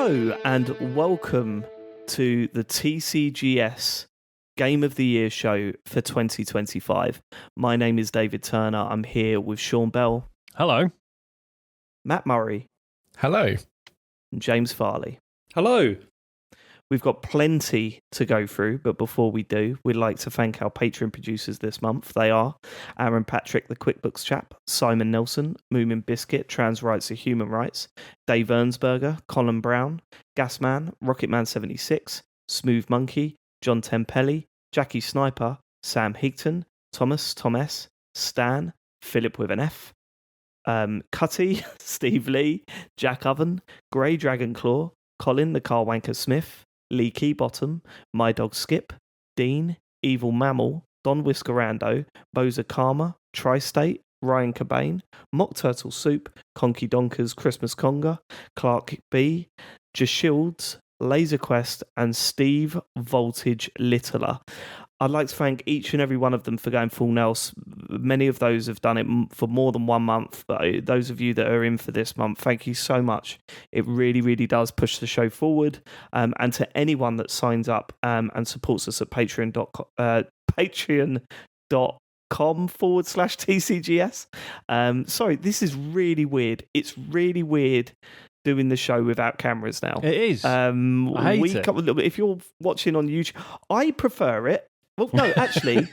Hello and welcome to the TCGS Game of the Year show for 2025. My name is David Turner. I'm here with Sean Bell. Hello. Matt Murray. Hello. And James Farley. Hello. We've got plenty to go through, but before we do, we'd like to thank our Patreon producers this month. They are Aaron Patrick, the QuickBooks chap, Simon Nelson, Moomin Biscuit, Trans Rights and Human Rights, Dave Ernsberger, Colin Brown, Gasman, Rocketman76, Smooth Monkey, John Tempelli, Jackie Sniper, Sam Higton, Thomas, Tom S, Stan, Philip with an F, Cutty, Steve Lee, Jack Oven, Grey Dragon Claw, Colin the Car Wanker Smith, Lee Keybottom, My Dog Skip, Dean, Evil Mammal, Don Whiskerando, Boza Karma, Tri-State, Ryan Cobain, Mock Turtle Soup, Conky Donkers Christmas Conga, Clark B, Jashields, Laser Quest, and Steve Voltage Littler. I'd like to thank each and every one of them for going full nails. Many of those have done it for more than 1 month, but those of you that are in for this month, thank you so much. It really, really does push the show forward. And to anyone that signs up and supports us at patreon.com/TCGS. Sorry, this is really weird. It's really weird doing the show without cameras now. It is. I hate it. If you're watching on YouTube, I prefer it. Well, no, actually,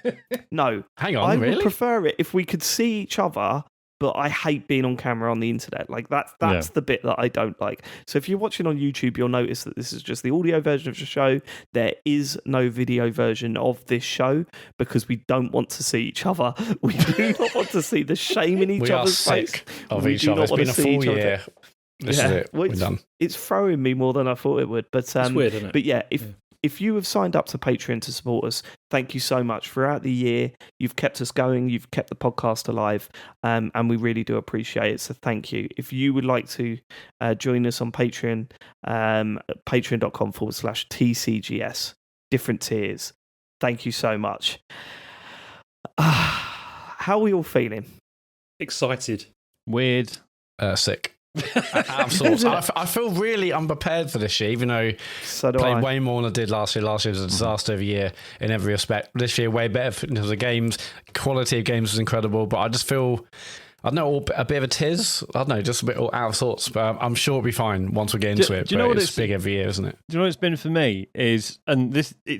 no. Hang on, I really? would prefer it if we could see each other, but I hate being on camera on the internet. Like that's the bit that I don't like. So if you're watching on YouTube, you'll notice that this is just the audio version of the show. There is no video version of this show because we don't want to see each other. We do not want to see the shame in each other's face. We are sick of each other. It's been a full year. This is it. Well, we're done. It's throwing me more than I thought it would. But it's weird, isn't it? But yeah, if you have signed up to Patreon to support us, thank you so much. Throughout the year, you've kept us going, you've kept the podcast alive, and we really do appreciate it. So thank you. If you would like to join us on Patreon, patreon.com/TCGS, different tiers. Thank you so much. How are we all feeling? Excited. Weird. Sick. Out of sorts. I feel really unprepared for this year, even though I played way more than I did last year. Last year was a disaster of a year in every respect. This year, way better in terms of games. Quality of games was incredible, but I just feel, I don't know, a bit of a tiz. I don't know, just a bit out of sorts, but I'm sure it'll be fine once we get into it. Do you know what it's big every year, isn't it? Do you know what it's been for me? It's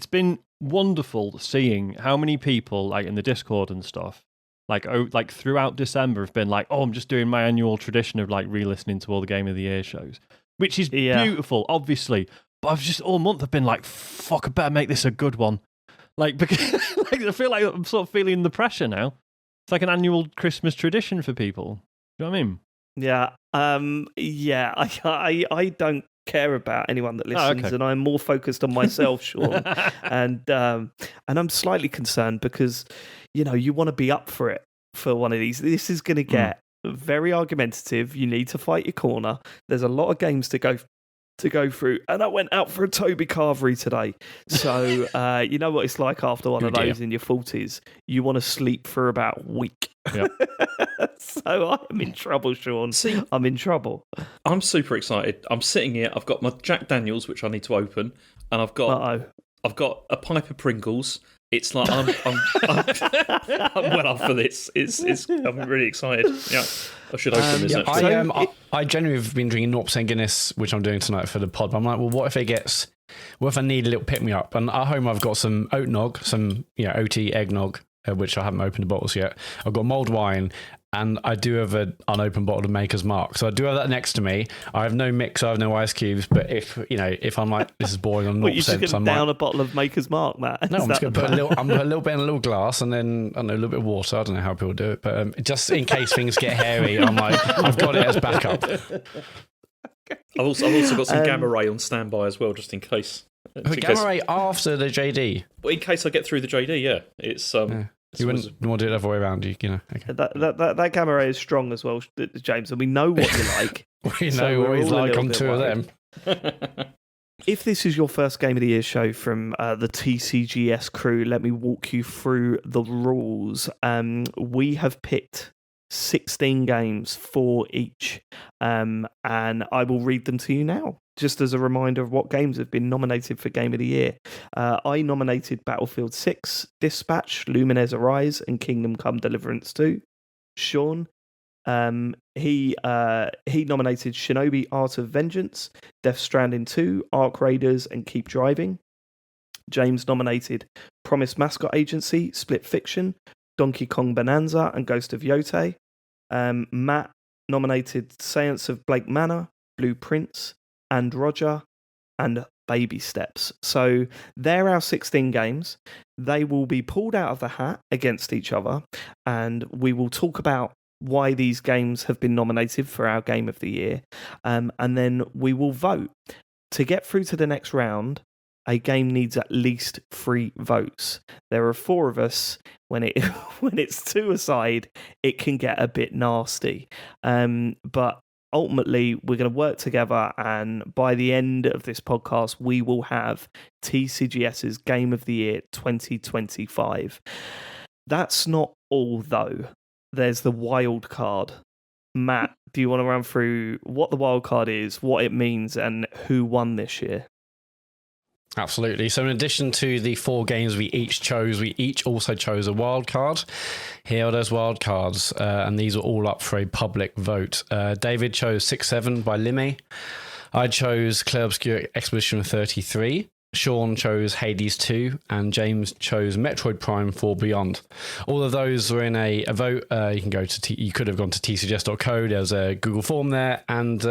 been wonderful seeing how many people, like in the Discord and stuff, like throughout December have been like, oh, I'm just doing my annual tradition of like re-listening to all the Game of the Year shows, which is beautiful, obviously. But I've just all month I've been like, fuck, I better make this a good one. Like, because like, I feel like I'm sort of feeling the pressure now. It's like an annual Christmas tradition for people. Do you know what I mean? Yeah. I don't care about anyone that listens, and I'm more focused on myself, Sean. and I'm slightly concerned because, you know, you want to be up for it for one of these. This is going to get very argumentative. You need to fight your corner. There's a lot of games to go through, and I went out for a Toby Carvery today. So you know what it's like after one of those in your 40s. You want to sleep for about a week. Yep. So I'm in trouble, Sean. See, I'm in trouble. I'm super excited. I'm sitting here. I've got my Jack Daniels, which I need to open, and I've got a pipe of Pringles. It's like I'm well up for this. I'm really excited. Yeah, I should open this. I genuinely have been drinking 0% Guinness, which I'm doing tonight for the pod. But I'm like, well, what if I need a little pick me up? And at home I've got some oat nog, some OT eggnog, which I haven't opened the bottles yet. I've got mulled wine, and I do have an unopened bottle of Maker's Mark. So I do have that next to me. I have no mixer, I have no ice cubes. But if I'm like, this is boring on 0%, you're just going to down a bottle of Maker's Mark, Matt? No, I'm just going to put a little bit in a little glass, and then I don't know, a little bit of water. I don't know how people do it, but just in case things get hairy, I'm like, I've got it as backup. I've also got some Gamma Ray on standby as well, just in case. Gamma Ray after the JD. Well, in case I get through the JD, yeah, it's You wouldn't want to do it the other way around, you know. Okay. That Gamma Ray is strong as well, James, and we know what you like. We know what he's like on two of them. If this is your first Game of the Year show from the TCGS crew, let me walk you through the rules. We have picked 16 games, 4 each. And I will read them to you now, just as a reminder of what games have been nominated for Game of the Year. I nominated Battlefield 6, Dispatch, Lumines Arise, and Kingdom Come Deliverance 2. Sean, he nominated Shinobi Art of Vengeance, Death Stranding 2, Arc Raiders, and Keep Driving. James nominated Promise Mascot Agency, Split Fiction, Donkey Kong Bananza, and Ghost of Yōtei. Matt nominated Séance of Blake Manor, Blue Prince, and Roger, and Baby Steps. So they're our 16 games. They will be pulled out of the hat against each other, and we will talk about why these games have been nominated for our Game of the Year, and then we will vote. To get through to the next round, a game needs at least 3 votes. There are 4 of us. When it's 2 aside, it can get a bit nasty. But ultimately, we're going to work together, and by the end of this podcast, we will have TCGS's Game of the Year 2025. That's not all, though. There's the wild card. Matt, do you want to run through what the wild card is, what it means, and who won this year? Absolutely. So in addition to the 4 games we each chose, we each also chose a wild card. Here are those wild cards, and these are all up for a public vote. David chose 6-7 by Limmy. I chose Clair Obscur Expedition 33. Sean chose Hades 2, and James chose Metroid Prime 4 Beyond. All of those were in a vote. You can go to you could have gone to tcgs.co. There's a Google form there, and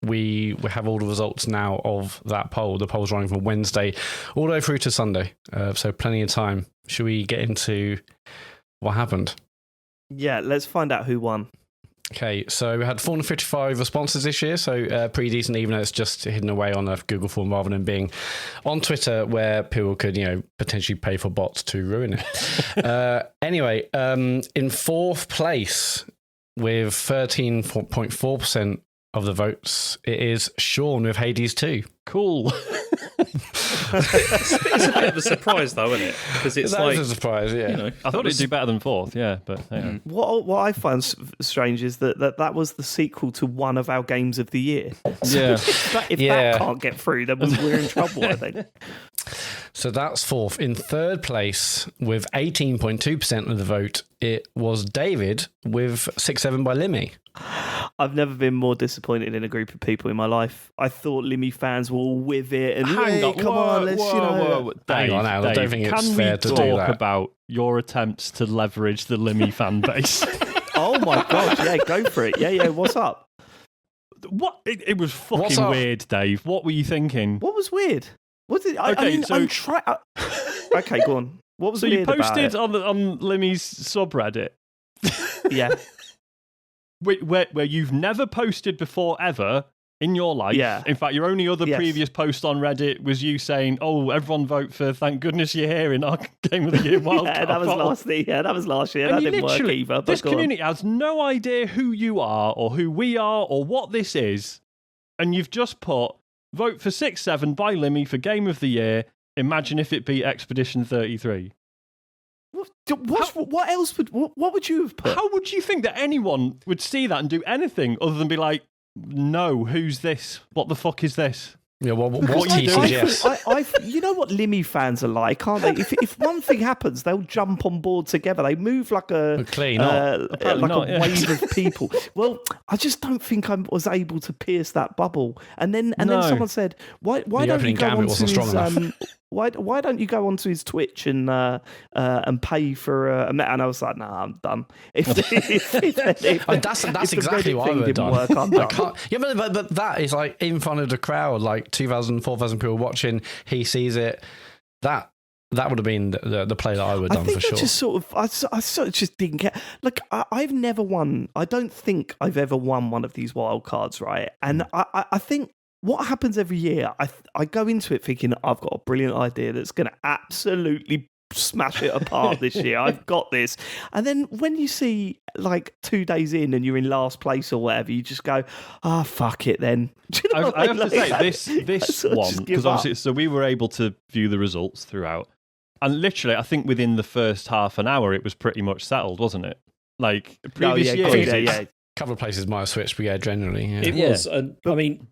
we have all the results now of that poll. The poll's running from Wednesday all the way through to Sunday, so plenty of time. Should we get into what happened? Yeah, let's find out who won. Okay, so we had 455 responses this year, so pretty decent, even though it's just hidden away on a Google form rather than being on Twitter where people could, potentially pay for bots to ruin it. Anyway, in 4th place with 13.4% of the votes, it is Sean with Hades 2. Cool. It's a bit of a surprise, though, isn't it? Because it's that is a surprise, yeah. I thought it'd do better than 4th, yeah, but What I find strange is that was the sequel to one of our games of the year. So yeah. if that can't get through, then we're in trouble, I think. So that's 4th. In 3rd place, with 18.2% of the vote, it was David with 6-7 by Limmy. I've never been more disappointed in a group of people in my life. I thought Limmy fans were all with it, and hang on, come on, let's Dave, I don't think it's fair to do that. Can we talk about your attempts to leverage the Limmy fan base? Oh my god, yeah, go for it. Yeah, what's up? What? It was fucking weird, Dave. What were you thinking? What was weird? What did Okay, I'm trying. Okay, go on. What was weird about it? So you posted on Limmy's subreddit, yeah, where you've never posted before ever in your life. Yeah. In fact, your only other previous post on Reddit was you saying, "Oh, everyone vote for Thank Goodness You're Here in our Game of the Year wildcard." Yeah, that was last year. And that didn't work either. This community has no idea who you are or who we are or what this is, and you've just put vote for 6-7 by Limmy for Game of the Year. Imagine if it beat Expedition 33. What else what would you have put? How would you think that anyone would see that and do anything other than be like, no, who's this? What the fuck is this? Yeah, what TCGS? You know what Limmy fans are like, aren't they? If one thing happens, they'll jump on board together. They move like a wave of people. Well, I just don't think I was able to pierce that bubble. And then someone said, "Why don't you go onto his why don't you go onto his Twitch and pay for a met?" And I was like, "Nah, I'm done." If that's exactly what I would have done. I'm done. Yeah, but that is like in front of the crowd, like 2,000, 4,000 people watching. He sees it. That would have been the play that I would have done for sure. I sort of just didn't get. Like I've never won. I don't think I've ever won one of these wild cards, right? And I think. What happens every year, I go into it thinking, I've got a brilliant idea that's going to absolutely smash it apart this year. I've got this. And then when you see like 2 days in and you're in last place or whatever, you just go, fuck it then. Do you know I have to say, this one, because obviously, so we were able to view the results throughout. And literally, I think within the first half an hour, it was pretty much settled, wasn't it? Like previous years. A couple of places might have switched, but generally. Yeah. It was. And I mean,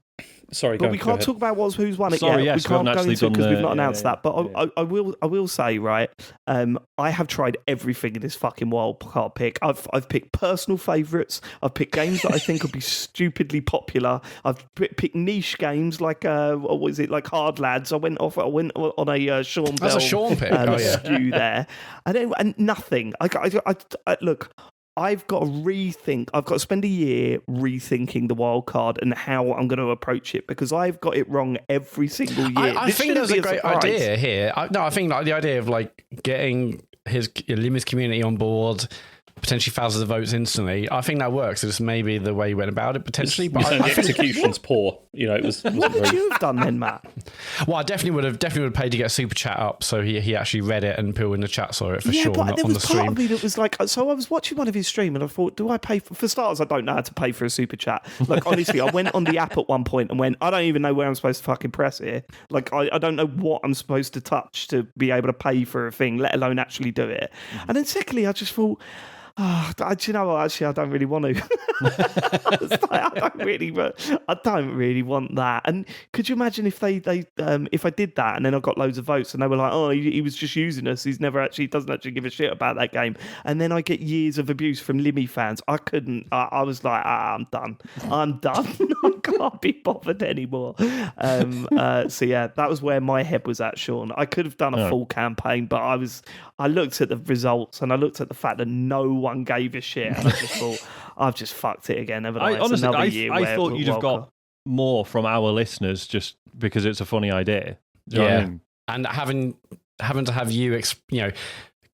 sorry, but we can't talk about who's won it yet. Yes, we can't go into it because we've not announced that. But yeah. I will say, right, I have tried everything in this fucking wild card pick. I've picked personal favourites. I've picked games that I think will be stupidly popular. I've picked niche games like what was it, like Hard Lads. I went on a Sean Bell. That's a Sean pick. Skew there, and nothing. I look. I've got to rethink. I've got to spend a year rethinking the wild card and how I'm going to approach it because I've got it wrong every single year. I think there's a great idea here. I think like the idea of like getting Limmy's community on board, potentially thousands of votes instantly. I think that works. It's maybe the way you went about it potentially, but the execution's poor. It was. What would you have done then, Matt? Well, I definitely would have paid to get super chat up, so he actually read it and people in the chat saw it for sure. But there on was the part stream. of me that was like, so I was watching one of his stream and I thought, do I pay for starters? I don't know how to pay for a super chat. Like honestly, I went on the app at one point and went, I don't even know where I'm supposed to fucking press here. Like I don't know what I'm supposed to touch to be able to pay for a thing, let alone actually do it. And then secondly, I just thought, do you know what? Actually, I don't really want to. I don't really want that. And could you imagine if if I did that and then I got loads of votes and they were like, oh, he was just using us. He's doesn't actually give a shit about that game. And then I get years of abuse from Limmy fans. I couldn't. I was like, I'm done. I can't be bothered anymore. So yeah, that was where my head was at, Sean. I could have done a full campaign, but I looked at the results and I looked at the fact that no one gave a shit, and I just thought, I've just fucked it again, haven't I? Honestly, I thought you'd have got more from our listeners just because it's a funny idea. Do you know what I mean? And having to have you,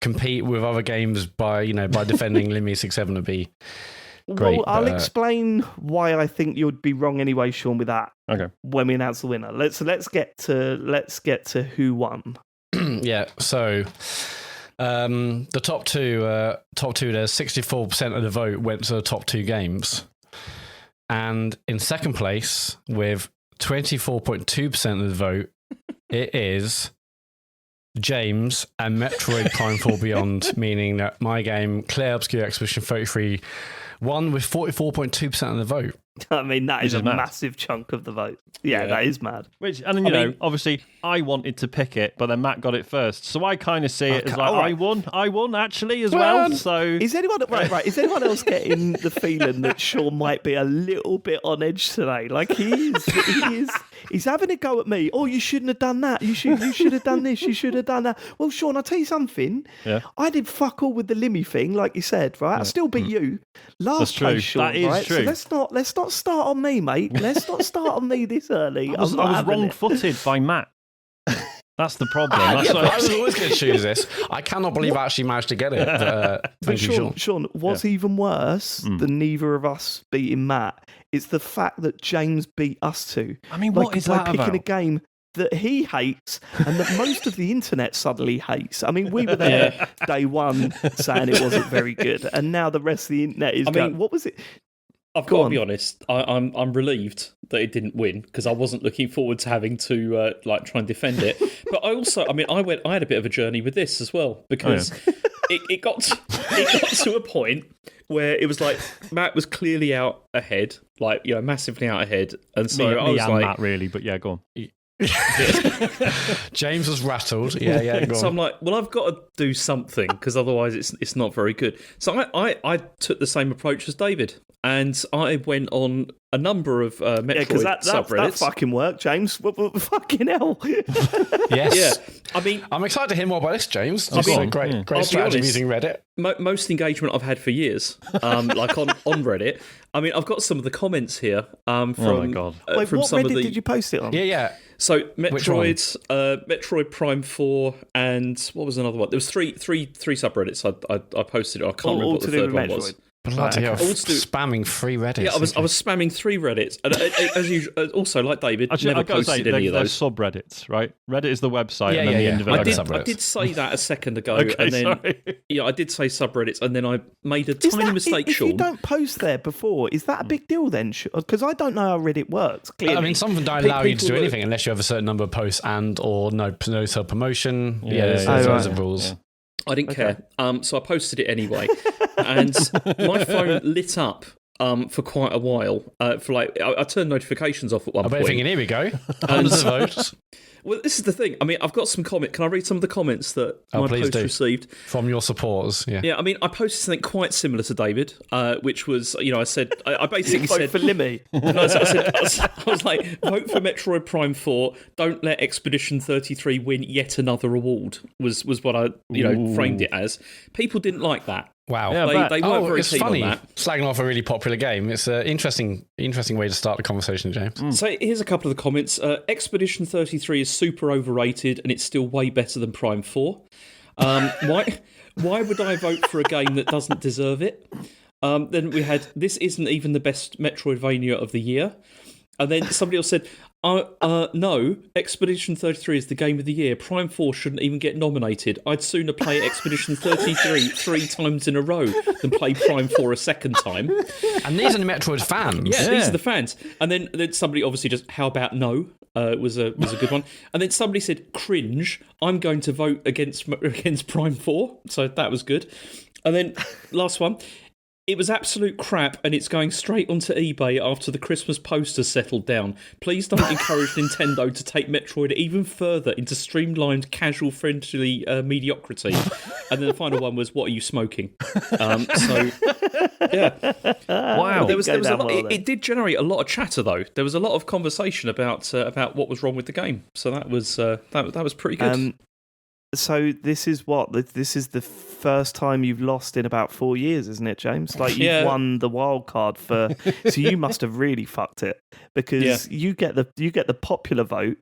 compete with other games by defending Limmy 6-7 would be great. Well, I'll explain why I think you'd be wrong anyway, Sean. With that, okay, when we announce the winner, let's get to who won. Yeah, so. The top two, there's 64% of the vote went to the top two games. And in second place, with 24.2% of the vote, it is James and Metroid Prime 4 Beyond, meaning that my game, Clair, Obscur, Expedition 33, won with 44.2% of the vote. I mean, that is a massive chunk of the vote. Yeah, that is mad. Which, and obviously, I wanted to pick it, but then Matt got it first, so I kind of see it as like I won actually as well. So is anyone right? Is anyone else getting the feeling that Sean might be a little bit on edge today? Like he's having a go at me. Oh, you shouldn't have done that. You should have done this. You should have done that. Well, Sean, I'll tell you something. Yeah. I did fuck all with the Limmy thing, like you said, right? I still beat you. Last place, Sean. That is true. So let's not start on me, mate. Let's not start on me this early. I was wrong-footed by Matt. That's the problem. I was always going to choose this. I cannot believe I actually managed to get it. But Sean, what's even worse than neither of us beating Matt is the fact that James beat us two. I mean, what is that by picking a game that he hates and that most of the internet suddenly hates. I mean, we were there day one saying it wasn't very good, and now the rest of the internet is going, what was it? I've got to be honest. I'm relieved that it didn't win because I wasn't looking forward to having to try and defend it. But I had a bit of a journey with this as well because it got to a point where it was like Matt was clearly out ahead, massively out ahead, and so I was like, Matt really, but yeah, go on. James was rattled. Yeah. Go on. So I'm like, well, I've got to do something because otherwise it's not very good. So I took the same approach as David, and I went on a number of Metroid subreddits. That fucking worked, James. What fucking hell? Yes. Yeah. I mean, I'm excited to hear more about this, James. Great strategy using Reddit. Most engagement I've had for years, like on Reddit. I mean, I've got some of the comments here from oh my God. Wait, from what some Reddit of the. Did you post it on? Yeah. So Metroid Prime 4, and what was another one? There was three subreddits. I posted it. I can't remember what the third one was. Bloody hell, spamming three Reddits. Yeah, I was spamming three Reddits, and as usual, also like David, actually, never posted any of those. Subreddits, right? Reddit is the website, and then the individual. I did say that a second ago, okay, and then sorry. I did say subreddits, and then I made a tiny mistake. If Sean, you don't post there before, is that a big deal then? Because I don't know how Reddit works. Clearly, I mean, some of them don't allow you to do anything unless you have a certain number of posts and or no self promotion. There's loads of rules. I didn't care, so I posted it anyway. and my phone lit up for quite a while. For like, I turned notifications off at one point. Thinking, here we go. Hundreds of votes. Well, this is the thing. I mean, I've got some comment. Can I read some of the comments that my post received from your supporters? Yeah. Yeah. I mean, I posted something quite similar to David, which was, I said, I basically vote said for Limmy. I was like, vote for Metroid Prime 4. Don't let Expedition 33 win yet another award. Was what I framed it as. People didn't like that. Wow. Yeah, they weren't very keen funny on that. Slagging off a really popular game. It's an interesting way to start the conversation, James. So here's a couple of the comments. Expedition 33 is super overrated and it's still way better than Prime 4. Why would I vote for a game that doesn't deserve it? Then we had, this isn't even the best Metroidvania of the year. And then somebody else said, no, Expedition 33 is the game of the year. Prime 4 shouldn't even get nominated. I'd sooner play Expedition 33 3 times in a row than play Prime 4 a second time. And these are the Metroid fans. Yeah, these are the fans. And then somebody obviously just, how about no? Was a good one. And then somebody said, cringe, I'm going to vote against Prime 4. So that was good. And then last one. It was absolute crap and it's going straight onto eBay after the Christmas posters settled down. Please don't encourage Nintendo to take Metroid even further into streamlined, casual-friendly mediocrity. And then the final one was, what are you smoking? So, yeah. Wow. There was a lot, it did generate a lot of chatter, though. There was a lot of conversation about what was wrong with the game. So that was pretty good. So this is the first time you've lost in about 4 years, isn't it, James? Like you've won the wild card for, so you must have really fucked it because you get the popular vote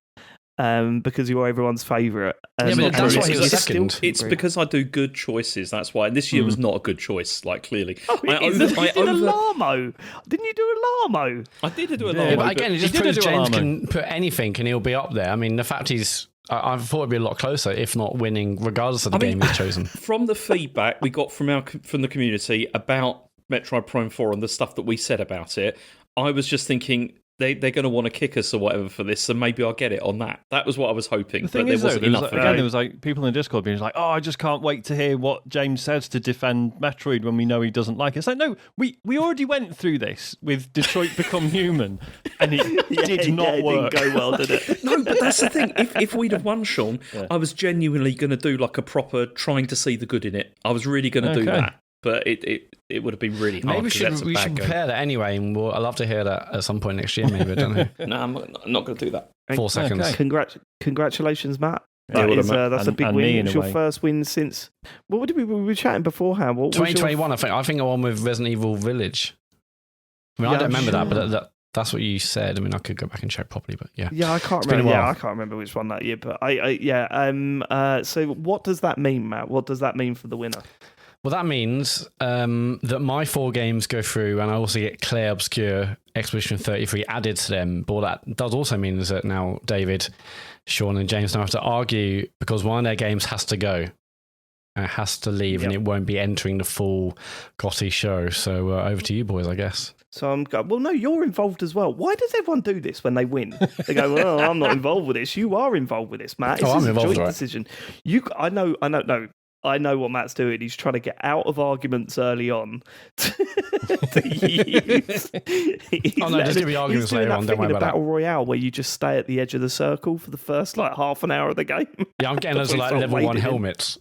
because you're everyone's favourite. But that's why he was second. It's because I do good choices. That's why. And this year was not a good choice. Like clearly, you did a Lamo. Didn't you do a Lamo? I did do a Lamo. Yeah, but again, it just proves James can put anything and he'll be up there. I mean, the fact is, I thought it'd be a lot closer, if not winning, regardless of the game he's chosen. From the feedback we got from the community about Metroid Prime 4 and the stuff that we said about it, I was just thinking they're going to want to kick us or whatever for this, so maybe I'll get it on that. That was what I was hoping. The thing but is, there wasn't enough. There was like people in the Discord being like, "Oh, I just can't wait to hear what James says to defend Metroid when we know he doesn't like it." It's like, no, we already went through this with Detroit Become Human, and it did not work. It didn't go well, did it? No, but that's the thing. If we'd have won, Sean, I was genuinely going to do like a proper trying to see the good in it. I was really going to do that. But it would have been really hard. Maybe we should prepare that anyway, and I'd love to hear that at some point next year, maybe, I don't know. No, I'm not going to do that. 4 seconds. Okay. Congratulations, Matt. That's a big win. It's your first win since... What did we were chatting beforehand? What 2021, I think I won with Resident Evil Village. I mean, I don't remember that, but that's what you said. I mean, I could go back and check properly, but yeah. Yeah, I can't remember. Yeah, I can't remember which one that year, but so what does that mean, Matt? What does that mean for the winner? Well, that means that my 4 games go through, and I also get Clair, Obscur, Expedition 33 added to them. But what that does also mean is that now David, Sean, and James now have to argue because one of their games has to go. It has to leave, and it won't be entering the full Gotti show. So over to you, boys, I guess. So well, no, you're involved as well. Why does everyone do this when they win? They go, well, I'm not involved with this. You are involved with this, Matt. I'm involved, a joint decision. I know what Matt's doing. He's trying to get out of arguments early on. There's going to be arguments later on. Don't worry about Battle Royale where you just stay at the edge of the circle for the first half an hour of the game. Yeah, I'm getting those level 1 helmets.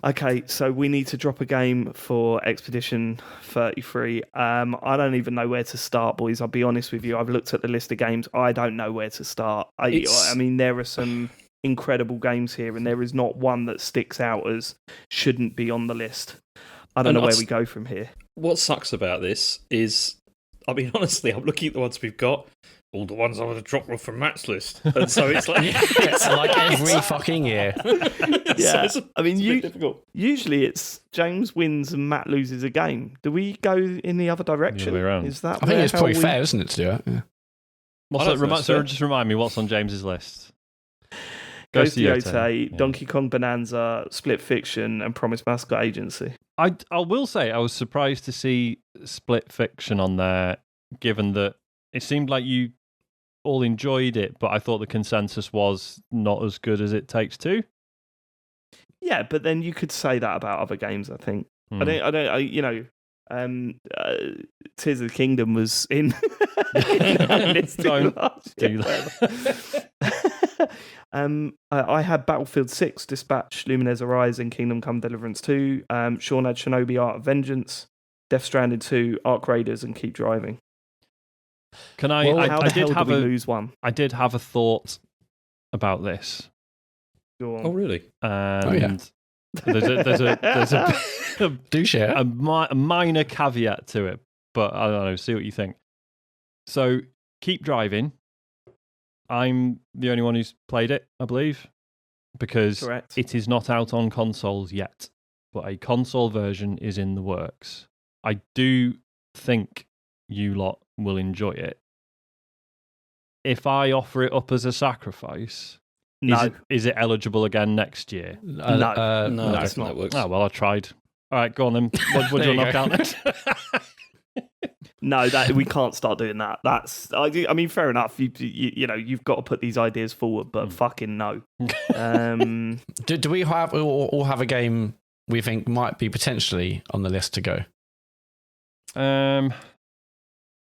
Okay, so we need to drop a game for Expedition 33. I don't even know where to start, boys. I'll be honest with you. I've looked at the list of games. I don't know where to start. I mean, there are some incredible games here, and there is not one that sticks out as shouldn't be on the list. I don't know where we go from here. What sucks about this is, I mean, honestly, I'm looking at the ones we've got. All the ones I would have dropped were from Matt's list. And so it's like... it's like every fucking year. Yeah. So I mean, usually it's James wins and Matt loses a game. Do we go in the other direction? Is that I think it's probably fair, isn't it, to do it? Yeah. Just remind me what's on James's list. Ghost of Yōtei, Donkey Kong Bananza, Split Fiction, and Promised Mascot Agency. I will say I was surprised to see Split Fiction on there, given that it seemed like you all enjoyed it, but I thought the consensus was not as good as It Takes Two. Yeah, but then you could say that about other games, I think. Tears of the Kingdom was in that list. Don't do that. I had Battlefield 6, Dispatch, Lumines Arise, and Kingdom Come Deliverance 2. Sean had Shinobi Art of Vengeance, Death Stranding 2, Arc Raiders, and Keep Driving. Can I? How the hell did we lose one? I did have a thought about this. Go on. Oh, really? And there's a Do share. a minor caveat to it, but I don't know. See what you think. So, Keep Driving. I'm the only one who's played it, I believe, because Correct. it is not out on consoles yet, but a console version is in the works. I do think you lot will enjoy it. If I offer it up as a sacrifice, No. is it eligible again next year? No, I don't think that works. Oh, well, I tried. All right, go on then. What do you knock out next? No, that we can't start doing that. That's, I mean, fair enough. You know, you've got to put these ideas forward, but fucking no. Do we have all have a game we think might be potentially on the list to go? Lumines?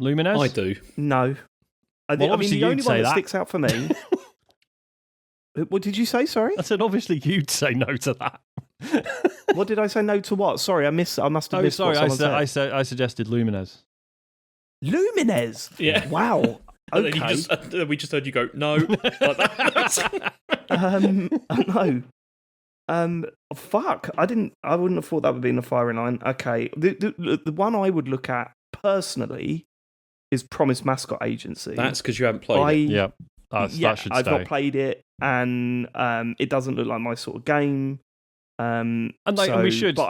I do. No. I mean, the only one that sticks out for me. What did you say? Sorry, I said obviously you'd say no to that. What did I say? No to what? Sorry, I must have missed. Sorry, what someone said I suggested Lumines. Lumines. Yeah. Wow. And Okay. then we just heard you go, no. Like that. No. Fuck. I wouldn't have thought that would be in the firing line. Okay. The one I would look at personally is Promised Mascot Agency. That's because you haven't played it. Yeah. That should I've stay. not played it, and it doesn't look like my sort of game. And we should. But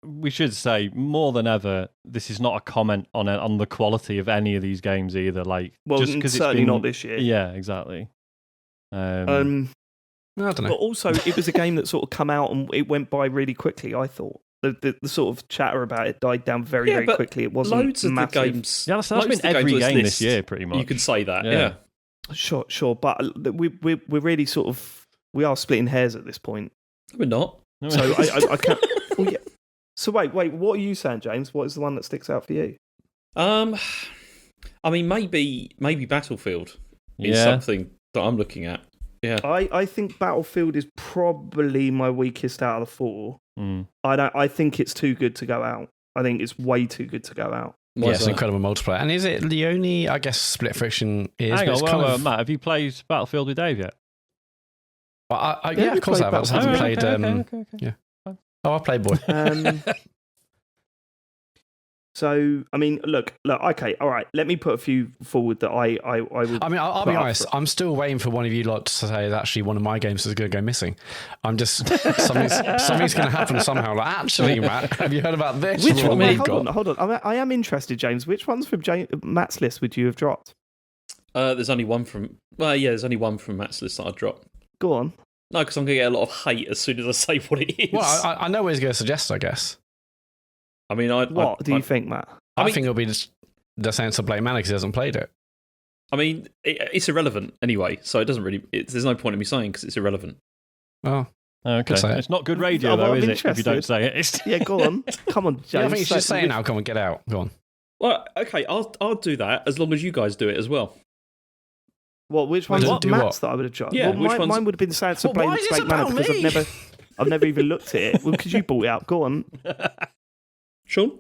We should say more than ever, this is not a comment on the quality of any of these games either. Like, well, just because certainly it's been, not this year. Yeah, exactly. I don't know. But also, it was a game that sort of come out and it went by really quickly. I thought the sort of chatter about it died down very quickly. It wasn't loads of massive. the games. Yeah, that's been every game this year, pretty much. You could say that. Yeah. Sure, but we're really sort of we are splitting hairs at this point. We're not. So I can't. Well, yeah. So wait, what are you saying, James? What is the one that sticks out for you? I mean, maybe Battlefield is something that I'm looking at. Yeah. I think Battlefield is probably my weakest out of the four. I think it's too good to go out. I think it's way too good to go out. Yeah, it's an incredible multiplayer. And is it the only, I guess, split fiction is? Hang on, Matt, have you played Battlefield with Dave yet? Yeah, of course I have. I just haven't played. Okay. Yeah. Oh, I've played boy. So, I mean, look. Okay, all right. Let me put a few forward that I would. I mean, I'll be honest. I'm still waiting for one of you lot to say that actually one of my games is going to go missing. I'm just something's going to happen somehow. Like, actually, Matt, have you heard about this? Which one? Hold on. I am interested, James. Which ones from Matt's list would you have dropped? There's only one from. Well, yeah, there's only one from Matt's list that I'd drop. Go on. No, because I'm going to get a lot of hate as soon as I say what it is. Well, I know what he's going to suggest, I guess. I mean, what do you think, Matt? I think it'll be the Séance of Blake Manor because he hasn't played it. I mean, it's irrelevant anyway, so it doesn't really. There's no point in me saying because it's irrelevant. Oh, okay. It's not good radio, though, is it? If you don't say it. Yeah, go on. Come on, James. Yeah, I think you should say it now. Come on, get out. Go on. Well, okay, I'll do that as long as you guys do it as well. What? Which one's Matt's that I would have dropped? Yeah, well, mine would have been Séance of Blake Manor because I've never even looked at it. Well, because you brought it up. Go on. Sean?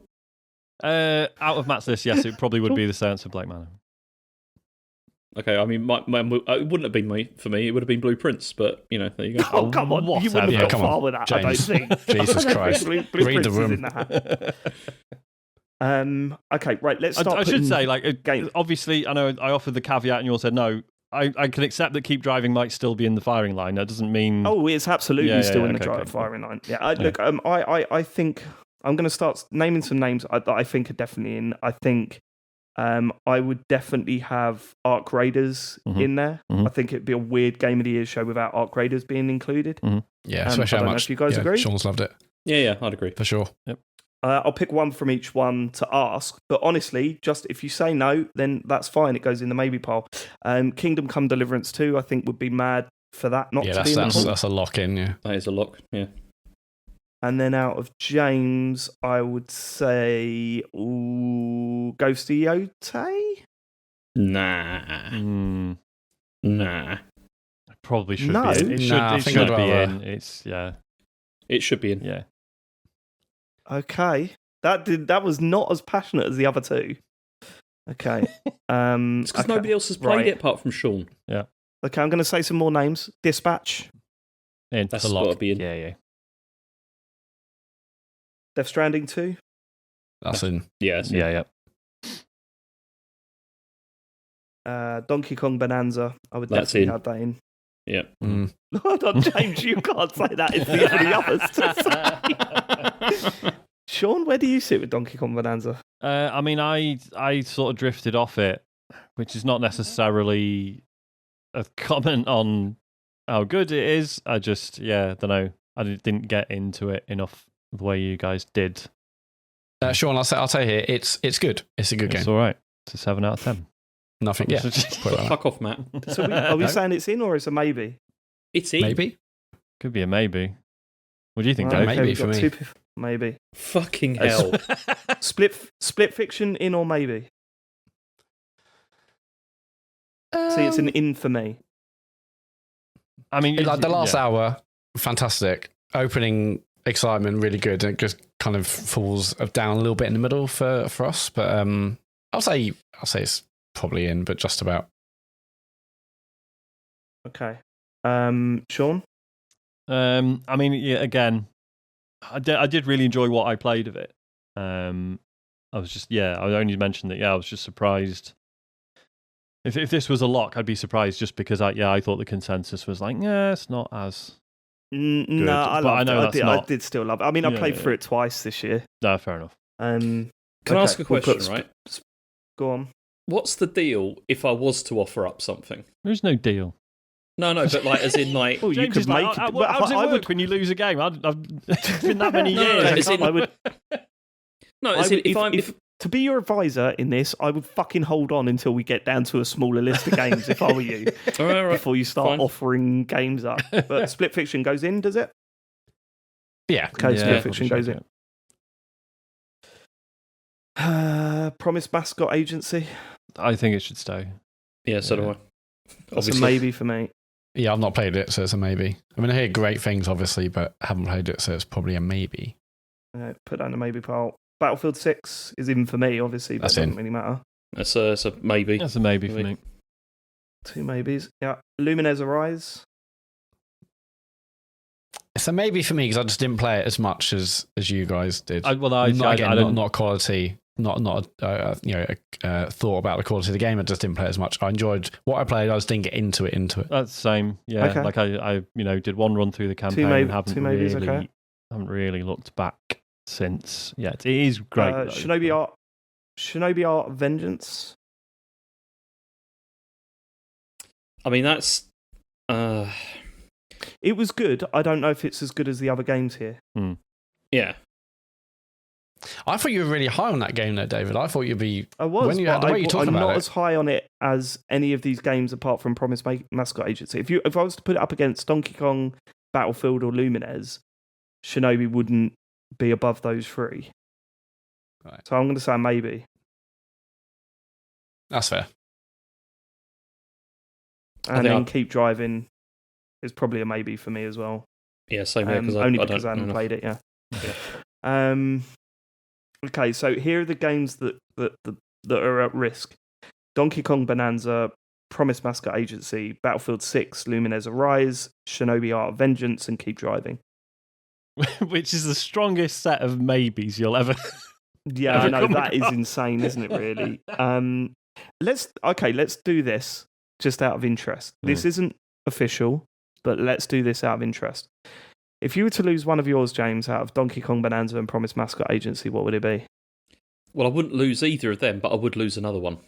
Out of Matt's list, yes, it probably would be the Séance of Blake Manor. Okay, I mean, it wouldn't have been for me. It would have been Blueprints, but, you know, there you go. Oh, come on. You wouldn't have got far with that, James. I don't think. Jesus Christ. Read the room. In the hat. Okay, right, let's start. I should say, obviously, I know I offered the caveat and you all said no. I can accept that Keep Driving might still be in the firing line. That doesn't mean... Oh, it's absolutely still in the firing line. Yeah, look, I think... I'm going to start naming some names that I think are definitely in. I think I would definitely have Arc Raiders in there. I think it'd be a weird Game of the Year show without Arc Raiders being included. Yeah, especially how much you guys agree. Sean's loved it. Yeah, I'd agree. For sure. Yep. I'll pick one from each one to ask, but honestly, just if you say no, then that's fine. It goes in the maybe pile. Kingdom Come Deliverance 2, I think, would be mad for that not to be in the pool. That's a lock in, yeah. That is a lock, yeah. And then out of James, I would say Ghosty Yōtei? Nah. Nah. Probably should No. be in. It should be in. It should be in. Yeah. Okay. That was not as passionate as the other two. Okay. It's because nobody else has played it apart from Sean. Yeah. Okay, I'm going to say some more names. Dispatch. In. That's got to be in. Yeah. Death Stranding 2. That's in. Yeah. Donkey Kong Bananza. I would That's definitely in. have that in. Yeah. Hold on, James, you can't say that. It's the others to say. Sean, where do you sit with Donkey Kong Bonanza? I mean, I sort of drifted off it, which is not necessarily a comment on how good it is. I just, don't know. I didn't get into it enough the way you guys did. Sean, I'll say here, it's good. It's a good game. It's all right. It's a 7 out of 10. Nothing. Yeah. Fuck off, Matt. So are we saying it's in or it's a maybe? It's in. Maybe. Could be a maybe. What do you think, Right, Dave? Maybe for me. Maybe. Fucking hell. Split fiction in or maybe? See, it's an in for me. I mean, like the last hour, fantastic. Opening excitement, really good. It just kind of falls down a little bit in the middle for us. But I'll say it's probably in, but just about. Okay. Sean? I mean, again, I did really enjoy what I played of it. I was just, I only mentioned that, I was just surprised. If this was a lock, I'd be surprised just because I thought the consensus was like, it's not as good. No, I did still love it. I mean, I played through it twice this year. No, fair enough. Can I ask a question, right? Go on. What's the deal if I was to offer up something? There's no deal. No, but like, as in like... Well, you could make it. How does it work when you lose a game? I've it's been that many years. To be your advisor in this, I would fucking hold on until we get down to a smaller list of games if I were you. All right. Before you start offering games up. But Split Fiction goes in, does it? Yeah. Okay, Split Fiction goes in. Promised Mascot Agency. I think it should stay. Yeah, so do I. That's a maybe for me. Yeah, I've not played it, so it's a maybe. I mean, I hear great things, obviously, but haven't played it, so it's probably a maybe. Put down the maybe pile. Battlefield 6 is in for me, obviously, but it doesn't really matter. That's a maybe. That's a maybe for me. 2 maybes. Yeah. Lumines Arise. It's a maybe for me because I just didn't play it as much as you guys did. Not quality. Not thought about the quality of the game. I just didn't play it as much. I enjoyed what I played. I just didn't get into it. That's the same. Yeah. Okay. Like I did one run through the campaign and haven't really looked back since. Yeah, it is great. Shinobi Art Vengeance. I mean, that's... It was good. I don't know if it's as good as the other games here. Yeah. I thought you were really high on that game though, David. I thought you'd be... I was, I'm not as high on it as any of these games apart from Promised Mascot Agency. If I was to put it up against Donkey Kong, Battlefield or Lumines, Shinobi wouldn't be above those three. Right. So I'm going to say maybe. That's fair. And then Keep Driving is probably a maybe for me as well. Yeah, same here. Only because I haven't played it, yeah. Okay, so here are the games that are at risk. Donkey Kong Bonanza, Promised Mascot Agency, Battlefield 6, Lumines Arise, Shinobi Art of Vengeance, and Keep Driving. Which is the strongest set of maybes you'll ever... Yeah, I know, that is insane, isn't it, really? Let's do this just out of interest. This isn't official, but let's do this out of interest. If you were to lose one of yours, James, out of Donkey Kong Bonanza and Promised Mascot Agency, what would it be? Well, I wouldn't lose either of them, but I would lose another one.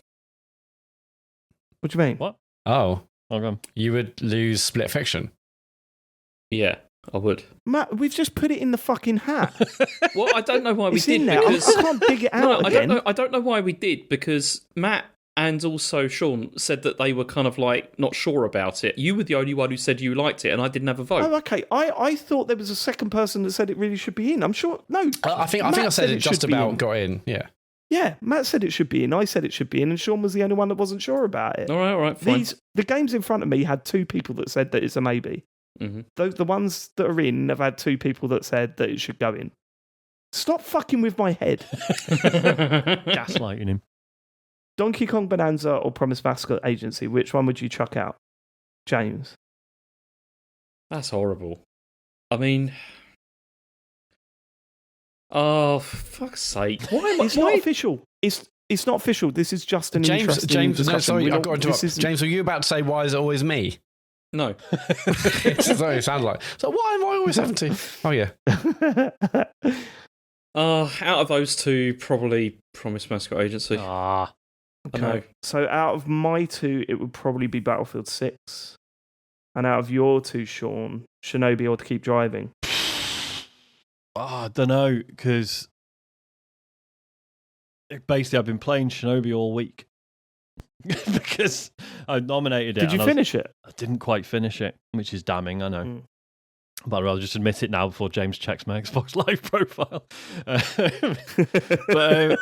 What do you mean? What? Oh. Okay. You would lose Split Fiction? Yeah, I would. Matt, we've just put it in the fucking hat. Well, I don't know why we did. Because I can't dig it out again. I don't know why we did, because Matt and also Sean said that they were kind of like not sure about it. You were the only one who said you liked it, and I didn't have a vote. Oh, okay. I thought there was a second person that said it really should be in. I'm sure. No, I think I said it just about got in. Yeah. Yeah, Matt said it should be in. I said it should be in, and Sean was the only one that wasn't sure about it. All right, fine. The games in front of me had 2 people that said that it's a maybe. Mm-hmm. The ones that are in have had 2 people that said that it should go in. Stop fucking with my head. Gaslighting him. Donkey Kong Bonanza or Promise Mascot Agency? Which one would you chuck out, James? That's horrible. I mean, oh, for fuck's sake! It's not official. It's not official. This is just an interesting James. discussion. No, sorry, I've got to interrupt. James, were you about to say why is it always me? No. That's what it sounds like. So why am I always 70? Oh yeah. Out of those 2, probably Promise Mascot Agency. Okay. So out of my 2, it would probably be Battlefield 6. And out of your 2, Sean, Shinobi or To Keep Driving? I don't know, because basically I've been playing Shinobi all week. Because I nominated it. Did you finish it? I didn't quite finish it, which is damning, I know. But I'll just admit it now before James checks my Xbox Live profile. But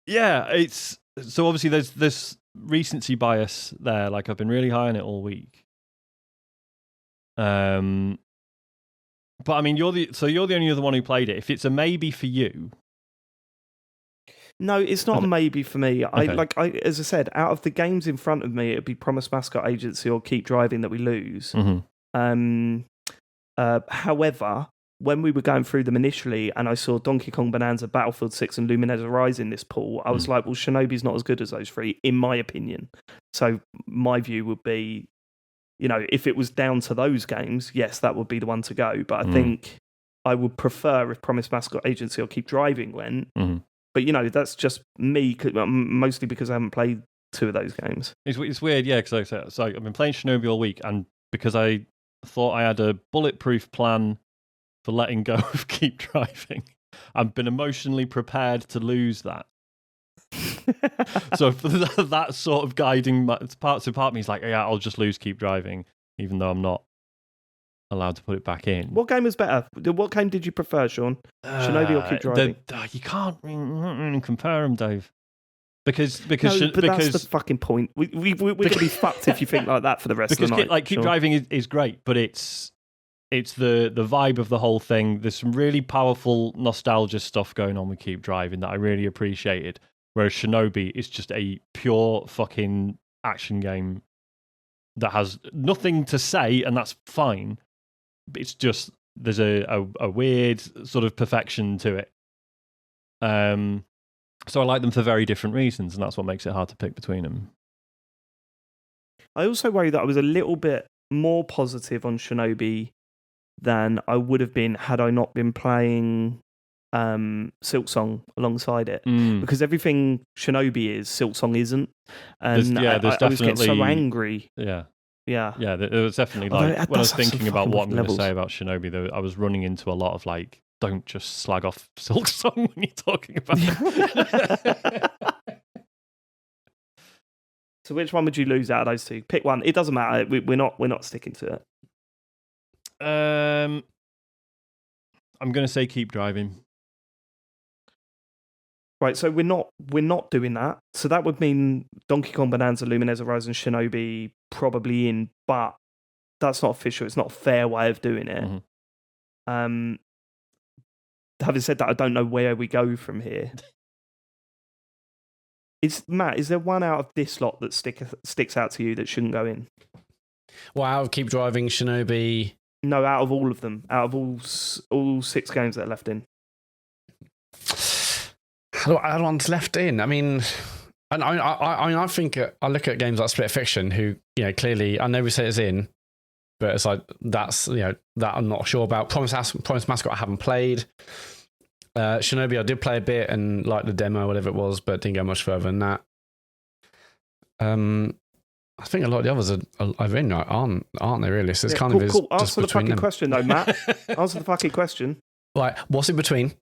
yeah, it's... So obviously there's this recency bias there. Like, I've been really high on it all week. But I mean, you're the only other one who played it. If it's a maybe for you... No, it's not a maybe for me. Okay. As I said, out of the games in front of me, it'd be Promise Mascot Agency or Keep Driving that we lose. Mm-hmm. However, when we were going through them initially and I saw Donkey Kong Bonanza, Battlefield 6 and Lumines Rise in this pool, I was like, well, Shinobi's not as good as those 3, in my opinion. So my view would be, if it was down to those games, yes, that would be the one to go. But I think I would prefer if Promise Mascot Agency or Keep Driving went. Mm-hmm. But, that's just me, mostly because I haven't played 2 of those games. It's weird, yeah, because like I said, so I've been playing Shinobi all week, and because I thought I had a bulletproof plan for letting go of Keep Driving, I've been emotionally prepared to lose that. So that sort of guiding part of me is like, yeah, I'll just lose Keep Driving, even though I'm not allowed to put it back in. What game was better? What game did you prefer, Sean? Shinobi or Keep Driving? You can't really compare them, Dave. Because that's the fucking point. We're going to be fucked if you think like that for the rest of the night. Keep Driving is great, but it's the vibe of the whole thing. There's some really powerful nostalgia stuff going on with Keep Driving that I really appreciated. Whereas Shinobi is just a pure fucking action game that has nothing to say, and that's fine. It's just there's a weird sort of perfection to it. So I like them for very different reasons, and that's what makes it hard to pick between them. I also worry that I was a little bit more positive on Shinobi than I would have been had I not been playing Silksong alongside it. Because everything Shinobi is, Silksong isn't. And I was getting so angry. Yeah. Yeah. Yeah, there was definitely when I was thinking about what I'm going to say about Shinobi, I was running into a lot of like, don't just slag off Silksong when you're talking about it. So which one would you lose out of those 2? Pick one. It doesn't matter. We're not sticking to it. I'm going to say Keep Driving. Right, so we're not doing that. So that would mean Donkey Kong Bonanza, Lumines Rise and Shinobi probably in, but that's not official. It's not a fair way of doing it. Mm-hmm. Having said that, I don't know where we go from here. Matt, is there one out of this lot that sticks out to you that shouldn't go in? Well, out of Keep Driving, Shinobi... No, out of all of them. Out of all 6 games that are left in. Other ones left in. I mean, I think I look at games like Split Fiction, who clearly I know we say it's in, but it's like that's that I'm not sure about. Promise Mascot I haven't played. Shinobi I did play a bit and like the demo, whatever it was, but didn't go much further than that. I think a lot of the others are in, aren't they? Really? So it's kind of cool. Just Answer the fucking them. question, though, Matt. Answer the fucking question. Right, what's in between?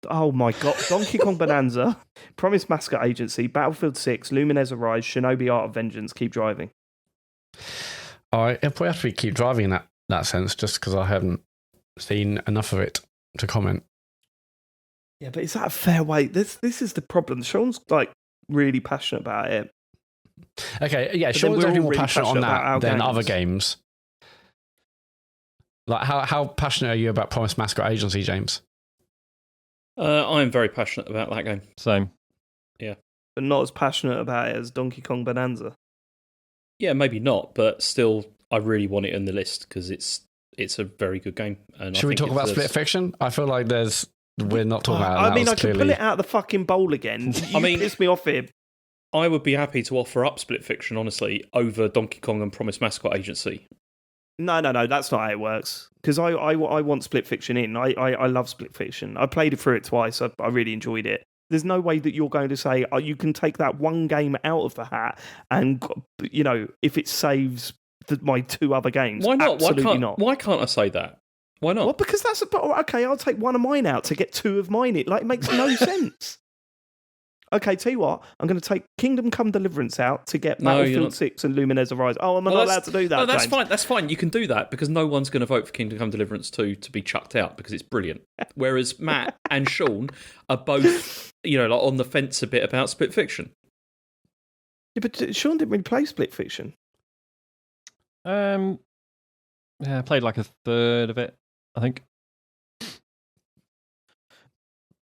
Oh my god! Donkey Kong Bonanza, Promise Mascot Agency, Battlefield 6, Lumines Arise, Shinobi Art of Vengeance. Keep driving. All right, it'll probably have to be Keep Driving in that sense, just because I haven't seen enough of it to comment. Yeah, but is that a fair way? This is the problem. Sean's like really passionate about it. Okay, yeah, But Sean's then we're definitely all more really passionate on passionate about our that than games. other games. Like, how passionate are you about Promise Mascot Agency, James? I'm very passionate about that game. Same. But not as passionate about it as Donkey Kong Bonanza. Yeah, maybe not, but still, I really want it in the list because it's a very good game. And Should we talk about Split Fiction? I feel like we're not talking about that. I mean, I can pull it out of the fucking bowl again. I mean, piss me off here. I would be happy to offer up Split Fiction, honestly, over Donkey Kong and Promise Mascot Agency. No, that's not how it works. Because I want Split Fiction in. I love Split Fiction. I played it through it twice. I really enjoyed it. There's no way that you're going to say, you can take that one game out of the hat and, if it saves my two other games. Why not? Absolutely not. Why can't I say that? Why not? Well, because okay, I'll take one of mine out to get two of mine in. Like, it makes no sense. Okay, tell you what, I'm going to take Kingdom Come Deliverance out to get Battlefield 6 and Lumines Arise. Oh, I'm not allowed to do that. No, that's James. fine. That's fine. You can do that because no one's going to vote for Kingdom Come Deliverance 2 to be chucked out because it's brilliant. Whereas Matt and Sean are both, like on the fence a bit about Split Fiction. Yeah, but Sean didn't really play Split Fiction. Yeah, I played like a third of it, I think.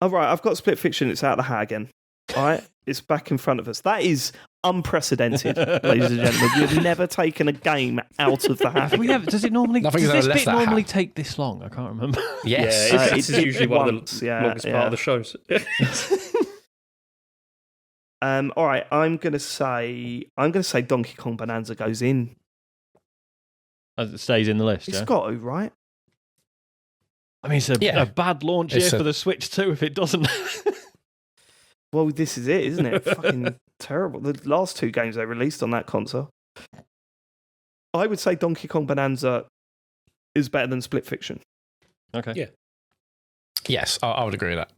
All right, I've got Split Fiction. It's out of the hat again. All right, it's back in front of us. That is unprecedented, ladies and gentlemen. You've never taken a game out of the hat. Does it normally? Nothing's Does this ever left bit that normally hat. take this long? I can't remember. Yes. Yeah, this is usually one of the yeah, longest part of the shows. All right, I'm gonna say Donkey Kong Bonanza goes in. As it stays in the list, It's yeah? got to, right? I mean, it's a bad launch year for the Switch too if it doesn't. Well, this is it, isn't it? Fucking terrible. The last two games they released on that console. I would say Donkey Kong Bonanza is better than Split Fiction. Okay. Yeah. Yes, I would agree with that.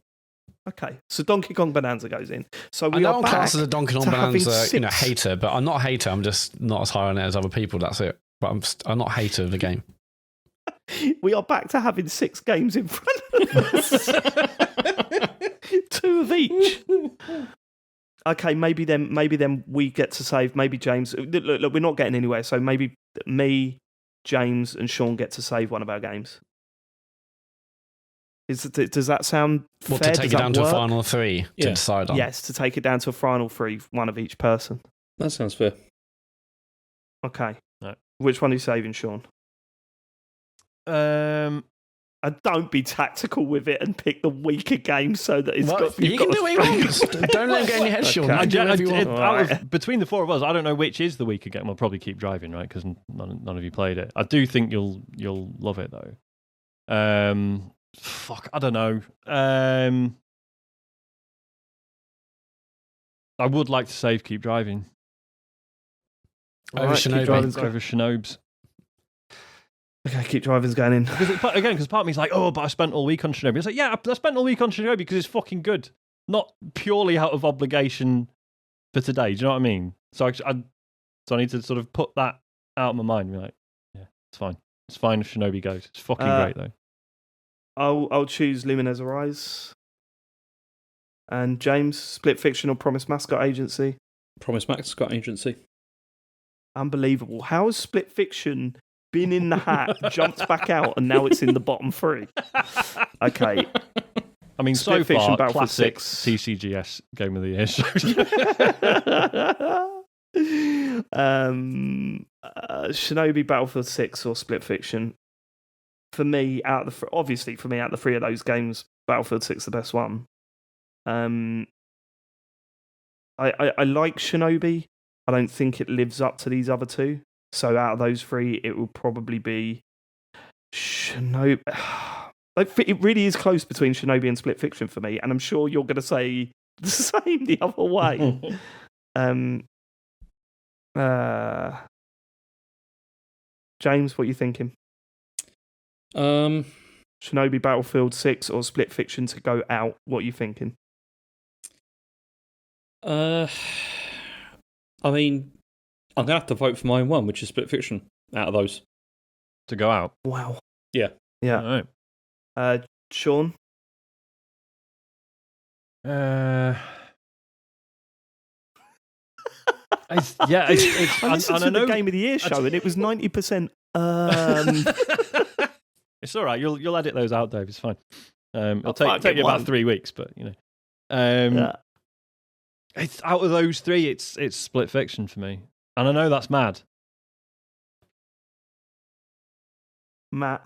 Okay, so Donkey Kong Bonanza goes in. So I we know are I'm back classed as a Donkey Kong to having Bonanza, six. hater, but I'm not a hater. I'm just not as high on it as other people. That's it. But I'm not a hater of the game. We are back to having 6 games in front of us. 2 of each. Okay, maybe then we get to save. Maybe James. Look, we're not getting anywhere. So maybe me, James, and Sean get to save one of our games. Does that sound fair? What, to take Does it that down to a work? final 3 to decide on? Yes, to take it down to a final 3, one of each person. That sounds fair. Okay. No. Which one are you saving, Sean? And don't be tactical with it and pick the weaker game so that it's got. You can do what you want. Don't let him get in your head, Sean. Okay. You do whatever you want. Between the 4 of us, I don't know which is the weaker game. We'll probably Keep Driving, right? Because none of you played it. I do think you'll love it though. I don't know. I would like to save Keep Driving Over Shinobi. over Shinobis. Okay, Keep Driving's going in. Because part of me's like, but I spent all week on Shinobi. It's like, yeah, I spent all week on Shinobi because it's fucking good, not purely out of obligation for today. Do you know what I mean? So I need to sort of put that out of my mind and be like, yeah, it's fine. It's fine if Shinobi goes. It's fucking great though. I'll choose Lumines Arise. And James, Split Fiction or Promise Mascot Agency? Promise Mascot Agency. Unbelievable. How has Split Fiction been in the hat, jumped back out, and now it's in the bottom 3? Okay. I mean, Split so Fiction, far, Battlefield classic 6. TCGS Game of the Year. Shinobi, Battlefield 6 or Split Fiction. For me, out of the 3 of those games, Battlefield 6 is the best one. I like Shinobi. I don't think it lives up to these other 2. So out of those 3, it will probably be Shinobi. It really is close between Shinobi and Split Fiction for me, and I'm sure you're going to say the same the other way. James, what are you thinking? Shinobi Battlefield 6 or Split Fiction to go out? What are you thinking? I mean, I'm gonna have to vote for my own one, which is Split Fiction. Out of those, to go out. Wow. Yeah. All right. Sean. It's I listened to the Game of the Year show, and it was 90%. It's all right. You'll edit those out, Dave. It's fine. It'll take you one. about 3 weeks, but it's out of those three. It's Split Fiction for me, and I know that's mad. Matt.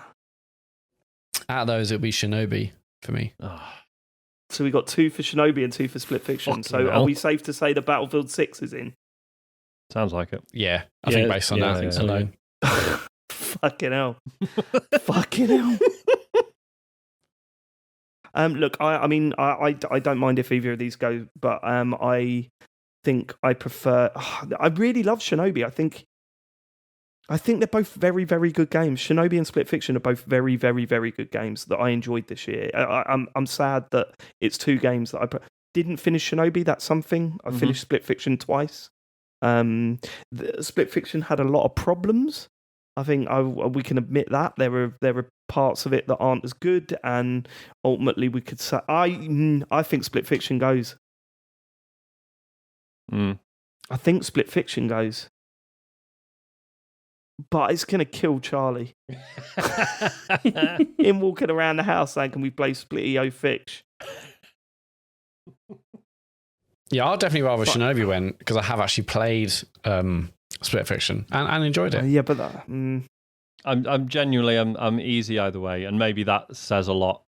Out of those, it'll be Shinobi for me. Oh, So we got 2 for Shinobi and 2 for Split Fiction. Fucking So hell. are we safe to say that Battlefield 6 is in? sounds like it. Yeah, I think based on that yeah. alone. Fucking hell. Fucking hell. Look, I mean, I don't mind if either of these go, but I think I prefer. I really love Shinobi. I think they're both very, very good games. Shinobi and Split Fiction are both very, very, very good games that I enjoyed this year. I'm sad that it's 2 games that I didn't finish Shinobi. That's something. I finished Split Fiction twice. The Split Fiction had a lot of problems. I think we can admit that there are parts of it that aren't as good, and ultimately we could say I think Split Fiction goes. I think Split Fiction goes, but it's gonna kill Charlie. Him walking around the house saying, "Can we play Split-io Fix?" Yeah, I'll definitely rather Shinobi win because I have actually played Split Fiction and enjoyed it. Yeah, but I'm genuinely I'm easy either way, and maybe that says a lot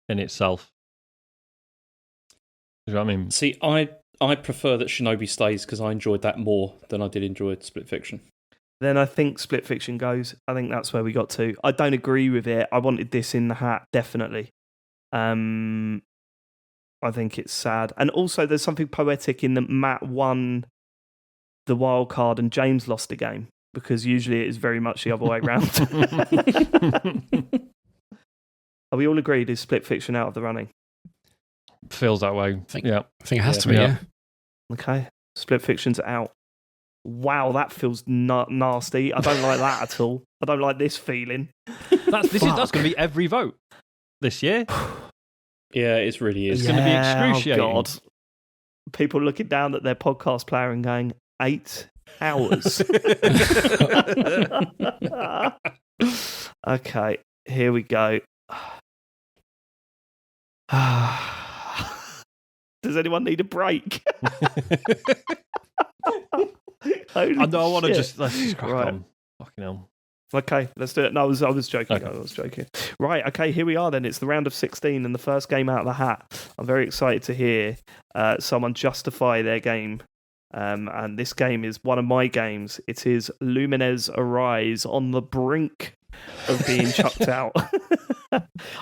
in itself. You know what I mean? See, I prefer that Shinobi stays because I enjoyed that more than I did enjoy Split Fiction. Then I think Split Fiction goes. I think that's where we got to. I don't agree with it. I wanted this in the hat, definitely. I think it's sad. And also there's something poetic in that Matt won the wild card and James lost the game, because usually it is very much the other way around. Are we all agreed? Is Split Fiction out of the running? Feels that way. I think Yeah. it has to be, yeah. Okay. Split Fiction's out. Wow, that feels nasty. I don't like that at all. I don't like this feeling. That's going to be every vote this year. Yeah, it really is. It's going to be excruciating. Oh God. People looking down at their podcast player and going, 8 hours. Okay, here we go. Does anyone need a break? I want to let's just crack Right. on. Fucking hell. Okay, let's do it. No, I was joking. Okay. I was joking. Right, okay, here we are then. It's the round of 16 and the first game out of the hat. I'm very excited to hear someone justify their game. And this game is one of my games. It is Lumines Arise, on the brink of being chucked out.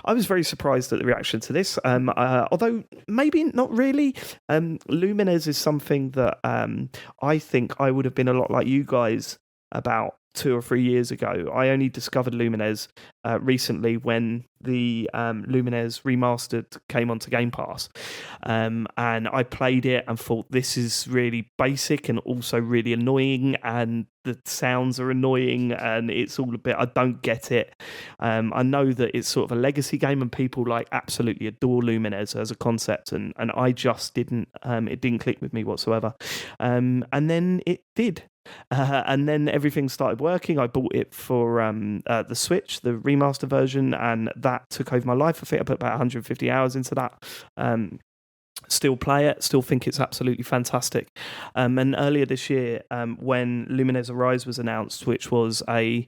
I was very surprised at the reaction to this, although maybe not really. Lumines is something that I think I would have been a lot like you guys about 2 or 3 years ago. I only discovered Lumines recently when the Lumines Remastered came onto Game Pass. And I played it and thought, this is really basic and also really annoying, and the sounds are annoying, and it's all a bit, I don't get it. I know that it's sort of a legacy game and people like absolutely adore Lumines as a concept, and I just didn't, it didn't click with me whatsoever. And then it did. And then everything started working. I bought it for the Switch, the remaster version, and that took over my life. I think I put about 150 hours into that. Still play it, still think it's absolutely fantastic. And earlier this year, when Lumines Arise was announced, which was a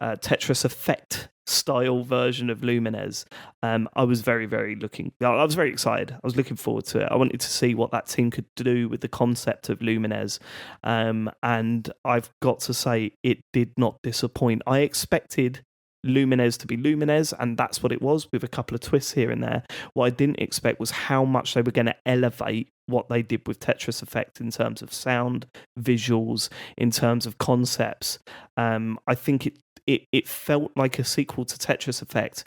Tetris Effect style version of Lumines, I was very, very I was very excited. I was looking forward to it. I wanted to see what that team could do with the concept of Lumines. And I've got to say, it did not disappoint. I expected Lumines to be Lumines, and that's what it was, with a couple of twists here and there. What I didn't expect was how much they were going to elevate what they did with Tetris Effect in terms of sound, visuals, in terms of concepts. I think it felt like a sequel to Tetris Effect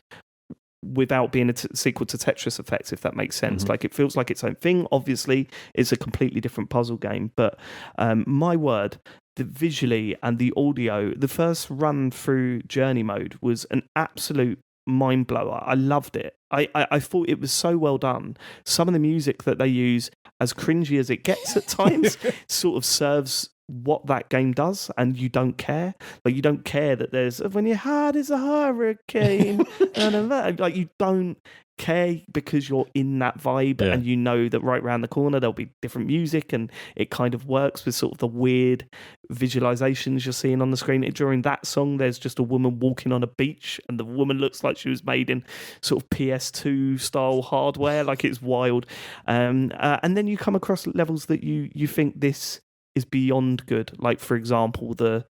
without being a sequel to Tetris Effect, if that makes sense. Like, it feels like its own thing. Obviously, it's a completely different puzzle game, but my word, the visually and the audio, the first run through journey mode was an absolute mind blower. I loved it. I thought it was so well done. Some of the music that they use, as cringy as it gets at times, sort of serves what that game does, and you don't care. Like, you don't care that there's when your heart is a hurricane, like, you don't care because you're in that vibe, and you know that right around the corner there'll be different music, and it kind of works with sort of the weird visualizations you're seeing on the screen. During that song, there's just a woman walking on a beach, and the woman looks like she was made in sort of PS2 style hardware. Like, it's wild. And then you come across levels that you think this is beyond good. Like, for example, the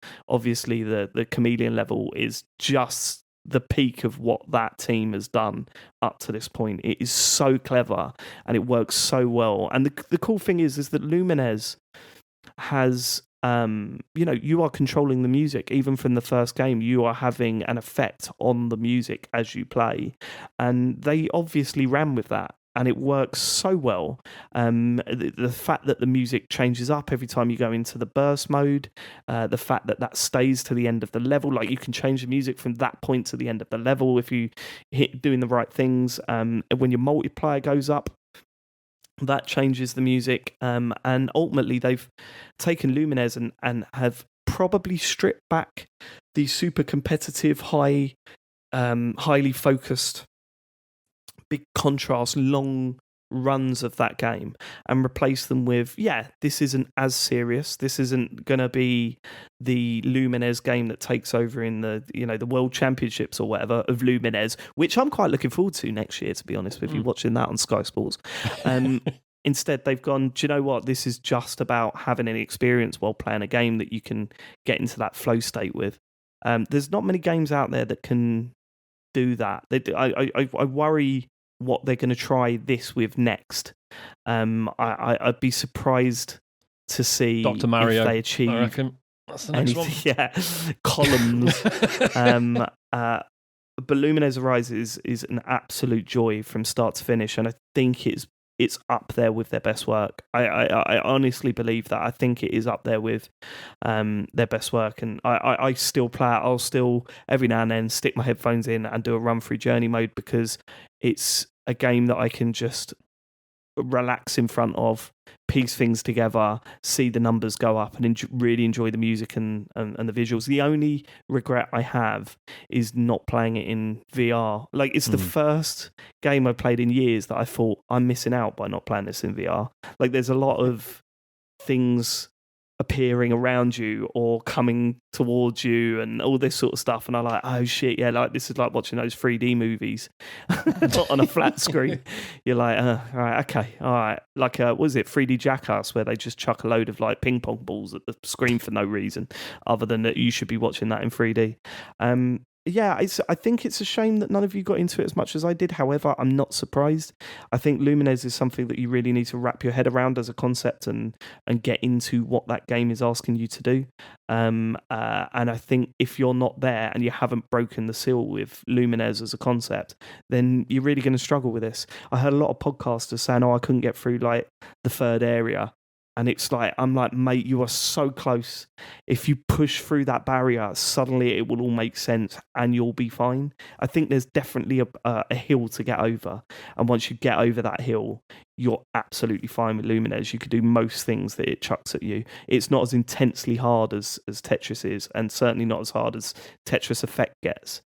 chameleon level is just the peak of what that team has done up to this point. It is so clever and it works so well. And the cool thing is that Lumines has you are controlling the music. Even from the first game, you are having an effect on the music as you play, and they obviously ran with that. And it works so well. The fact that the music changes up every time you go into the burst mode, the fact that stays to the end of the level, like, you can change the music from that point to the end of the level if you hit doing the right things. When your multiplier goes up, that changes the music. And ultimately, they've taken Lumines and have probably stripped back the super competitive, highly focused, big contrast, long runs of that game, and replace them with, this isn't as serious. This isn't going to be the Lumines game that takes over in the the World Championships or whatever of Lumines, which I'm quite looking forward to next year, to be honest with you, watching that on Sky Sports. Instead, they've gone, do you know what? This is just about having an experience while playing a game that you can get into that flow state with. There's not many games out there that can do that. I worry what they're going to try this with next. I'd be surprised to see Dr. Mario, if they achieve. I reckon. That's the next one. Yeah, columns. But Lumines Arise is an absolute joy from start to finish, and I think it's up there with their best work. I honestly believe that. I think it is up there with their best work, and I still play it. I'll still every now and then stick my headphones in and do a run through journey mode, because it's a game that I can just relax in front of, piece things together, see the numbers go up, and really enjoy the music and the visuals. The only regret I have is not playing it in VR. Like, it's the first game I've played in years that I thought, I'm missing out by not playing this in VR. Like, there's a lot of things appearing around you or coming towards you and all this sort of stuff, and I'm like, oh shit, yeah, like, this is like watching those 3D movies on a flat screen. You're like, all right, okay, all right, like what was it, 3D Jackass, where they just chuck a load of like ping pong balls at the screen for no reason other than that you should be watching that in 3D. I think it's a shame that none of you got into it as much as I did. However, I'm not surprised. I think Lumines is something that you really need to wrap your head around as a concept and get into what that game is asking you to do. And I think if you're not there and you haven't broken the seal with Lumines as a concept, then you're really going to struggle with this. I heard a lot of podcasters saying, I couldn't get through like the third area. And it's like, I'm like, mate, you are so close. If you push through that barrier, suddenly it will all make sense and you'll be fine. I think there's definitely a hill to get over. And once you get over that hill, you're absolutely fine with Lumines. You could do most things that it chucks at you. It's not as intensely hard as Tetris is, and certainly not as hard as Tetris Effect gets.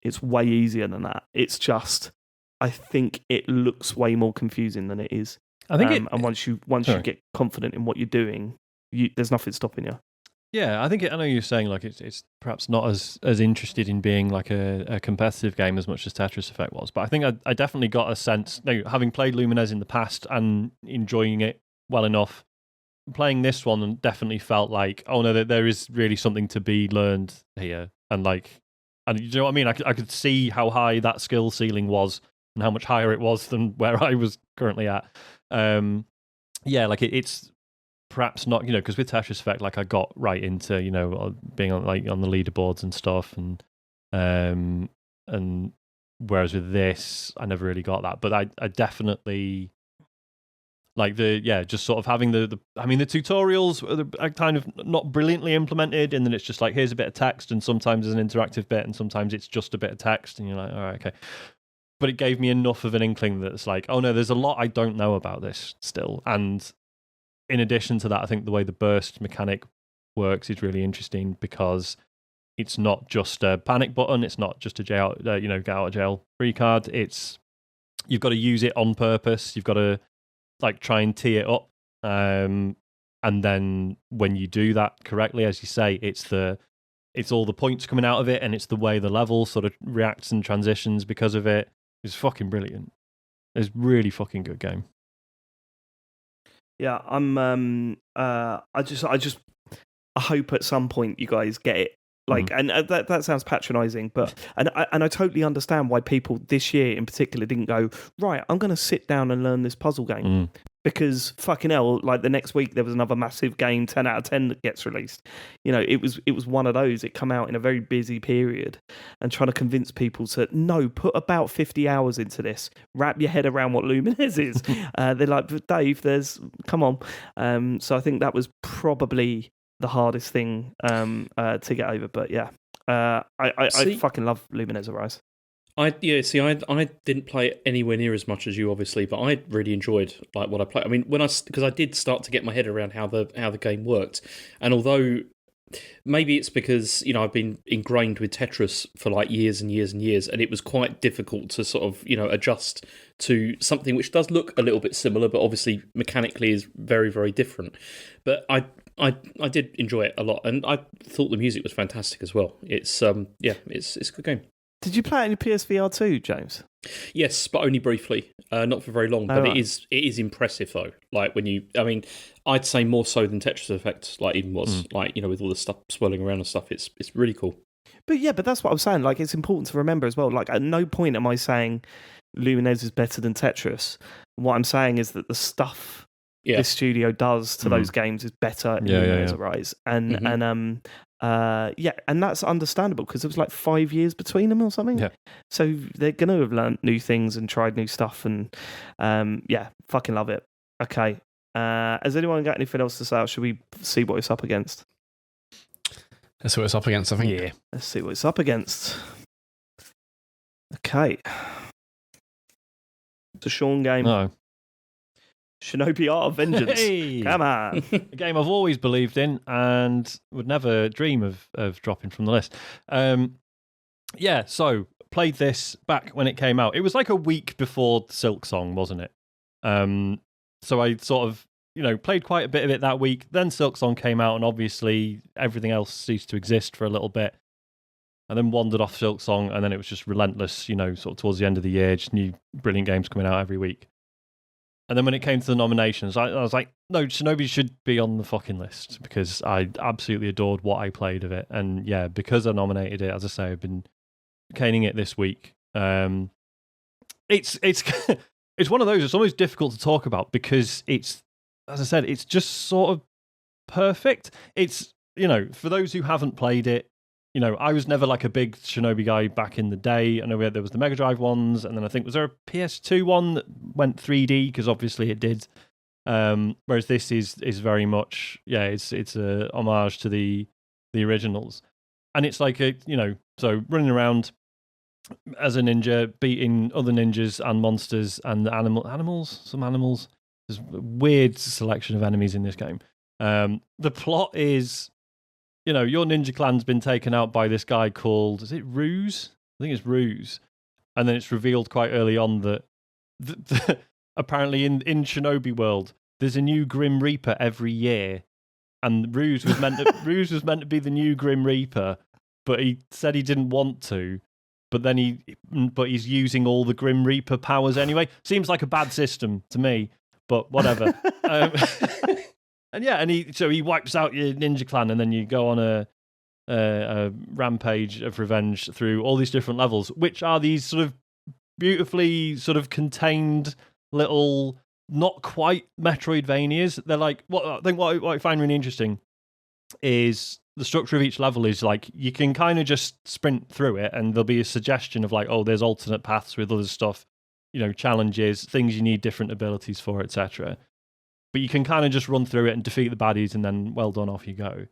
It's way easier than that. It's just, I think it looks way more confusing than it is. I think and once you get confident in what you're doing, there's nothing stopping you. Yeah, I think I know you're saying like it's perhaps not as interested in being like a competitive game as much as Tetris Effect was, but I think I definitely got a sense, having played Lumines in the past and enjoying it well enough, playing this one definitely felt like, oh no, there is really something to be learned here, and you know what I mean? I could see how high that skill ceiling was and how much higher it was than where I was currently at. It's perhaps not, because with Tetris Effect, like I got right into, being on the leaderboards and stuff, and Whereas with this, I never really got that. But I definitely like just sort of having the tutorials are kind of not brilliantly implemented, and then it's just like, here's a bit of text, and sometimes there's an interactive bit, and sometimes it's just a bit of text, and you're like, all right, okay. But it gave me enough of an inkling that it's like, oh no, there's a lot I don't know about this still. And in addition to that, I think the way the burst mechanic works is really interesting, because it's not just a panic button, it's not just a get out of jail free card. It's you've got to use it on purpose. You've got to like try and tee it up, and then when you do that correctly, as you say, it's all the points coming out of it, and it's the way the level sort of reacts and transitions because of it. It's fucking brilliant. It's really fucking good game. Yeah, I hope at some point you guys get it. Like, and that sounds patronising, but and I totally understand why people this year in particular didn't go, right, I'm going to sit down and learn this puzzle game, because fucking hell, like the next week there was another massive game 10 out of 10 that gets released. You know, it was one of those. It come out in a very busy period, and trying to convince people to no, put about 50 hours into this, wrap your head around what Lumines is. They're like, Dave, come on. So I think that was probably the hardest thing to get over, but yeah, I fucking love Lumines Arise. I didn't play it anywhere near as much as you, obviously, but I really enjoyed like what I played. I mean, because I did start to get my head around how the game worked, and although maybe it's because I've been ingrained with Tetris for like years and years and years, and it was quite difficult to sort of adjust to something which does look a little bit similar, but obviously mechanically is very, very different. But I did enjoy it a lot, and I thought the music was fantastic as well. It's it's a good game. Did you play it in your PSVR 2, James? Yes, but only briefly, not for very long. But right. It is impressive though. Like I'd say more so than Tetris Effect, like even was like with all the stuff swirling around and stuff. It's really cool. But that's what I'm saying. Like, it's important to remember as well. Like, at no point am I saying Lumines is better than Tetris. What I'm saying is that the stuff this studio does to those games is better in Lumines Arise, and and that's understandable because it was like 5 years between them or something. Yeah. So they're going to have learned new things and tried new stuff, and fucking love it. Okay, has anyone got anything else to say, or should we see what it's up against? Let's see what it's up against, I think. Yeah, let's see what it's up against. Okay, it's a Sean game. No. Shinobi Art of Vengeance. Hey! Come on. A game I've always believed in and would never dream of dropping from the list. So played this back when it came out. It was like a week before Silksong, wasn't it? So I sort of, played quite a bit of it that week. Then Silksong came out, and obviously everything else ceased to exist for a little bit. And then wandered off Silksong, and then it was just relentless, sort of towards the end of the year, just new brilliant games coming out every week. And then when it came to the nominations, I was like, no, Shinobi should be on the fucking list, because I absolutely adored what I played of it. And yeah, because I nominated it, as I say, I've been caning it this week. It's it's one of those, it's almost difficult to talk about, because it's, as I said, it's just sort of perfect. It's, for those who haven't played it, I was never like a big Shinobi guy back in the day. I know there was the Mega Drive ones, and then I think, was there a PS2 one that went 3D? Because obviously it did. Whereas this is very much, it's a homage to the originals. And it's like so running around as a ninja, beating other ninjas and monsters and some animals. There's a weird selection of enemies in this game. The plot is, your ninja clan's been taken out by this guy called, is it Ruse? I think it's Ruse. And then it's revealed quite early on that apparently in Shinobi world, there's a new Grim Reaper every year. And Ruse was meant to be the new Grim Reaper, but he said he didn't want to. But he's using all the Grim Reaper powers anyway. Seems like a bad system to me, but whatever. And he wipes out your ninja clan, and then you go on a rampage of revenge through all these different levels, which are these sort of beautifully sort of contained little, not quite Metroidvanias. They're like, what I find really interesting is the structure of each level is like you can kind of just sprint through it, and there'll be a suggestion of like, oh, there's alternate paths with other stuff, challenges, things you need different abilities for, etc. But you can kind of just run through it and defeat the baddies, and then well done, off you go.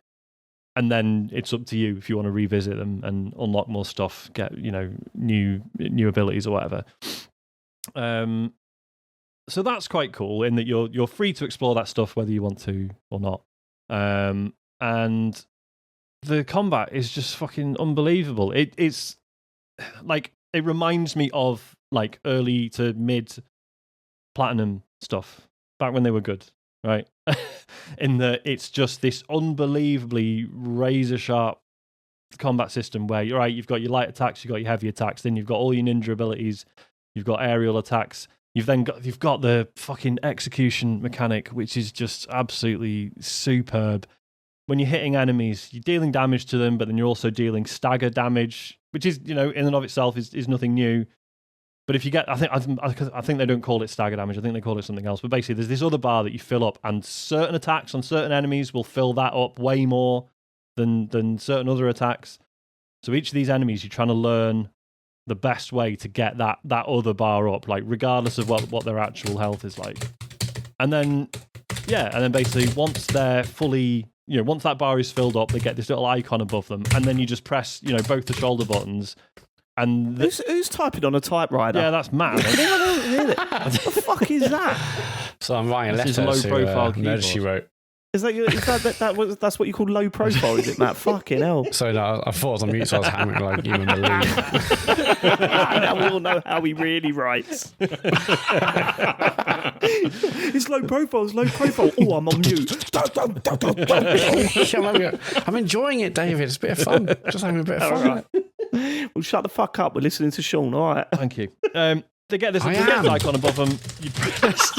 And then it's up to you if you want to revisit them and unlock more stuff, get new abilities or whatever. So that's quite cool in that you're free to explore that stuff whether you want to or not. And the combat is just fucking unbelievable. It's like, it reminds me of like early to mid Platinum stuff back when they were good, right? In that it's just this unbelievably razor sharp combat system where you've got your light attacks, you've got your heavy attacks, then you've got all your ninja abilities, you've got aerial attacks, you've got the fucking execution mechanic, which is just absolutely superb. When you're hitting enemies, you're dealing damage to them, but then you're also dealing stagger damage, which is, in and of itself is nothing new. But if you get, I think they don't call it stagger damage. I think they call it something else. But basically, there's this other bar that you fill up, and certain attacks on certain enemies will fill that up way more than certain other attacks. So each of these enemies, you're trying to learn the best way to get that other bar up, like regardless of what their actual health is like. And then basically once they're fully, once that bar is filled up, they get this little icon above them, and then you just press, both the shoulder buttons. And who's typing on a typewriter? Yeah, that's mad. What the fuck is that? So I'm writing a letter low profile Murder, She Wrote. Is that that's what you call low profile, is it, Matt? Fucking hell. So no, I thought I was on mute, so I was hammering like human believe. Now we all know how he really writes. It's low profile, it's low profile. Oh, I'm on mute. I'm enjoying it, David. It's a bit of fun. Just having a bit of fun. Right. Well, shut the fuck up. We're listening to Sean, all right? Thank you. They get this icon above them. You press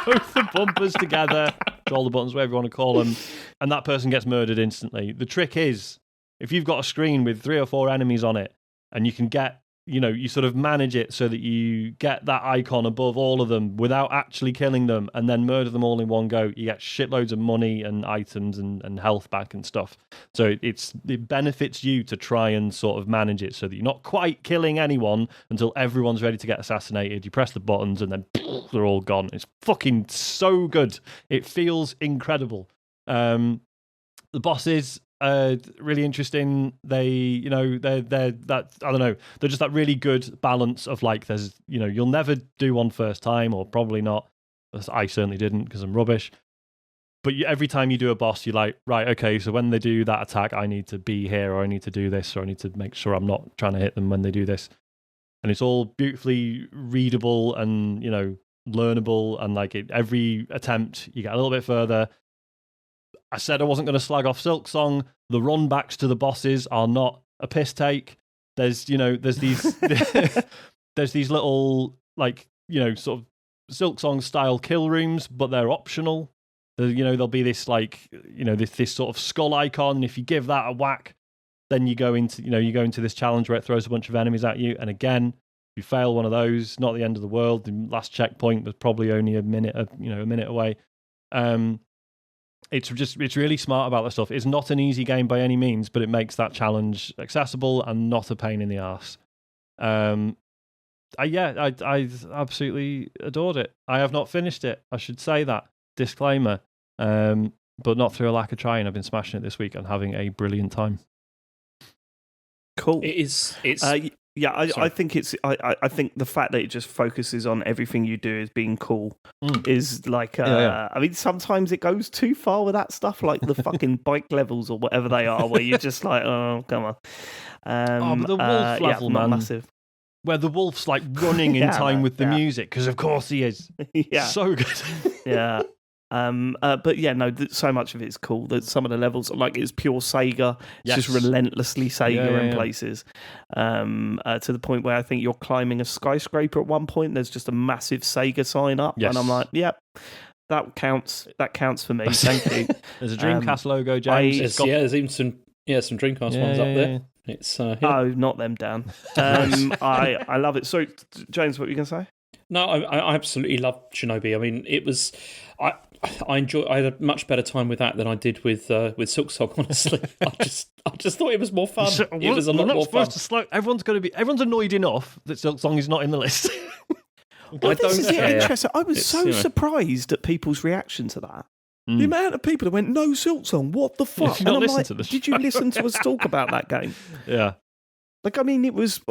both the bumpers together, shoulder buttons, whatever you want to call them, and that person gets murdered instantly. The trick is, if you've got a screen with 3 or 4 enemies on it, and you can get, you sort of manage it so that you get that icon above all of them without actually killing them, and then murder them all in one go, you get shitloads of money and items and health back and stuff. So it benefits you to try and sort of manage it so that you're not quite killing anyone until everyone's ready to get assassinated. You press the buttons and then they're all gone. It's fucking so good. It feels incredible. The bosses, really interesting. They're that, I don't know, they're just that really good balance of like, there's, you'll never do one first time, or probably not. I certainly didn't, because I'm rubbish. But every time you do a boss, you're like, right, okay, so when they do that attack, I need to be here, or I need to do this, or I need to make sure I'm not trying to hit them when they do this. And it's all beautifully readable and, learnable, and like every attempt, you get a little bit further. I said I wasn't going to slag off Silksong. The run backs to the bosses are not a piss take. There's these there's these little like sort of Silksong style kill rooms, but they're optional. There'll be this like this sort of skull icon, and if you give that a whack, then you go into this challenge where it throws a bunch of enemies at you. And again, if you fail one of those, not the end of the world. The last checkpoint was probably only a minute away. It's really smart about that stuff. It's not an easy game by any means, but it makes that challenge accessible and not a pain in the arse. I absolutely adored it. I have not finished it. I should say that. Disclaimer. But not through a lack of trying. I've been smashing it this week and having a brilliant time. Cool. It's I think it's. I think the fact that it just focuses on everything you do as being cool is like. I mean, sometimes it goes too far with that stuff, like the fucking bike levels or whatever they are, where you're just like, oh, come on. But the wolf level, man, massive. Where the wolf's like running in time with the music, because of course he is. Yeah, so good. Yeah. But yeah, no, so much of it's cool. That some of the levels, like, it's pure Sega. It's just relentlessly Sega in places. To the point where I think you're climbing a skyscraper at one point. There's just a massive Sega sign up, and I'm like, yep, that counts. That counts for me. Thank you. There's a Dreamcast logo, James. There's even some Dreamcast ones up there. It's oh, not them, Dan. I love it. So, James, what were you going to say? No, I absolutely love Shinobi. I mean, it was. I had a much better time with that than I did with Silksong. Honestly, I just thought it was more fun. It was a lot more fun. Everyone's annoyed enough that Silksong is not in the list. Well, this is interesting. I was surprised at people's reaction to that. The amount of people that went, "No Silksong, what the fuck?" And I'm like, "Did you listen to us talk about that game?" Yeah. Like, I mean,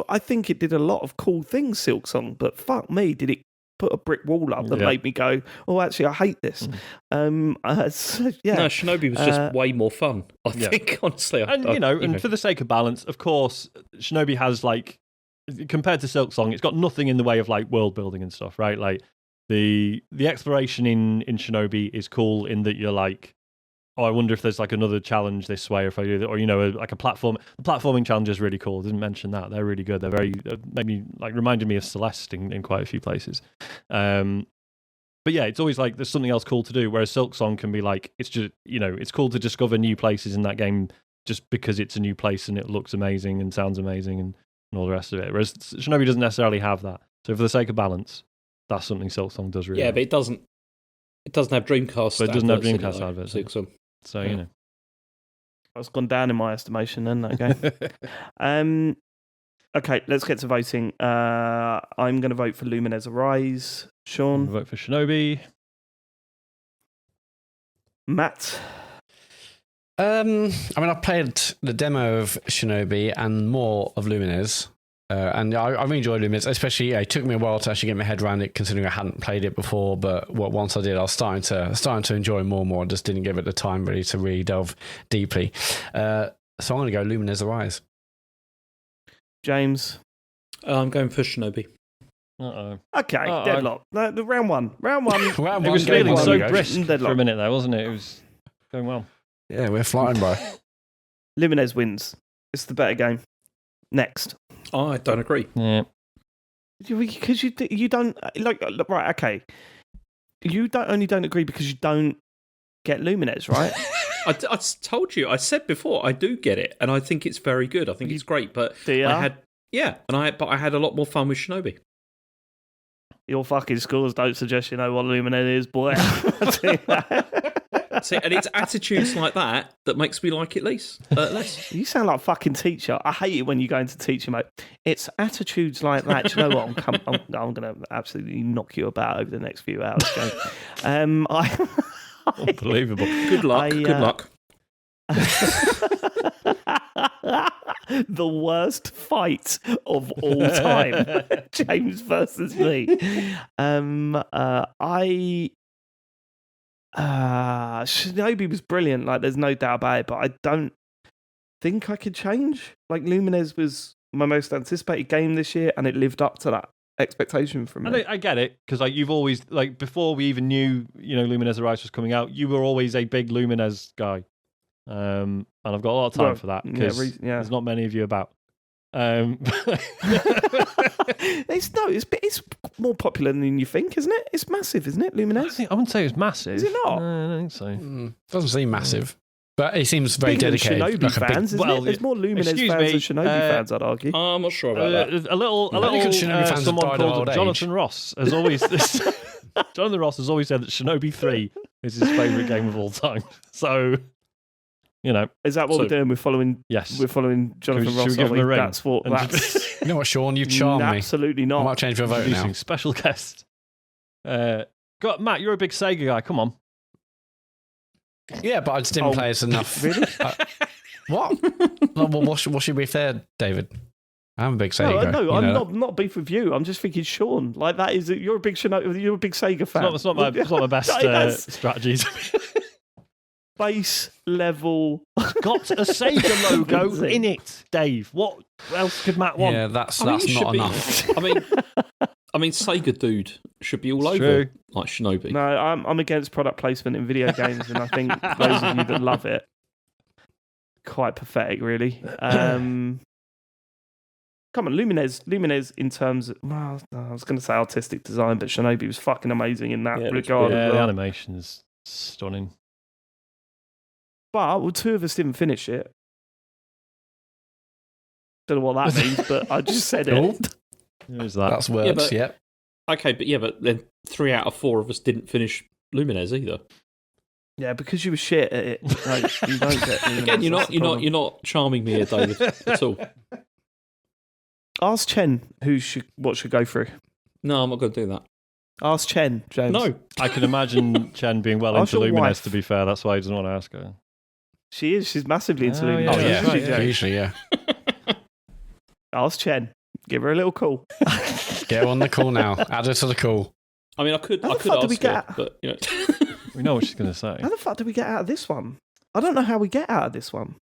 I think it did a lot of cool things, Silksong, but fuck me, did it put a brick wall up that made me go, "Oh, actually, I hate this." No, Shinobi was just way more fun, I think, honestly. And for the sake of balance, of course, Shinobi has, like, compared to Silksong, it's got nothing in the way of, like, world building and stuff, right? Like, the exploration in Shinobi is cool in that you're like, oh, I wonder if there's like another challenge this way, or if I do that, or like a platform. The platforming challenge is really cool. I didn't mention that. They're really good. They're very maybe like reminded me of Celeste in quite a few places. But yeah, it's always like there's something else cool to do. Whereas Silksong can be like, it's just it's cool to discover new places in that game just because it's a new place and it looks amazing and sounds amazing and all the rest of it. Whereas Shinobi doesn't necessarily have that. So for the sake of balance, that's something Silksong does really. Yeah, well. But it doesn't have Dreamcast. But it doesn't have Dreamcast adverts. Silksong. So that's gone down in my estimation. Then that game. Okay, let's get to voting. I'm going to vote for Lumines Arise. Sean, vote for Shinobi. Matt. I mean, I played the demo of Shinobi and more of Lumines. And I really enjoyed Lumines, especially it took me a while to actually get my head around it, considering I hadn't played it before. But once I did, I was starting to enjoy more and more. I just didn't give it the time really to really delve deeply. So I'm going to go Lumines Arise. James, I'm going for Shinobi. Okay, deadlock. The round one. It was feeling so brisk for a minute there, wasn't it? It was going well. Yeah, we're flying by. Lumines wins. It's the better game. Next. I don't agree. Yeah. Because you don't like right. Okay. You don't agree because you don't get Lumines, right? I told you. I said before. I do get it, and I think it's very good. I think it's great. But I had a lot more fun with Shinobi. Your fucking scores don't suggest you know what Lumines is, boy. See, and it's attitudes like that makes me like it less. You sound like a fucking teacher. I hate it when you go into teaching, mate. It's attitudes like that. Do you know what? I'm going to absolutely knock you about over the next few hours. Unbelievable. Good luck. Good luck. The worst fight of all time. James versus me. Shinobi was brilliant, like there's no doubt about it, but I don't think I could change. Like Lumines was my most anticipated game this year and it lived up to that expectation from me. And I get it, because like you've always, like before we even knew, Lumines Arise was coming out, you were always a big Lumines guy. And I've got a lot of time for that, because there's not many of you about. It's more popular than you think, isn't it? It's massive, isn't it, Lumines? I wouldn't say it's massive. Is it not? No, I don't think so. Doesn't seem massive, but it seems very dedicated. Shinobi fans, isn't it? There's more Lumines fans than Shinobi fans, I'd argue. I'm not sure about that. A little someone called Jonathan Ross has always Jonathan Ross has always said that Shinobi 3 is his favourite game of all time. So. Is that what we're doing? We're following. Yes, we're following Jonathan Ross. Should we give him a ring? That's what. That's you know what, Sean? You've charmed me. Absolutely not. I might change my vote now. Special guest. Matt, you're a big Sega guy. Come on. Yeah, but I just didn't play it enough. Really? What? Well, what should we say, David? I'm a big Sega. No, I'm not beef with you. I'm just thinking, Sean. Like that is you're a big you're a big Sega fan. It's not my best strategies. Base level. Got a Sega logo in it, Dave. What else could Matt want? Yeah, that's not enough. I mean, Sega dude should be all over true. like Shinobi. No, I'm against product placement in video games, and I think those of you that love it, quite pathetic, really. Come on, Lumines in terms of, well, I was going to say artistic design, but Shinobi was fucking amazing in that regard. Yeah, the animation is stunning. But two of us didn't finish it. Don't know what that means, but I just said it. Who's that? That's words, yeah. Okay, but then 3 out of 4 of us didn't finish Lumines either. Yeah, because you were shit at it. Like, you don't get Lumines. Again, you're not charming me here, David, at all. Ask Chen what should go through. No, I'm not going to do that. Ask Chen, James. No. I can imagine Chen being well Ask into your Lumines, wife. to be fair. That's why he doesn't want to ask her. She is. She's massively into Lumines. Oh, yeah. Isn't she, James? Usually, yeah. Ask Chen. Give her a little call. Get her on the call now. Add her to the call. I mean, I could How the fuck ask do we get her, but, you know. We know what she's going to say. How the fuck do we get out of this one? I don't know how we get out of this one.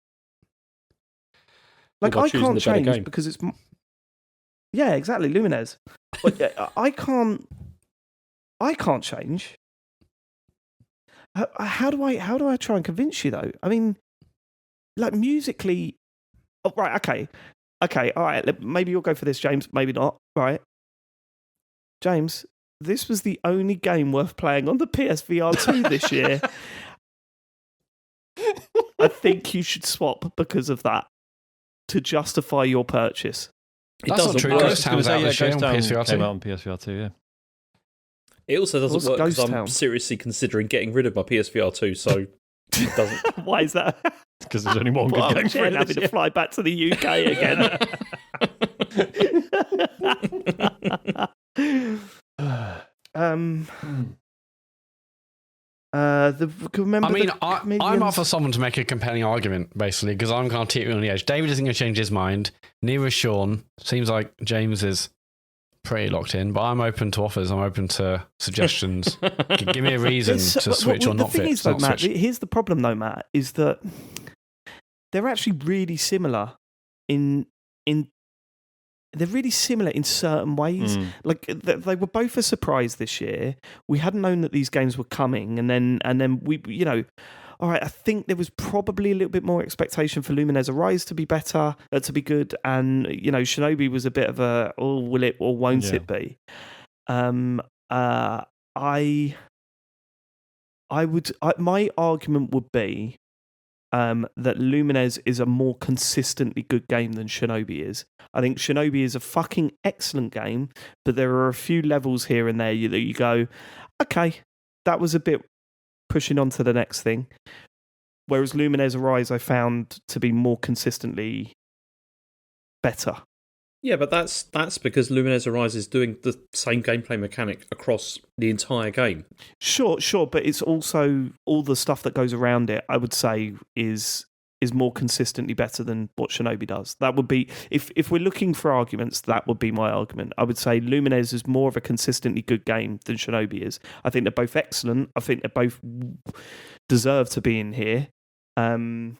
Like, By I choosing can't the better change game. because it's... Yeah, exactly, Lumines. But I can't change. How do I try and convince you, though? I mean, like, musically... Oh, right, okay, all right, maybe you'll go for this, James, maybe not, right? James, this was the only game worth playing on the PSVR 2 this year. I think you should swap because of that to justify your purchase. That's not true. I was Ghost just going to Town's out say, this year on Ghost Town PSVR 2. came out on PSVR 2, yeah. It also doesn't What's work because Ghost I'm Town? seriously considering getting rid of my PSVR 2, so it doesn't. Why is that? Because there's only one Well, good game for Jen it. having to fly back to the UK again. Remember I mean, the I'm up for someone to make a compelling argument, basically, because I'm going to keep you on the edge. David isn't going to change his mind. Neither is Sean. Seems like James is pretty locked in, but I'm open to offers. I'm open to suggestions. Give me a reason to switch or not The thing fit. is, though, Matt, here's the problem, though, Matt, is that they're actually really similar they're really similar in certain ways. Like they were both a surprise this year. We hadn't known that these games were coming, and then we, you know, all right. I think there was probably a little bit more expectation for Lumines Arise to be better, to be good, and you know, Shinobi was a bit of a will it or won't it be? My argument would be that Lumines is a more consistently good game than Shinobi is. I think Shinobi is a fucking excellent game, but there are a few levels here and there that you go, okay, that was a bit pushing on to the next thing. Whereas Lumines Arise I found to be more consistently better. Yeah, but that's because Lumines Arise is doing the same gameplay mechanic across the entire game. Sure, but it's also all the stuff that goes around it, I would say, is more consistently better than what Shinobi does. That would be, if we're looking for arguments, that would be my argument. I would say Lumines is more of a consistently good game than Shinobi is. I think they're both excellent. I think they both deserve to be in here. But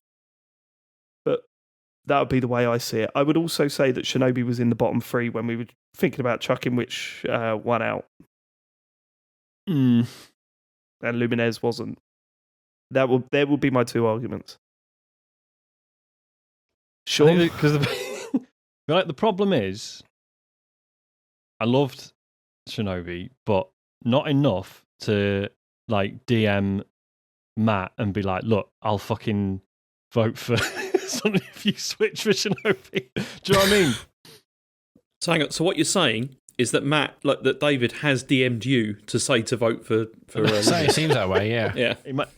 that would be the way I see it. I would also say that Shinobi was in the bottom three when we were thinking about chucking which one out. And Lumines wasn't. There would be my two arguments. Sure. Because the problem is, I loved Shinobi, but not enough to like DM Matt and be like, look, I'll fucking vote for something if you switch for Shinobi. Do you know what I mean? So hang on. So what you're saying is that that David has DM'd you to say to vote for. So it seems that way, yeah. Yeah.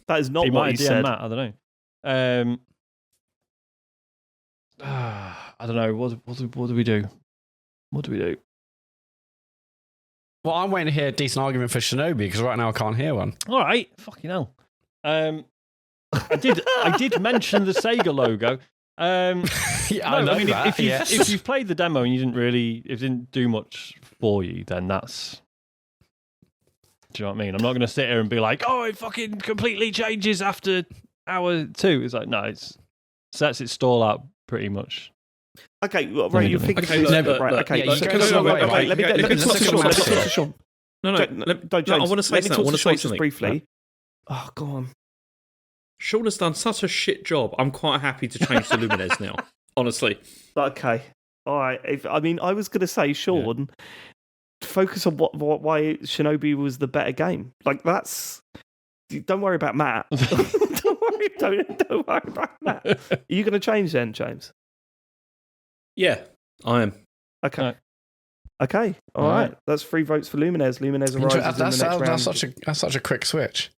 That is not he what might he DM said. Matt. I don't know. I don't know. What do we do? What do we do? Well, I'm waiting to hear a decent argument for Shinobi because right now I can't hear one. All right, fucking hell. I did mention the Sega logo. Yeah, I know that. If you've played the demo and it didn't do much for you, then that's. Do you know what I mean? I'm not going to sit here and be like, oh, it fucking completely changes after hour 2. It's like, no, it sets its stall out pretty much. Okay, well, right, you're thinking... Okay, let me talk to Sean. No, I want to say something. Just briefly. Oh, go on. Sean has done such a shit job. I'm quite happy to change to Lumines now, honestly. Okay, all right. I was going to say, Sean, focus on why Shinobi was the better game. Like, that's... Don't worry about Matt. Don't worry about Matt. Are you going to change then, James? Yeah, I am. Okay. Right. Okay. All right. That's 3 votes for Lumines. Lumines arises in the next round. That's such a quick switch.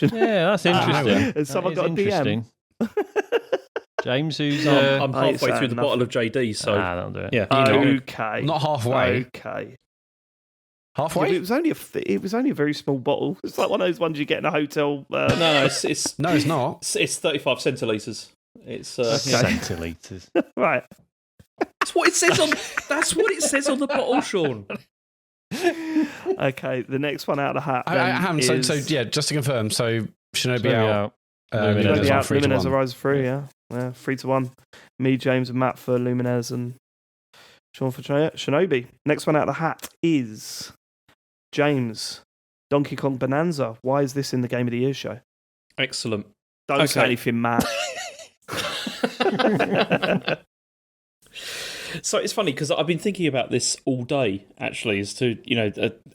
Yeah, that's interesting. Has someone got a DM? James, who's I'm halfway through the bottle of JD, so that'll do it. Yeah, okay, not halfway. Okay, halfway. Yeah, it was only a very small bottle. It's like one of those ones you get in a hotel. No, it's no, it's not. It's 35 centilitres. It's centilitres. Right. That's what it says on. That's what it says on the bottle, Sean. Okay, the next one out of the hat. So yeah, just to confirm, so Shinobi out. Lumines out. Lumines Arise through. Yeah, 3-1. Me, James, and Matt for Lumines, and Sean for Shinobi. Next one out of the hat is James. Donkey Kong Bananza. Why is this in the Game of the Year show? Excellent. Don't say anything, Matt. So it's funny because I've been thinking about this all day, actually, as to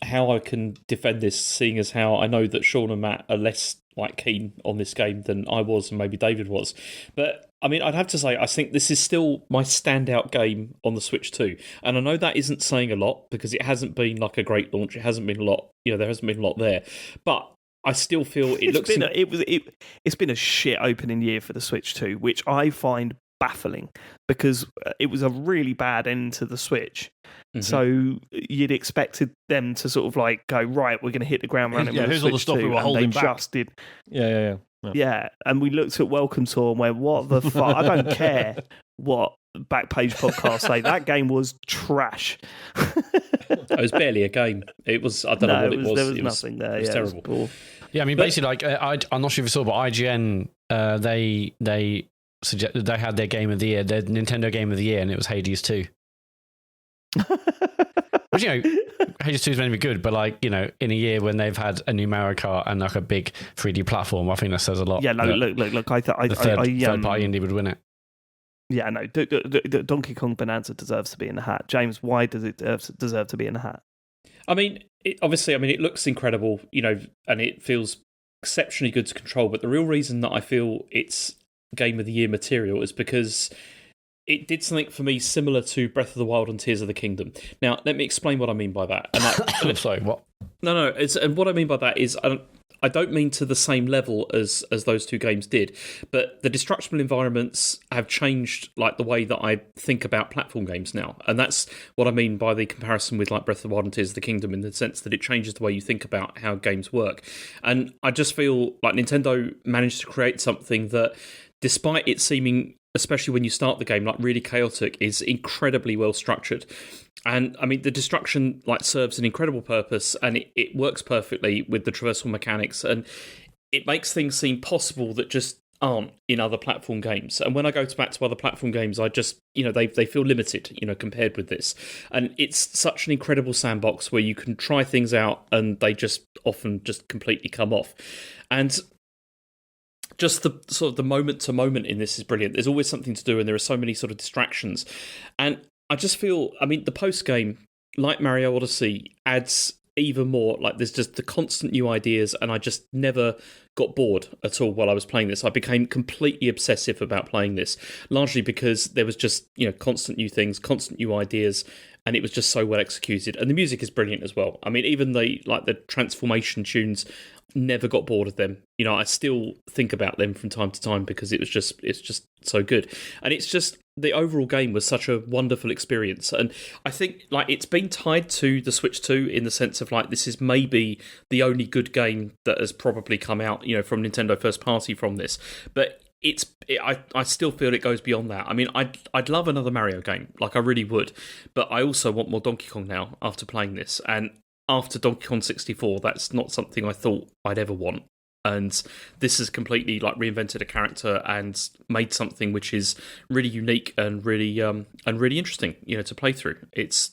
how I can defend this, seeing as how I know that Sean and Matt are less keen on this game than I was and maybe David was. But I mean, I'd have to say I think this is still my standout game on the Switch 2, and I know that isn't saying a lot because it hasn't been like a great launch. It hasn't been a lot. There hasn't been a lot there, but I still feel it's been a shit opening year for the Switch 2, which I find baffling because it was a really bad end to the Switch. Mm-hmm. So you'd expected them to sort of go, right, we're going to hit the ground running. Yeah, here's all the stuff we were holding back. Just did. Yeah. Yeah, and we looked at Welcome Tour and went, what the fuck? I don't care what Backpage Podcast say. That game was trash. It was barely a game. It was, I don't know what it was. There was nothing there. It was terrible. Yeah, I mean, basically, I'm not sure if you saw, but IGN, they suggested they had their Game of the Year, their Nintendo Game of the Year, and it was Hades 2. Which, Hades 2 is meant to be good, but in a year when they've had a new Mario Kart and a big 3D platform, I think that says a lot. Yeah, no, look. The third party indie would win it. Yeah, no. Donkey Kong Bonanza deserves to be in the hat. James, why does it deserve to be in the hat? I mean, it looks incredible, and it feels exceptionally good to control. But the real reason that I feel it's Game of the Year material is because it did something for me similar to Breath of the Wild and Tears of the Kingdom. Now, let me explain what I mean by that. And sorry, what? No. And what I mean by that is I don't mean to the same level as those two games did, but the destructible environments have changed the way that I think about platform games now. And that's what I mean by the comparison with Breath of the Wild and Tears of the Kingdom, in the sense that it changes the way you think about how games work. And I just feel like Nintendo managed to create something that, despite it seeming, especially when you start the game, really chaotic, is incredibly well structured. And I mean, the destruction serves an incredible purpose, and it works perfectly with the traversal mechanics, and it makes things seem possible that just aren't in other platform games. And when I go back to other platform games, I just, they feel limited, compared with this. And it's such an incredible sandbox where you can try things out and they just often just completely come off. And just the sort of the moment to moment in this is brilliant. There's always something to do, and there are so many sort of distractions. And I just feel, the post game, like Mario Odyssey, adds even more. There's just the constant new ideas, and I just never got bored at all while I was playing this. I became completely obsessive about playing this, largely because there was just constant new things, constant new ideas, and it was just so well executed. And the music is brilliant as well. I mean, even the transformation tunes, never got bored of them. I still think about them from time to time because it's just so good. And it's just, the overall game was such a wonderful experience. And I think it's been tied to the Switch 2 in the sense of this is maybe the only good game that has probably come out, from Nintendo first party from this. But I still feel it goes beyond that. I mean, I'd love another Mario game, I really would. But I also want more Donkey Kong now after playing this. And after Donkey Kong 64, that's not something I thought I'd ever want. And this has completely reinvented a character and made something which is really unique and really interesting, to play through. It's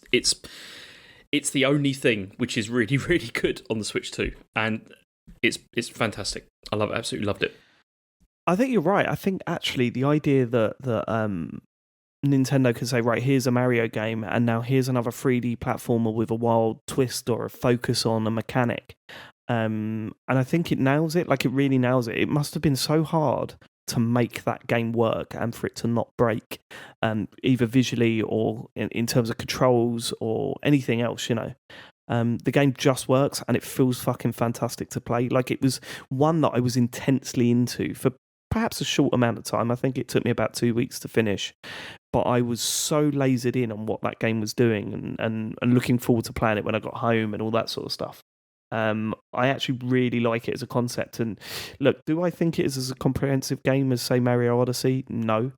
the only thing which is really, really good on the Switch 2, and it's fantastic. I love it, absolutely loved it. I think you're right. I think actually the idea that Nintendo can say, right, here's a Mario game, and now here's another 3D platformer with a wild twist or a focus on a mechanic. And I think it nails it. It really nails it. It must have been so hard to make that game work and for it to not break, either visually or in terms of controls or anything else, The game just works, and it feels fucking fantastic to play. Like, it was one that I was intensely into for perhaps a short amount of time. I think it took me about 2 weeks to finish, but I was so lasered in on what that game was doing and looking forward to playing it when I got home and all that sort of stuff. I actually really like it as a concept. And look, do I think it is as a comprehensive game as, say, Mario Odyssey? No.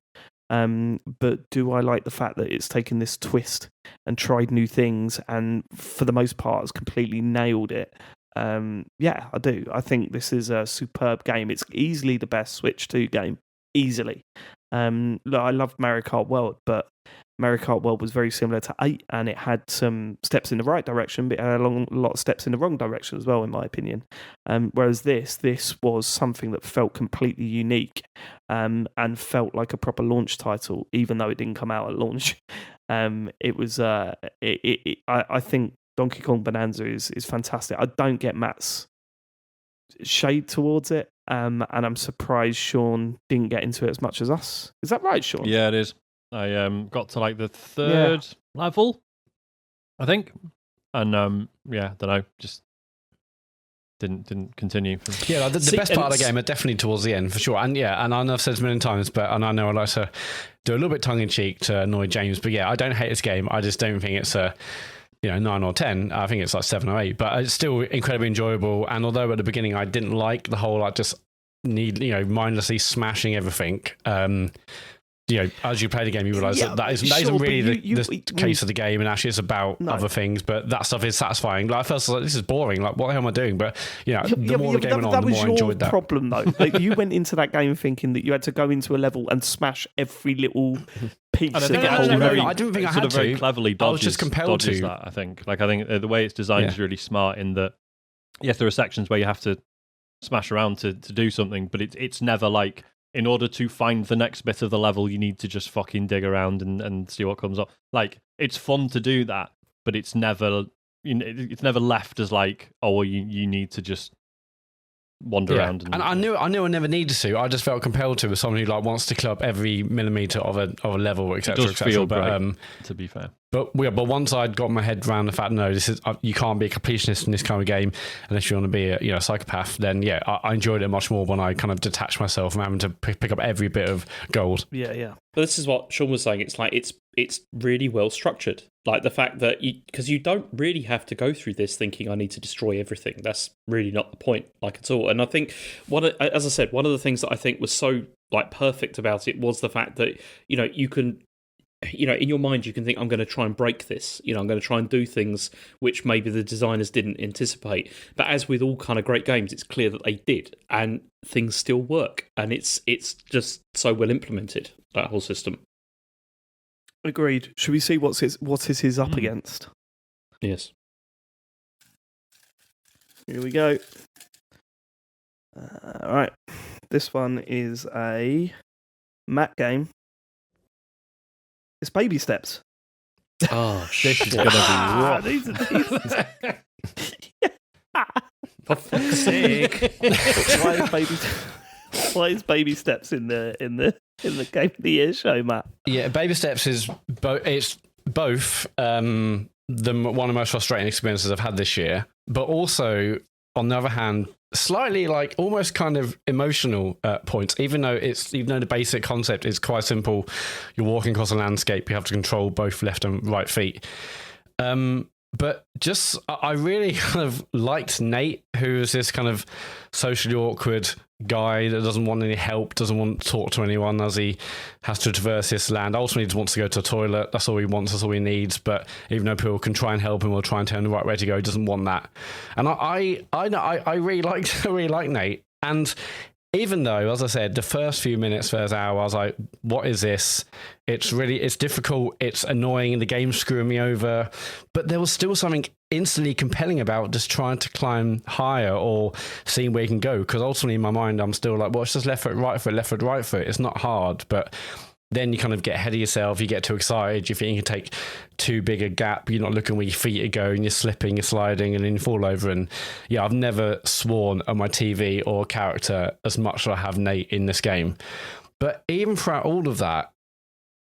But do I like the fact that it's taken this twist and tried new things and for the most part has completely nailed it? Yeah, I do. I think this is a superb game. It's easily the best Switch 2 game. Easily. Look, I love Mario Kart World, but Mario Kart World was very similar to 8, and it had some steps in the right direction, but it had a lot of steps in the wrong direction as well, in my opinion. Whereas this was something that felt completely unique and felt like a proper launch title, even though it didn't come out at launch. It was. I think Donkey Kong Bonanza is fantastic. I don't get Matt's shade towards it, and I'm surprised Sean didn't get into it as much as us. Is that right, Sean? Yeah, it is. I got to like the third level, I think, and don't know, just didn't continue. Yeah, the best part of the game are definitely towards the end for sure. And yeah, and I know I've said this a million times, and I know I like to do a little bit tongue in cheek to annoy James, but yeah, I don't hate this game. I just don't think it's a 9 or 10. I think it's like 7 or 8, but it's still incredibly enjoyable. And although at the beginning I didn't like the whole just mindlessly smashing everything, as you play the game, you realise that isn't really the case of the game, and actually it's about other things. But that stuff is satisfying. Like, I first was like, this is boring. Like, what the hell am I doing? But the more the game went on, the more I enjoyed that. That was your problem, though. Like, you went into that game thinking that you had to go into a level and smash every little piece. I didn't think I had to. Very cleverly dodges, I was just compelled to. That, I think the way it's designed is really smart. In that, yes, there are sections where you have to smash around to do something, but it's never like, in order to find the next bit of the level, you need to just fucking dig around and see what comes up. Like, it's fun to do that, but it's never left as like, oh, well, you need to just wander around. And I knew I never needed to. I just felt compelled to, as someone who wants to club every millimeter of a level, etc. It does feel great, to be fair. But once I'd got my head around the fact, no, this is you can't be a completionist in this kind of game unless you want to be a psychopath. Then I enjoyed it much more when I kind of detached myself from having to pick up every bit of gold. Yeah. But this is what Sean was saying. It's like it's really well structured. Like, the fact that because you don't really have to go through this thinking I need to destroy everything. That's really not the point, like, at all. And I think as I said, one of the things that I think was so perfect about it was the fact that you can. In your mind, you can think, I'm going to try and break this. I'm going to try and do things which maybe the designers didn't anticipate. But as with all kind of great games, it's clear that they did, and things still work. And it's just so well implemented, that whole system. Agreed. Should we see what is his up against? Yes. Here we go. All right. This one is a Matt game. It's Baby Steps. Oh, shit. This is going to be rough. For fuck's sake. Why is Baby Steps in the Game of the Year show, Matt? Yeah, Baby Steps is it's both one of the most frustrating experiences I've had this year, but also, on the other hand, slightly almost kind of emotional points, even though the basic concept is quite simple. You're walking across a landscape, you have to control both left and right feet. But just, I really kind of liked Nate, who is this kind of socially awkward guy that doesn't want any help, doesn't want to talk to anyone as he has to traverse this land. Ultimately, just wants to go to the toilet. That's all he wants, that's all he needs. But even though people can try and help him or try and tell him the right way to go, he doesn't want that. And I really liked Nate. And even though, as I said, the first few minutes, first hour, I was like, what is this? It's difficult, it's annoying, the game's screwing me over. But there was still something instantly compelling about just trying to climb higher or seeing where you can go. Because ultimately, in my mind, I'm still like, well, it's just left foot, right foot, left foot, right foot. It's not hard, but then you kind of get ahead of yourself, you get too excited, you think you can take too big a gap, you're not looking where your feet are going, you're slipping, you're sliding, and then you fall over. And yeah, I've never sworn at my TV or character as much as I have Nate in this game. But even throughout all of that,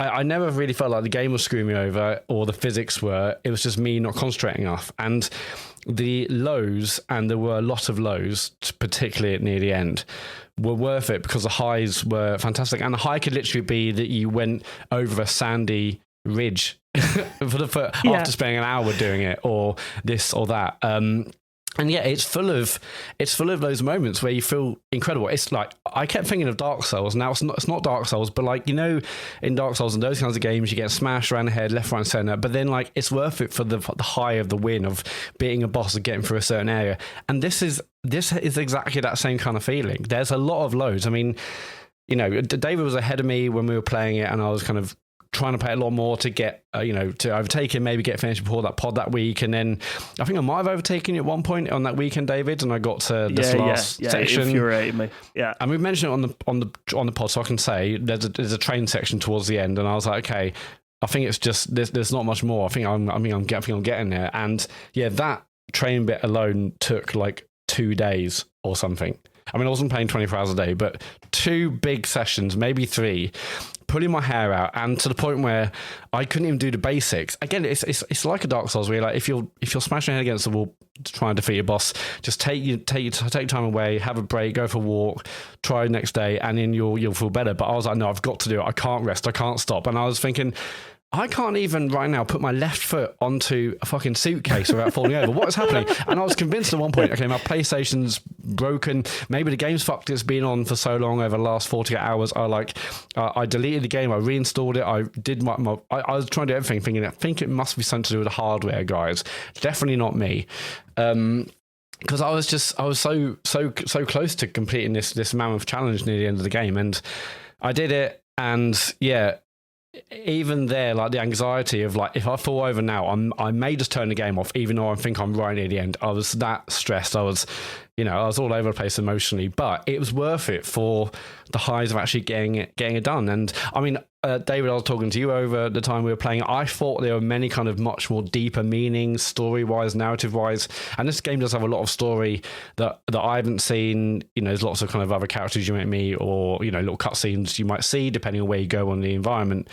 I never really felt like the game was screwing me over or the physics were. It was just me not concentrating enough. And the lows, and there were a lot of lows, particularly near the end, were worth it because the highs were fantastic. And the high could literally be that you went over a sandy ridge after spending an hour doing it, or this or that. And yeah, it's full of those moments where you feel incredible. It's like, I kept thinking of Dark Souls. Now it's not Dark Souls, but like, you know, in Dark Souls and those kinds of games, you get smashed around the head, left, right, and center. But then like, it's worth it for the high of the win of beating a boss and getting through a certain area. And this is exactly that same kind of feeling. There's a lot of loads. I mean, you know, David was ahead of me when we were playing it, and I was kind of trying to play a lot more to get, to overtake him, maybe get finished before that pod that week. And then I think I might have overtaken you at one point on that weekend, David, and I got to this last section. It infuriated me. Yeah. And we've mentioned it on the pod, so I can say there's a train section towards the end, and I was like, okay, I think it's just there's not much more. I think I'm getting there. And yeah, that train bit alone took like 2 days or something. I mean, I wasn't playing 24 hours a day, but 2 big sessions, maybe 3, pulling my hair out, and to the point where I couldn't even do the basics. Again, it's like a Dark Souls where you're like, if you're smashing your head against the wall to try and defeat your boss, just take time away, have a break, go for a walk, try next day, and then you'll feel better. But I was like, no, I've got to do it. I can't rest. I can't stop. And I was thinking, I can't even right now put my left foot onto a fucking suitcase without falling over. What is happening? And I was convinced at one point, okay, my PlayStation's broken. Maybe the game's fucked. It's been on for so long over the last 48 hours. I deleted the game. I reinstalled it. I did I was trying to do everything, thinking, I think it must be something to do with the hardware, guys. Definitely not me. Because I was so close to completing this mammoth challenge near the end of the game, and I did it. And yeah, even there, like the anxiety of like, if I fall over now, I may just turn the game off, even though I think I'm right near the end. I was that stressed. I was all over the place emotionally, but it was worth it for the highs of actually getting it done. And I mean, David, I was talking to you over the time we were playing. I thought there were many kind of much more deeper meanings, story-wise, narrative-wise. And this game does have a lot of story that I haven't seen. You know, there's lots of kind of other characters you might meet, or, little cutscenes you might see depending on where you go on the environment.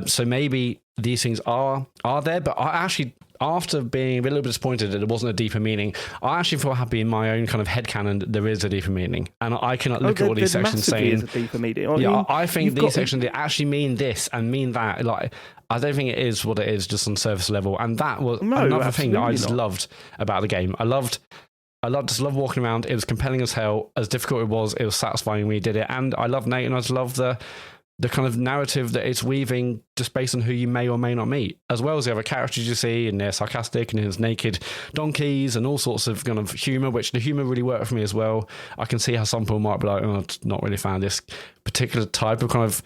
So maybe these things are there, but I actually, after being a little bit disappointed that there wasn't a deeper meaning, I actually feel happy in my own kind of headcanon that there is a deeper meaning. And I cannot look at all these sections saying, is a deeper meaning. I think these sections, they actually mean this and mean that. Like, I don't think it is what it is just on surface level. And that was another thing that I just loved about the game. I loved walking around. It was compelling as hell. As difficult it was satisfying when you did it. And I loved Nate, and I just loved the kind of narrative that it's weaving just based on who you may or may not meet, as well as the other characters you see, and they're sarcastic, and there's naked donkeys and all sorts of kind of humour, which the humour really worked for me as well. I can see how some people might be like, oh, I've not really found this particular type of kind of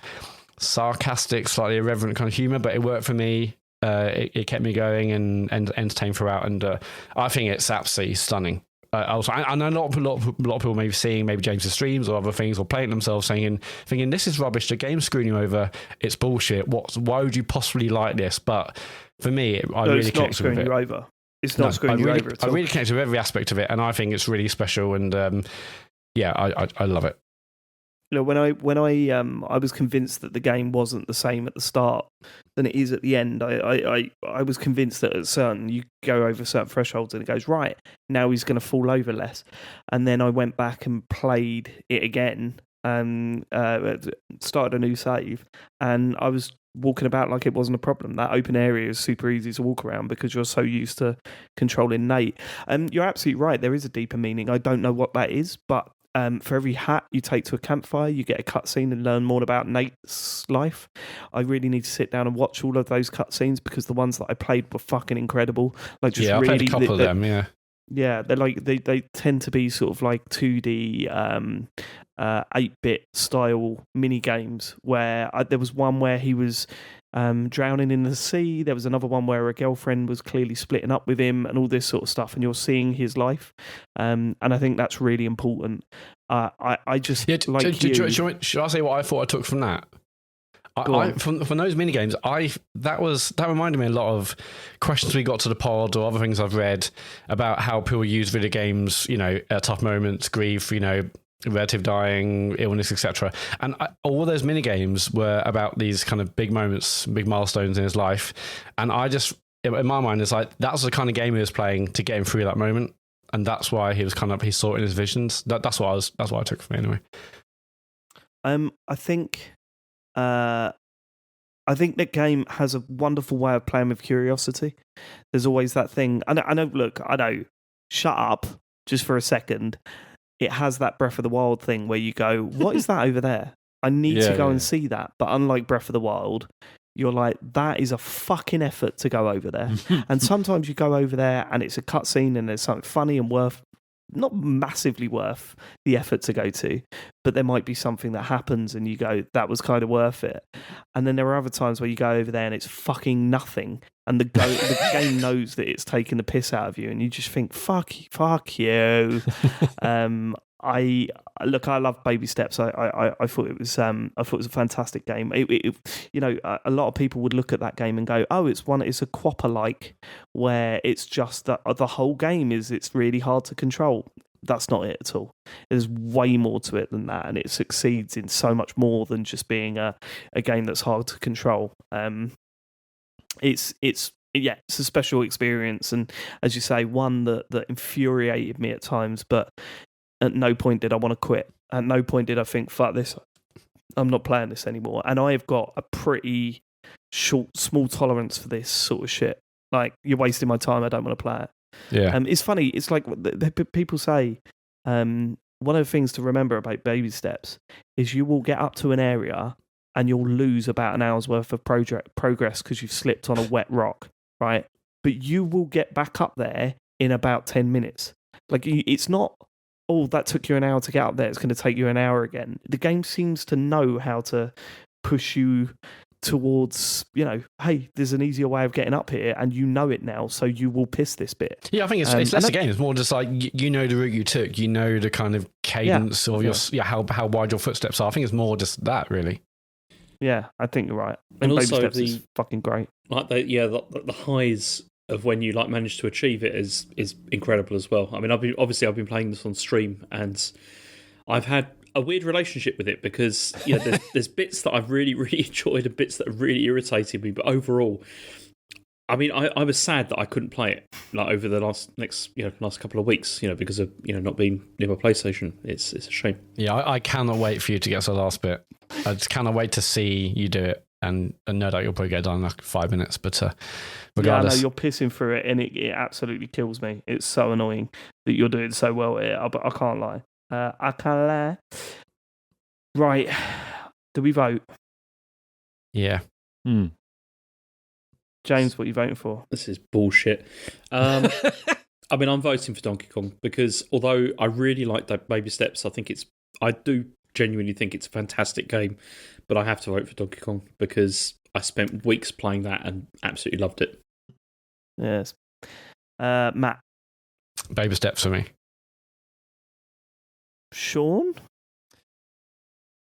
sarcastic, slightly irreverent kind of humour, but it worked for me. It kept me going and entertained throughout, and I think it's absolutely stunning. I know a lot of people maybe seeing maybe James's streams or other things, or playing themselves thinking this is rubbish, the game's screwing you over, it's bullshit, why would you possibly like this? But for me, I really connected with it. It's not screwing you over at all. I really connected with every aspect of it, and I think it's really special, and I love it. When I was convinced that the game wasn't the same at the start than it is at the end, I was convinced that at certain, you go over certain thresholds and it goes, right, now he's going to fall over less. And then I went back and played it again, started a new save, and I was walking about like it wasn't a problem. That open area is super easy to walk around because you're so used to controlling Nate. And you're absolutely right, there is a deeper meaning. I don't know what that is, but for every hat you take to a campfire, you get a cutscene and learn more about Nate's life. I really need to sit down and watch all of those cutscenes, because the ones that I played were fucking incredible. Like, just I've really, played a couple of them. Yeah, they're like they tend to be sort of like 2D 8-bit style mini games, where there was one where he was drowning in the sea. There was another one where a girlfriend was clearly splitting up with him, and all this sort of stuff, and you're seeing his life, and I think that's really important. I just should I say what I thought I took from that? From those mini games, that reminded me a lot of questions we got to the pod, or other things I've read about how people use video games, tough moments, grief, relative dying, illness, etc. And all those mini games were about these kind of big moments, big milestones in his life. And I just, in my mind, it's like that's the kind of game he was playing to get him through that moment, and that's why he was kind of he saw it in his visions. That's what I took from it anyway. I think that game has a wonderful way of playing with curiosity. There's always that thing. I know. Shut up, just for a second. It has that Breath of the Wild thing where you go, what is that over there? I need to go and see that. But unlike Breath of the Wild, you're like, that is a fucking effort to go over there. And sometimes you go over there and it's a cutscene and there's something funny and not massively worth the effort to go to, but there might be something that happens and you go, that was kind of worth it. And then there are other times where you go over there and it's fucking nothing, and the game knows that it's taking the piss out of you, and you just think, fuck you. I love Baby Steps. I thought it was a fantastic game. A lot of people would look at that game and go, oh, it's a Quapper like, where it's just that the whole game it's really hard to control. That's not it at all. There's way more to it than that, and it succeeds in so much more than just being a game that's hard to control. It's a special experience, and as you say, one that infuriated me at times, but at no point did I want to quit. At no point did I think, fuck this, I'm not playing this anymore. And I have got a pretty small tolerance for this sort of shit. Like, you're wasting my time, I don't want to play it. Yeah. It's funny, it's like people say, one of the things to remember about Baby Steps is you will get up to an area and you'll lose about an hour's worth of progress because you've slipped on a wet rock, right? But you will get back up there in about 10 minutes. Like, it's not, oh, that took you an hour to get up there, it's going to take you an hour again. The game seems to know how to push you towards, hey, there's an easier way of getting up here, and you know it now, so you will piss this bit. Yeah, I think it's less a game. It's more just like, the route you took, the kind of cadence of how wide your footsteps are. I think it's more just that, really. Yeah, I think you're right. And Baby also Steps is fucking great. Like the highs of when you manage to achieve it is incredible as well. I mean, I've been playing this on stream, and I've had a weird relationship with it because there's bits that I've really, really enjoyed and bits that have really irritated me. But overall, I mean, I was sad that I couldn't play it over the last couple of weeks, because of not being near my PlayStation. It's a shame. Yeah, I cannot wait for you to get to the last bit. I just cannot wait to see you do it, and no doubt you'll probably get done in like 5 minutes. But regardless, yeah, I know you're pissing through it, and it absolutely kills me. It's so annoying that you're doing so well at it. But I can't lie. I can't lie. Right, do we vote? Yeah. James, what are you voting for? This is bullshit. I mean, I'm voting for Donkey Kong because although I really like that Baby Steps, I do genuinely think it's a fantastic game, but I have to vote for Donkey Kong because I spent weeks playing that and absolutely loved it. Yes. Matt? Baby Steps for me. Sean?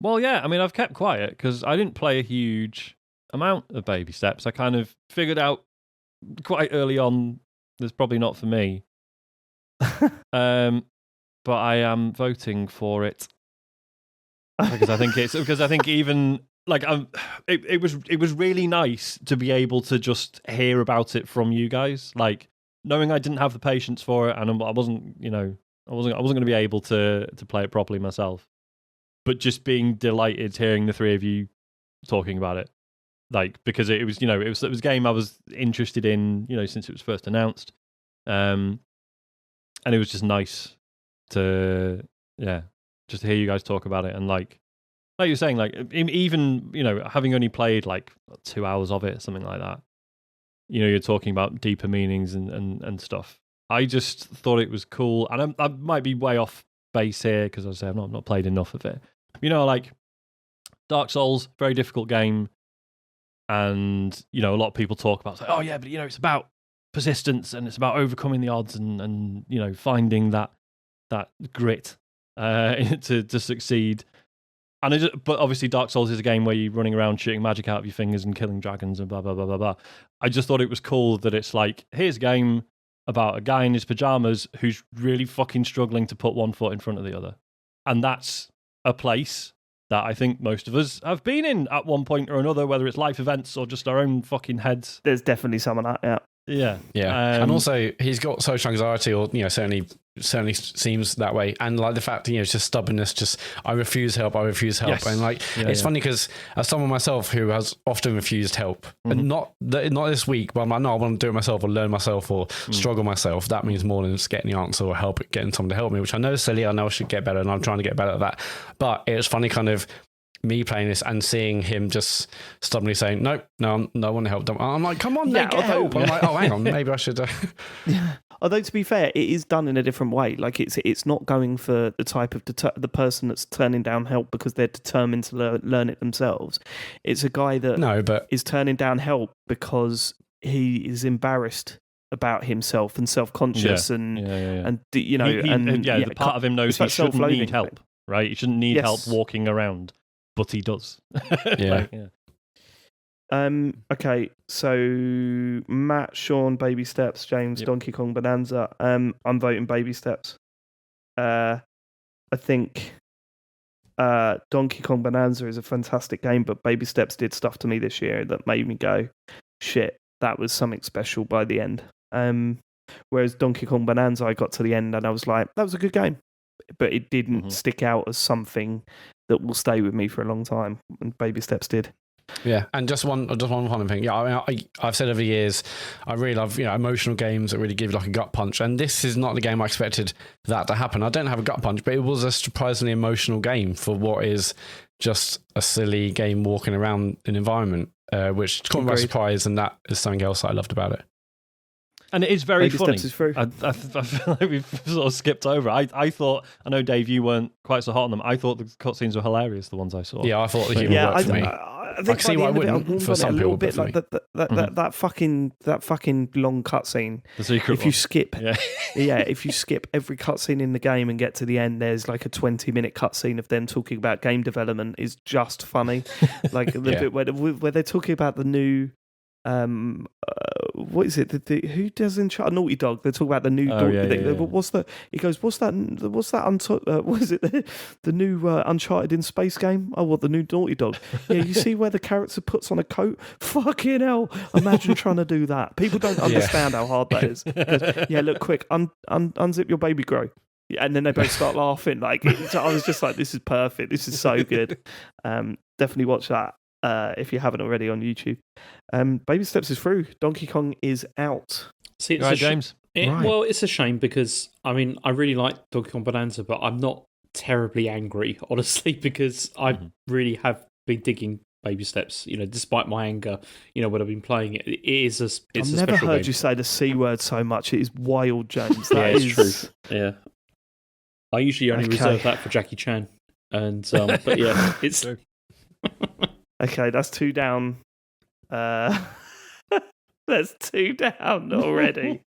Well, yeah, I mean, I've kept quiet because I didn't play a huge amount of Baby Steps. I kind of figured out quite early on there's probably not for me. But I am voting for it because I think even like it was really nice to be able to just hear about it from you guys, like knowing I didn't have the patience for it and I wasn't going to be able to play it properly myself, but just being delighted hearing the three of you talking about it, like because it was a game I was interested in since it was first announced, and it was just nice to just to hear you guys talk about it, and like you're saying, like even having only played like 2 hours of it or something like that, you're talking about deeper meanings and stuff. I just thought it was cool, and I might be way off base here because I've not played enough of it. Like Dark Souls, very difficult game, and a lot of people talk about, oh yeah, but it's about persistence and it's about overcoming the odds and finding that grit to succeed. But obviously, Dark Souls is a game where you're running around shooting magic out of your fingers and killing dragons and blah blah blah blah blah. I just thought it was cool that it's like, here's a game about a guy in his pajamas who's really fucking struggling to put one foot in front of the other. And that's a place that I think most of us have been in at one point or another, whether it's life events or just our own fucking heads. There's definitely some of that, yeah. Yeah. And also, he's got social anxiety, or, certainly seems that way. And like the fact, it's just stubbornness, just, I refuse help. Yes. And like, it's funny because as someone myself who has often refused help, and not this week, but I'm like, no, I want to do it myself or learn myself or struggle myself. That means more than just getting the answer or getting someone to help me, which I know is silly. I know I should get better, and I'm trying to get better at that. But it's funny kind of me playing this and seeing him just stubbornly saying, no, I want to help them. I'm like, come on, get help. I'm like, oh, hang on, maybe I should. Although, to be fair, it is done in a different way. Like, it's not going for the type of the person that's turning down help because they're determined to learn it themselves. It's a guy that is turning down help because he is embarrassed about himself and self-conscious and the part of him knows he shouldn't need help, right? He shouldn't need help walking around, but he does. Okay, so Matt, Sean, Baby Steps, James, Donkey Kong Bonanza. I'm voting Baby Steps. I think Donkey Kong Bonanza is a fantastic game, but Baby Steps did stuff to me this year that made me go, shit, that was something special by the end. Whereas Donkey Kong Bonanza, I got to the end and I was like, that was a good game, but it didn't stick out as something that will stay with me for a long time, and Baby Steps did. Yeah, and just one final thing. Yeah, I mean, I've said over the years, I really love emotional games that really give you like a gut punch. And this is not the game I expected that to happen. I don't have a gut punch, but it was a surprisingly emotional game for what is just a silly game walking around an environment, which caught me by surprise, and that is something else that I loved about it. And it is very Baby funny. Steps is I feel like we've sort of skipped over. I thought, I know, Dave, you weren't quite so hot on them. I thought the cutscenes were hilarious, the ones I saw. Yeah, I thought the humour worked for me. I think see why I wouldn't for some people, bit like that fucking long cutscene. The secret. If you skip, if you skip every cutscene in the game and get to the end, there's like a 20-minute cutscene of them talking about game development. Is just funny, like the bit where they're talking about the new. What is it? Who does Naughty Dog? They talk about the new. What's that? He goes, "What's that? What is it? The new Uncharted in space game? Oh, what, the new Naughty Dog? Yeah, you see where the character puts on a coat? Fucking hell! Imagine trying to do that. People don't understand how hard that is. Goes, yeah, look, quick, unzip your baby grow." And then they both start laughing. Like, I was just like, "This is perfect. This is so good." Definitely watch that. If you haven't already on YouTube. Baby Steps is through. Donkey Kong is out. See, it's right, James. Well, it's a shame because, I mean, I really like Donkey Kong Bonanza, but I'm not terribly angry, honestly, because I really have been digging Baby Steps, despite my anger, when I've been playing it. I've never heard you say the C word so much. It is wild, James. It's true. Yeah. I usually only reserve that for Jackie Chan. And, but yeah, it's... Okay, that's 2 down. That's 2 down already.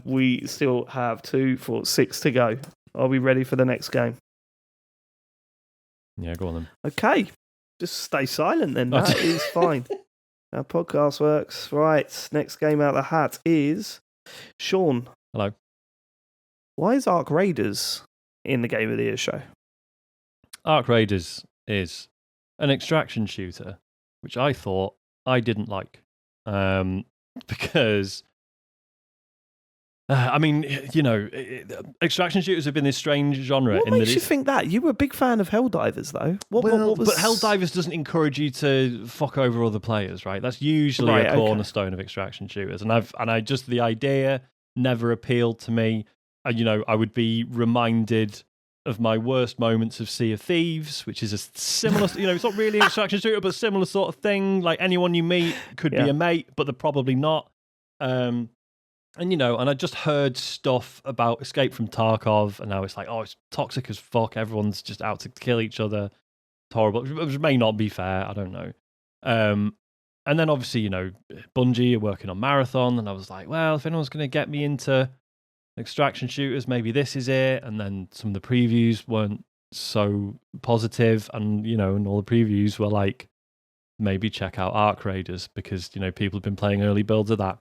We still have 2, 4, 6 to go. Are we ready for the next game? Yeah, go on then. Okay, just stay silent then. That is fine. Our podcast works. Right, next game out of the hat is Sean. Hello. Why is Ark Raiders in the Game of the Year show? Ark Raiders is an extraction shooter, which I thought I didn't like. Because, extraction shooters have been this strange genre. What makes you think that? You were a big fan of Helldivers, though. What was... But Helldivers doesn't encourage you to fuck over other players, right? That's usually a cornerstone of extraction shooters. And I just, the idea never appealed to me. I would be reminded of my worst moments of Sea of Thieves, which is a similar, it's not really an extraction shooter, but a similar sort of thing. Like, anyone you meet could be a mate, but they're probably not. And I just heard stuff about Escape from Tarkov, and now it's like, oh, it's toxic as fuck. Everyone's just out to kill each other. It's horrible, which may not be fair. I don't know. And then obviously, Bungie are working on Marathon, and I was like, well, if anyone's going to get me into extraction shooters, maybe this is it. And then some of the previews weren't so positive, and and all the previews were like, maybe check out Ark Raiders, because people have been playing early builds of that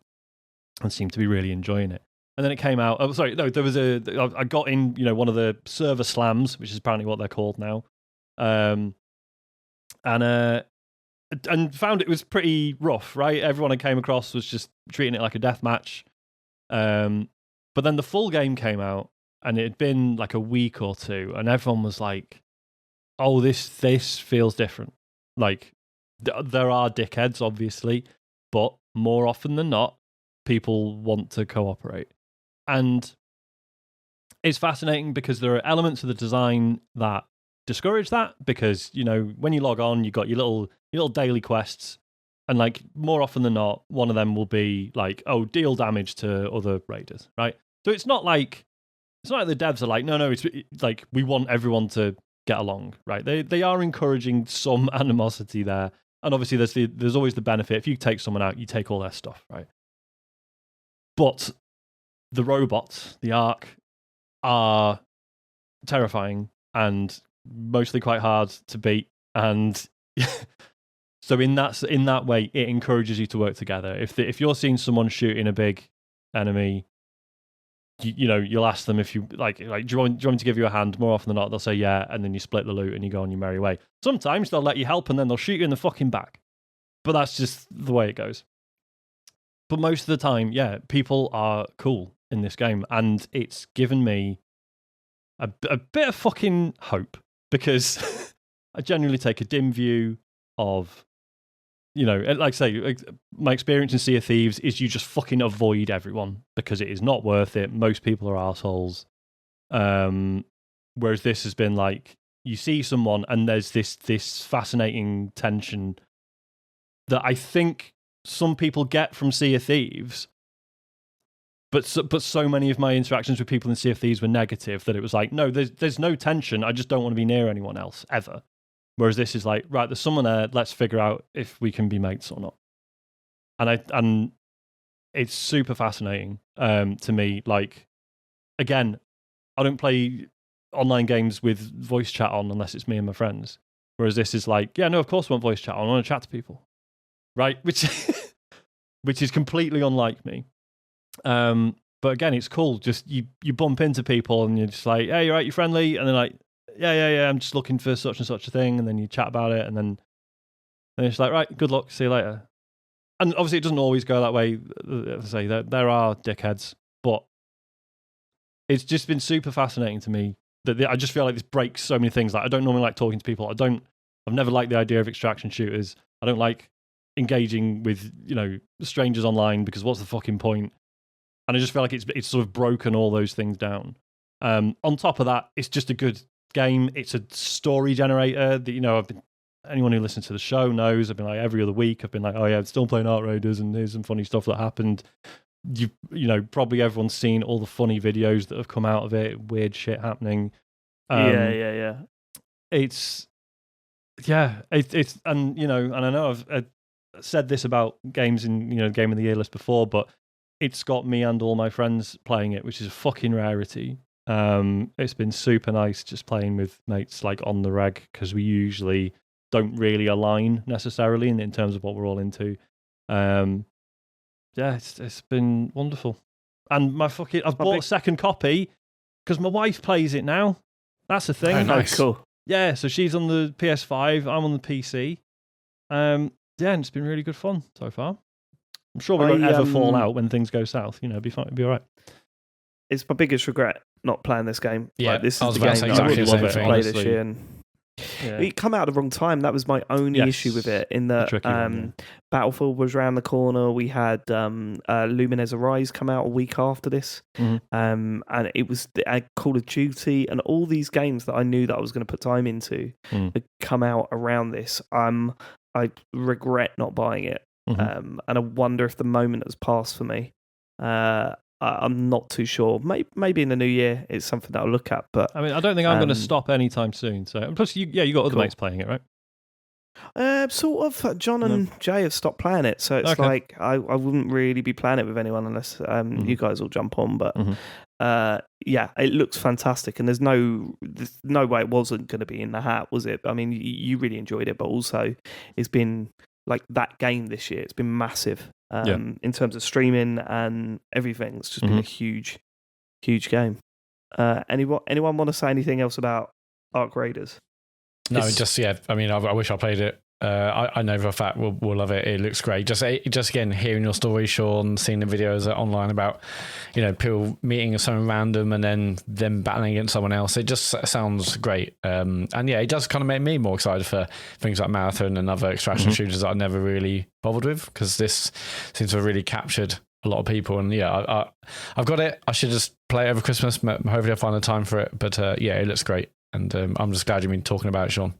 and seem to be really enjoying it. And then it came out. Oh, sorry, no, there was I got in, one of the server slams, which is apparently what they're called now, and found it was pretty rough. Right, everyone I came across was just treating it like a death match. But then the full game came out, and it had been like a week or two, and everyone was like, "Oh, this feels different." Like there are dickheads, obviously, but more often than not, people want to cooperate. And it's fascinating because there are elements of the design that discourage that, because, when you log on, you've got your little daily quests, and like more often than not, one of them will be like, oh, deal damage to other raiders, right? So it's not like the devs are like, no, it's like we want everyone to get along, right? They are encouraging some animosity there. And obviously there's always the benefit, if you take someone out, you take all their stuff, right? But the robots, the Ark, are terrifying and mostly quite hard to beat. And so in that way, it encourages you to work together. If you're seeing someone shooting a big enemy, you'll ask them if you like. Do you want me to give you a hand? More often than not, they'll say yeah, and then you split the loot and you go on your merry way. Sometimes they'll let you help, and then they'll shoot you in the fucking back. But that's just the way it goes. But most of the time, yeah, people are cool in this game, and it's given me a bit of fucking hope, because I genuinely take a dim view of, like I say, my experience in Sea of Thieves is you just fucking avoid everyone because it is not worth it. Most people are assholes. Whereas this has been like, you see someone and there's this fascinating tension that I think some people get from Sea of Thieves, but so many of my interactions with people in Sea of Thieves were negative that it was like, no, there's no tension. I just don't want to be near anyone else ever. Whereas this is like, right, there's someone there. Let's figure out if we can be mates or not. And it's super fascinating to me. Like, again, I don't play online games with voice chat on unless it's me and my friends. Whereas this is like, yeah, no, of course I want voice chat on. I want to chat to people, right? Which is completely unlike me. But again, it's cool. Just you bump into people and you're just like, hey, you're right, you're friendly, and they're like, yeah, I'm just looking for such and such a thing, and then you chat about it, and then it's like, right, good luck, see you later. And obviously, it doesn't always go that way. As I say, there are dickheads, but it's just been super fascinating to me that I just feel like this breaks so many things. Like, I don't normally like talking to people. I've never liked the idea of extraction shooters. I don't like engaging with strangers online, because what's the fucking point? And I just feel like it's sort of broken all those things down. On top of that, it's just a good game. It's a story generator that anyone who listens to the show knows. I've been like, every other week I've been like, oh yeah, I'm still playing Outriders, and here's some funny stuff that happened. Probably everyone's seen all the funny videos that have come out of it, weird shit happening. Yeah. It's and I know I've said this about games in Game of the Year list before, but it's got me and all my friends playing it, which is a fucking rarity. It's been super nice just playing with mates like on the reg, because we usually don't really align necessarily in terms of what we're all into. It's been wonderful. And I've bought a second copy because my wife plays it now. That's the thing. Oh, nice. Cool. Yeah, so she's on the PS5, I'm on the PC. And it's been really good fun so far. I'm sure we won't ever fall out when things go south. Be fine. It'll be all right. It's my biggest regret not playing this game. Yeah, like, this I is was the about game to say that I exactly really the wanted same to play thing. this year. And it come out at the wrong time. That was my only issue with it. In that Battlefield was around the corner. We had Lumines Arise come out a week after this, and it was Call of Duty and all these games that I knew that I was going to put time into had come out around this. I regret not buying it, and I wonder if the moment has passed for me. I'm not too sure. Maybe in the new year it's something that I'll look at. But I mean, I don't think I'm going to stop anytime soon. So plus, you got other mates playing it, right? Sort of. John and Jay have stopped playing it, so it's like I wouldn't really be playing it with anyone unless you guys will jump on. But it looks fantastic, and there's no way it wasn't going to be in the hat, was it? I mean, you really enjoyed it, but also it's been like that game this year. It's been massive in terms of streaming and everything. It's just been a huge game. Anyone want to say anything else about Arc Raiders? No, I mean, I wish I played it. I know for a fact we'll love it. It looks great. Just again, hearing your story, Sean, seeing the videos online about, people meeting someone random and then them battling against someone else. It just sounds great. And yeah, it does kind of make me more excited for things like Marathon and other extraction shooters that I never really bothered with, because this seems to have really captured a lot of people. And yeah, I've got it. I should just play it over Christmas. Hopefully I'll find the time for it. But yeah, it looks great. And I'm just glad you've been talking about it, Sean.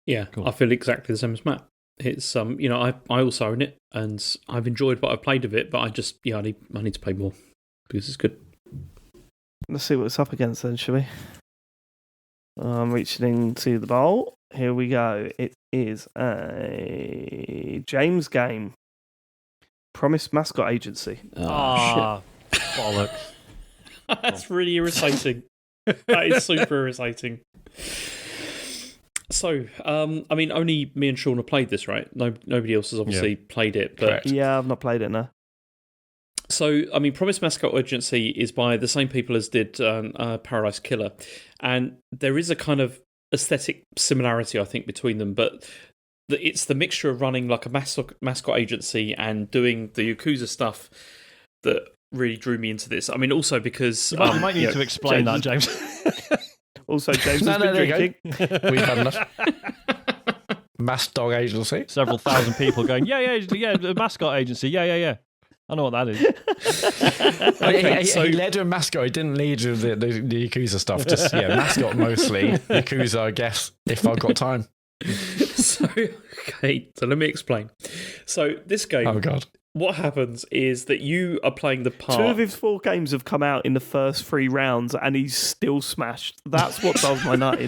Yeah, cool. I feel exactly the same as Matt. It's I also own it, and I've enjoyed what I've played of it, but I just I need to play more because it's good. Let's see what it's up against then, shall we? I'm reaching into the bowl. Here we go. It is a James game. Promised Mascot Agency. Oh, shit. Bollocks. That's really irritating. That is super irritating. So, I mean, only me and Sean have played this, right? Nobody else has obviously played it. But correct. Yeah, I've not played it, no. So, I mean, Promised Mascot Agency is by the same people as did Paradise Killer. And there is a kind of aesthetic similarity, I think, between them. But it's the mixture of running like a mascot agency and doing the Yakuza stuff that really drew me into this. I mean, also because... You might need to explain that, James. Also, James has been drinking. We've had enough. Mass Dog Agency. Several thousand people going, yeah, the Mascot Agency, yeah. I know what that is. Okay, he led with Mascot. He didn't lead with the Yakuza stuff. Just Mascot mostly. Yakuza, I guess, if I've got time. So let me explain. So this game... Oh, God. What happens is that you are playing the part... 2 of his 4 games have come out in the first 3 rounds, and he's still smashed. That's what does my nut in.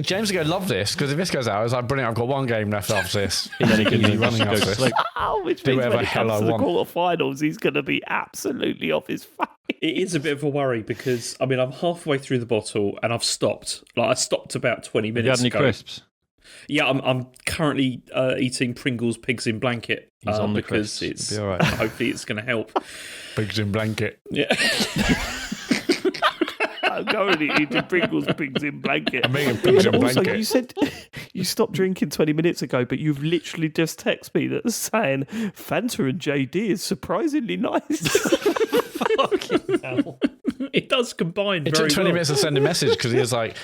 James is going to love this, because if this goes out, it's like, brilliant, I've got 1 game left after this. And then he can be running after this. Which means when it comes to the quarterfinals, he's going to be absolutely off his face. It is a bit of a worry, because, I mean, I'm halfway through the bottle, and I've stopped. Like, I stopped about 20 minutes ago. Have you had any crisps? Yeah, I'm currently eating Pringles Pigs in Blanket because it's right. Hopefully it's going to help. Pigs in Blanket. Yeah. I'm currently eating Pringles Pigs in Blanket. I'm eating pigs in also, blanket. you said you stopped drinking 20 minutes ago, but you've literally just texted me that's saying Fanta and JD is surprisingly nice. Fucking hell. It does combine It very took 20 well. minutes to send a message because he was like,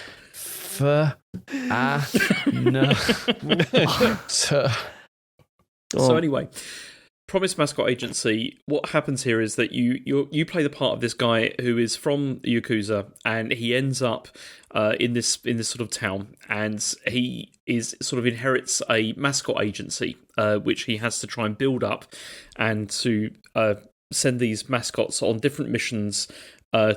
no. So anyway, Promised Mascot Agency, what happens here is that you play the part of this guy who is from Yakuza, and he ends up in this sort of town, and he is sort of inherits a mascot agency, which he has to try and build up, and to send these mascots on different missions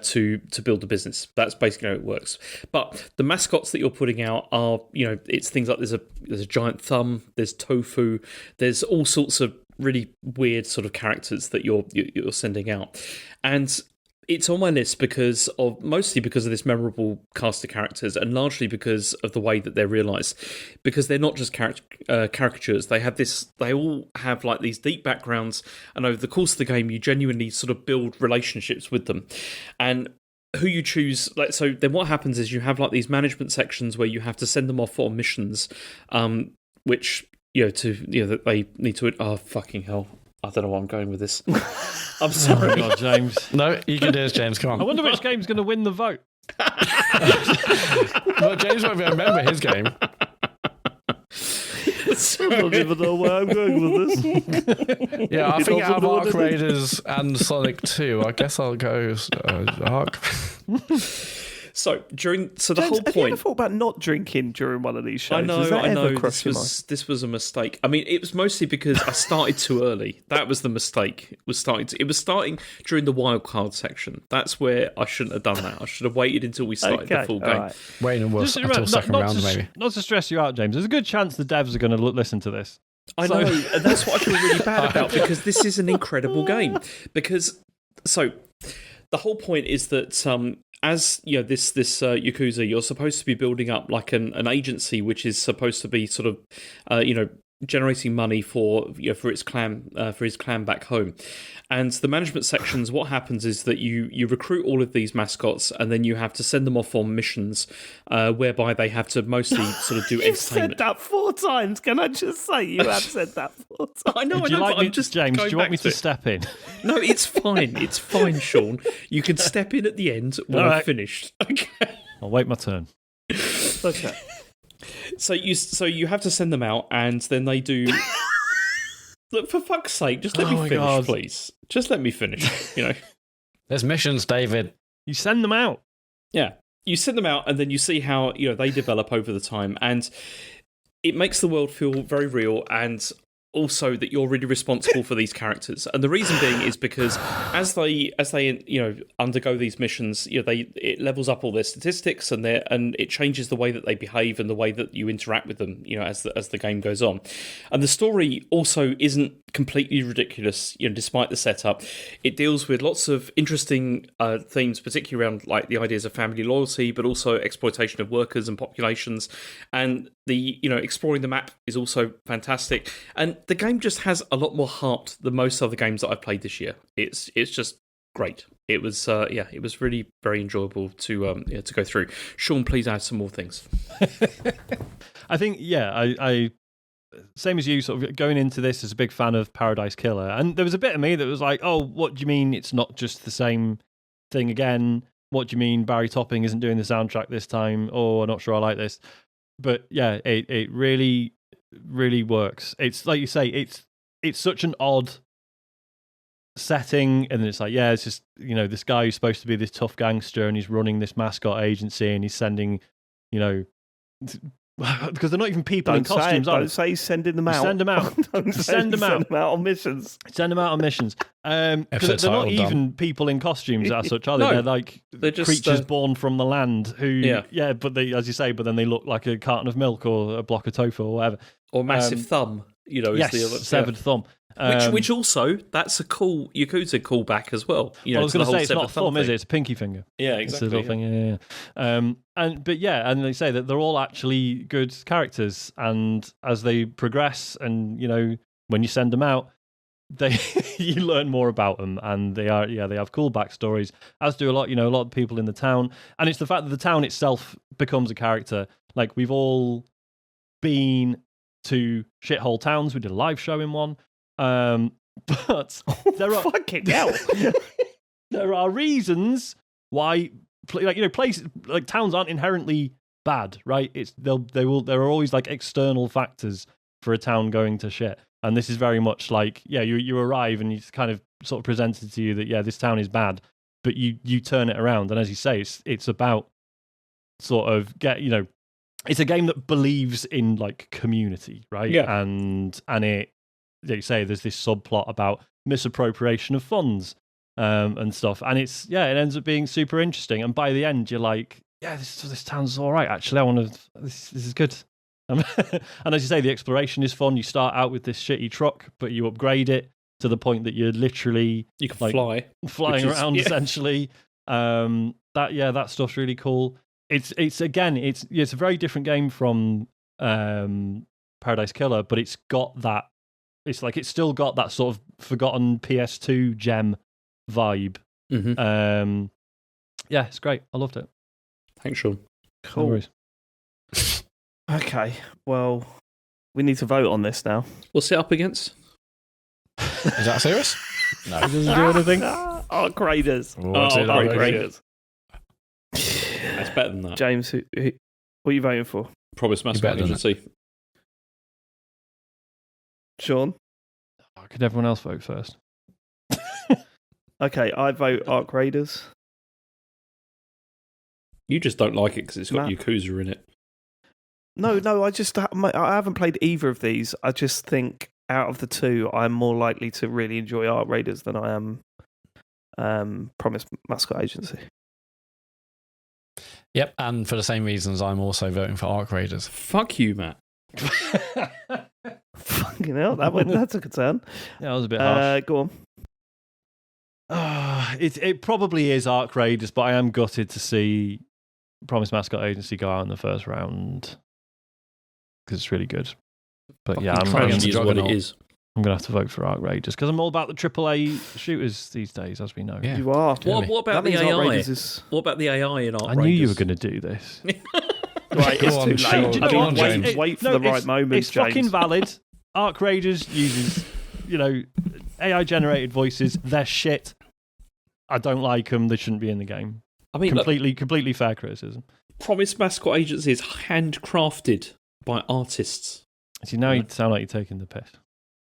to build the business. That's basically how it works. But the mascots that you're putting out are, it's things like there's a giant thumb, there's tofu, there's all sorts of really weird sort of characters that you're sending out, and it's on my list mostly because of this memorable cast of characters, and largely because of the way that they're realised. Because they're not just caricatures; they all have like these deep backgrounds, and over the course of the game, you genuinely sort of build relationships with them, and who you choose. Like, so then what happens is you have like these management sections where you have to send them off on missions, which that they need to. Oh, fucking hell! I don't know where I'm going with this. I'm sorry. Oh, God, James. No, you can do this, James. Come on. I wonder which game's going to win the vote. Well, James won't be able to remember his game. I don't even know where I'm going with this. Yeah, I think out of Arc Raiders and Sonic 2, I guess I'll go Arc. So the James, whole point. Have you ever thought about not drinking during one of these shows? I know. This was a mistake. I mean, it was mostly because I started too early. That was the mistake. It was starting during the wildcard section. That's where I shouldn't have done that. I should have waited until we started the full game. Right. Waiting until second round, maybe. Not to stress you out, James. There's a good chance the devs are going to listen to this. I know, and that's what I feel really bad about, because this is an incredible game. Because the whole point is that as this Yakuza, you're supposed to be building up like an agency which is supposed to be sort of generating money for for its clan for his clan back home. And the management sections, what happens is that you recruit all of these mascots, and then you have to send them off on missions, whereby they have to mostly sort of do You've entertainment. said that 4 times. Can I just say you have said that 4 times? I know. Would you like but me, I'm just James? Do going you want back me to it. step in? No, it's fine. It's fine, Sean. You can step in at the end when All I've right. finished. Okay. I'll wait my turn. Okay. So you have to send them out, and then they do. Look, for fuck's sake, just let Oh me my finish, God. please. Just let me finish. There's missions, David. You send them out. Yeah, you send them out, and then you see how they develop over the time, and it makes the world feel very real, and also that you're really responsible for these characters. And the reason being is because as they undergo these missions, it levels up all their statistics, and it changes the way that they behave and the way that you interact with them, as the game goes on. And the story also isn't completely ridiculous, despite the setup. It deals with lots of interesting themes, particularly around like the ideas of family loyalty, but also exploitation of workers and populations. And the exploring the map is also fantastic. And the game just has a lot more heart than most other games that I've played this year. It's just great. It was it was really very enjoyable to go through. Sean, please add some more things. I think, I same as you, sort of going into this as a big fan of Paradise Killer, and there was a bit of me that was like, oh, what do you mean it's not just the same thing again? What do you mean Barry Topping isn't doing the soundtrack this time? Oh, I'm not sure I like this. But yeah, it really, really works. It's like you say, it's such an odd setting, and then it's like, yeah, it's just, this guy who's supposed to be this tough gangster, and he's running this mascot agency, and he's sending, because they're not even people in costumes. Don't say he's sending them out. Send them out. Send them out on missions. Send them out on missions. Because they're not even people in costumes as such, are they? No, they're just creatures born from the land who, but they, as you say, but then they look like a carton of milk or a block of tofu or whatever. Or massive thumb, yes, is the other, severed thumb. Which also, that's a cool Yakuza callback as well. I was going to say, it's not a thumb, is it? It's a pinky finger. Yeah, exactly. It's a little thing, yeah. And they say that they're all actually good characters, and as they progress, and when you send them out, you learn more about them, and they have cool backstories, as do a lot of people in the town. And it's the fact that the town itself becomes a character. Like, we've all been to shithole towns. We did a live show in one. But there are fucking hell. There are reasons why, places like towns aren't inherently bad, right? There are always like external factors for a town going to shit, and this is very much like, you arrive and it's kind of sort of presented to you that this town is bad, but you turn it around, and as you say, it's about sort of it's a game that believes in like community, right? Yeah, and it. Like you say, there's this subplot about misappropriation of funds and stuff, and it ends up being super interesting. And by the end, you're like, this town's all right. Actually, I want to. This is good. And as you say, the exploration is fun. You start out with this shitty truck, but you upgrade it to the point that you're literally you can flying around essentially. That stuff's really cool. It's a very different game from Paradise Killer, but it's got that. It's like it's still got that sort of forgotten PS2 gem vibe. Mm-hmm. It's great. I loved it. Thanks, Sean. Cool. No worries. Okay, well, we need to vote on this now. What's it up against? Is that serious? No. It doesn't do anything. Arc Raiders. Arc Raiders. That's better than that. James, what are you voting for? Promise Mascot Agency. Sean? Could everyone else vote first? Okay, I vote Arc Raiders. You just don't like it because it's got Yakuza in it. No, I haven't played either of these. I just think out of the two, I'm more likely to really enjoy Arc Raiders than I am Promise Mascot Agency. Yep, and for the same reasons, I'm also voting for Arc Raiders. Fuck you, Matt. Fucking hell, that's a good turn. Yeah, that was a bit harsh. Go on. It probably is Arc Raiders, but I am gutted to see Promise Mascot Agency go out in the first round because it's really good. But yeah, It is what it is. I'm going to have to vote for Arc Raiders because I'm all about the AAA shooters these days, as we know. Yeah. You are. What about the AI? What about the AI in Arc Raiders? I knew you were going to do this. Right, it's too late. Do you know what? Wait for the right moment, It's James. fucking valid. Arc Raiders uses, AI-generated voices. They're shit. I don't like them. They shouldn't be in the game. I mean, completely fair criticism. Promise Mascot Agency is handcrafted by artists. See, now you sound like you're taking the piss.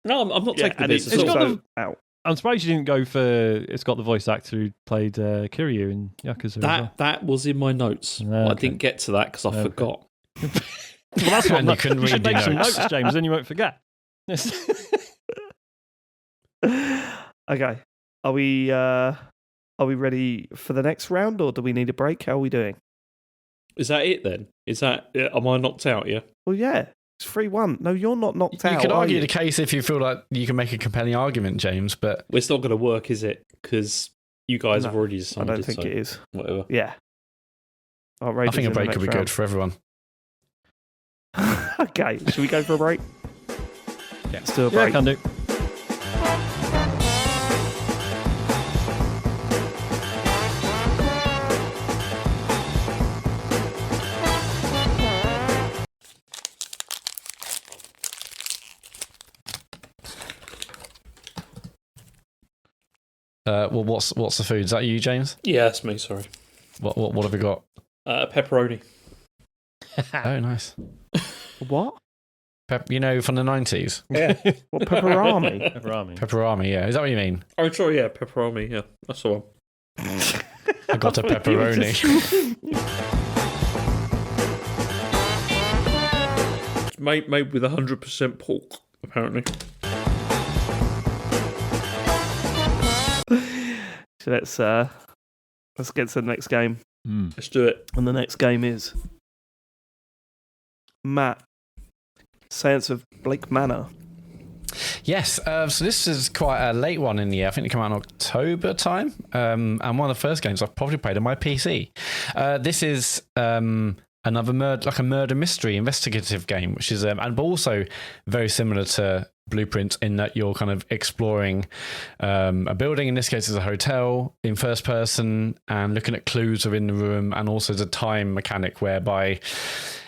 No, I'm not taking the piss. It's also out. I'm surprised you didn't go for. It's got the voice actor who played Kiryu in Yakuza. That was in my notes. Okay. Well, I didn't get to that because I forgot. Well, that's what you should make some notes, James. Then you won't forget. Okay, are we ready for the next round, or do we need a break? How are we doing? Is that it then? Am I knocked out? Yeah. Well, yeah. It's 3-1. No, you're not knocked out. You could argue the case if you feel like you can make a compelling argument, James, but... It's not going to work, is it? Because you guys have already decided. I don't think it is. Whatever. Yeah. I think a break would be good for everyone. Okay, should we go for a break? Yeah. Let's do a break. Yeah, can do. Well, what's the food? Is that you, James? Yeah, that's me. Sorry. What have we got? Pepperoni. Oh, nice. What? From the 90s. Yeah. What, pepperami? Pepperami, yeah. Is that what you mean? Oh, sorry. Yeah, pepperoni. Yeah, that's the one. I got a pepperoni. It's made with 100% pork, apparently. So let's get to the next game. Let's do it. And the next game is Matt, Séance of Blake Manor. Yes, so this is quite a late one in the year. I think it came out in October time. And one of the first games I've probably played on my PC. This is another murder mystery investigative game, which is but also very similar to Blueprint in that you're kind of exploring a building. In this case, it's a hotel in first person and looking at clues within the room, and also the time mechanic whereby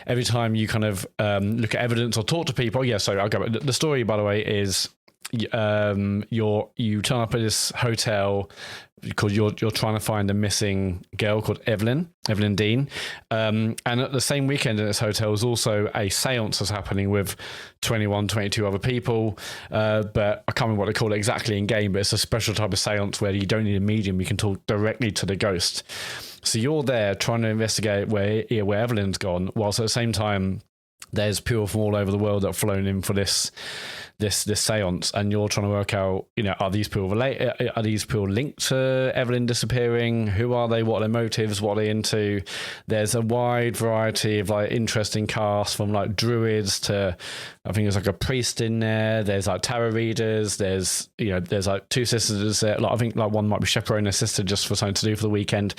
every time you kind of look at evidence or talk to people. Yeah, sorry, I'll go. The story, by the way, is you turn up at this hotel because you're trying to find a missing girl called Evelyn Dean, and at the same weekend in this hotel is also a seance that's happening with 22 other people, but I can't remember what they call it exactly in game, but it's a special type of seance where you don't need a medium, you can talk directly to the ghost. So you're there trying to investigate where Evelyn's gone, whilst at the same time there's people from all over the world that have flown in for this seance, and you're trying to work out, are these people related? Are these people linked to Evelyn disappearing? Who are they? What are their motives? What are they into? There's a wide variety of interesting casts, from druids to, I think there's a priest in there. There's tarot readers. There's two sisters. I think one might be chaperoning their sister just for something to do for the weekend.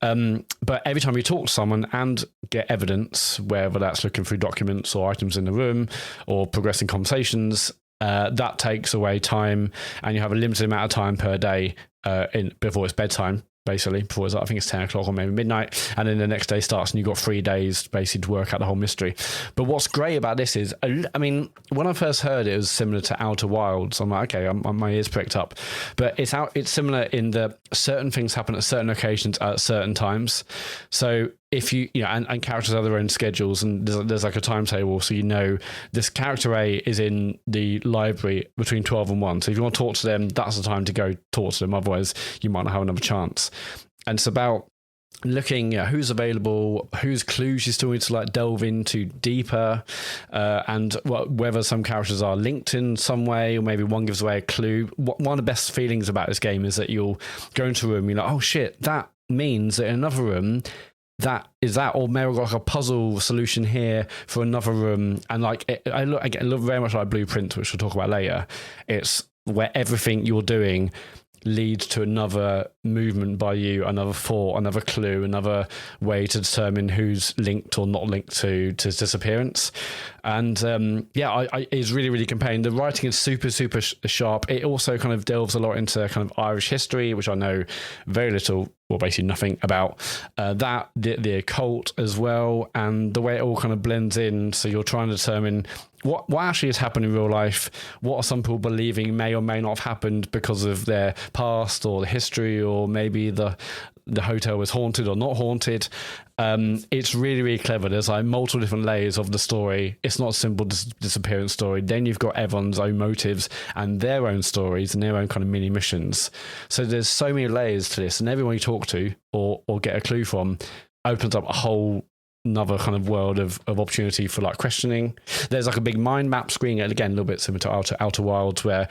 But every time you talk to someone and get evidence, whether that's looking through documents or items in the room or progressing conversations, that takes away time, and you have a limited amount of time per day before it's bedtime. Basically, before I think it's 10 o'clock or maybe midnight, and then the next day starts, and you've got 3 days basically to work out the whole mystery. But what's great about this is, I mean, when I first heard it was similar to Outer Wilds. I'm like, okay, my ears pricked up. But it's similar in that certain things happen at certain occasions at certain times. So if and characters have their own schedules, and there's a timetable, so this character A is in the library between 12 and 1. So if you want to talk to them, that's the time to go talk to them. Otherwise, you might not have another chance. And it's about looking at who's available, whose clues you still need to delve into deeper, and whether some characters are linked in some way, or maybe one gives away a clue. One of the best feelings about this game is that you'll go into a room, you're like, oh shit, that means that in another room, that or maybe I've got a puzzle solution here for another room. And I look very much like Blueprint, which we'll talk about later. It's where everything you're doing leads to another movement by you, another thought, another clue, another way to determine who's linked or not linked to disappearance. And it's really, really compelling. The writing is super, super sharp. It also kind of delves a lot into kind of Irish history, which I know very little, or basically nothing about. The occult as well, and the way it all kind of blends in. So you're trying to determine what actually has happened in real life. What are some people believing may or may not have happened because of their past or the history, or maybe the hotel was haunted or not haunted. It's really, really clever. There's like multiple different layers of the story. It's not a simple disappearance story. Then you've got everyone's own motives and their own stories and their own kind of mini missions. So there's so many layers to this, and everyone you talk to or get a clue from opens up a whole another kind of world of opportunity for like questioning. There's like a big mind map screen, and again, a little bit similar to Outer Wilds, where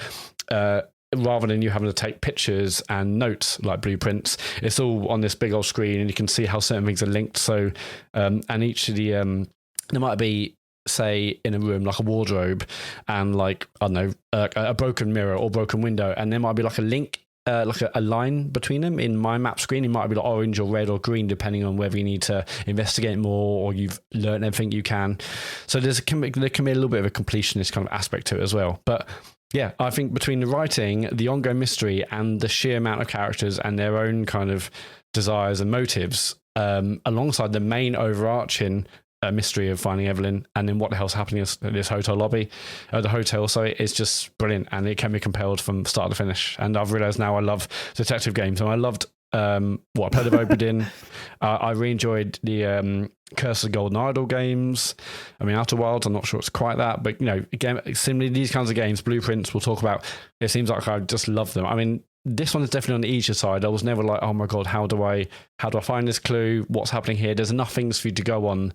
rather than you having to take pictures and notes like blueprints, it's all on this big old screen, and you can see how certain things are linked. So, and each of the there might be, say, in a room like a wardrobe, and like I don't know, a broken mirror or broken window, and there might be like a link. Like a line between them in my map screen. It might be like orange or red or green, depending on whether you need to investigate more or you've learned everything you can. So there can be a little bit of a completionist kind of aspect to it as well. But yeah, I think between the writing, the ongoing mystery, and the sheer amount of characters and their own kind of desires and motives, alongside the main overarching mystery of finding Evelyn, and then what the hell's happening in this hotel lobby, the hotel. So it's just brilliant, and it can be compelled from start to finish. And I've realised now I love detective games, and I loved I played of Obsidian. I really enjoyed the Curse of the Golden Idol games. I mean, Outer Wilds, I'm not sure it's quite that, but you know, again, similarly, these kinds of games, blueprints, we'll talk about. It seems like I just love them. I mean, this one is definitely on the easier side. I was never like, oh my god, how do I find this clue? What's happening here? There's enough things for you to go on,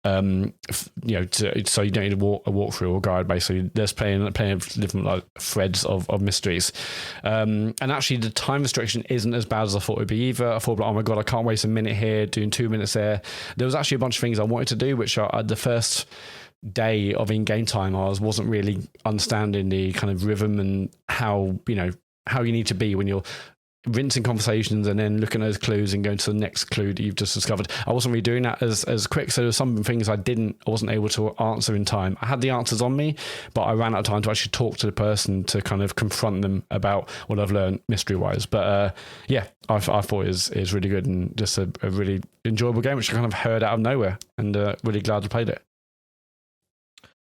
you know, so you don't need a walkthrough or guide. Basically, there's plenty of different like threads of mysteries, and actually the time restriction isn't as bad as I thought it'd be either. I thought, like, oh my god, I can't waste a minute here doing 2 minutes there. There was actually a bunch of things I wanted to do, which are the first day of in-game time I wasn't really understanding the kind of rhythm and how you need to be when you're rinsing conversations and then looking at those clues and going to the next clue that you've just discovered. I wasn't really doing that as quick, so there were some things I wasn't able to answer in time. I had the answers on me, but I ran out of time to actually talk to the person to kind of confront them about what I've learned mystery-wise. But yeah, I thought it was really good and just a really enjoyable game, which I kind of heard out of nowhere, and really glad I played it.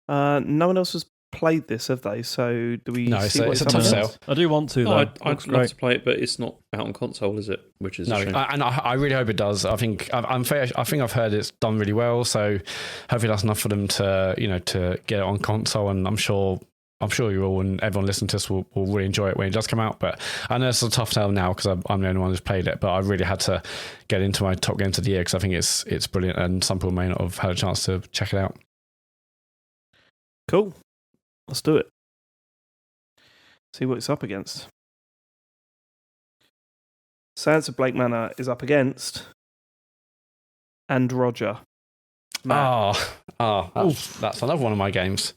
No one else has played this, have they? So do we? No, see it's a tough sell. I do want to. I'd love to play it, but it's not out on console, is it? Which is a shame. And I really hope it does. I think I've heard it's done really well. So hopefully that's enough for them to get it on console. And I'm sure you all and everyone listening to this will really enjoy it when it does come out. But I know it's a tough sell now because I'm the only one who's played it. But I really had to get into my top games of the year because I think it's brilliant, and some people may not have had a chance to check it out. Cool. Let's do it. See what it's up against. Séance of Blake Manor is up against And Roger. That's another one of my games.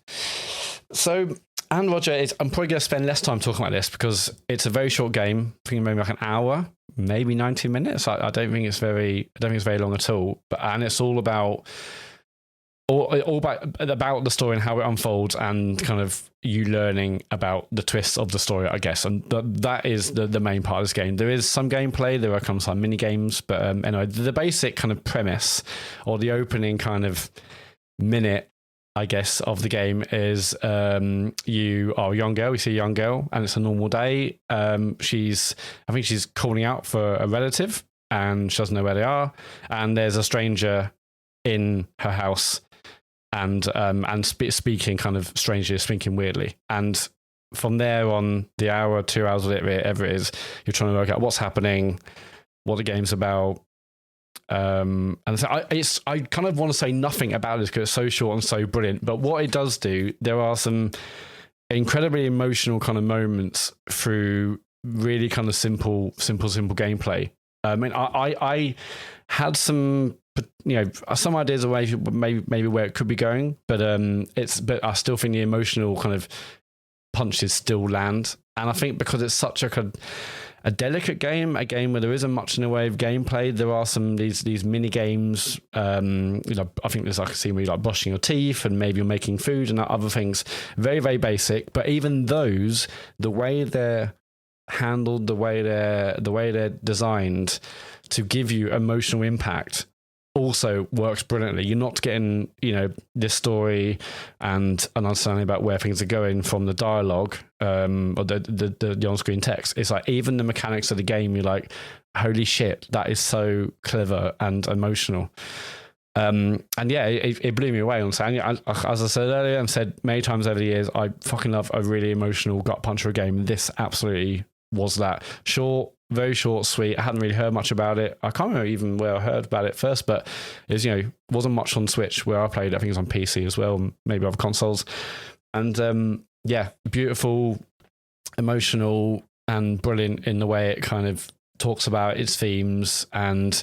So And Roger I'm probably going to spend less time talking about this because it's a very short game. I think maybe like an hour, maybe 90 minutes. I don't think it's very long at all. And it's all about about the story and how it unfolds, and kind of you learning about the twists of the story, I guess. And that is the main part of this game. There is some gameplay, there are kind of some mini games, but anyway, the basic kind of premise, or the opening kind of minute, I guess, of the game is you are a young girl, you see a young girl, and it's a normal day. I think she's calling out for a relative, and she doesn't know where they are, and there's a stranger in her house, and speaking kind of strangely, speaking weirdly. And from there on, the hour, 2 hours, whatever it is, you're trying to work out what's happening, what the game's about. And so I kind of want to say nothing about this because it's so short and so brilliant. But what it does do, there are some incredibly emotional kind of moments through really kind of simple gameplay. I mean, I had some ideas of maybe where it could be going, but I still think the emotional kind of punches still land. And I think because it's such a a delicate game, a game where there isn't much in the way of gameplay. There are some these mini games. I think there's like a scene where you're like brushing your teeth and maybe you're making food and other things. Very, very basic. But even those, the way they're handled, the way they're designed to give you emotional impact also works brilliantly. You're not getting, this story and an understanding about where things are going from the dialogue or the on-screen text. It's like even the mechanics of the game, you're like, holy shit, that is so clever and emotional. And yeah, it blew me away on saying, as I said earlier and said many times over the years, I fucking love a really emotional gut puncher game. This absolutely was that. Short, very short, sweet. I hadn't really heard much about it. I can't remember even where I heard about it first, but it was, wasn't much on Switch where I played. I think it was on PC as well, maybe other consoles. And beautiful, emotional, and brilliant in the way it kind of talks about its themes and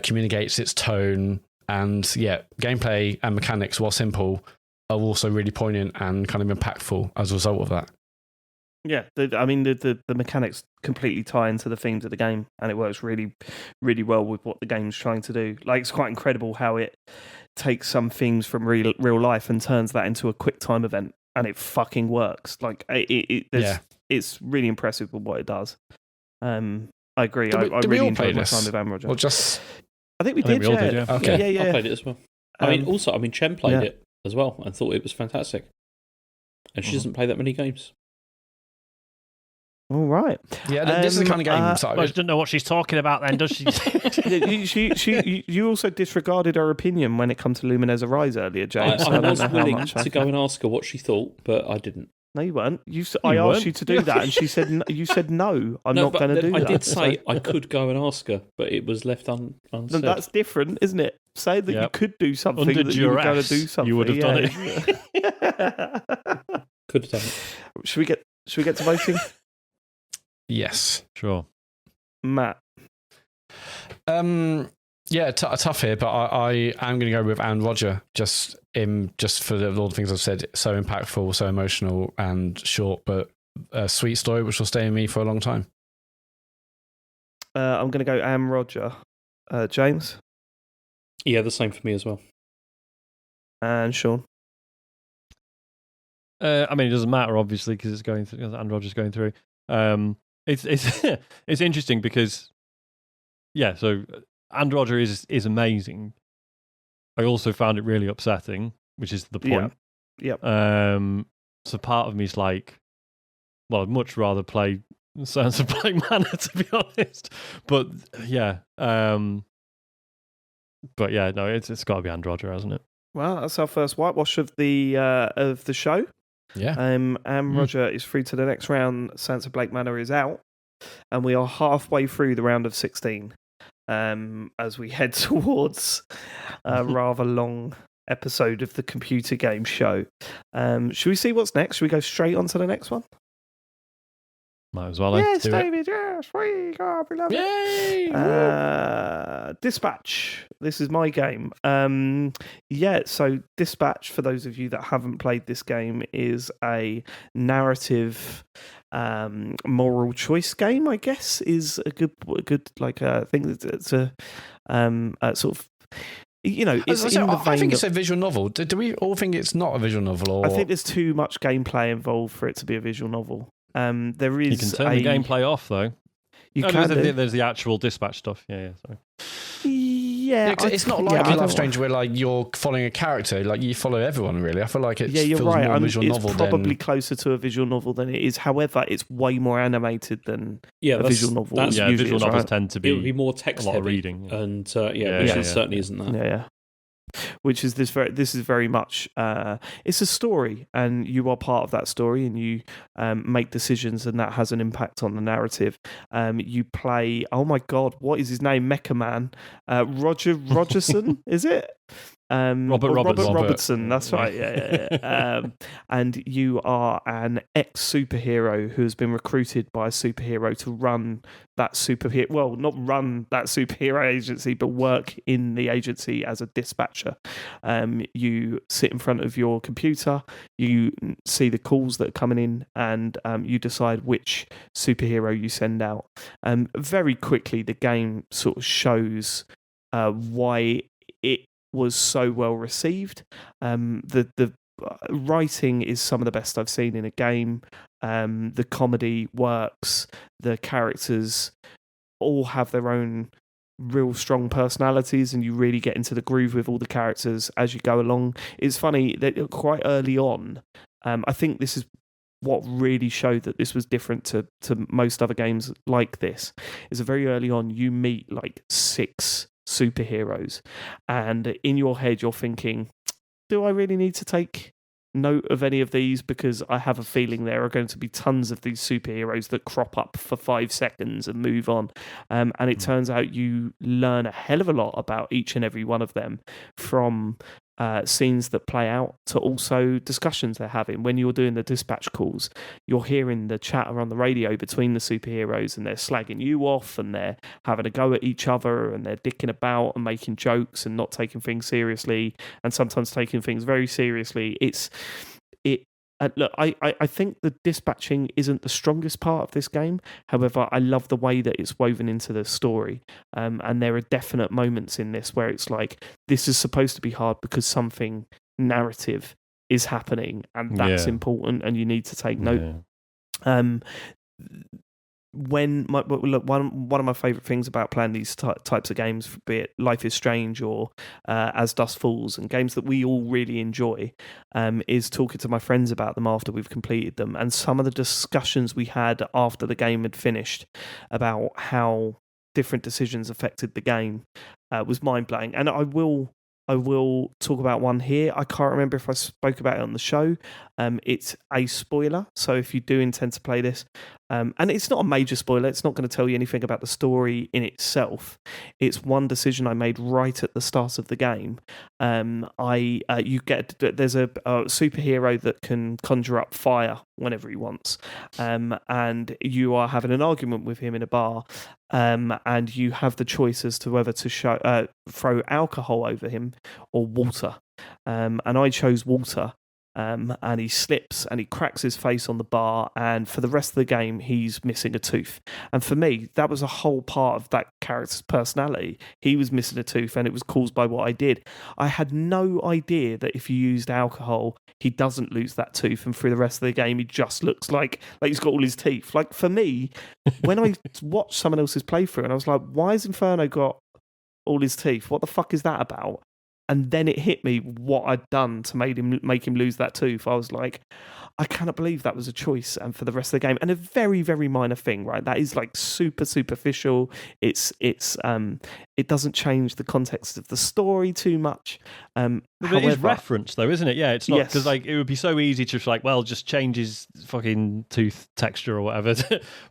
communicates its tone. And gameplay and mechanics, while simple, are also really poignant and kind of impactful as a result of that. Yeah, the mechanics completely tie into the themes of the game, and it works really, really well with what the game's trying to do. Like, it's quite incredible how it takes some things from real life and turns that into a quick time event, and it fucking works. Like, it's really impressive with what it does. I agree. I really enjoyed my time with Roger. Or just, I think we did. Okay, I played it as well. Chen played it as well and thought it was fantastic, and she doesn't play that many games. All right. Yeah, this is the kind of game. Well, she doesn't know what she's talking about then, does she? You also disregarded her opinion when it comes to Lumines Arise earlier, James. I was willing to go and ask her what she thought, but I didn't. No, you weren't. I asked you to do that, and she said, "You said no. I'm not going to do that." I did say I could go and ask her, but it was left unsaid. That's different, isn't it? Say that you could do something. Under that you were going to do something. You would have done it. Could have done it. Should we get to voting? Yes. Sure. Matt. Tough here, but I am going to go with Roger, just for all the things I've said. So impactful, so emotional, and short, but a sweet story which will stay in me for a long time. I'm going to go Roger. James? Yeah, the same for me as well. And Sean? It doesn't matter, obviously, because it's going through, and Roger's going through. It's it's interesting because so and Roger is amazing. I also found it really upsetting, which is the point. Yep. So part of me is like, well, I'd much rather play Séance of Black Manor, to be honest. But it's got to be and Roger, hasn't it? Well, that's our first whitewash of the show. Yeah. Roger is through to the next round. Séance of Blake Manor is out, and we are halfway through the round of 16. As we head towards a rather long episode of the computer game show. Should we see what's next? Should we go straight on to the next one? Might as well. Yes, David. Yes, we love Yay! it. Dispatch. This is my game. So Dispatch, for those of you that haven't played this game, is a narrative moral choice game, I guess, is a good thing. It's a sort of, it's in the vein. I think it's a visual novel. Do we all think it's not a visual novel? Or? I think there's too much gameplay involved for it to be a visual novel. There is. You can turn the gameplay off, though. There's the actual Dispatch stuff. Yeah, sorry. Yeah, it's not like Life Strange where like you're following a character, like you follow everyone. Really, I feel like it feels more a visual novel. It's probably closer to a visual novel than it is. However, it's way more animated than a visual novel. Visual novels tend to be. It would be more text heavy, reading, and certainly isn't that. Yeah. Which is this is very much it's a story, and you are part of that story, and you make decisions, and that has an impact on the narrative. You play, oh my god, what is his name? Mecha Man, Rogerson, is it? Robert Robertson. That's right. Yeah. And you are an ex-superhero who has been recruited by a superhero to run that superhero. Well, not run that superhero agency, but work in the agency as a dispatcher. You sit in front of your computer. You see the calls that are coming in, and you decide which superhero you send out. Very quickly, the game sort of shows why it was so well received. The writing is some of the best I've seen in a game. The comedy works. The characters all have their own real strong personalities, and you really get into the groove with all the characters as you go along. It's funny that quite early on, I think this is what really showed that this was different to most other games like this, is that very early on you meet like 6 superheroes, and in your head you're thinking, do I really need to take note of any of these? Because I have a feeling there are going to be tons of these superheroes that crop up for 5 seconds and move on. And it turns out you learn a hell of a lot about each and every one of them, from scenes that play out to also discussions they're having. When you're doing the dispatch calls, you're hearing the chatter on the radio between the superheroes, and they're slagging you off, and they're having a go at each other, and they're dicking about and making jokes and not taking things seriously, and sometimes taking things very seriously. Look, I think the dispatching isn't the strongest part of this game. However, I love the way that it's woven into the story. And there are definite moments in this where it's like, this is supposed to be hard because something narrative is happening, and that's important, and you need to take note. One of my favourite things about playing these types of games, be it Life is Strange or As Dusk Falls, and games that we all really enjoy, is talking to my friends about them after we've completed them. And some of the discussions we had after the game had finished about how different decisions affected the game was mind-blowing. And I will talk about one here. I can't remember if I spoke about it on the show. It's a spoiler, so if you do intend to play this, and it's not a major spoiler, it's not going to tell you anything about the story in itself. It's one decision I made right at the start of the game. There's a superhero that can conjure up fire whenever he wants, and you are having an argument with him in a bar, and you have the choice as to whether to throw alcohol over him or water. And I chose water. And he slips and he cracks his face on the bar, and for the rest of the game he's missing a tooth. And for me, that was a whole part of that character's personality. He was missing a tooth, and it was caused by what I did. I had no idea that if you used alcohol, he doesn't lose that tooth, and through the rest of the game he just looks like he's got all his teeth. Like, for me, when I watched someone else's playthrough and I was like, why has Inferno got all his teeth? What the fuck is that about? And then it hit me what I'd done to make him lose that tooth. I was like, I cannot believe that was a choice. And for the rest of the game, and a very, very minor thing, right? That is like super superficial. It doesn't change the context of the story too much. But it is reference, though, isn't it? Yeah, it's not, because like it would be so easy to just just change his fucking tooth texture or whatever.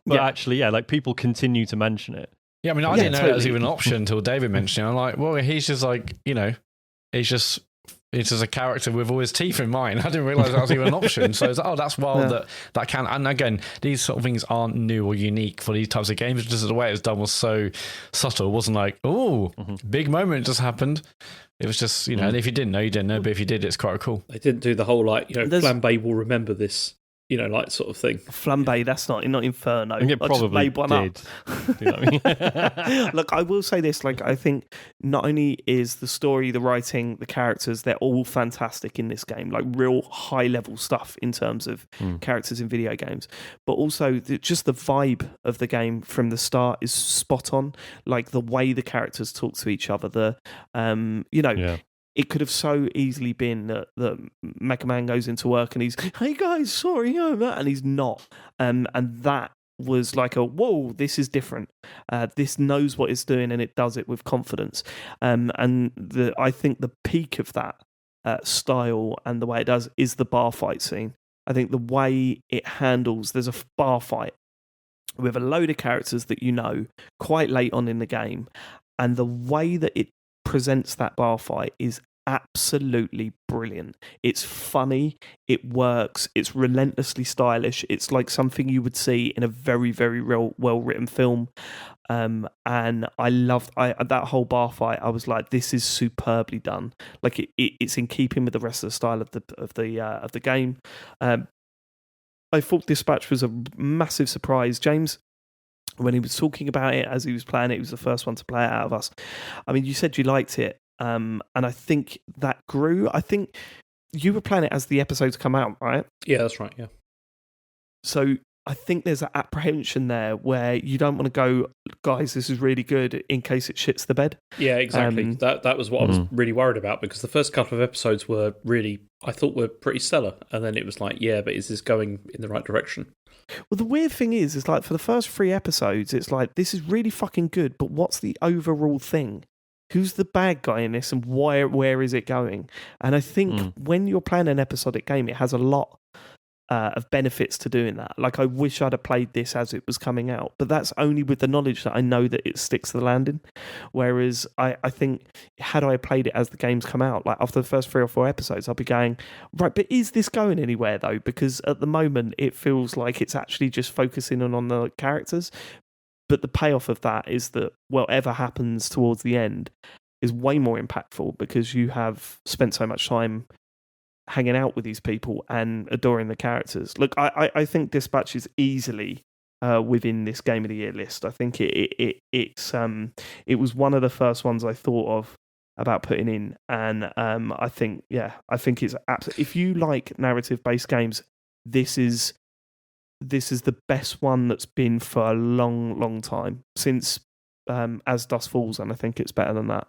But actually, like, people continue to mention it. Yeah, I mean, I didn't know that was even an option until David mentioned it. I'm like, well, he's just like, it's just a character with all his teeth in mind. I didn't realise that was even an option. So it's like, that's wild that can. And again, these sort of things aren't new or unique for these types of games. Just the way it was done was so subtle. It wasn't like, big moment just happened. It was just, and if you didn't know, you didn't know. But if you did, it's quite cool. They didn't do the whole Flambe will remember this. Sort of thing. Flambe, that's not Inferno. I think it probably made one did. Look, I will say this, I think not only is the story, the writing, the characters, they're all fantastic in this game, real high-level stuff in terms of characters in video games, but also just the vibe of the game from the start is spot on, the way the characters talk to each other, It could have so easily been that Mega Man goes into work and he's, hey guys, sorry, and he's not. And that was like whoa, this is different. This knows what it's doing and it does it with confidence. I think the peak of that style and the way it does is the bar fight scene. I think the way it handles, there's a bar fight with a load of characters that quite late on in the game, and the way that it presents that bar fight is absolutely brilliant. It's funny, it works, it's relentlessly stylish. It's like something you would see in a very, very well-written film. And I loved that whole bar fight. I was like, this is superbly done. Like it's in keeping with the rest of the style of the game. I thought Dispatch was a massive surprise. James, when he was talking about it as he was playing it, he was the first one to play it out of us. I mean, you said you liked it, and I think that grew. I think you were playing it as the episodes come out, right? Yeah, that's right, yeah. So I think there's an apprehension there where you don't want to go, guys, this is really good, in case it shits the bed. Yeah, exactly. That was what I was really worried about, because the first couple of episodes were really, I thought, were pretty stellar. And then it was like, yeah, but is this going in the right direction? Well, the weird thing is like for the first 3 episodes, it's like, this is really fucking good, but what's the overall thing? Who's the bad guy in this, and where is it going? And I think when you're playing an episodic game, it has a lot of benefits to doing that. Like, I wish I'd have played this as it was coming out, but that's only with the knowledge that I know that it sticks to the landing. Whereas I think, had I played it as the games come out, like after the first 3 or 4 episodes, I'll be going, right, but is this going anywhere though? Because at the moment it feels like it's actually just focusing on the characters. But the payoff of that is that whatever happens towards the end is way more impactful, because you have spent so much time hanging out with these people and adoring the characters. Look, I think Dispatch is easily within this Game of the Year list. I think it was one of the first ones I thought of about putting in, and I think it's absolutely. If you like narrative-based games, this is the best one that's been for a long, long time, since As Dusk Falls, and I think it's better than that.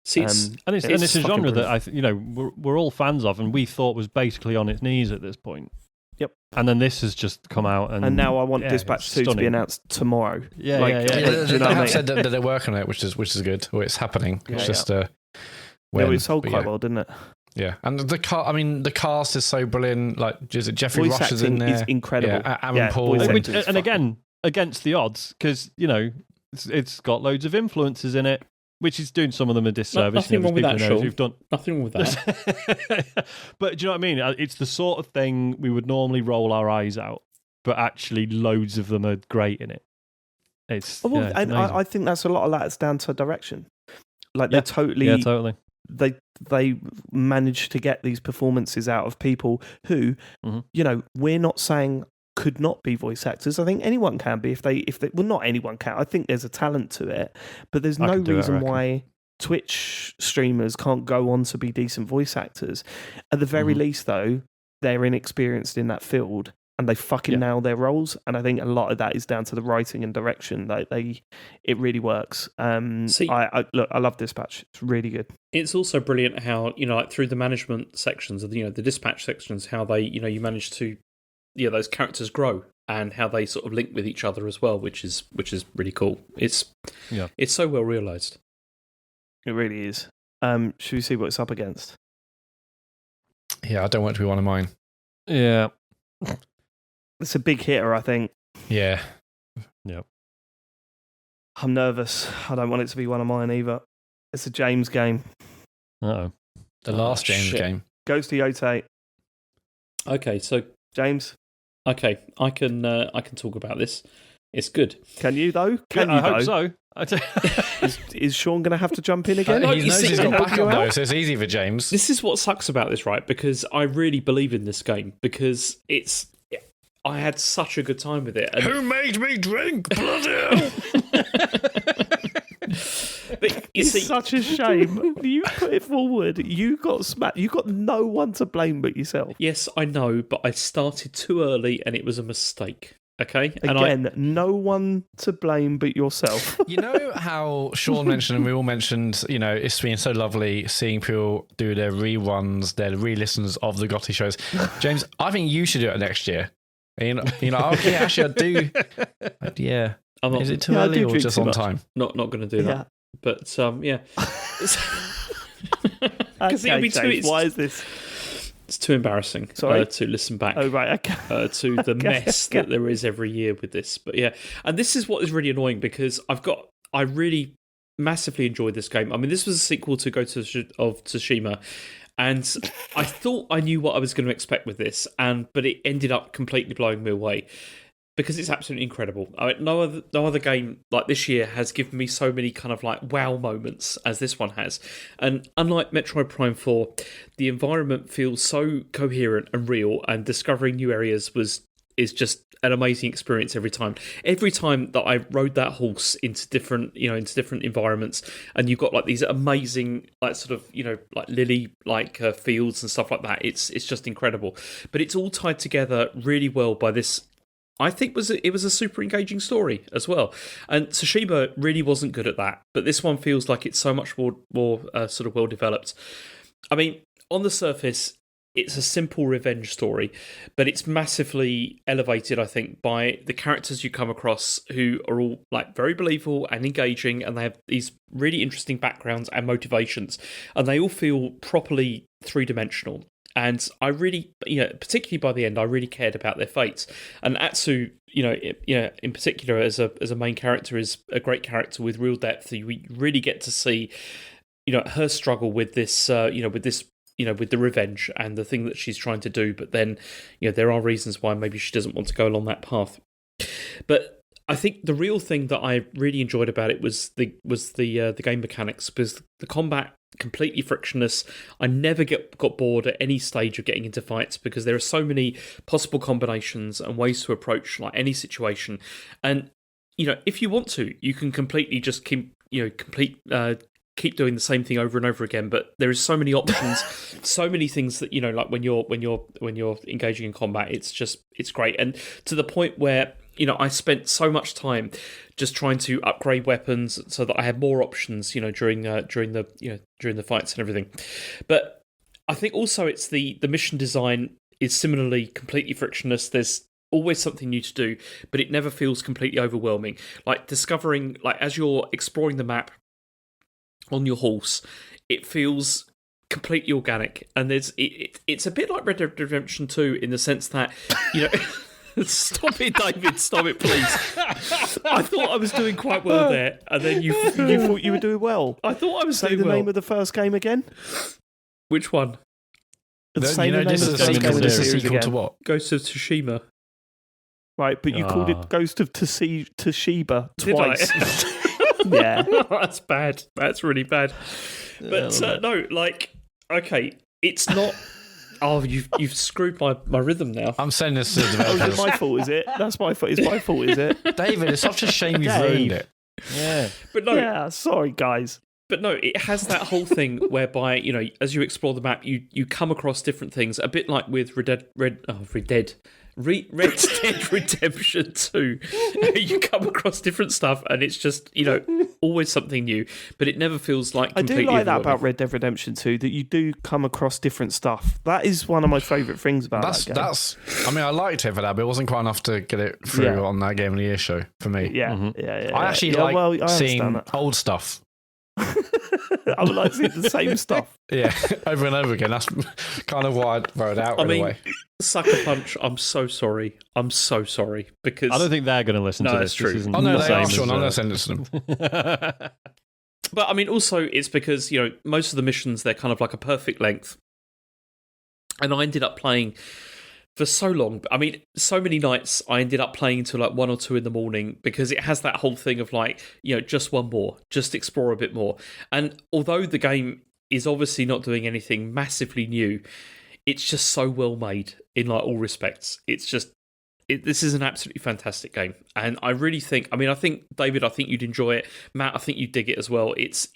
See, it's a genre that we're all fans of, and we thought was basically on its knees at this point. Yep. And then this has just come out, and now I want Dispatch 2 to be announced tomorrow. Yeah. They have said that they're working on it, which is good, or it's happening. It's just it sold quite well, didn't it? Yeah, and the cast is so brilliant. Like, is it Jeffrey Voice Rush is in there? Is incredible. Yeah, Aaron Paul, and again against the odds, because it's got loads of influences in it, which is doing some of them a disservice. Nothing wrong with that, Sean. Done... Nothing wrong with that. But do you know what I mean? It's the sort of thing we would normally roll our eyes out, but actually loads of them are great in it. It's I think that's a lot of that is down to direction. Like they're totally. They managed to get these performances out of people who, we're not saying could not be voice actors. I think anyone can be if they well, not anyone can. I think there's a talent to it, but there's no reason why Twitch streamers can't go on to be decent voice actors. At the very least, though, they're inexperienced in that field, and they fucking nail their roles. And I think a lot of that is down to the writing and direction. It really works. I love Dispatch. It's really good. It's also brilliant how, like through the management sections of the Dispatch sections, how they, you manage to, those characters grow and how they sort of link with each other as well, which is really cool. It's so well realised. It really is. Should we see what it's up against? Yeah, I don't want it to be one of mine. Yeah. It's a big hitter, I think. Yeah. Yep. I'm nervous. I don't want it to be one of mine either. It's a James game. Uh-oh. The last James game. Goes to Yōtei. Okay, so James. Okay, I can talk about this. It's good. Can you though? I hope so. Is Sean going to have to jump in again? He knows he's got backup though, so it's easy for James. This is what sucks about this, right? Because I really believe in this game, because I had such a good time with it. And who made me drink? Bloody hell! But it's such a shame. You put it forward. You got smacked. You got no one to blame but yourself. Yes, I know, but I started too early and it was a mistake. Okay? Again, no one to blame but yourself. You know how Sean mentioned, and we all mentioned, it's been so lovely seeing people do their reruns, their re-listens of the Gotti shows. James, I think you should do it next year. Okay, actually, I do. Yeah. Is it too early or just on time? Not going to do that. But, yeah. Okay, James, why is this? It's too embarrassing to listen back to the mess that there is every year with this. But yeah, and this is what is really annoying, because I really massively enjoyed this game. I mean, this was a sequel to Ghost of Tsushima, and I thought I knew what I was going to expect with this, but it ended up completely blowing me away because it's absolutely incredible. I mean, no other game like this year has given me so many kind of like wow moments as this one has. And unlike Metroid Prime 4, the environment feels so coherent and real, and discovering new areas is just an amazing experience every time. Every time that I rode that horse into different environments, and you've got like these amazing like sort of like lily like fields and stuff like that. It's just incredible. But it's all tied together really well by this. I think it was a super engaging story as well. And Tsushima really wasn't good at that, but this one feels like it's so much more sort of well developed. I mean, on the surface, it's a simple revenge story, but it's massively elevated, I think, by the characters you come across, who are all like very believable and engaging, and they have these really interesting backgrounds and motivations, and they all feel properly three-dimensional. And I really, particularly by the end, I really cared about their fates. And Atsu, in particular, as a main character, is a great character with real depth. We really get to see, her struggle with this, with the revenge and the thing that she's trying to do. But then, there are reasons why maybe she doesn't want to go along that path. But I think the real thing that I really enjoyed about it was the game mechanics, because the combat completely frictionless. I never got bored at any stage of getting into fights, because there are so many possible combinations and ways to approach like any situation. And if you want to, you can completely just keep doing the same thing over and over again. But there is so many options, so many things that like when you're engaging in combat, it's great, and to the point where I spent so much time just trying to upgrade weapons so that I had more options, during the fights and everything. But I think also it's the mission design is similarly completely frictionless. There's always something new to do, but it never feels completely overwhelming. Like discovering, like as you're exploring the map on your horse, it feels completely organic, and it's a bit like Red Dead Redemption 2 in the sense that Stop it, David. Stop it, please. I thought I was doing quite well there, and then you thought you were doing well. I thought I was Say doing the well. name of the first game again. Which one? Say the name of the first game of the series again. To what? Ghost of Tsushima. Right, but you called it Ghost of Toshiba twice. Did I? Yeah. That's bad. That's really bad. But no, like, okay, it's not... Oh, you've screwed my rhythm now. I'm sending this to the Oh, developers. is it my fault, is it? That's my fault. It's my fault, is it? David, it's such a shame you've ruined it. Yeah. But no, Yeah, sorry, guys. But no, it has that whole thing whereby, you know, as you explore the map, you come across different things, a bit like with Red Dead Redemption 2. You come across different stuff, and it's just, you know, always something new, but it never feels like I completely do like that overwhelming. about Red Dead Redemption 2, that you do come across different stuff. That is one of my favourite things about that game. I mean, I liked it for that, but it wasn't quite enough to get it through on that Game of the Year show for me. Yeah. I actually like seeing old stuff. I would like to see the same stuff. Yeah, over and over again. That's kind of why I wrote it out in a way. Sucker Punch, I'm so sorry. Because I don't think they're going to listen to this. That's true. This isn't Oh, no, the they same are, as, Sean. I'm going to send it to them. But I mean, also, it's because, you know, most of the missions, they're kind of like a perfect length. And I ended up playing for so long. I mean, so many nights I ended up playing until like 1 or 2 in the morning, because it has that whole thing of like, you know, just one more, just explore a bit more. And although the game is obviously not doing anything massively new, it's just so well made in like all respects. It's just, this is an absolutely fantastic game. And I really think, I think, David, I think you'd enjoy it. Matt, I think you'd dig it as well. It's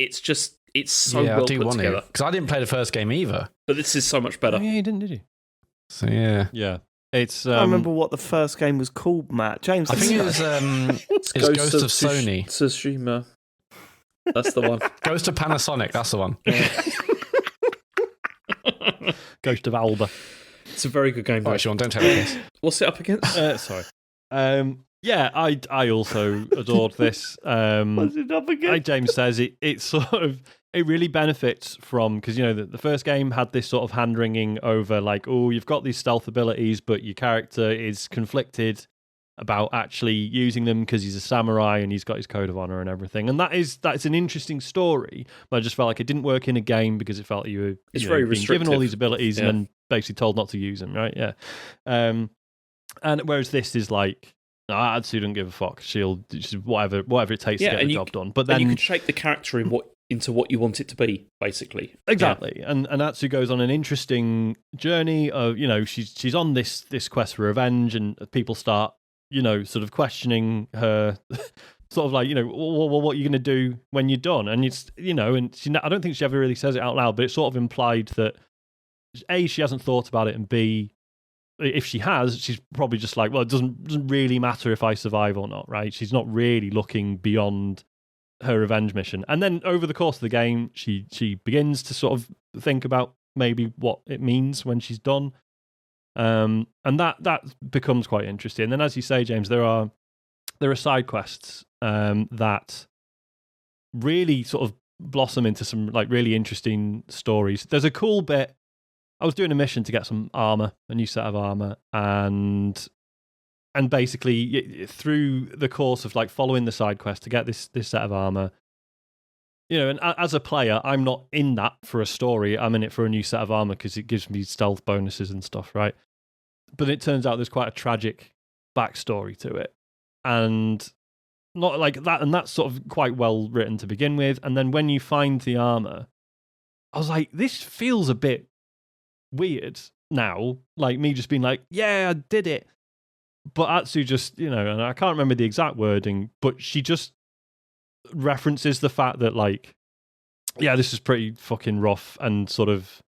so well put together. Because I didn't play the first game either. But this is so much better. Oh, yeah, you didn't, did you? So, yeah. Yeah. It's. I remember what the first game was called, Matt. James, I think it was it's Ghost of Sony. Tsushima. That's the one. Ghost of Panasonic, that's the one. Ghost of Alba. It's a very good game. All right, Sean, don't tell me this. What's it up against? Sorry. Yeah, I also adored this. What's it up again? Like James says, it sort of, it really benefits from, because, you know, the first game had this sort of hand-wringing over like, oh, you've got these stealth abilities, but your character is conflicted about actually using them because he's a samurai and he's got his code of honor and everything. And that's an interesting story, but I just felt like it didn't work in a game because it felt like you were very being given all these abilities Yeah. and then basically told not to use them, right? Yeah. And whereas this is like, no, Atsu doesn't give a fuck. She'll whatever it takes to get the job done. But then and you can shape the character into what you want it to be, basically. Exactly. Yeah. And Atsu goes on an interesting journey of, she's on this quest for revenge, and people start, sort of questioning her, sort of like, well, what are you going to do when you're done? And it's, and I don't think she ever really says it out loud, but it's sort of implied that A, she hasn't thought about it, and B, if she has, she's probably just like, well, it doesn't really matter if I survive or not, right? She's not really looking beyond her revenge mission. And then over the course of the game, she begins to sort of think about maybe what it means when she's done. And that becomes quite interesting. And then, as you say, James, there are side quests that really sort of blossom into some like really interesting stories. There's a cool bit. I was doing a mission to get some armor, a new set of armor, and basically through the course of like following the side quest to get this set of armor, and as a player, I'm not in that for a story. I'm in it for a new set of armor because it gives me stealth bonuses and stuff, right? But it turns out there's quite a tragic backstory to it, and not like that, and that's sort of quite well written to begin with. And then when you find the armor, I was like, this feels a bit weird now, like me just being like, yeah, I did it. But Atsu just, and I can't remember the exact wording, but she just references the fact that, like, yeah, this is pretty fucking rough, and sort of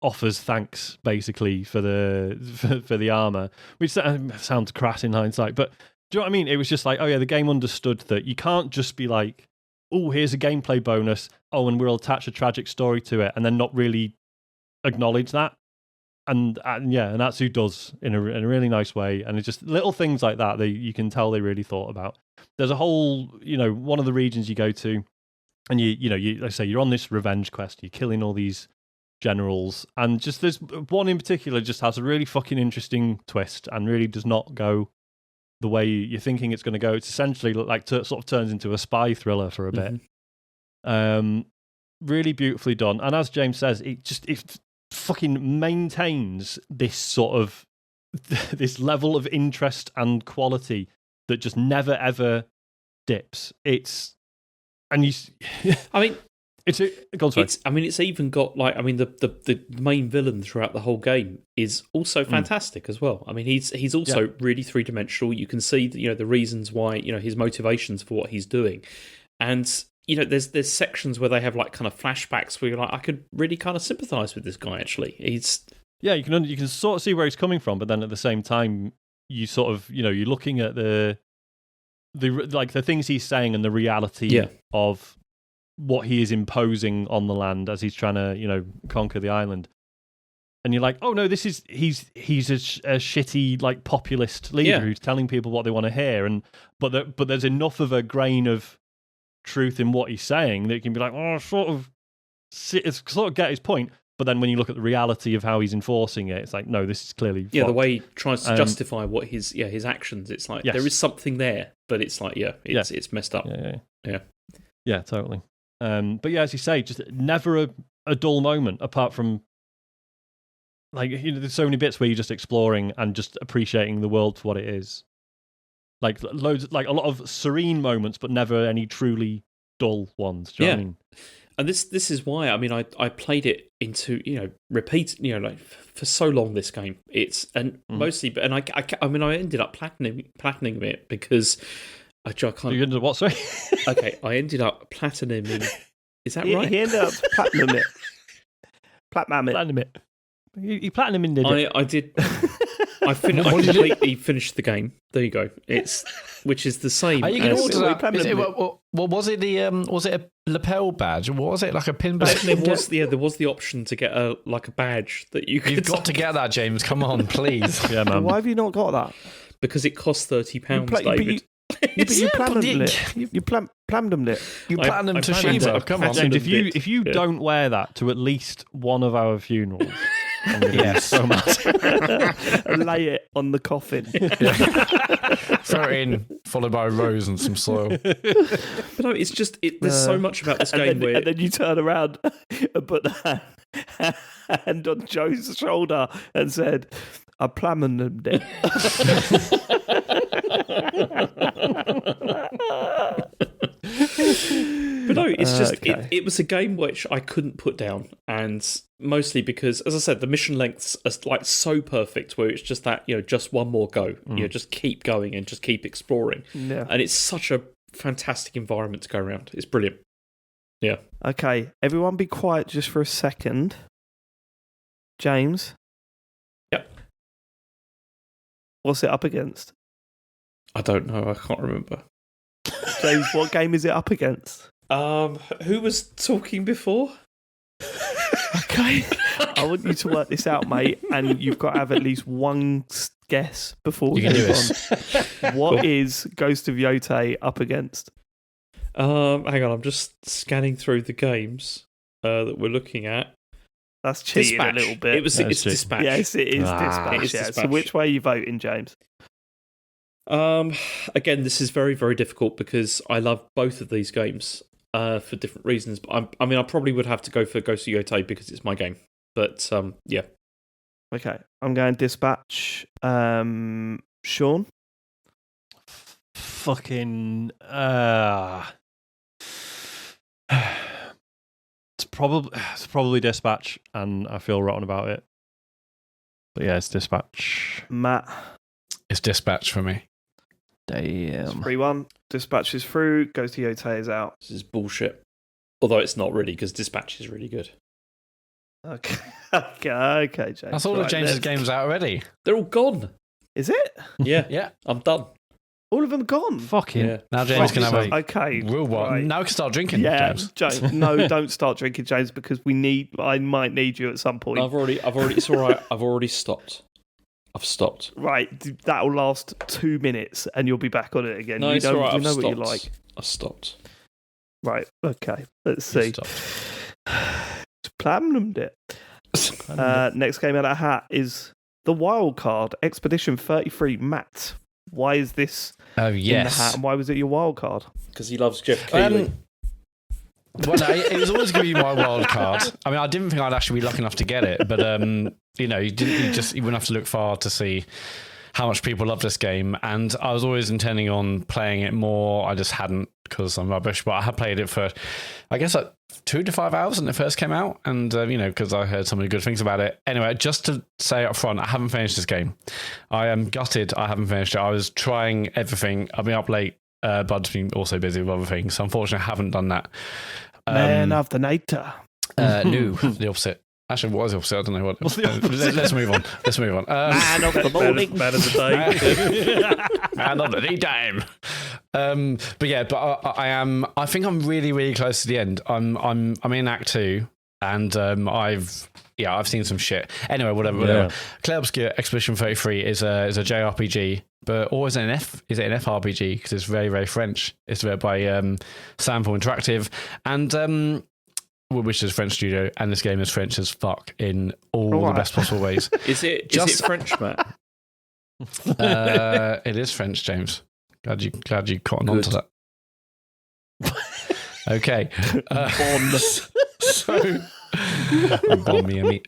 offers thanks basically for the armor, which sounds crass in hindsight. But do you know what I mean? It was just like, oh yeah, the game understood that you can't just be like, oh, here's a gameplay bonus, oh, and we'll attach a tragic story to it, and then not really acknowledge that. And Atsu does in a really nice way, and it's just little things like that you can tell they really thought about. There's a whole, one of the regions you go to, and you like I say, you're on this revenge quest, you're killing all these generals, and just there's one in particular just has a really fucking interesting twist and really does not go the way you're thinking it's going to go. It's essentially like sort of turns into a spy thriller for a bit. Mm-hmm. Really beautifully done, and as James says, it fucking maintains this sort of this level of interest and quality that just never ever dips. It's even got like, the main villain throughout the whole game is also fantastic as well. I mean, he's also really three-dimensional. You can see the reasons why, his motivations for what he's doing, and there's sections where they have like kind of flashbacks where you're like, I could really kind of sympathise with this guy. Actually, you can sort of see where he's coming from, but then at the same time, you sort of you're looking at the things he's saying and the reality of what he is imposing on the land as he's trying to conquer the island. And you're like, oh no, he's a shitty like populist leader who's telling people what they want to hear, but there's enough of a grain of truth in what he's saying that you can be like, oh, sort of get his point. But then when you look at the reality of how he's enforcing it, it's like, no, this is clearly fucked. The way he tries to justify what his actions, it's like there is something there, but it's like it's messed up. Yeah, totally. But yeah, as you say, just never a dull moment apart from like there's so many bits where you're just exploring and just appreciating the world for what it is. Like loads, like a lot of serene moments, but never any truly dull ones. Do you know what I mean? And this is why I played it into repeat like for so long. This game mostly, and I ended up platining it because I can't. You ended up what? Sorry. Okay, I ended up platinuming. Is that right? He ended up platinum it. Platinum it. You platinum it. I did. I completely finished the game. There you go. Which is the same. Are you going to order that? What was it? Was it a lapel badge? Or what was it, like a pin badge? There was the option to get a badge that you could. You've got to get that, James. Come on, please. Yeah, man. Why have you not got that? Because it costs £30, David. But you platinumed it. You platinumed it. You platinumed Toshiba. Come on. James, if you don't wear that to at least one of our funerals, I'm going to be so mad. And lay it on the coffin. Throw it in, followed by a rose and some soil. But no, it's just there's so much about this game and then you turn around and put the hand on Joe's shoulder and said, "I plummed them dead." But no, it's just it was a game which I couldn't put down, and mostly because, as I said, the mission lengths are like so perfect, where it's just that just one more go, just keep going and just keep exploring, and it's such a fantastic environment to go around. It's brilliant. Yeah. Okay, everyone, be quiet just for a second. James. Yep. What's it up against? I don't know. I can't remember. James, what game is it up against? Who was talking before? Okay. I want you to work this out, mate, and you've got to have at least one guess before we move on. What is Ghost of Yōtei up against? Hang on, I'm just scanning through the games that we're looking at. That's cheating Dispatch. A little bit. It's Dispatch. Yes, it is Dispatch. It is Dispatch. Dispatch. So which way are you voting, James? Again, this is very, very difficult because I love both of these games for different reasons. But I probably would have to go for Ghost of Yōtei because it's my game. But yeah. Okay, I'm going Dispatch. Sean? Fucking. It's probably Dispatch, and I feel rotten about it. But yeah, it's Dispatch. Matt? It's Dispatch for me. Damn. 3-1. Dispatch is through. Ghost of Yōtei is out. This is bullshit. Although it's not really, because Dispatch is really good. Okay, James. That's all of James's games out already. They're all gone. Is it? Yeah. Yeah. I'm done. All of them gone? Fucking. Yeah. Now James can have a Okay. real one. Right. Now we can start drinking, Yeah, James. no, don't start drinking, James, because I might need you at some point. I've already. It's all right. I've already stopped. I've stopped. Right, that'll last 2 minutes, and you'll be back on it again. No, it's all right. You I've know stopped. what you like. I stopped. Right. Okay. Let's see. Planned it. Next game out of the hat is the wild card Expedition 33. Matt, why is this in the hat, and why was it your wild card? Because he loves Jeff Keighley. Well, no, it was always going to be my wild card. I mean, I didn't think I'd actually be lucky enough to get it, but you wouldn't have to look far to see how much people love this game. And I was always intending on playing it more. I just hadn't because I'm rubbish. But I had played it for, I guess, like 2 to 5 hours when it first came out, and because I heard so many good things about it. Anyway, just to say up front, I haven't finished this game. I am gutted. I haven't finished it. I was trying everything. I've been up late. Bud's been also busy with other things, so unfortunately, I haven't done that. Man of the Nature. No, the opposite. Actually, what was the opposite? I don't know what. Let's move on. Man of the morning. Man of the day. Man of the daytime. But I am. I think I'm really, really close to the end. I'm in Act 2, and I've seen some shit. Anyway, whatever. Clair Obscur Expedition 33 is a JRPG, but is it an FRPG? Because it's very, very French. It's developed by Sample Interactive, and which is a French studio, and this game is French as fuck in all the best possible ways. Is it French, Matt? It is French, James. Glad you cottoned onto that. Okay.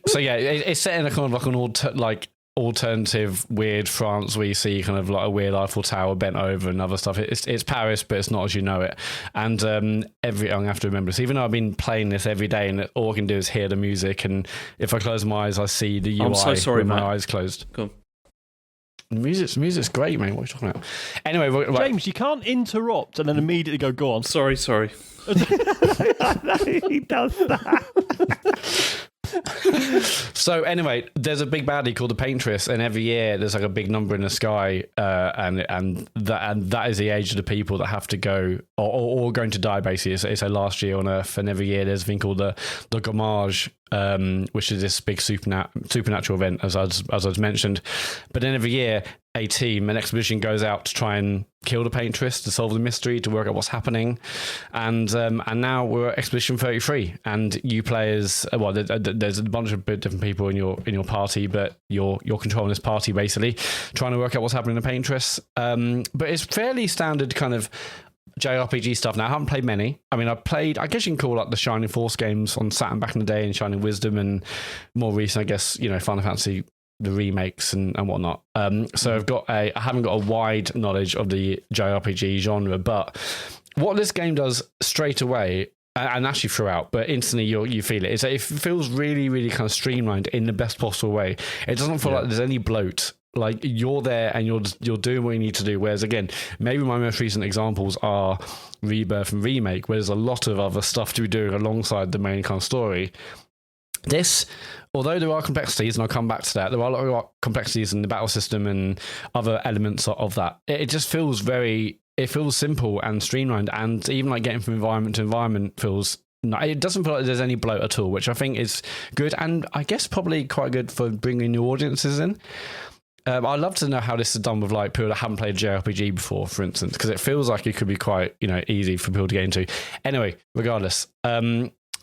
So yeah, it's set in a kind of like an alternative weird France where you see kind of like a weird Eiffel Tower bent over and other stuff. It's Paris, but it's not as you know it. And I'm gonna have to remember this, even though I've been playing this every day, and all I can do is hear the music. And if I close my eyes, I see the UI. I'm so sorry, with Matt. my eyes closed. Come on. The music's great, mate. What are you talking about? Anyway, James, you can't interrupt and then immediately go on. Sorry. He does that. So anyway, there's a big baddie called the Paintress, and every year there's like a big number in the sky, and that is the age of the people that have to go or going to die. Basically, it's a last year on Earth, and every year there's a thing called the Gommage, which is this big supernatural event, as I mentioned. But then every year, an expedition goes out to try and kill the Paintress, to solve the mystery, to work out what's happening. And now we're at Expedition 33, and you play as there's a bunch of different people in your party, but you're controlling this party basically, trying to work out what's happening to the Paintress. But it's fairly standard kind of JRPG stuff. Now, I haven't played many. I mean, I guess you can call like the Shining Force games on Saturn back in the day, and Shining Wisdom, and more recent, I guess, Final Fantasy, the remakes and whatnot. So I haven't got a wide knowledge of the JRPG genre, but what this game does straight away, and actually throughout, but instantly you feel it, is that it feels really, really kind of streamlined in the best possible way. It doesn't feel like there's any bloat. Like, you're there and you're doing what you need to do. Whereas, again, maybe my most recent examples are Rebirth and Remake, where there's a lot of other stuff to be doing alongside the main kind of story. This, although there are complexities, and I'll come back to that, there are a lot of complexities in the battle system and other elements of that. It just feels feels simple and streamlined, and even like getting from environment to environment it doesn't feel like there's any bloat at all, which I think is good, and I guess probably quite good for bringing new audiences in. I'd love to know how this is done with like people that haven't played JRPG before, for instance, because it feels like it could be quite easy for people to get into. Anyway, regardless,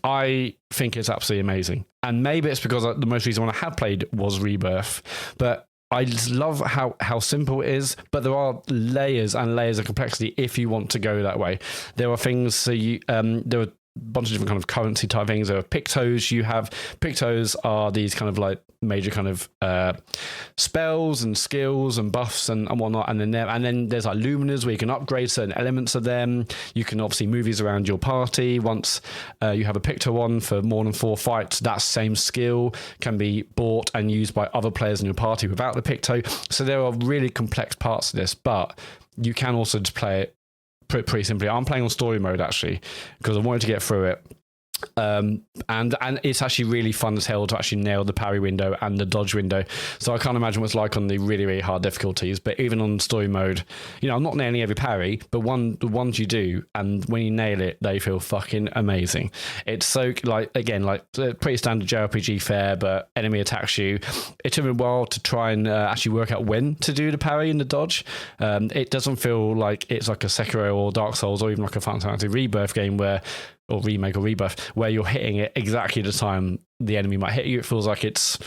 I think it's absolutely amazing, and maybe it's because the most recent one I have played was Rebirth, but I just love how simple it is, but there are layers and layers of complexity if you want to go that way. There are things, there are bunch of different kind of currency type things. There are pictos. Pictos are these kind of like major kind of spells and skills and buffs and whatnot, and then there's like Lumines where you can upgrade certain elements of them. You can obviously move these around your party. Once you have a picto on for more than 4 fights, that same skill can be bought and used by other players in your party without the picto. So there are really complex parts to this, but you can also just play it pretty simply. I'm playing on story mode actually because I wanted to get through it, and it's actually really fun as hell to actually nail the parry window and the dodge window. So I can't imagine what it's like on the really, really hard difficulties, but even on story mode, I'm not nailing every parry, but the ones you do, and when you nail it, they feel fucking amazing. It's so pretty standard JRPG fare, but enemy attacks you. It took me a while to try and actually work out when to do the parry and the dodge. It doesn't feel like it's like a Sekiro or Dark Souls or even like a Final Fantasy Rebirth game or Remake or Rebirth, where you're hitting it exactly the time the enemy might hit you. It feels like it's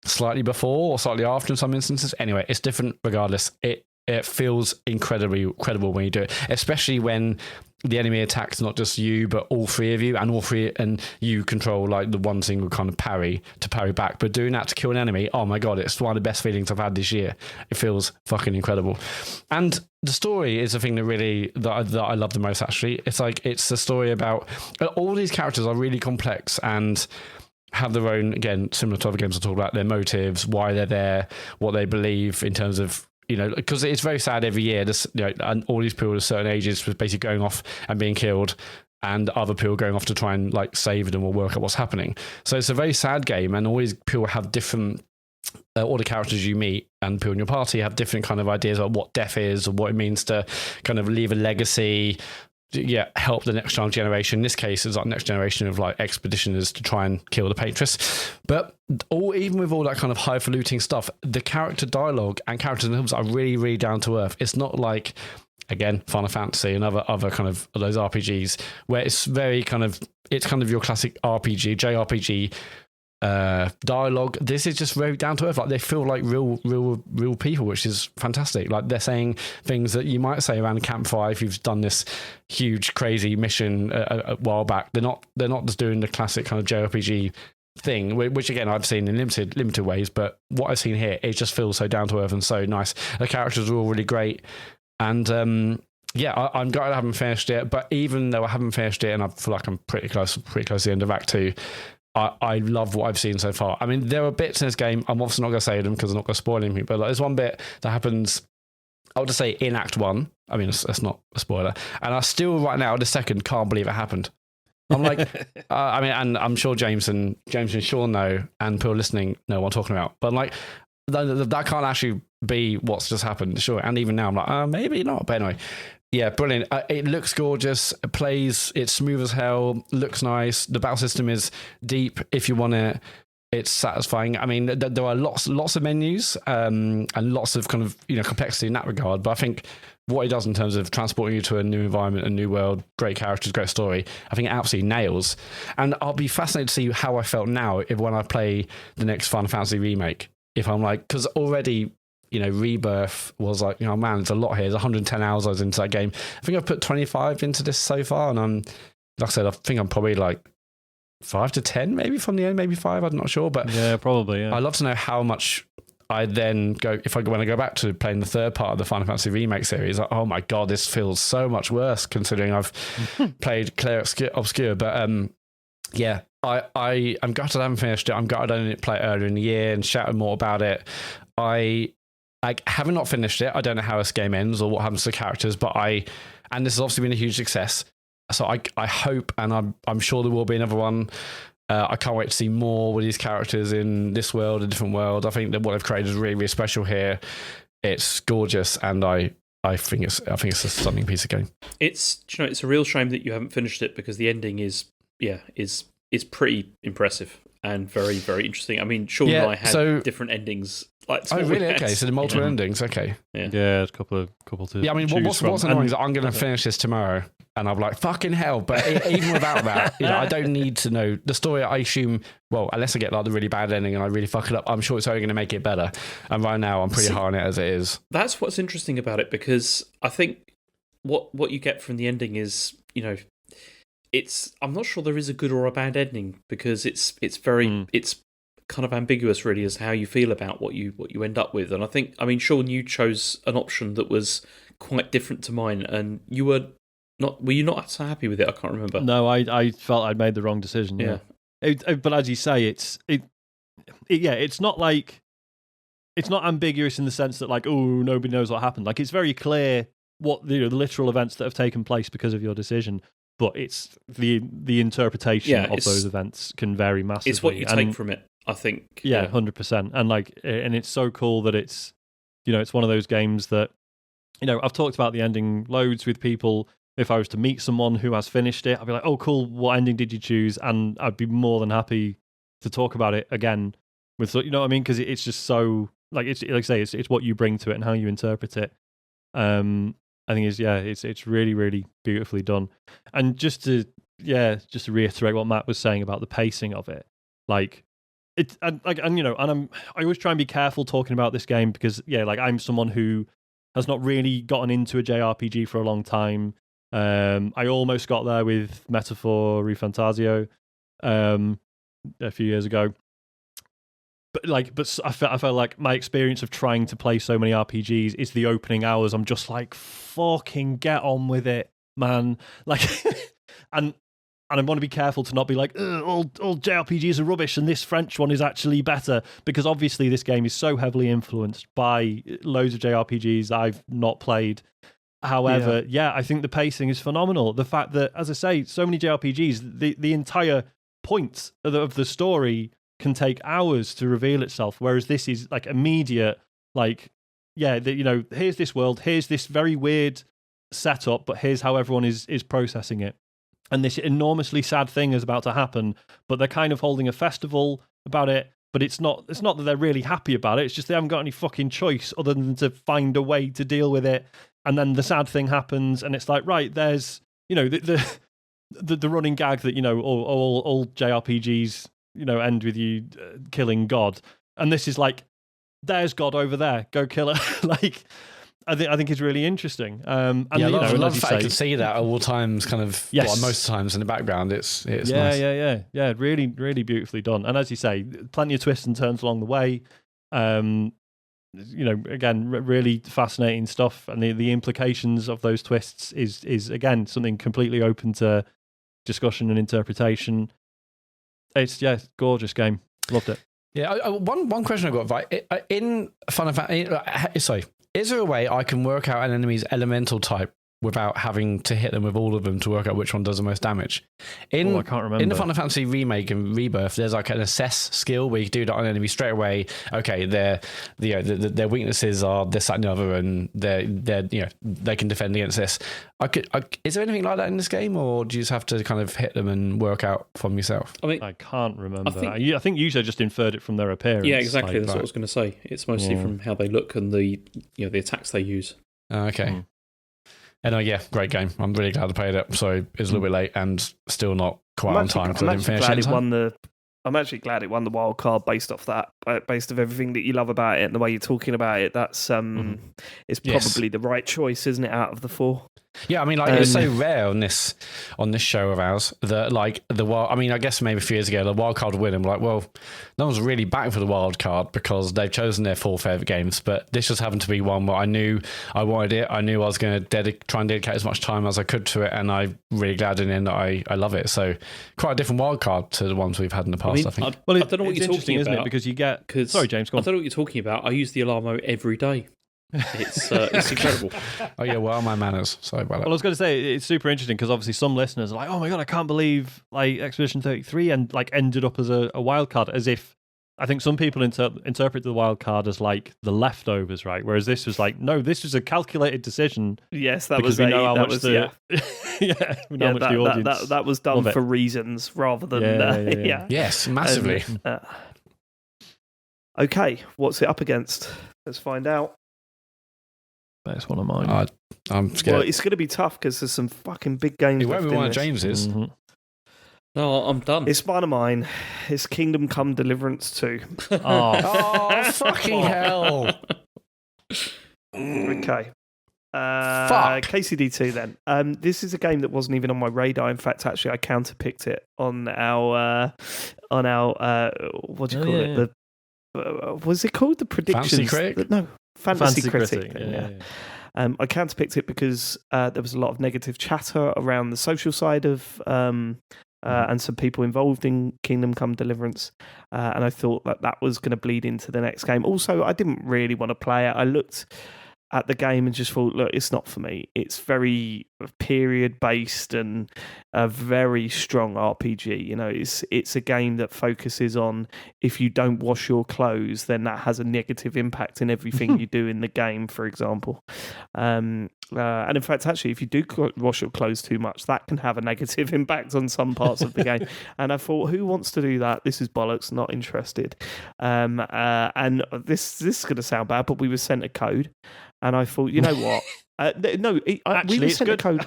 slightly before or slightly after in some instances. Anyway, it's different regardless. It feels incredibly incredible when you do it, especially when the enemy attacks not just you, but all three of you, and you control like the one single kind of parry to parry back. But doing that to kill an enemy, oh my God, it's one of the best feelings I've had this year. It feels fucking incredible. And the story is the thing that I love the most, actually. It's a story about all these characters are really complex and have their own, again, similar to other games I talk about, their motives, why they're there, what they believe in terms of, because it's very sad every year, and all these people at certain ages was basically going off and being killed, and other people going off to try and like save them or work out what's happening. So it's a very sad game, and all these people have different, all the characters you meet and people in your party have different kind of ideas about what death is, or what it means to kind of leave a legacy, help the next generation. In this case, it's like next generation of like expeditioners to try and kill the Paintress. But even with all that kind of highfalutin stuff, the character dialogue and characters themselves are really, really down to earth. It's not like, again, Final Fantasy and other kind of those RPGs where it's very kind of, it's kind of your classic JRPG dialogue. This is just very down to earth. Like, they feel like real people, which is fantastic. Like, they're saying things that you might say around a campfire if you've done this huge crazy mission a while back. They're not just doing the classic kind of JRPG thing, which again I've seen in limited ways, but what I've seen here, it just feels so down to earth and so nice. The characters are all really great, and I'm glad I haven't finished it. But even though I haven't finished it, and I feel like I'm pretty close to the end of Act 2, I love what I've seen so far. I mean, there are bits in this game, I'm obviously not going to say them because I'm not going to spoil anything, but like, there's one bit that happens, I would just say, in Act 1. I mean, that's not a spoiler. And I still, right now, the second, can't believe it happened. I'm like, and I'm sure James and Sean know, and people listening know what I'm talking about. But I'm like, that can't actually be what's just happened, sure. And even now, I'm like, maybe not. But anyway, Yeah, brilliant. It looks gorgeous. It plays. It's smooth as hell. Looks nice. The battle system is deep if you want it. It's satisfying. I mean, there are lots of menus and lots of kind of complexity in that regard. But I think what it does in terms of transporting you to a new environment, a new world, great characters, great story, I think it absolutely nails. And I'll be fascinated to see how I felt now when I play the next Final Fantasy remake. If I'm like, because already, Rebirth was like, man, there's a lot here. There's 110 hours I was into that game. I think I've put 25 into this so far, and like I said, I think I'm probably like 5 to 10 maybe from the end, maybe 5, I'm not sure. But yeah, probably. Yeah. I'd love to know how much I then go, when I go back to playing the third part of the Final Fantasy remake series, like, oh my God, this feels so much worse considering I've played Clair Obscur. But yeah, I'm gutted I haven't finished it. I'm gutted I didn't play it earlier in the year and shouted more about it. I haven't not finished it. I don't know how this game ends or what happens to the characters, but and this has obviously been a huge success. So I hope, and I'm sure there will be another one. I can't wait to see more with these characters in this world, a different world. I think that what they've created is really, really special here. It's gorgeous, and I think it's a stunning piece of game. It's it's a real shame that you haven't finished it because the ending is pretty impressive and very, very interesting. I mean, Sean and I had different endings. Like, oh, really? Okay, so the multiple endings. Okay, yeah, a couple to. Yeah, I mean, what's annoying is that I'm going to finish this tomorrow, and I'm like, fucking hell! But even without that, I don't need to know the story. I assume, well, unless I get like the really bad ending and I really fuck it up, I'm sure it's only going to make it better. And right now, I'm pretty high on it as it is. That's what's interesting about it, because I think what you get from the ending is, I'm not sure there is a good or a bad ending, because it's very it's kind of ambiguous really as how you feel about what you end up with. And I mean, Sean, you chose an option that was quite different to mine, and were you not so happy with it? I can't remember. No, I felt I'd made the wrong decision. Yeah. But as you say, it's not like, it's not ambiguous in the sense that like, oh, nobody knows what happened. Like, it's very clear what the literal events that have taken place because of your decision. But it's the interpretation of those events can vary massively. It's what you take from it, I think. Yeah, 100%. And it's so cool that it's, it's one of those games that, I've talked about the ending loads with people. If I was to meet someone who has finished it, I'd be like, oh, cool, what ending did you choose? And I'd be more than happy to talk about it again with, you know what I mean? Because it's just so, like, it's like I say, it's what you bring to it and how you interpret it. I think it's really, really beautifully done. And just to reiterate what Matt was saying about the pacing of it, like I always try and be careful talking about this game because I'm someone who has not really gotten into a JRPG for a long time. I almost got there with Metaphor Refantasio a few years ago. But I felt like my experience of trying to play so many RPGs is the opening hours. I'm just like, fucking get on with it, man. Like, and I want to be careful to not be like, all JRPGs are rubbish and this French one is actually better, because obviously this game is so heavily influenced by loads of JRPGs that I've not played. However, I think the pacing is phenomenal. The fact that, as I say, so many JRPGs, the entire point of the story can take hours to reveal itself, whereas this is like immediate. Like, here's this world, here's this very weird setup, but here's how everyone is processing it, and this enormously sad thing is about to happen, but they're kind of holding a festival about it. But it's not that they're really happy about it, it's just they haven't got any fucking choice other than to find a way to deal with it. And then the sad thing happens, and it's like, right, there's the running gag that all JRPGs end with you killing God, and this is like, there's God over there, go kill her. Like, I think it's really interesting. And I love the fact I can see that at all times, kind of. Yes. Well, most times in the background, it's nice. Yeah, really, really beautifully done. And as you say, plenty of twists and turns along the way. Again, really fascinating stuff, and the implications of those twists is again something completely open to discussion and interpretation. It's gorgeous game. Loved it. Yeah, one question I've got, right? In Final Fantasy, sorry, is there a way I can work out an enemy's elemental type without having to hit them with all of them to work out which one does the most damage. I can't remember. In the Final Fantasy Remake and Rebirth, there's like an assess skill where you can do that on an enemy straight away. Okay, their weaknesses are this, that, and the other, and they can defend against this. Is there anything like that in this game, or do you just have to kind of hit them and work out from yourself? I mean, I can't remember. I think usually just inferred it from their appearance. Yeah, exactly. That's what I was going to say. It's mostly from how they look and the attacks they use. Okay. And great game. I'm really glad I played it. So it's a little bit late and still not quite on time because I didn't finish it. I'm actually glad it won the wild card based off that, based off everything that you love about it and the way you're talking about it. That's it's probably the right choice, isn't it? Out of the 4. Yeah, I mean, like it's so rare on this show of ours that like the wild. I mean, I guess maybe a few years ago the wild card would win. I'm like, well, no one's really back for the wild card because they've chosen their 4 favorite games. But this just happened to be one where I knew I wanted it. I knew I was going to try and dedicate as much time as I could to it, and I'm really glad in the end that I love it. So quite a different wild card to the ones we've had in the past. I think. I don't know what you're talking about, isn't it? Because you get. Sorry, James. Go on. I don't know what you're talking about. I use the alarm mode every day. It's incredible. Oh yeah, well, my manners. Sorry about that. Well, I was going to say it's super interesting because obviously some listeners are like, "Oh my god, I can't believe like Expedition 33 and like ended up as a wild card." As if I think some people interpret the wild card as like the leftovers, right? Whereas this was like, no, this was a calculated decision. Yes, that was. We know how much the audience. That was done for reasons rather than. Yes, massively. Okay, what's it up against? Let's find out. That's one of mine. I'm scared. Well, it's going to be tough because there's some fucking big games. It won't be one of James's. Mm-hmm. No, I'm done. It's one of mine. It's Kingdom Come Deliverance 2. Oh, fucking hell. Okay. Fuck. KCD2 then. This is a game that wasn't even on my radar. In fact, actually, I counterpicked it on our what do you call it? The was it called the predictions? Fantasy Critic? No, Fantasy Critic. Yeah. I counterpicked it because there was a lot of negative chatter around the social side of and some people involved in Kingdom Come Deliverance, and I thought that was going to bleed into the next game. Also, I didn't really want to play it. I looked at the game and just thought, look, it's not for me. It's very period based and a very strong RPG. You know, it's a game that focuses on if you don't wash your clothes, then that has a negative impact in everything you do in the game, for example. And in fact, actually, if you do wash your clothes too much, that can have a negative impact on some parts of the game. And I thought, who wants to do that? This is bollocks, not interested. And this is going to sound bad, but we were sent a code. And I thought, you know what? We were sent a code.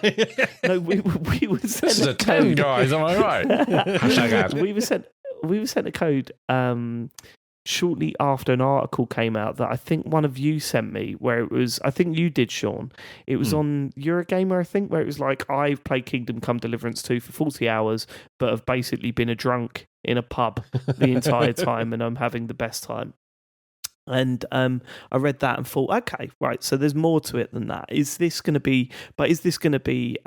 No, we were sent this is a 10, guys. Am I right? Hashtag we were sent a code shortly after an article came out that I think one of you sent me, where it was, I think you did, Sean. It was on Eurogamer, I think, where it was like, I've played Kingdom Come Deliverance 2 for 40 hours, but have basically been a drunk in a pub the entire time, and I'm having the best time. And I read that and thought, okay, right, so there's more to it than that. Is this going to be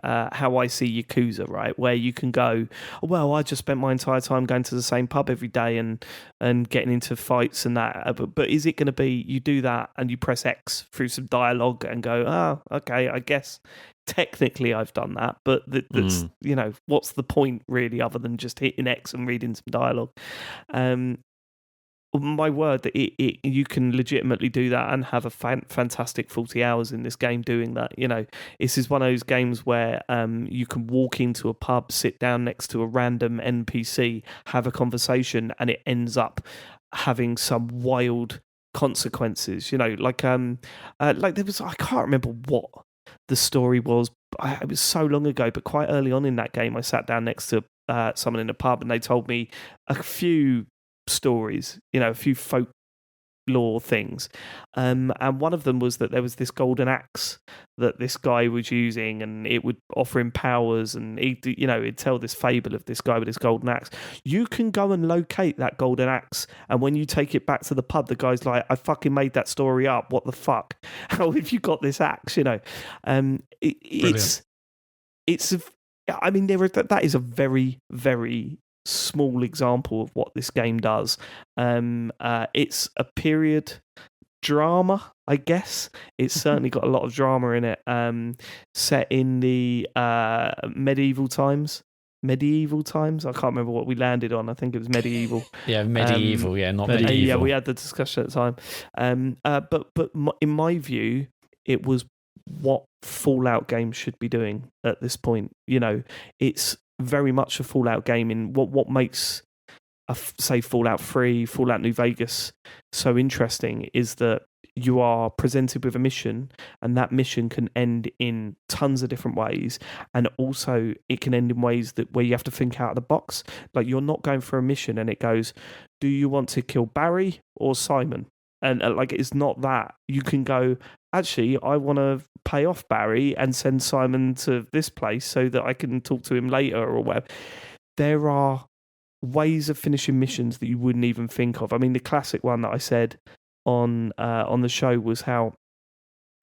how I see Yakuza, right? Where you can go, well, I just spent my entire time going to the same pub every day and getting into fights and that. But is it going to be you do that and you press X through some dialogue and go, oh, okay, I guess technically I've done that, but that's you know, what's the point really other than just hitting X and reading some dialogue? My word, that you can legitimately do that and have a fantastic 40 hours in this game doing that. You know, this is one of those games where you can walk into a pub, sit down next to a random NPC, have a conversation, and it ends up having some wild consequences. You know, like there was, I can't remember what the story was. It was so long ago, but quite early on in that game, I sat down next to someone in a pub, and they told me a few stories, you know, a few folklore things, and one of them was that there was this golden axe that this guy was using, and it would offer him powers, and he'd tell this fable of this guy with his golden axe. You can go and locate that golden axe, and when you take it back to the pub, the guy's like, I fucking made that story up, what the fuck, how have you got this axe? You know, it's I mean, that is a very, very small example of what this game does. It's a period drama, I guess it's certainly got a lot of drama in it. Set in the medieval times. I can't remember what we landed on. I think it was medieval. Yeah, medieval. Not medieval. Yeah, we had the discussion at the time. But in my view, it was what Fallout games should be doing at this point. You know, it's very much a Fallout game. In what makes say Fallout 3, Fallout New Vegas so interesting is that you are presented with a mission, and that mission can end in tons of different ways, and also it can end in ways where you have to think out of the box. Like, you're not going for a mission and it goes, do you want to kill Barry or Simon? And like, it's not that. You can go, actually, I want to pay off Barry and send Simon to this place so that I can talk to him later or whatever. There are ways of finishing missions that you wouldn't even think of. I mean, the classic one that I said on the show was how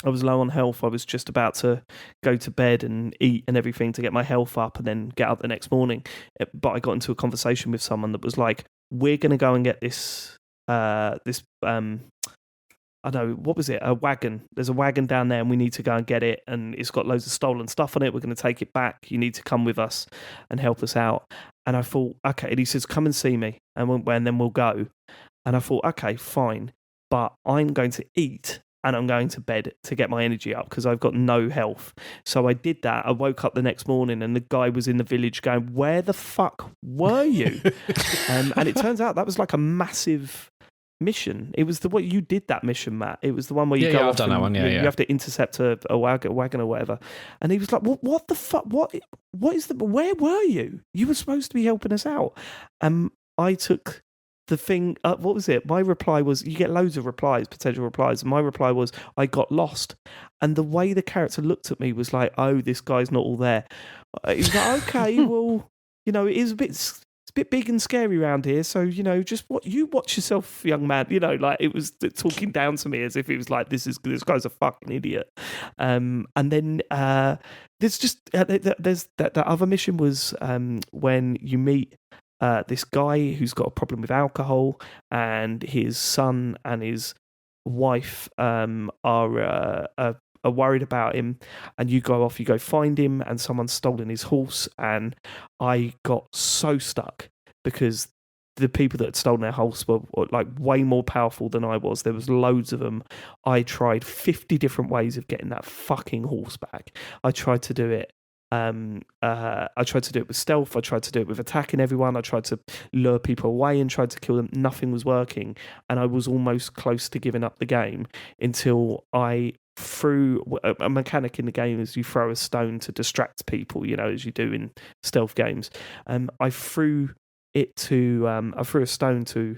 I was low on health. I was just about to go to bed and eat and everything to get my health up and then get up the next morning. But I got into a conversation with someone that was like, we're going to go and get this I don't know, what was it? A wagon. There's a wagon down there and we need to go and get it. And it's got loads of stolen stuff on it. We're going to take it back. You need to come with us and help us out. And I thought, okay. And he says, come and see me. And then we'll go. And I thought, okay, fine. But I'm going to eat and I'm going to bed to get my energy up because I've got no health. So I did that. I woke up the next morning and the guy was in the village going, where the fuck were you? And it turns out that was like a massive mission. It was what you did that mission, Matt. It was the one where you go I've done that one. You have to intercept a wagon or whatever. And he was like, what the fuck? What is where were you? You were supposed to be helping us out. I took the thing, what was it? My reply was, you get loads of replies, potential replies. And my reply was, I got lost. And the way the character looked at me was like, oh, this guy's not all there. He was like, okay, well, you know, it is a bit big and scary around here. So, you know, just watch yourself, young man. You know, like, it was talking down to me as if it was like, this guy's a fucking idiot. And then there's that other mission was when you meet this guy who's got a problem with alcohol, and his son and his wife are worried about him, and you go find him, and someone's stolen his horse. And I got so stuck because the people that had stolen their horse were like way more powerful than I was. There was loads of them. I tried 50 different ways of getting that fucking horse back. I tried to do it. I tried to do it with stealth. I tried to do it with attacking everyone. I tried to lure people away and tried to kill them. Nothing was working, and I was almost close to giving up the game until I threw a mechanic in the game is you throw a stone to distract people, you know, as you do in stealth games. I threw a stone to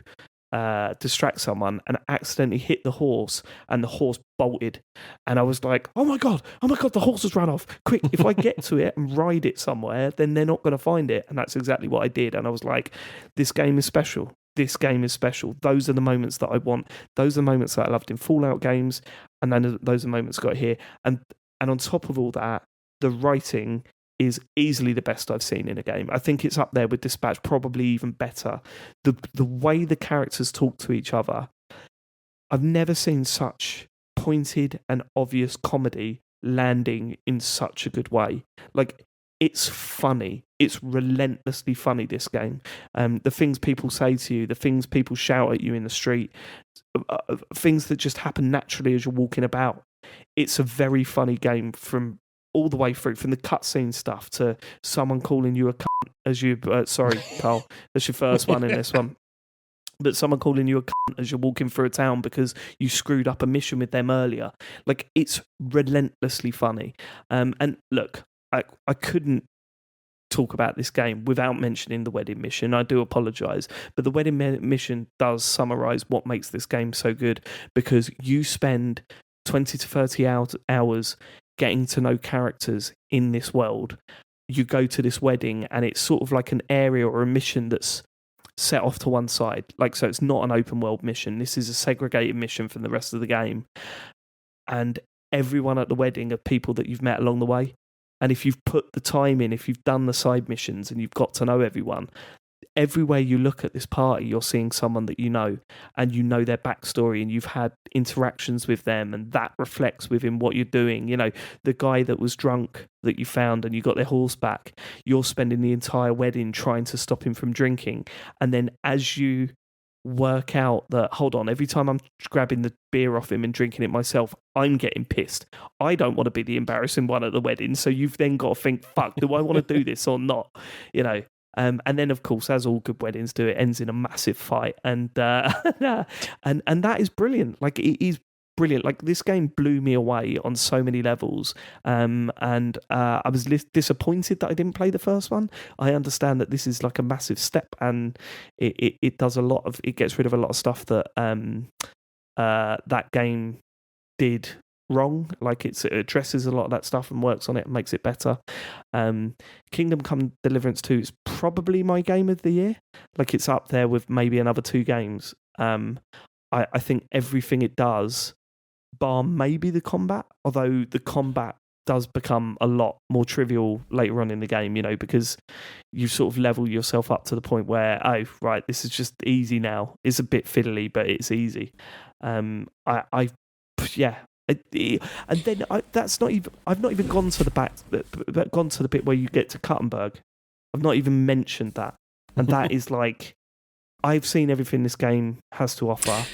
distract someone and accidentally hit the horse, and the horse bolted. And I was like, oh my god, the horse has run off. Quick, if I get to it and ride it somewhere, then they're not going to find it. And that's exactly what I did. And I was like, this game is special. Those are the moments that I want. Those are the moments that I loved in Fallout games, and then those are the moments I got here. And on top of all that, the writing is easily the best I've seen in a game. I think it's up there with Dispatch, probably even better. The way the characters talk to each other, I've never seen such pointed and obvious comedy landing in such a good way. Like, it's funny. It's relentlessly funny, this game. The things people say to you, the things people shout at you in the street, things that just happen naturally as you're walking about. It's a very funny game from all the way through, from the cutscene stuff to someone calling you a cunt as you... sorry, Carl, that's your first one in this one. But someone calling you a cunt as you're walking through a town because you screwed up a mission with them earlier. Like, it's relentlessly funny. And look, I couldn't talk about this game without mentioning the wedding mission. I do apologise, but the wedding mission does summarise what makes this game so good, because you spend 20 to 30 hours getting to know characters in this world. You go to this wedding and it's sort of like an area or a mission that's set off to one side. Like, so it's not an open world mission. This is a segregated mission from the rest of the game. And everyone at the wedding are people that you've met along the way. And if you've put the time in, if you've done the side missions and you've got to know everyone, everywhere you look at this party, you're seeing someone that you know, and you know their backstory, and you've had interactions with them, and that reflects within what you're doing. You know, the guy that was drunk that you found and you got their horse back, you're spending the entire wedding trying to stop him from drinking. And then as you work out that, hold on, every time I'm grabbing the beer off him and drinking it myself, I'm getting pissed. I don't want to be the embarrassing one at the wedding. So you've then got to think, fuck, do I want to do this or not? You know, and then, of course, as all good weddings do, it ends in a massive fight, and and that is brilliant. Like, it is brilliant. Like, this game blew me away on so many levels, and I was disappointed that I didn't play the first one. I understand that this is like a massive step, and it does a lot of, it gets rid of a lot of stuff that that game did wrong. Like, it addresses a lot of that stuff and works on it and makes it better. Kingdom Come Deliverance 2 is probably my game of the year. Like, it's up there with maybe another 2 games. I think everything it does, bar maybe the combat, although the combat does become a lot more trivial later on in the game, you know, because you sort of level yourself up to the point where, oh, right, this is just easy now. It's a bit fiddly, but it's easy. And then that's not even. I've not even gone to the bit where you get to Cuttenberg. I've not even mentioned that, and that is like, I've seen everything this game has to offer.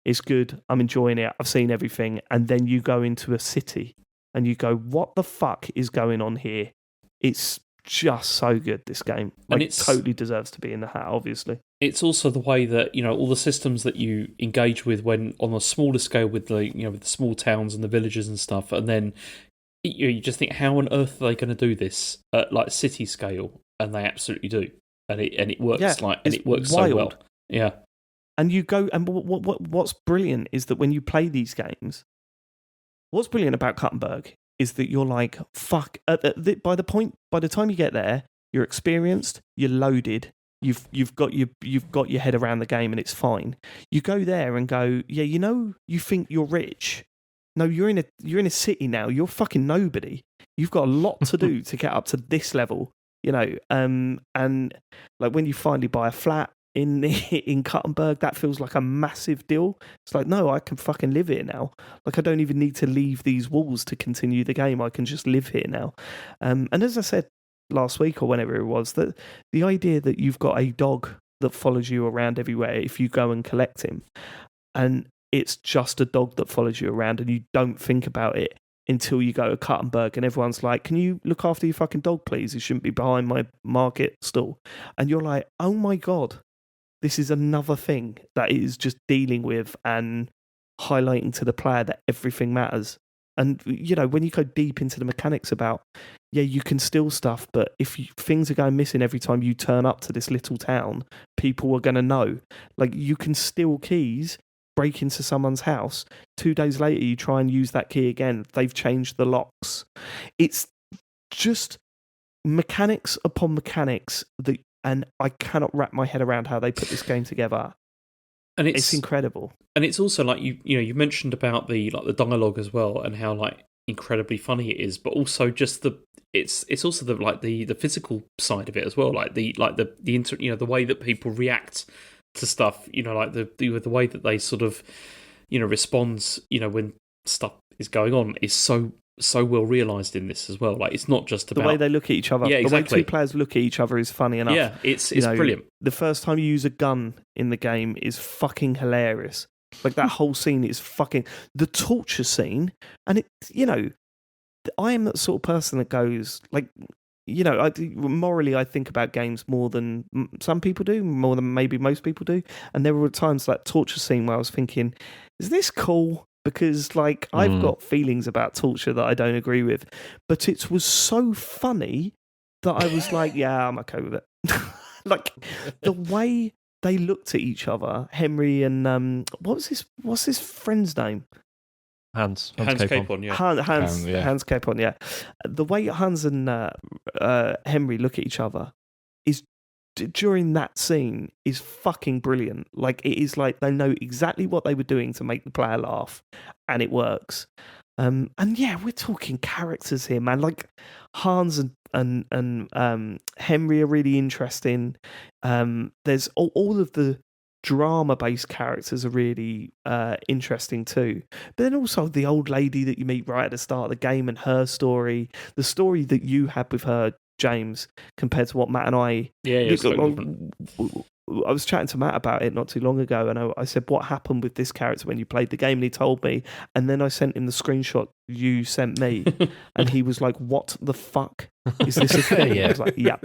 It's good. I'm enjoying it. I've seen everything, and then you go into a city, and you go, "What the fuck is going on here?" It's just so good. This game, like, and it totally deserves to be in the hat. Obviously, it's also the way that, you know, all the systems that you engage with when on a smaller scale with the, you know, with the small towns and the villages and stuff, and then you just think, how on earth are they going to do this at like city scale? And they absolutely do, and it works. Yeah, and it works wild. So well. Yeah, and you go, and what's brilliant is that when you play these games, what's brilliant about Cuttenberg is that you're like, fuck. By the time you get there, you're experienced, you're loaded. You've got your head around the game, and it's fine. You go there and go, yeah, you know, you think you're rich. No, you're in a city now. You're fucking nobody. You've got a lot to do to get up to this level, you know. And like, when you finally buy a flat in Cuttenberg, that feels like a massive deal. It's like, no, I can fucking live here now. Like, I don't even need to leave these walls to continue the game. I can just live here now. And as I said last week or whenever it was, that the idea that you've got a dog that follows you around everywhere if you go and collect him, and it's just a dog that follows you around, and you don't think about it until you go to Cuttenberg, and everyone's like, can you look after your fucking dog, please? He shouldn't be behind my market stall. And you're like, oh my God, this is another thing that it is just dealing with and highlighting to the player that everything matters. And, you know, when you go deep into the mechanics about, yeah, you can steal stuff, but if things are going missing every time you turn up to this little town, people are going to know. Like, you can steal keys, break into someone's house. 2 days later, you try and use that key again. They've changed the locks. It's just mechanics upon mechanics, and I cannot wrap my head around how they put this game together. And it's incredible. And it's also like, you mentioned about the dialogue as well, and how like incredibly funny it is, but also just it's also the physical side of it as well, like the way that people react to stuff, you know, like the way that they sort of, you know, respond, you know, when stuff is going on is so well realised in this as well. Like, it's not just about the way they look at each other. Yeah, exactly. The way two players look at each other is funny enough. Yeah, it's brilliant. The first time you use a gun in the game is fucking hilarious. Like, that whole scene is fucking... The torture scene, and it, you know, I am that sort of person that goes, like, you know, morally I think about games more than some people do, more than maybe most people do. And there were times, that torture scene, where I was thinking, is this cool? Because, like, I've got feelings about torture that I don't agree with. But it was so funny that I was like, yeah, I'm okay with it. Like, the way they looked at each other, Henry and, what's his friend's name? Hans Capon, yeah. Hans Capon, yeah. The way Hans and Henry look at each other is, during that scene, is fucking brilliant. Like, it is like they know exactly what they were doing to make the player laugh, and it works. And yeah, we're talking characters here, man. Like, Hans and Henry are really interesting. There's all of the drama-based characters are really interesting too. But then also the old lady that you meet right at the start of the game and her story, the story that you had with her, James, compared to what Matt and I... I was chatting to Matt about it not too long ago, and I said, what happened with this character when you played the game? And he told me, and then I sent him the screenshot you sent me, and he was like, what the fuck? Is this a thing? Yeah. I was like, yeah.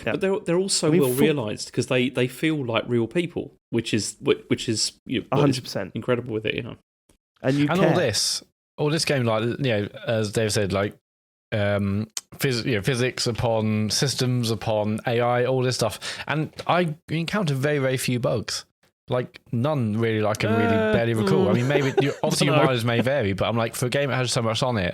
But they're also well realised because they feel like real people, which is 100% incredible with it, you know. And all this game, like, you know, as Dave said, like physics upon systems upon AI, all this stuff, and I encountered very, very few bugs. Like none really, like I can really barely recall. I mean, maybe obviously your mileage may vary, but I'm like, for a game that has so much on it,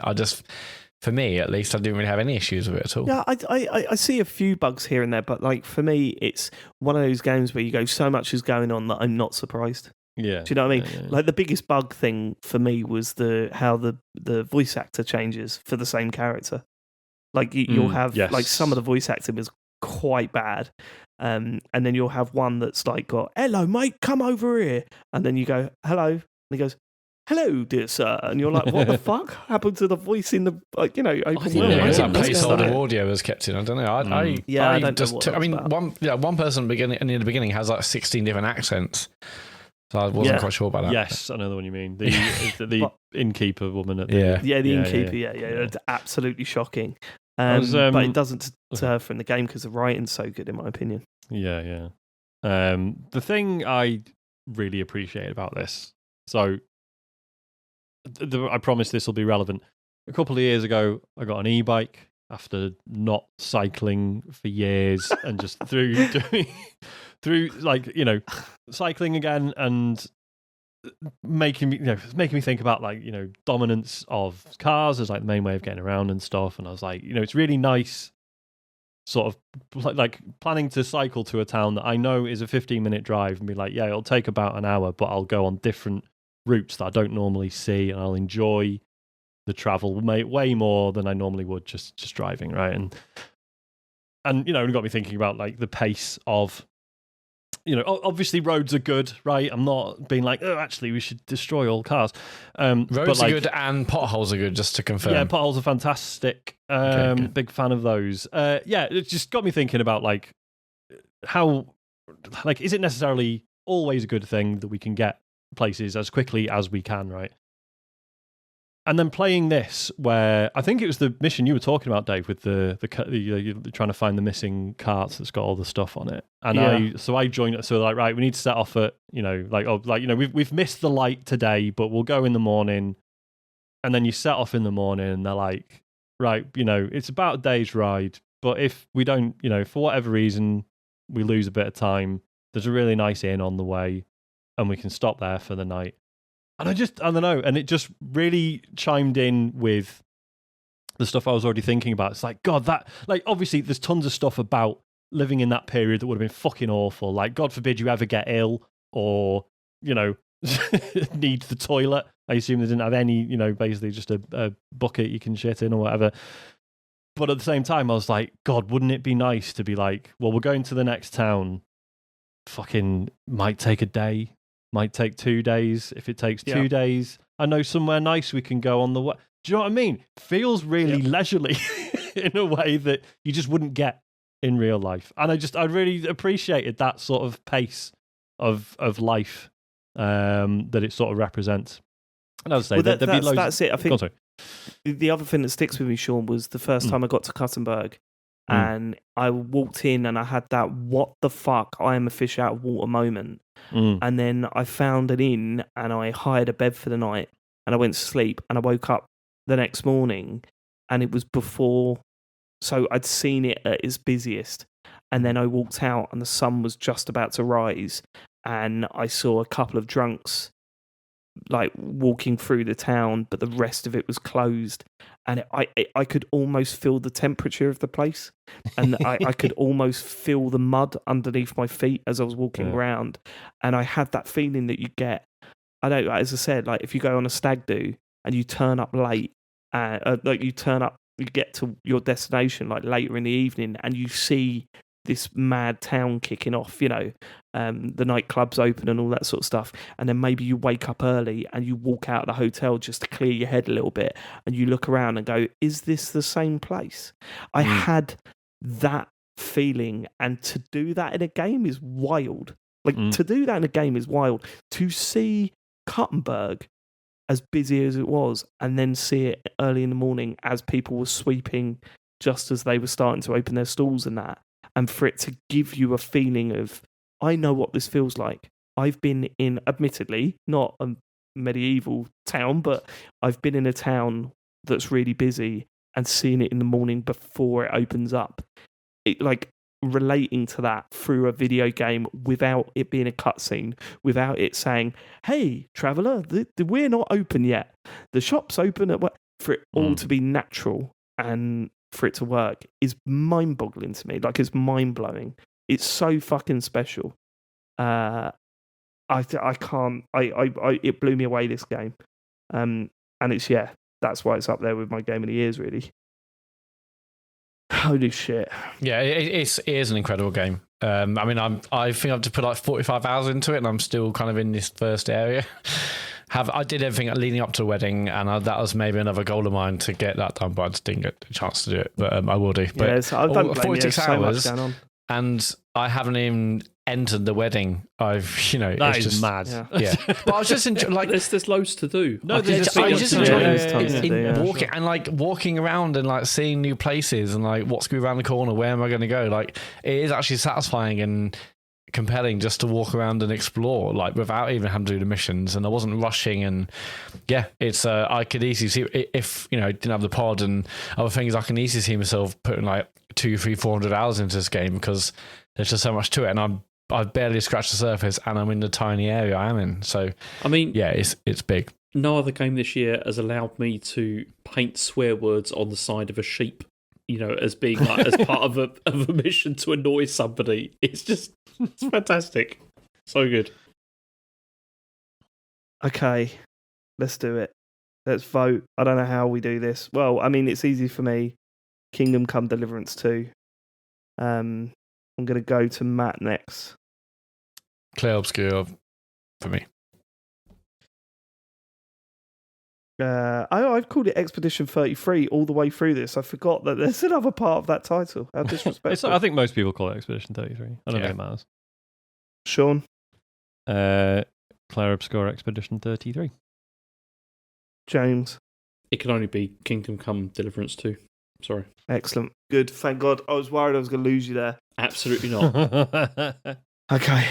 for me at least, I didn't really have any issues with it at all. Yeah, I see a few bugs here and there, but like for me, it's one of those games where you go, so much is going on that I'm not surprised. Yeah. Do you know what I mean? Yeah. Like the biggest bug thing for me was how the voice actor changes for the same character. Like you'll have like some of the voice acting was quite bad. And then you'll have one that's like got, hello mate, come over here. And then you go, hello. And he goes, hello dear sir. And you're like, what the fuck happened to the voice in the open world? Yeah, that placeholder audio was kept in. I don't know. I don't know. One person in the beginning has like 16 different accents. So I wasn't quite sure about that. Yes, I know the one you mean. The innkeeper woman at the the innkeeper. Yeah. It's absolutely shocking. But it doesn't deter from the game because the writing's so good, in my opinion. Yeah. The thing I really appreciate about this, so I promise this will be relevant. A couple of years ago, I got an e-bike after not cycling for years and just through like, you know, cycling again and making me think about, like, you know, dominance of cars as like the main way of getting around and stuff. And I was like, you know, it's really nice sort of like planning to cycle to a town that I know is a 15-minute drive and be like, yeah, it'll take about an hour, but I'll go on different routes that I don't normally see and I'll enjoy the travel way more than I normally would just driving, right? And you know, it got me thinking about like the pace of, you know, obviously roads are good, right? I'm not being like, oh, actually we should destroy all cars. Roads are good and potholes are good, just to confirm. Yeah, potholes are fantastic. Big fan of those. Yeah, it just got me thinking about like how, like, is it necessarily always a good thing that we can get places as quickly as we can, right? And then playing this, where I think it was the mission you were talking about, Dave, with the you're trying to find the missing carts that's got all the stuff on it. And I joined it. So like, right, we need to set off at, you know, we've missed the light today, but we'll go in the morning. And then you set off in the morning, and they're like, right, you know, it's about a day's ride, but if we don't, you know, for whatever reason, we lose a bit of time, there's a really nice inn on the way, and we can stop there for the night. And I don't know, and it just really chimed in with the stuff I was already thinking about. It's like, God, that, like, obviously there's tons of stuff about living in that period that would have been fucking awful. Like, God forbid you ever get ill or, you know, need the toilet. I assume they didn't have any, you know, basically just a bucket you can shit in or whatever. But at the same time, I was like, God, wouldn't it be nice to be like, well, we're going to the next town. Fucking might take a day. Might take 2 days. If it takes 2 days, I know somewhere nice we can go on the way. Do you know what I mean? Feels really leisurely in a way that you just wouldn't get in real life. And I really appreciated that sort of pace of life that it sort of represents. And as I say, that's it. I think the other thing that sticks with me, Sean, was the first time I got to Cuttenberg. And I walked in and I had that what the fuck, I am a fish out of water moment. And then I found an inn and I hired a bed for the night and I went to sleep and I woke up the next morning and it was before, so I'd seen it at its busiest. And then I walked out and the sun was just about to rise and I saw a couple of drunks like walking through the town, but the rest of it was closed. And I could almost feel the temperature of the place, and I could almost feel the mud underneath my feet as I was walking around. And I had that feeling that you get. I don't, as I said, like if you go on a stag do and you turn up late, like you turn up, you get to your destination like later in the evening, and you see this mad town kicking off, the nightclubs open and all that sort of stuff. And then maybe you wake up early and you walk out of the hotel just to clear your head a little bit, and you look around and go, is this the same place? I had that feeling, and to do that in a game is wild. To do that in a game is wild. To see Cuttenberg as busy as it was, and then see it early in the morning as people were sweeping just as they were starting to open their stalls and that, and for it to give you a feeling of, I know what this feels like. I've been in, admittedly, not a medieval town, but I've been in a town that's really busy and seeing it in the morning before it opens up. It, like, relating to that through a video game without it being a cutscene, without it saying, hey, traveller, we're not open yet. The shop's open at what? For it all to be natural and for it to work is mind-boggling to me. Like, it's mind-blowing. It's so fucking special. I can't. It blew me away, this game. And it's, that's why it's up there with my game of the years, really. Holy shit! Yeah, it is an incredible game. I mean, I think I've just put like 45 hours into it, and I'm still kind of in this first area. I did everything leading up to the wedding, and that was maybe another goal of mine to get that done, but I just didn't get a chance to do it. But I will do. But I've done 46 hours, so much going on, and I haven't even entered the wedding. That it's is just mad. Yeah, but I was just enjoying, like, there's loads to do. No, I just enjoying walking walking and like walking around and like seeing new places and like what's going around the corner. Where am I going to go? Like, it is actually satisfying and compelling just to walk around and explore, like, without even having to do the missions. And I wasn't rushing. And it's I could easily see, if didn't have the pod and other things, I can easily see myself putting like 200, 300, 400 hours into this game, because there's just so much to it, and I've barely scratched the surface, and I'm in the tiny area I am in. So I mean, it's big. No other game this year has allowed me to paint swear words on the side of a sheep, as being like as part of a mission to annoy somebody. It's fantastic. So good. Okay, let's do it. Let's vote. I don't know how we do this. Well, I mean, it's easy for me. Kingdom Come Deliverance 2. I'm going to go to Matt next. Clair Obscur for me. I've called it Expedition 33 all the way through this. I forgot that there's another part of that title. How disrespectful. I think most people call it Expedition 33. I don't think it matters. Sean? Clair Obscur Expedition 33. James? It can only be Kingdom Come Deliverance 2. Sorry. Excellent. Good. Thank God. I was worried I was going to lose you there. Absolutely not. Okay.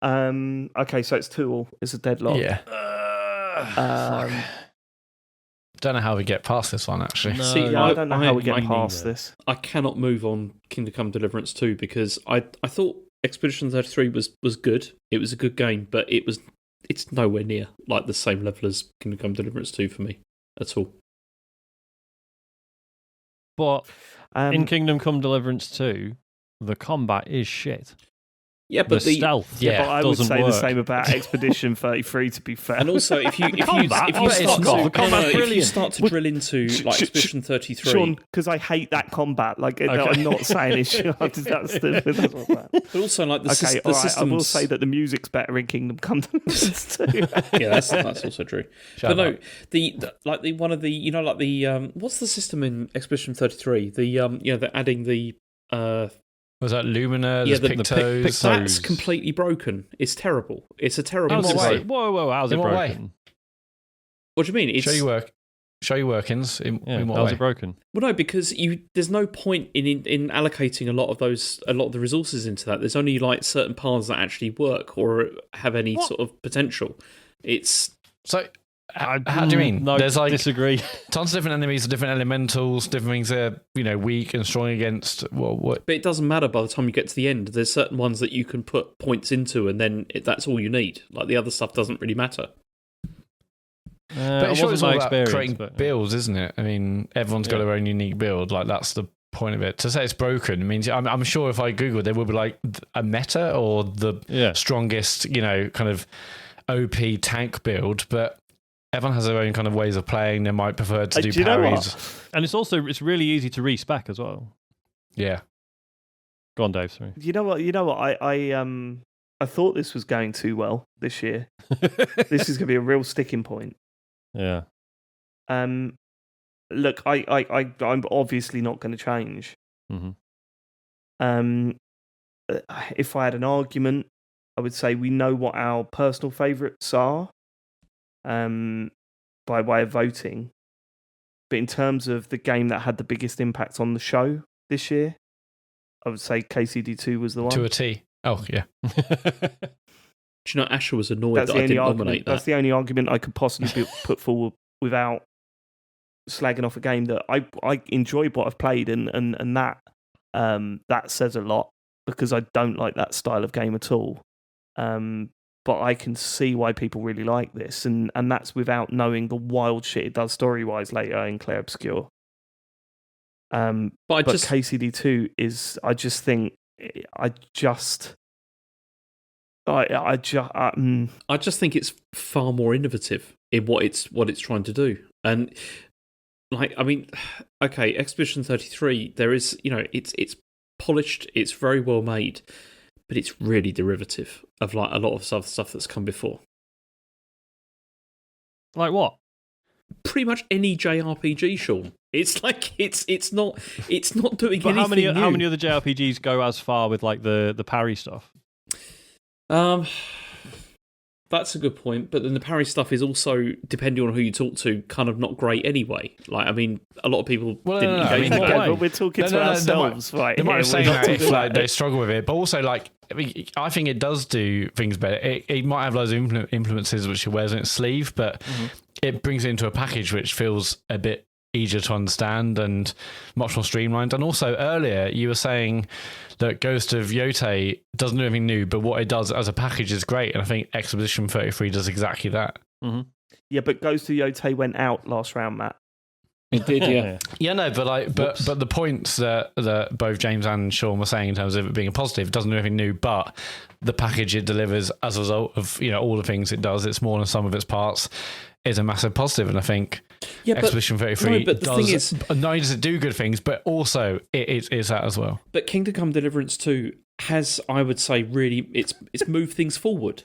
Okay, so it's 2-2. It's a deadlock. Yeah. Don't know how we get past this one, actually. No, See, I don't know how we get past this. I cannot move on Kingdom Come Deliverance 2 because I thought Expedition 33 was good. It was a good game, but it's nowhere near like the same level as Kingdom Come Deliverance 2 for me at all. But in Kingdom Come Deliverance 2, the combat is shit. Yeah, but the stealth, but I would say work. the same about Expedition 33. To be fair, and also if you start to drill into like Expedition 33, Sean, because I hate that combat. Like, I'm not saying it's but also like the systems. I will say that the music's better in Kingdom Come Deliverance 2. Yeah, that's also true. But no, what's the system in Expedition 33? They're adding the. Was that Lumina? Yeah, the Pictos. That's completely broken. It's terrible. It's a terrible system. Whoa, how's it broken? What do you mean? Show your workings. In what how's way? it broken? Well, no, because there's no point in allocating a lot of the resources into that. There's only like certain paths that actually work or have any sort of potential. It's so. How do you mean? No, there's like disagree. Tons of different enemies, different elementals, different things they're weak and strong against. What? But it doesn't matter by the time you get to the end. There's certain ones that you can put points into, and then that's all you need. Like the other stuff doesn't really matter. But it sure is all about creating builds, isn't it? I mean, everyone's got their own unique build. Like that's the point of it. To say it's broken means I'm sure if I Google, there will be like a meta or the strongest, kind of OP tank build, but. everyone has their own kind of ways of playing. They might prefer to do you know parries. what? And it's really easy to respec as well. Yeah. Go on, Dave. Sorry. You know what? I thought this was going too well this year. This is going to be a real sticking point. Yeah. Look, I'm obviously not going to change. Mm-hmm. If I had an argument, I would say we know what our personal favourites are, by way of voting. But in terms of the game that had the biggest impact on the show this year, I would say KCD2 was the one. To a T. Oh, yeah. Do you know, Asher was annoyed that I didn't nominate that. That's the only argument I could possibly put forward without slagging off a game that I enjoyed what I've played, and that says a lot, because I don't like that style of game at all. But I can see why people really like this, and that's without knowing the wild shit it does story-wise later in Clair Obscur. But KCD2 is, I just think it's far more innovative in what it's trying to do. And like, I mean, okay, Expedition 33, there is, it's polished, it's very well made, but it's really derivative of like a lot of stuff that's come before. Like what? Pretty much any JRPG, Sean. It's like it's not doing but anything new. How many other JRPGs go as far with like the parry stuff? That's a good point. But then the parry stuff is also, depending on who you talk to, kind of not great anyway. Like, I mean, a lot of people didn't engage with it. But we're talking to ourselves, right? They might here. say that they struggle with it, but also like, I think it does do things better. It might have loads of influences which it wears on its sleeve, but it brings it into a package which feels a bit easier to understand and much more streamlined. And also earlier you were saying that Ghost of Yōtei doesn't do anything new, but what it does as a package is great, and I think Expedition 33 does exactly that. Yeah, but Ghost of Yōtei went out last round, Matt. It did, yeah. Yeah, no, but the points that both James and Sean were saying in terms of it being a positive, it doesn't do anything new, but the package it delivers as a result of all the things it does, it's more than some of its parts, is a massive positive. And I think Expedition 33 does not only does it do good things, but also it is that as well. But Kingdom Come Deliverance 2 has, I would say, really it's moved things forward.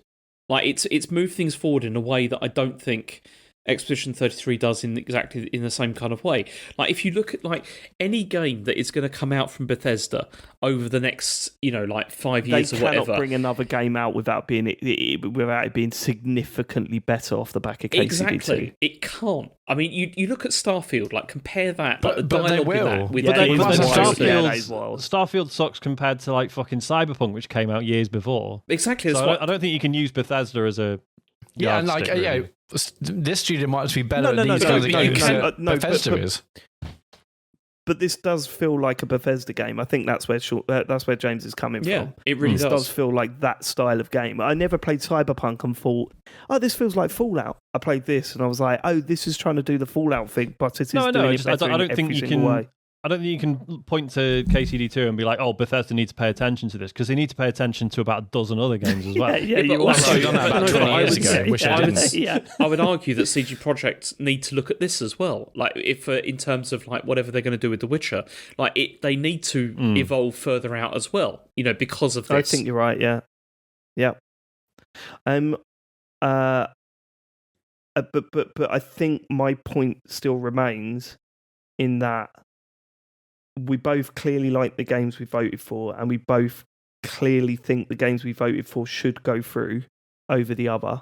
Like it's moved things forward in a way that I don't think Expedition 33 does in exactly in the same kind of way. Like, if you look at like any game that is going to come out from Bethesda over the next, like 5 years or whatever, they cannot bring another game out without it being significantly better off the back of KCD2. Exactly, it can't. I mean, you look at Starfield, like compare that, like the but dialogue they will. in that with Starfield sucks compared to like fucking Cyberpunk, which came out years before. Exactly. So I don't think you can use Bethesda as a and like really. This studio might just be better than these kinds of games that Bethesda is. But this does feel like a Bethesda game. I think that's where James is coming from. Yeah, it really does. This does feel like that style of game. I never played Cyberpunk and thought, oh, this feels like Fallout. I played this and I was like, oh, this is trying to do the Fallout thing, but it is doing it better in every single way. I don't think you can point to KCD2 and be like, oh, Bethesda needs to pay attention to this, because they need to pay attention to about a dozen other games as well. You also done that about 20 years ago. I would argue that CG Projekt need to look at this as well. Like, if in terms of like whatever they're going to do with The Witcher, like they need to evolve further out as well. Because of this. I think you're right. Yeah. But I think my point still remains in that we both clearly like the games we voted for, and we both clearly think the games we voted for should go through over the other.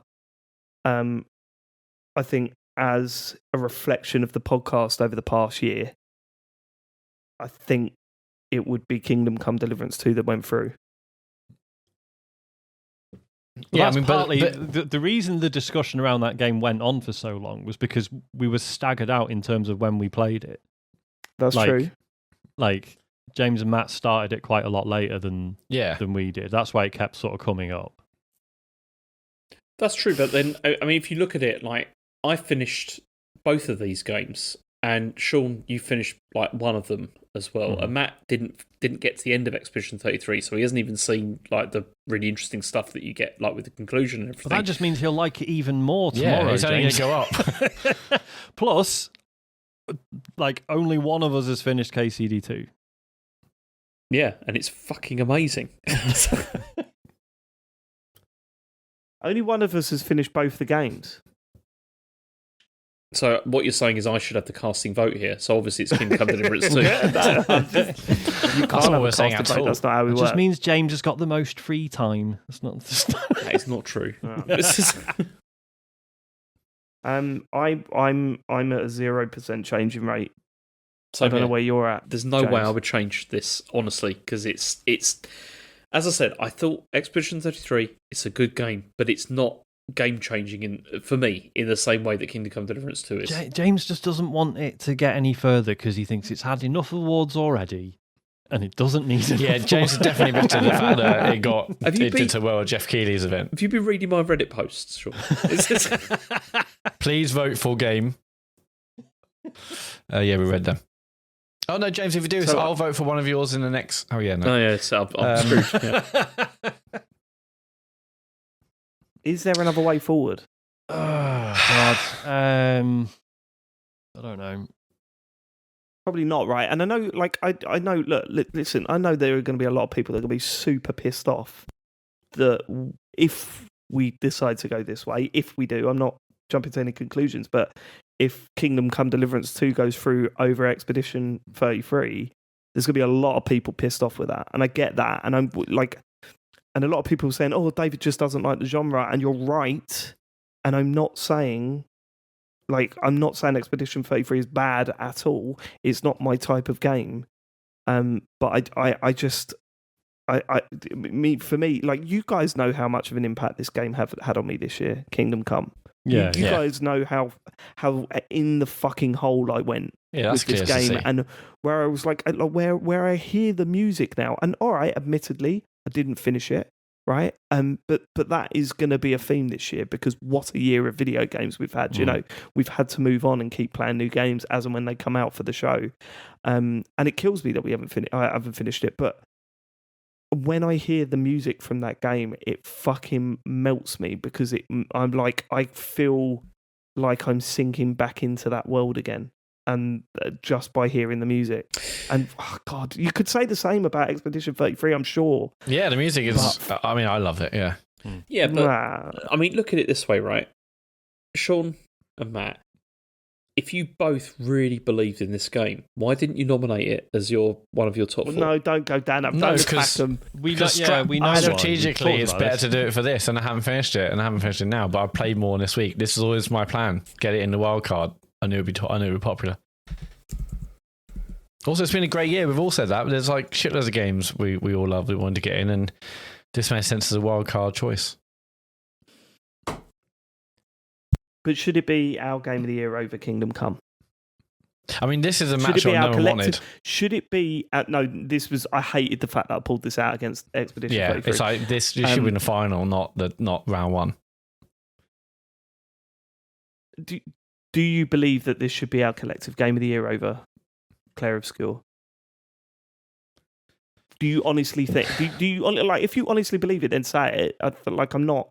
I think as a reflection of the podcast over the past year, I think it would be Kingdom Come Deliverance 2 that went through. Well, partly the reason the discussion around that game went on for so long was because we were staggered out in terms of when we played it. That's true. Like, James and Matt started it quite a lot later than we did. That's why it kept sort of coming up. That's true, but then, I mean, if you look at it, like, I finished both of these games, and Sean, you finished like one of them as well, and Matt didn't get to the end of Expedition 33, so he hasn't even seen like the really interesting stuff that you get like with the conclusion and everything. Well, that just means he'll like it even more tomorrow. Yeah, it's only going James. to go up. Plus, like only one of us has finished KCD2. Yeah, and it's fucking amazing. Only one of us has finished both the games. So what you're saying is I should have the casting vote here. So obviously it's Kingdom Come Deliverance 2. You can't have a we're saying casting at vote, all. that's not how we It work. just means James has got the most free time. That's not. That is not true. This is- I'm at a 0% changing rate. So I don't know where you're at. There's no way James. I would change this, honestly, because it's as I said, I thought Expedition 33 it's a good game, but it's not game changing for me in the same way that Kingdom Come Deliverance 2 is. James just doesn't want it to get any further because he thinks it's had enough awards already, and it doesn't need. Yeah, James is definitely bitter the fact that it did so well at Jeff Keighley's event. Have you been reading my Reddit posts, Sean? Please vote for game. Yeah, we read them. Oh no, James, if you do, so I'll vote for one of yours in the next. Oh yeah, no. Oh yeah, so I'm screwed. Yeah. Is there another way forward? Oh God. I don't know. Probably not, right? And I know, like, I know, look, listen, I know there are going to be a lot of people that are going to be super pissed off that if we decide to go this way, if we do, I'm not jumping to any conclusions, but if Kingdom Come Deliverance 2 goes through over Expedition 33, there's going to be a lot of people pissed off with that. And I get that. And I'm like, and a lot of people saying, oh, David just doesn't like the genre. And you're right. And I'm not saying Expedition 33 is bad at all. It's not my type of game. But for me, like, you guys know how much of an impact this game had on me this year, Kingdom Come. Yeah, you guys know how in the fucking hole I went with this game, and where I was like where I hear the music now. And all right, admittedly, I didn't finish it, right? But that is going to be a theme this year because what a year of video games we've had. You know, we've had to move on and keep playing new games as and when they come out for the show. And it kills me that I haven't finished it, but when I hear the music from that game, it fucking melts me because I feel like I'm sinking back into that world again, and just by hearing the music. And oh God, you could say the same about Expedition 33, I'm sure. Yeah, the music is. I mean, I love it. Yeah, yeah, but I mean, look at it this way, right? Sean and Matt, if you both really believed in this game, why didn't you nominate it as one of your top 4? No, don't go down that. No, because we know strategically it's better this. to do it for this, and I haven't finished it, now. But I played more this week. This is always my plan: get it in the wild card. I knew it'd be popular. Also, it's been a great year. We've all said that. But there's like shitloads of games we all love. We wanted to get in, and this makes sense as a wild card choice. But should it be our game of the year over Kingdom Come? I mean, this is a matchup no one wanted. Should it be? No, this was. I hated the fact that I pulled this out against Expedition 33. It's like this should be in the final, not round one. Do you believe that this should be our collective game of the year over Clair Obscur? Do you honestly think? Do you like? If you honestly believe it, then say it. I feel like I'm not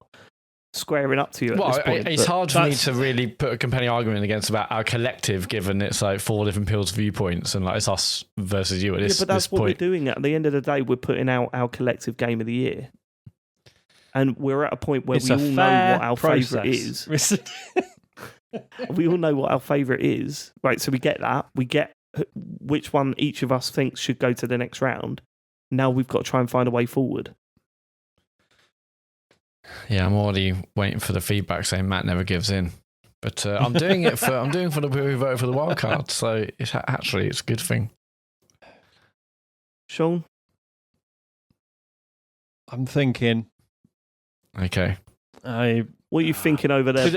squaring up to you at this point. It's hard for me to really put a compelling argument against about our collective, given it's like 4 different people's viewpoints and like it's us versus you at this point. But that's what we're doing. At the end of the day, we're putting out our collective game of the year, and we're at a point where we all know what our favourite is. We all know what our favourite is, right? So we get that. We get which one each of us thinks should go to the next round. Now we've got to try and find a way forward. Yeah, I'm already waiting for the feedback saying Matt never gives in, but I'm doing it for the people who voted for the wild card. So it's a good thing. Sean, I'm thinking. Okay. What are you thinking over there?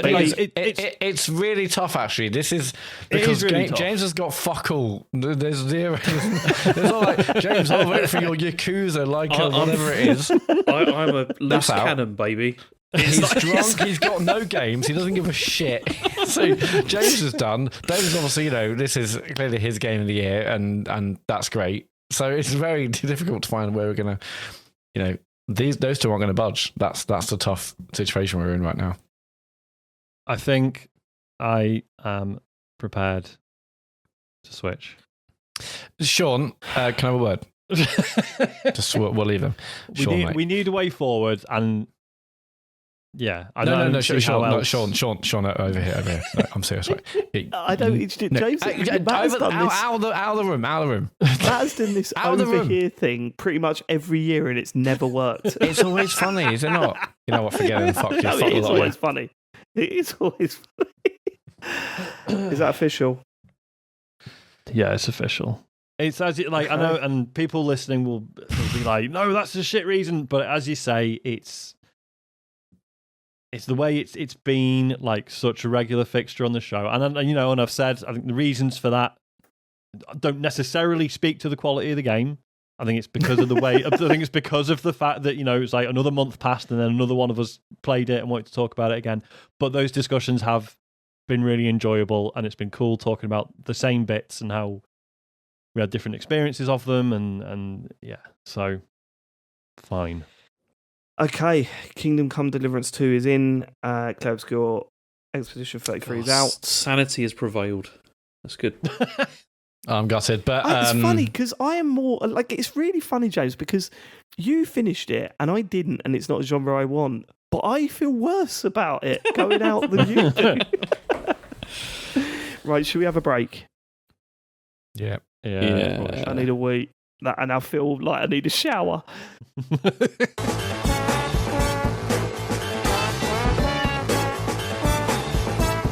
It's really tough, actually. This is because really James has got fuck all. There's zero. There's all like, James, I'll vote for your Yakuza, whatever it is. I'm a loose cannon, baby. He's drunk. He's got no games. He doesn't give a shit. So James is done. David's obviously, this is clearly his game of the year, and that's great. So it's very difficult to find where we're gonna, those two aren't going to budge. That's the tough situation we're in right now. I think I am prepared to switch. Sean, can I have a word? Just we'll leave him. We need a way forward, and No, Sean, over here. No, I'm serious. Right. I don't. James, out of the room. Matt has done this over here thing pretty much every year, and it's never worked. It's always funny, is it not? You know what? Forget it. Fuck you. No, it is always funny. It is always funny. Is that official? Yeah, it's official. It's as it, I know, and people listening will be like, "No, that's a shit reason." But as you say, it's the way it's been such a regular fixture on the show, and I've said I think the reasons for that don't necessarily speak to the quality of the game. I think it's because of the way. I think it's because of the fact that it's another month passed, and then another one of us played it and wanted to talk about it again. But those discussions have been really enjoyable, and it's been cool talking about the same bits and how we had different experiences of them, and so fine. Okay, Kingdom Come Deliverance 2 is in. Clair, Obscur, Expedition 33 is out. Sanity has prevailed. That's good. I'm gutted, but it's funny because I am more it's really funny, James, because you finished it and I didn't, and it's not a genre I want. But I feel worse about it going out than you do. Right, should we have a break? Yeah. I need a wee, and I feel like I need a shower.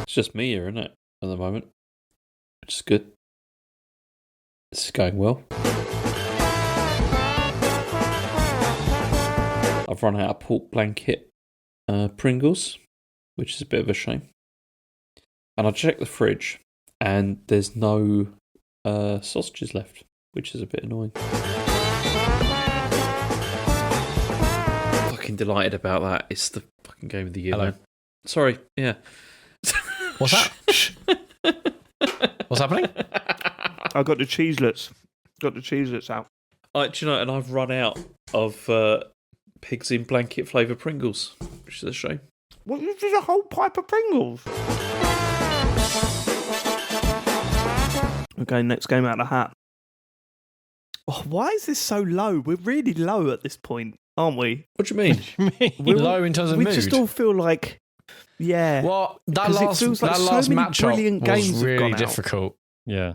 It's just me here, isn't it, at the moment? Which is good. This is going well. I've run out of pork blanket Pringles, which is a bit of a shame. And I checked the fridge, and there's no sausages left, which is a bit annoying. Fucking delighted about that. It's the fucking game of the year. Hello. Man. Sorry, yeah. What's that? What's happening? I got the cheeselets. Got the cheeselets out. Do you know, and I've run out of pigs in blanket flavour Pringles, which is a shame. Well, this is a whole pipe of Pringles. Okay, next game out of the hat. Oh, why is this so low? We're really low at this point, aren't we? What do you mean? We're low in terms of mood. We just all feel like, yeah. Well, that last matchup was really difficult. Yeah.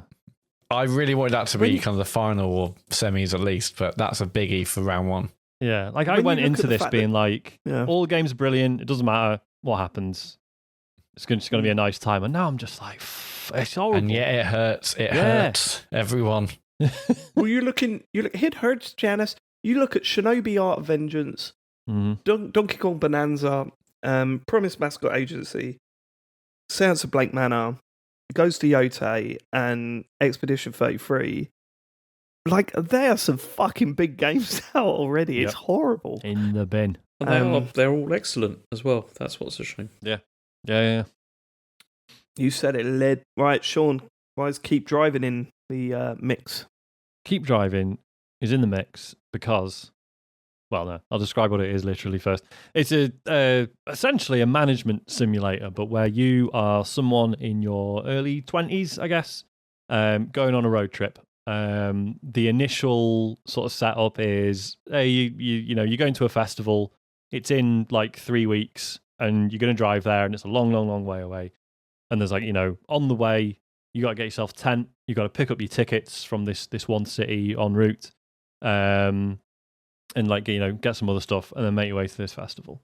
I really wanted that to be kind of the final or semis at least, but that's a biggie for round one. Yeah, I went into this being all the games are brilliant. It doesn't matter what happens. It's just going to be a nice time. And now I'm just like, it's horrible. And yet it hurts. It hurts everyone. Well, it hurts, Janice. You look at Shinobi Art of Vengeance, Donkey Kong Bananza, Promise Mascot Agency, Séance of Blank Manor, Goes to Yōtei, and Expedition 33. There are some fucking big games out already. Yep. It's horrible. In the bin. And they're all excellent as well. That's what's a shame. Yeah. You said it, led. Right, Sean, why is Keep Driving in the mix? Keep Driving is in the mix because... Well, no, I'll describe what it is literally first. It's essentially a management simulator, but where you are someone in your early 20s, I guess, going on a road trip. The initial sort of setup is you're going to a festival. It's in 3 weeks, and you're going to drive there, and it's a long, long, long way away. And there's on the way, you got to get yourself a tent. You got to pick up your tickets from this one city en route. And get some other stuff and then make your way to this festival.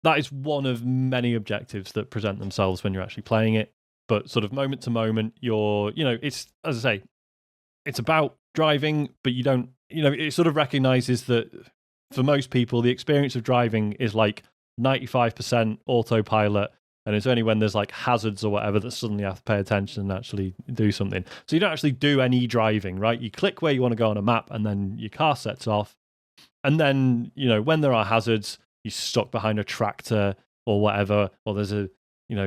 That is one of many objectives that present themselves when you're actually playing it. But sort of moment to moment, it's, as I say, it's about driving, but you don't, it sort of recognizes that for most people, the experience of driving is 95% autopilot. And it's only when there's hazards or whatever that suddenly you have to pay attention and actually do something. So you don't actually do any driving, right? You click where you want to go on a map and then your car sets off. And then, when there are hazards, you're stuck behind a tractor or whatever, or there's a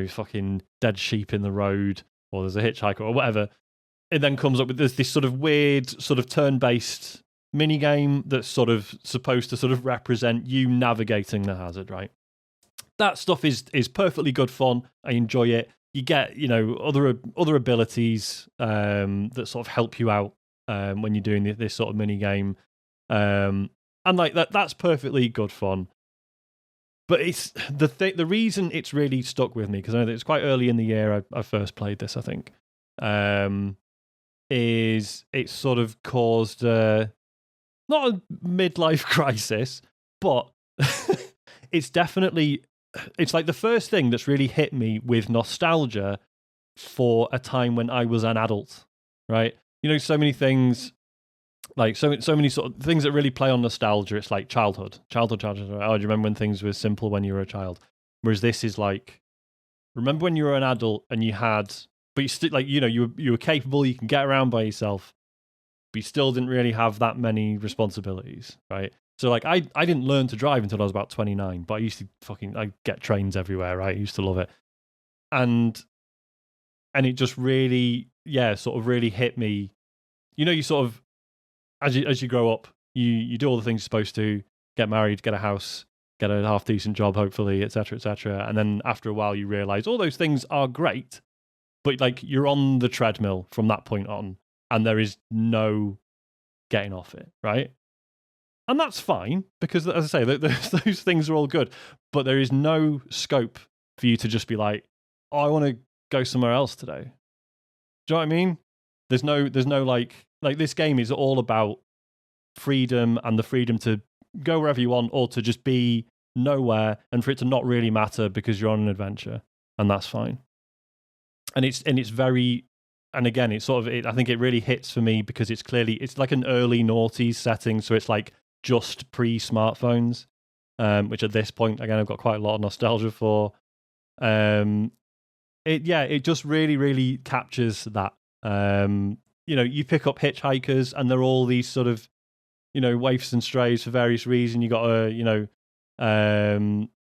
fucking dead sheep in the road, or there's a hitchhiker or whatever. It then comes up with this sort of weird sort of turn-based mini game that's sort of supposed to sort of represent you navigating the hazard, right? That stuff is perfectly good fun. I enjoy it. You get, other abilities that sort of help you out when you're doing this sort of mini game, and like that's perfectly good fun. But it's the reason it's really stuck with me, because I know that it's quite early in the year I first played this, I think, is it sort of caused not a midlife crisis, but it's definitely. It's like the first thing that's really hit me with nostalgia for a time when I was an adult, right? So many things, like so many sort of things that really play on nostalgia. It's like childhood. Oh, do you remember when things were simple when you were a child? Whereas this is like, remember when you were an adult and you had, but you still you were capable. You can get around by yourself, but you still didn't really have that many responsibilities, right? So, like, I didn't learn to drive until I was about 29, but I used to I get trains everywhere, right? I used to love it. And it just really, sort of really hit me. You sort of, as you grow up, you do all the things you're supposed to, get married, get a house, get a half-decent job, hopefully, etc., etc. And then after a while, you realize all those things are great, but, like, you're on the treadmill from that point on, and there is no getting off it, right? And that's fine, because, as I say, those things are all good. But there is no scope for you to just be like, oh, I want to go somewhere else today. Do you know what I mean? There's no like this game is all about freedom, and the freedom to go wherever you want, or to just be nowhere, and for it to not really matter because you're on an adventure, and that's fine. And it's very, and again, it's sort of, I think it really hits for me because it's like an early noughties setting, so it's like just pre-smartphones, which at this point, again, I've got quite a lot of nostalgia for. It just really, really captures that. You pick up hitchhikers, and they're all these sort of, waifs and strays for various reasons. You got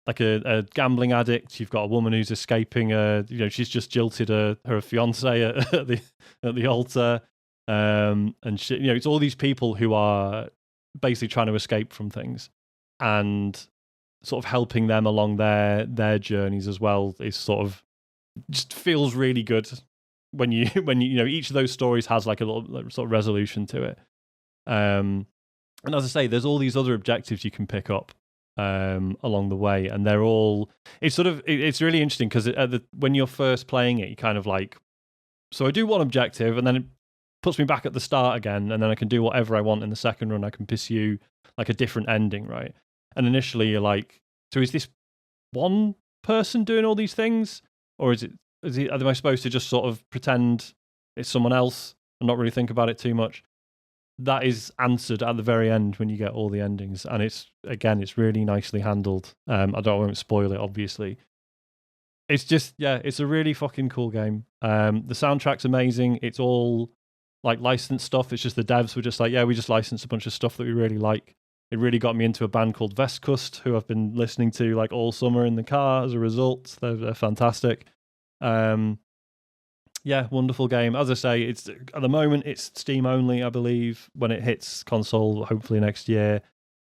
like a gambling addict. You've got a woman who's escaping. She's just jilted her fiance at the altar. And it's all these people who are basically trying to escape from things, and sort of helping them along their journeys as well is sort of just feels really good when you each of those stories has like a little sort of resolution to it. And as I say, there's all these other objectives you can pick up along the way, and they're all, it's really interesting because when you're first playing it, you kind of like, so I do one objective and then it puts me back at the start again, and then I can do whatever I want in the second run. I can pursue like a different ending, right? And initially you're like, so is this one person doing all these things, or am I supposed to just sort of pretend it's someone else and not really think about it too much? That is answered at the very end when you get all the endings, and it's really nicely handled. I won't spoil it, obviously. It's just, it's a really fucking cool game. The soundtrack's amazing. It's all like licensed stuff. It's just the devs were just like, we just licensed a bunch of stuff that we really like. It really got me into a band called Vestkust, who I've been listening to like all summer in the car as a result. They're fantastic. Wonderful game. As I say, it's at the moment it's Steam only, I believe. When it hits console, hopefully next year,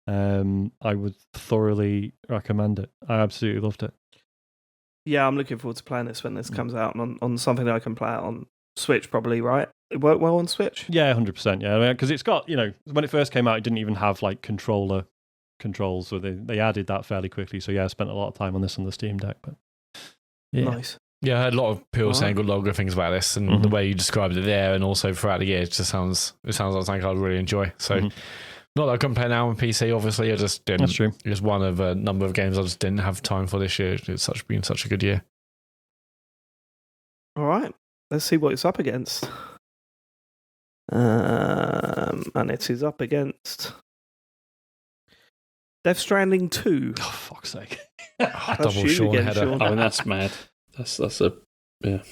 I would thoroughly recommend it. I absolutely loved it. Yeah, I'm looking forward to playing this when this comes out on something that I can play it on Switch, probably, right? It worked well on Switch? Yeah, 100%. Yeah, because it's got, when it first came out, it didn't even have like controller controls, so they added that fairly quickly. So I spent a lot of time on this on the Steam Deck. But nice. Yeah, I heard a lot of people saying good things about this, and the way you described it there, and also throughout the year, it just sounds like something I'd really enjoy. So, not that I couldn't play now on PC. Obviously, I just didn't. That's true. It was one of a number of games I just didn't have time for this year. It's been such a good year. All right, let's see what it's up against. And it is up against Death Stranding 2. Oh, fuck's sake! Double Sean again, header. Sean. Oh, that's mad. That's a, yeah.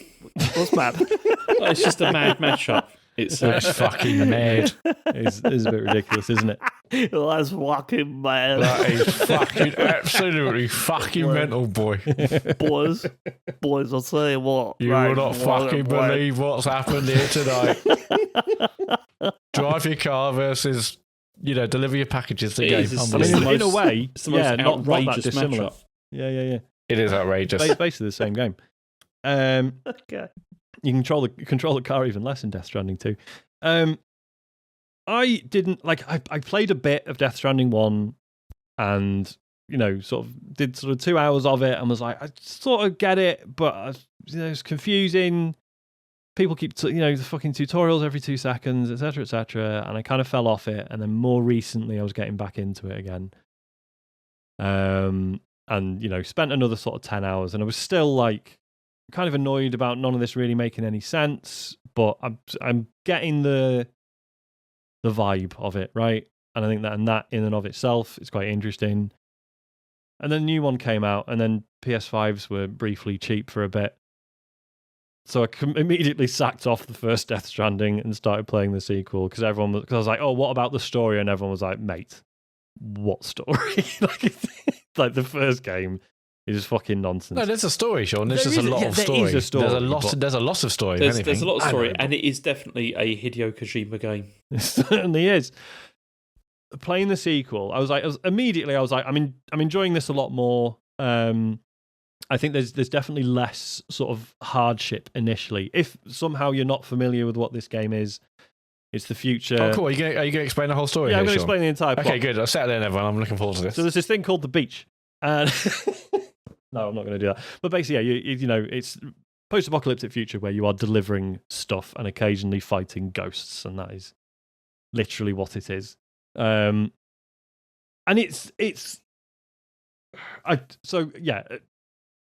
What's mad? It's just a mad matchup. It's That's fucking mad. It's a bit ridiculous, isn't it? That's fucking mad. That is fucking absolutely fucking mental, boy. boys, I'll tell you what. You will not fucking believe what's happened here tonight. Drive your car versus, deliver your packages to game. In a way, it's the most not that outrageous dissimilar. matchup. Yeah. It is outrageous. It's basically the same game. Okay. You can control the car even less in Death Stranding 2. I didn't I played a bit of Death Stranding 1 and sort of did 2 hours of it and was like, I sort of get it, but it's confusing. People keep the fucking tutorials every 2 seconds, etc., and I kind of fell off it. And then more recently, I was getting back into it again. And spent another sort of 10 hours, and I was still kind of annoyed about none of this really making any sense. But I'm getting the vibe of it, right? And I think that in and of itself is quite interesting. And then the new one came out, and then PS5s were briefly cheap for a bit. So I immediately sacked off the first Death Stranding and started playing the sequel because I was like, oh, what about the story? And everyone was like, mate, what story? Like the first game is fucking nonsense. No, there's a story, Sean. There's just a lot of story. There is a story. There's a lot of story. There's a lot of story, and it is definitely a Hideo Kojima game. It certainly is. Playing the sequel, I was like, I'm enjoying this a lot more. I think there's definitely less sort of hardship initially. If somehow you're not familiar with what this game is, it's the future. Oh, cool. Are you going to explain the whole story? Yeah, here, I'm going to Sean? explain the entire plot. Okay, good. I'll settle in, everyone. I'm looking forward to this. So there's this thing called the beach. And no, I'm not going to do that. But basically, yeah, it's post-apocalyptic future where you are delivering stuff and occasionally fighting ghosts, and that is literally what it is. And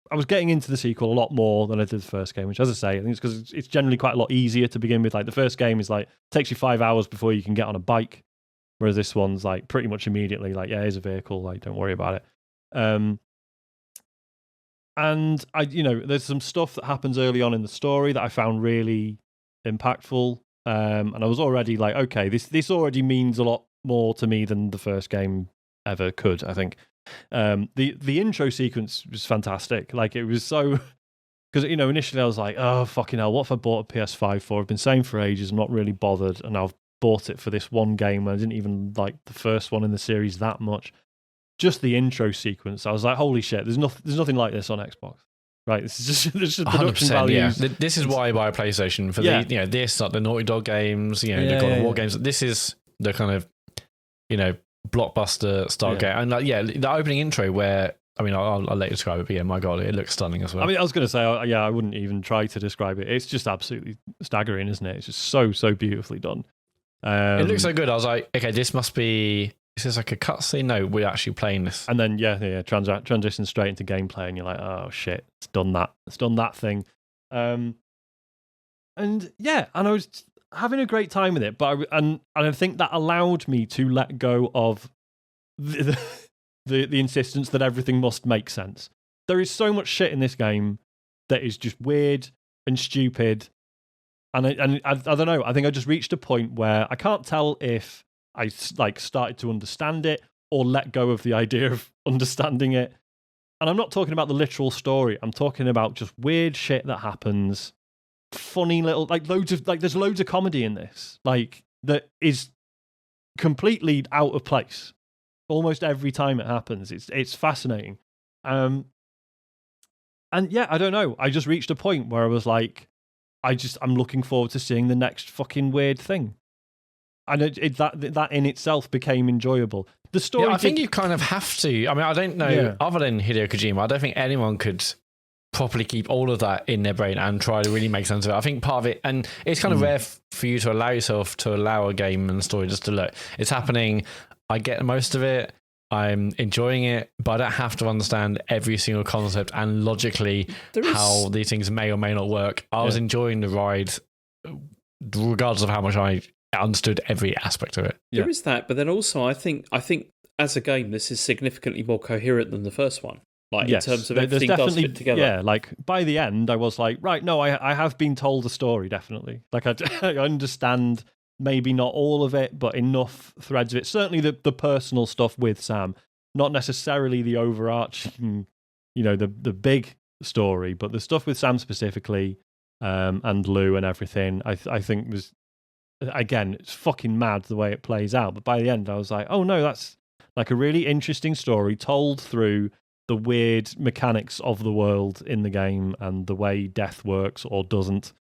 I was getting into the sequel a lot more than I did the first game, which, as I say, I think it's because it's generally quite a lot easier to begin with. Like the first game is takes you 5 hours before you can get on a bike, whereas this one's pretty much immediately here's a vehicle, don't worry about it. And there's some stuff that happens early on in the story that I found really impactful. And I was already like, okay, this already means a lot more to me than the first game ever could, I think. The intro sequence was fantastic. It was so, because initially I was like, oh fucking hell, what if I bought a PS5 for? I've been saying for ages, I'm not really bothered, and I've bought it for this one game. I didn't even like the first one in the series that much. Just the intro sequence, I was like, holy shit, there's nothing like this on Xbox. Right, this is just production values. Yeah. This is why I buy a PlayStation for this, like the Naughty Dog games, the God of War games. This is the kind of blockbuster style game, and the opening intro where I'll let you describe it, but my God, it looks stunning as well. I was going to say, I wouldn't even try to describe it. It's just absolutely staggering, isn't it? It's just so beautifully done. It looks so good. I was like, okay, this must be. Is this like a cutscene? No, we're actually playing this. And then transition straight into gameplay, and you're like, oh shit, it's done that thing. And I was having a great time with it, but I think that allowed me to let go of the insistence that everything must make sense. There is so much shit in this game that is just weird and stupid, and I don't know. I think I just reached a point where I can't tell if I started to understand it or let go of the idea of understanding it. And I'm not talking about the literal story. I'm talking about just weird shit that happens. Funny little there's loads of comedy in this that is completely out of place almost every time it happens. It's fascinating. And yeah, I don't know, I just reached a point where I was like, I'm looking forward to seeing the next fucking weird thing, and that in itself became enjoyable. The story, I think you kind of have to. I don't know, other than Hideo Kojima, I don't think anyone could properly keep all of that in their brain and try to really make sense of it. I think part of it, and it's kind of rare for you to allow yourself to allow a game and story just to look, it's happening, I get most of it, I'm enjoying it, but I don't have to understand every single concept and logically how these things may or may not work. I was enjoying the ride regardless of how much I understood every aspect of it. There is that, but then also I think as a game this is significantly more coherent than the first one. Like in terms of everything does fit together. Yeah, like by the end, I was like, right, no, I have been told a story, definitely. Like I understand maybe not all of it, but enough threads of it. Certainly the personal stuff with Sam, not necessarily the overarching, the big story, but the stuff with Sam specifically, and Lou and everything, I think was, again, it's fucking mad the way it plays out. But by the end, I was like, oh no, that's like a really interesting story told through the weird mechanics of the world in the game and the way death works or doesn't.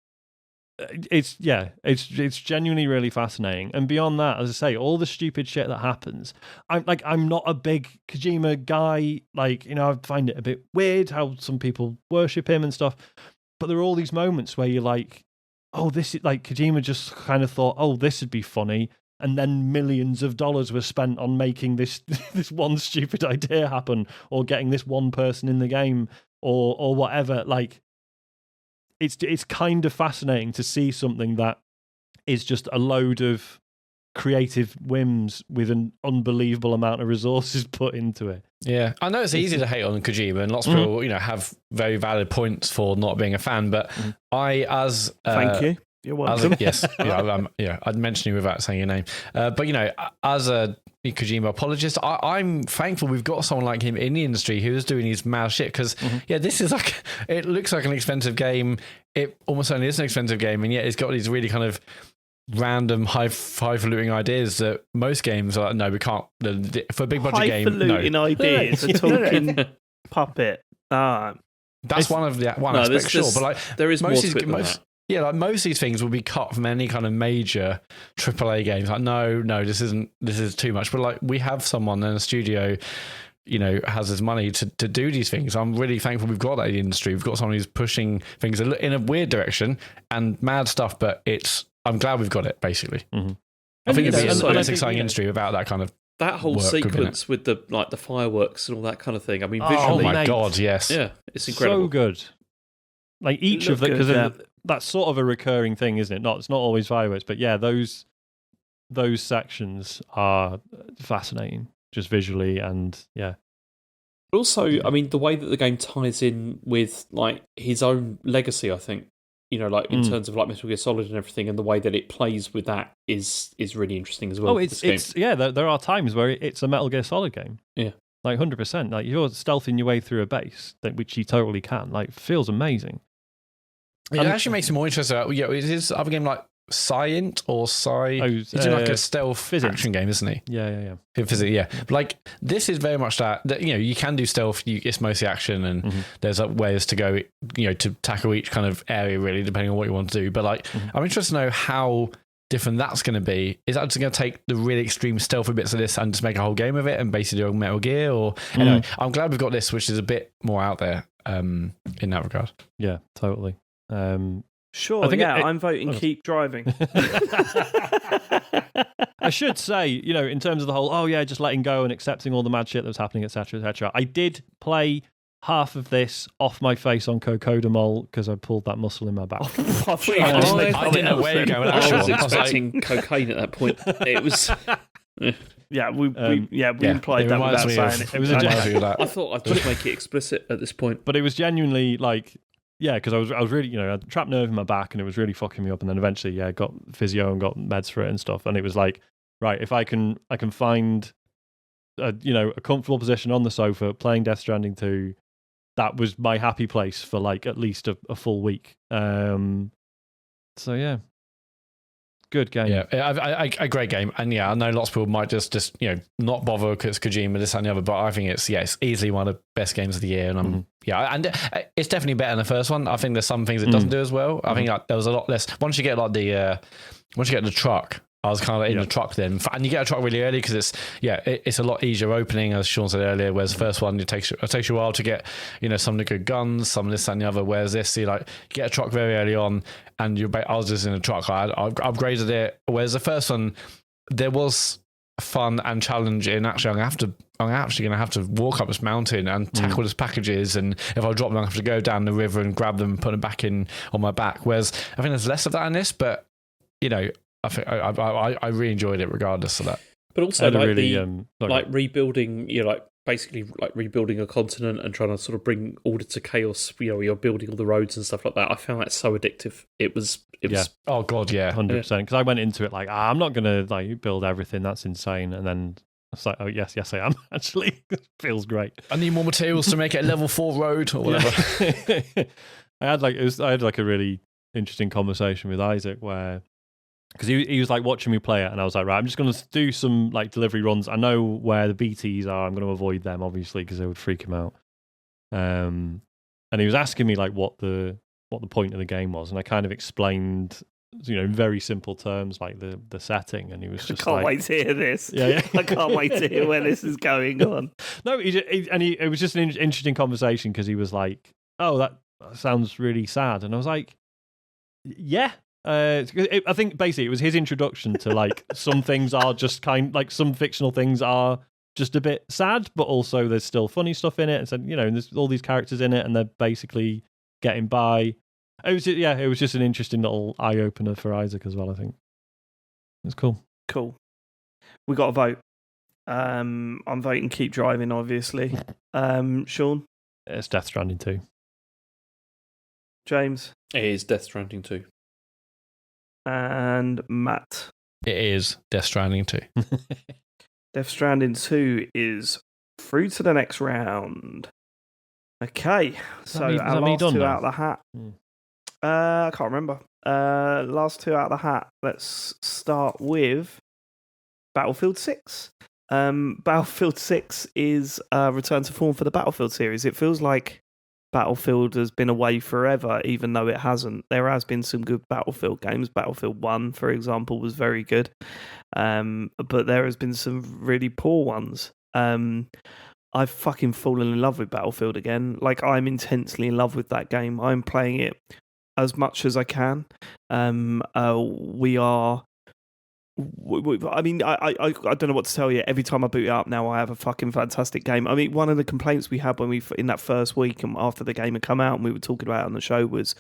It's genuinely really fascinating. And beyond that, as I say, all the stupid shit that happens, I'm not a big Kojima guy. Like, I find it a bit weird how some people worship him and stuff. But there are all these moments where you're like, oh, this is like Kojima just kind of thought, oh, this would be funny. And then millions of dollars were spent on making this this one stupid idea happen, or getting this one person in the game, or whatever. Like, it's kind of fascinating to see something that is just a load of creative whims with an unbelievable amount of resources put into it. Yeah, I know it's easy to hate on Kojima, and lots of people, have very valid points for not being a fan. But thank you. You're welcome. I'd mention you without saying your name. But as a Kojima apologist, I'm thankful we've got someone like him in the industry who is doing his mad shit. Because this is it looks like an expensive game. It almost certainly is an expensive game, and yet it's got these really kind of random highfalutin ideas that most games are like, no, we can't. For a big budget game, highfalutin ideas, a talking puppet. That's one aspect, sure. But like, there is more to it than that. Yeah, like most of these things will be cut from any kind of major AAA games. Like, no, this is too much. But like, we have someone in a studio, has his money to do these things. I'm really thankful we've got that in the industry. We've got someone who's pushing things in a weird direction and mad stuff, but I'm glad we've got it, basically. Mm-hmm. I think it'd be a less exciting industry without that kind of that whole sequence with the fireworks and all that kind of thing. I mean, visually, oh my god, yes, yeah, it's incredible, so good. Like each of them, because that's sort of a recurring thing, isn't it? It's not always fireworks, but yeah, those sections are fascinating, just visually, and yeah. But also, I mean, the way that the game ties in with like his own legacy, I think, in terms of like Metal Gear Solid and everything, and the way that it plays with that is really interesting as well. Oh, it's there are times where it's a Metal Gear Solid game. Yeah. Like 100%. Like you're stealthing your way through a base, which you totally can. Like, feels amazing. It actually makes me more interested. Is his other game like Scient or He's like a stealth action game, isn't he? Yeah. But like, this is very much that you can do stealth. It's mostly action, and there's ways to go. To tackle each kind of area, really, depending on what you want to do. But like, I'm interested to know how different that's going to be. Is that just going to take the really extreme stealthy bits of this and just make a whole game of it and basically do a Metal Gear? Or anyway, I'm glad we've got this, which is a bit more out there in that regard. Yeah, totally. Sure, I'm voting keep driving. I should say, in terms of the whole, just letting go and accepting all the mad shit that was happening, etc., etc. I did play half of this off my face on Cocodamol because I pulled that muscle in my back. I didn't know where you're going. I was expecting cocaine at that point. It was... Yeah, we implied that without saying it. It was a I thought I'd just make it explicit at this point. But it was genuinely like... Yeah, because I was really, I had a trapped nerve in my back and it was really fucking me up. And then eventually, I got physio and got meds for it and stuff. And it was like, right, if I can find, a comfortable position on the sofa playing Death Stranding 2, that was my happy place for like at least a full week. So yeah, good game. Yeah, a great game. And yeah, I know lots of people might just not bother because it's Kojima, this and the other, but I think it's easily one of the best games of the year. And and it's definitely better than the first one. I think there's some things it doesn't do as well. I think there was a lot less once you get the truck. I was kind of in the truck then, and you get a truck really early because it's a lot easier opening, as Sean said earlier. Whereas the first one, it takes you a while to get some of the good guns, some of this and the other. Whereas this, you get a truck very early on, and I was just in a truck. I upgraded it. Whereas the first one, there was fun and challenge in actually I'm actually going to have to walk up this mountain and tackle these packages, and if I drop them, I have to go down the river and grab them and put them back in on my back. Whereas I think there's less of that in this, but I think I really enjoyed it regardless of that. But also like rebuilding, basically like rebuilding a continent and trying to sort of bring order to chaos. You're building all the roads and stuff like that. I found that so addictive. It was. Oh god, yeah, 100%. Because I went into it like, I'm not gonna like build everything. That's insane. And then it's like, oh yes, I am. Actually, it feels great. I need more materials to make it a level 4 road or whatever. Yeah. I had like a really interesting conversation with Isaac where. Because he was like watching me play it, and I was like, right, I'm just going to do some like delivery runs. I know where the BTs are. I'm going to avoid them, obviously, because they would freak him out. And he was asking me like what the point of the game was, and I kind of explained, in very simple terms, like the setting. And he was just, I can't wait to hear this. Yeah. I can't wait to hear where this is going on. No, it was just an interesting conversation because he was like, oh, that sounds really sad, and I was like, yeah. I think basically it was his introduction to like some things are just like some fictional things are just a bit sad, but also there's still funny stuff in it. And said, there's all these characters in it, and they're basically getting by. It was just an interesting little eye opener for Isaac as well. I think it's cool. Cool. We got a vote. I'm voting keep driving, obviously. Sean, It's Death Stranding 2. James, It is Death Stranding 2. and Matt. It is Death Stranding 2. Death Stranding 2 is through to the next round. Okay, so our last two out of the hat. I can't remember. Last two out of the hat. Let's start with Battlefield 6. Battlefield 6 is a return to form for the Battlefield series. It feels like Battlefield has been away forever, even though it hasn't. There has been some good Battlefield games. Battlefield 1, for example, was very good. But there has been some really poor ones. I've fucking fallen in love with Battlefield again. Like, I'm intensely in love with that game. I'm playing it as much as I can. We are... I mean, I don't know what to tell you. Every time I boot it up now, I have a fucking fantastic game. I mean, one of the complaints we had when in that first week and after the game had come out and we were talking about it on the show was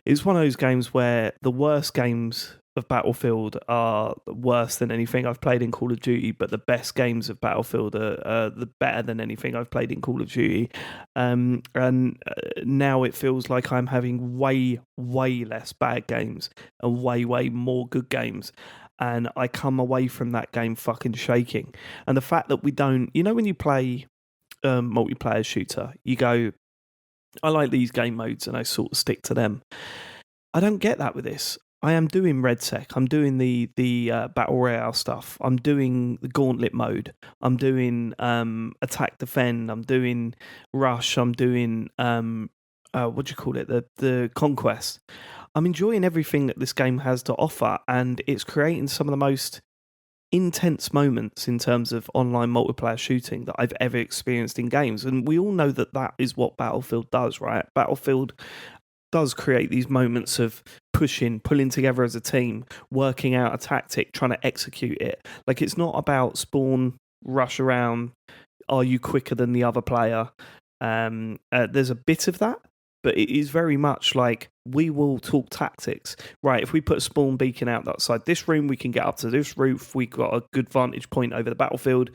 it's one of those games where the worst games of Battlefield are worse than anything I've played in Call of Duty, but the best games of Battlefield are the better than anything I've played in Call of Duty. And now it feels like I'm having way, way less bad games and way, way more good games. And I come away from that game fucking shaking. And the fact that we don't... when you play multiplayer shooter, you go, I like these game modes and I sort of stick to them. I don't get that with this. I am doing RedSec. I'm doing the Battle Royale stuff. I'm doing the Gauntlet mode. I'm doing Attack Defend. I'm doing Rush. I'm doing... what do you call it? The Conquest. I'm enjoying everything that this game has to offer, and it's creating some of the most intense moments in terms of online multiplayer shooting that I've ever experienced in games. And we all know that is what Battlefield does, right? Battlefield does create these moments of pushing, pulling together as a team, working out a tactic, trying to execute it. Like, it's not about spawn, rush around, are you quicker than the other player? There's a bit of that, but it is very much like we will talk tactics. Right, if we put a spawn beacon out outside this room, we can get up to this roof. We've got a good vantage point over the battlefield.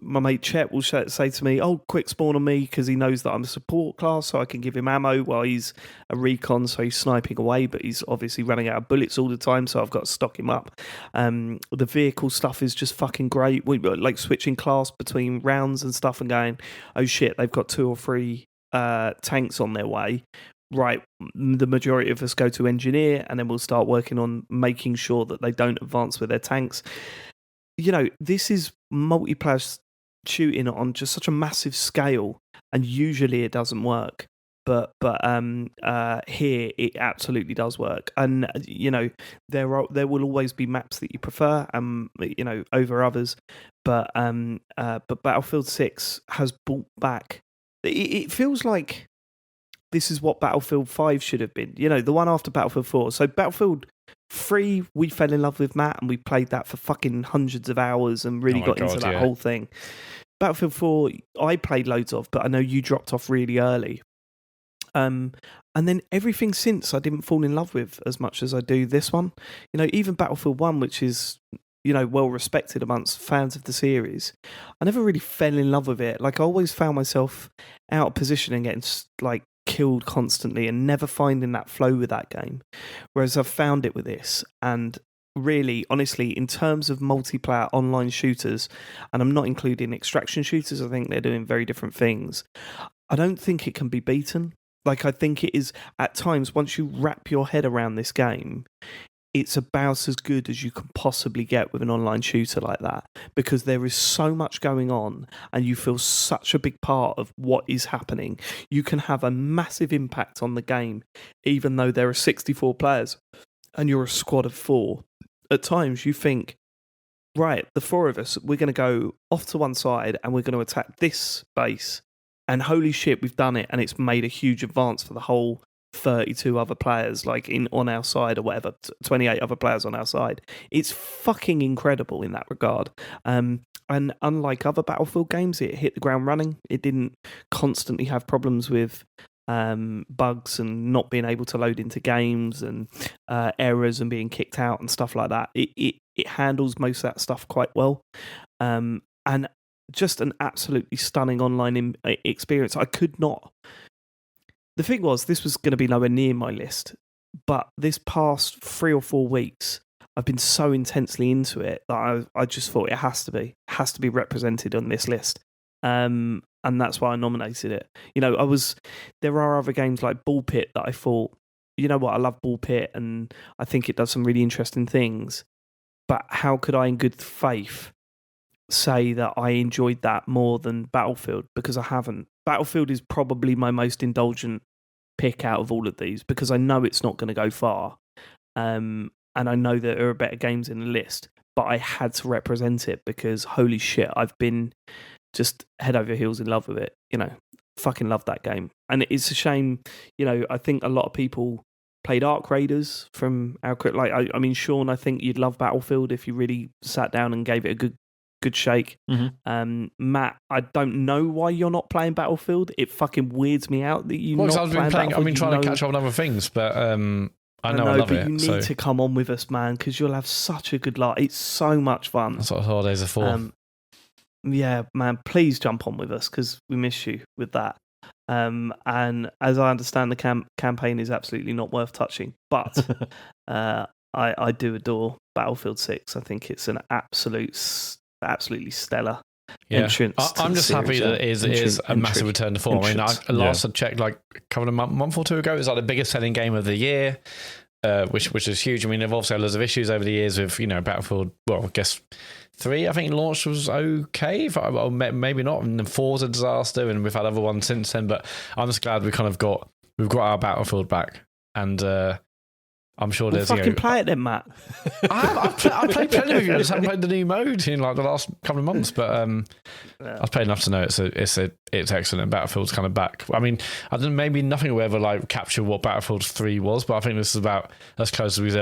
My mate Chet will say to me, oh, quick spawn on me, because he knows that I'm a support class, so I can give him ammo while he's a recon, so he's sniping away, but he's obviously running out of bullets all the time, so I've got to stock him up. The vehicle stuff is just fucking great. We like switching class between rounds and stuff and going, oh shit, they've got 2 or 3 tanks on their way. Right, the majority of us go to engineer, and then we'll start working on making sure that they don't advance with their tanks. This is multiplayer shooting on just such a massive scale, and usually it doesn't work. But here it absolutely does work, and there will always be maps that you prefer, over others. But Battlefield 6 has brought back. It feels like this is what Battlefield 5 should have been. The one after Battlefield 4. So Battlefield 3, we fell in love with Matt, and we played that for fucking hundreds of hours and really got into that whole thing. Battlefield 4, I played loads of, but I know you dropped off really early. And then everything since I didn't fall in love with as much as I do this one. Even Battlefield 1, which is, well respected amongst fans of the series, I never really fell in love with it. Like, I always found myself out of position and getting like killed constantly and never finding that flow with that game. Whereas I've found it with this, and really, honestly, in terms of multiplayer online shooters, and I'm not including extraction shooters, I think they're doing very different things. I don't think it can be beaten. Like, I think it is, at times, once you wrap your head around this game, it's about as good as you can possibly get with an online shooter like that, because there is so much going on and you feel such a big part of what is happening. You can have a massive impact on the game, even though there are 64 players and you're a squad of 4. At times you think, right, the 4 of us, we're going to go off to one side and we're going to attack this base. And holy shit, we've done it, and it's made a huge advance for the whole 32 other players, like on our side or whatever, 28 other players on our side. It's fucking incredible in that regard. And unlike other Battlefield games, it hit the ground running. It didn't constantly have problems with bugs and not being able to load into games and errors and being kicked out and stuff like that. It handles most of that stuff quite well. And just an absolutely stunning online experience. I could not... The thing was, this was going to be nowhere near my list, but this past 3 or 4 weeks, I've been so intensely into it that I just thought it has to be represented on this list. And that's why I nominated it. There are other games like Ball Pit that I thought, you know what, I love Ball Pit and I think it does some really interesting things, but how could I in good faith say that I enjoyed that more than Battlefield? Because I haven't. Battlefield is probably my most indulgent pick out of all of these, because I know it's not going to go far, and I know that there are better games in the list, but I had to represent it because holy shit, I've been just head over heels in love with it. Fucking love that game. And it's a shame, I think a lot of people played Arc Raiders from our... I mean, Sean, I think you'd love Battlefield if you really sat down and gave it a good shake. Mm-hmm. Matt, I don't know why you're not playing Battlefield. It fucking weirds me out that you're not playing Battlefield. I've been trying to catch up on other things, but I know I love it. You need to come on with us, man, because you'll have such a good laugh. It's so much fun. That's what holidays are for. Yeah, man, please jump on with us because we miss you with that. And as I understand, the campaign is absolutely not worth touching, but I do adore Battlefield 6. I think it's an absolutely stellar entrance. I'm just happy that it is a massive return to form. I mean, I checked like a couple of month or two ago. It was like the biggest selling game of the year, which is huge. I mean, they've also had loads of issues over the years with Battlefield. Well, I guess 3, I think launch was okay, or maybe not. And then 4's a disaster, and we've had other ones since then. But I'm just glad we've got our Battlefield back, and I'm sure there's... fucking play it then, Matt. I've played plenty of you. I just haven't played the new mode in like the last couple of months, but I've played enough to know it's excellent, and Battlefield's kind of back. I mean, I don't, maybe nothing will ever like capture what Battlefield 3 was, but I think this is about as close as we've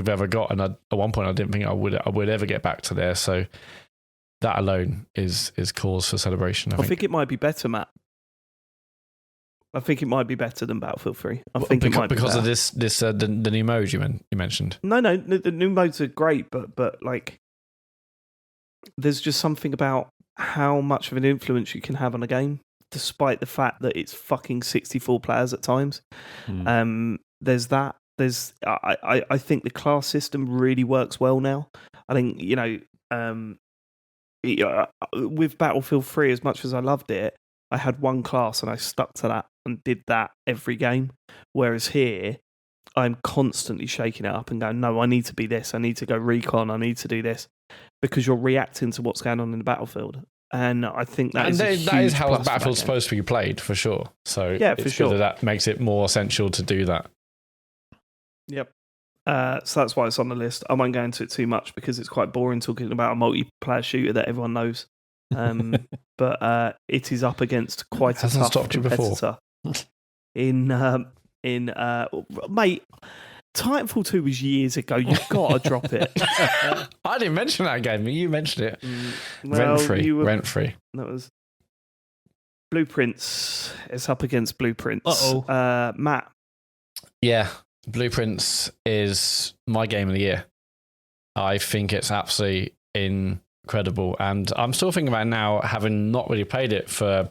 ever got. And at one point, I didn't think I would ever get back to there. So that alone is cause for celebration. I think it might be better, Matt. I think it might be better than Battlefield 3. I think it might be because better. of this the new mode you mentioned. No, the new modes are great, but like, there's just something about how much of an influence you can have on a game, despite the fact that it's fucking 64 players at times. There's that. I think the class system really works well now. I think with Battlefield 3, as much as I loved it, I had one class and I stuck to that and did that every game. Whereas here, I'm constantly shaking it up and going, no, I need to be this. I need to go recon. I need to do this, because you're reacting to what's going on in the battlefield. And I think that is how Battlefield's supposed to be played, for sure. So yeah, for sure. That makes it more essential to do that. Yep. So that's why it's on the list. I won't go into it too much because it's quite boring talking about a multiplayer shooter that everyone knows. But it is up against quite a tough competitor. Mate, Titanfall 2 was years ago. You've got to drop it. I didn't mention that game. You mentioned it. Well, Rent-free. That was Blueprints. It's up against Blueprints. Matt. Yeah, Blueprints is my game of the year. I think it's absolutely incredible. And I'm still thinking about it now, having not really played it for,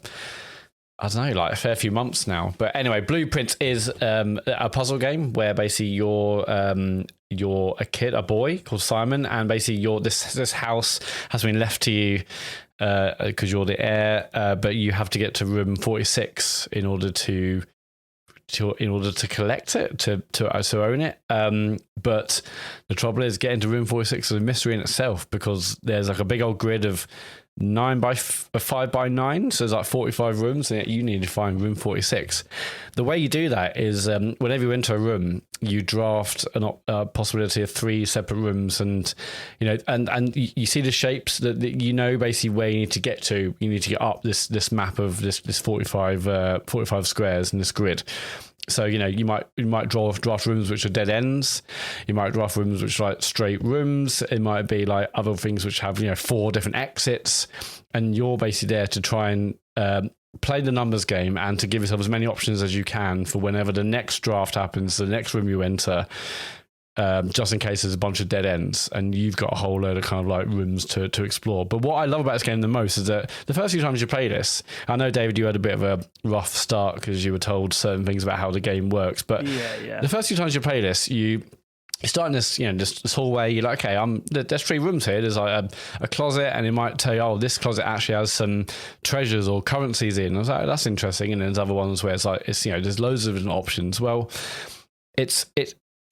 I don't know, like a fair few months now. But anyway, Blueprint is a puzzle game where basically you're a boy called Simon, and basically this house has been left to you because you're the heir, but you have to get to room 46 in order to collect it, to own it. But the trouble is, getting to room 46 is a mystery in itself, because there's like a big old grid of 9 by 5 by 9, so there's like 45 rooms, and you need to find room 46. The way you do that is whenever you enter a room, you draft a possibility of 3 separate rooms, and and you see the shapes that basically where you need to get to. You need to get up this map of this 45 squares in this grid. So you might draft rooms which are dead ends. You might draft rooms which are like straight rooms. It might be like other things which have 4 different exits, and you're basically there to try and play the numbers game and to give yourself as many options as you can for whenever the next draft happens, the next room you enter. Just in case there's a bunch of dead ends and you've got a whole load of kind of like rooms to explore. But what I love about this game the most is that the first few times you play this, I know, David, you had a bit of a rough start because you were told certain things about how the game works, but the first few times you play this, you start in this, this hallway. You're like, okay, there's 3 rooms here. There's like a closet, and it might tell you, oh, this closet actually has some treasures or currencies in. I was like, that's interesting. And then there's other ones where it's like, there's loads of different options. Well,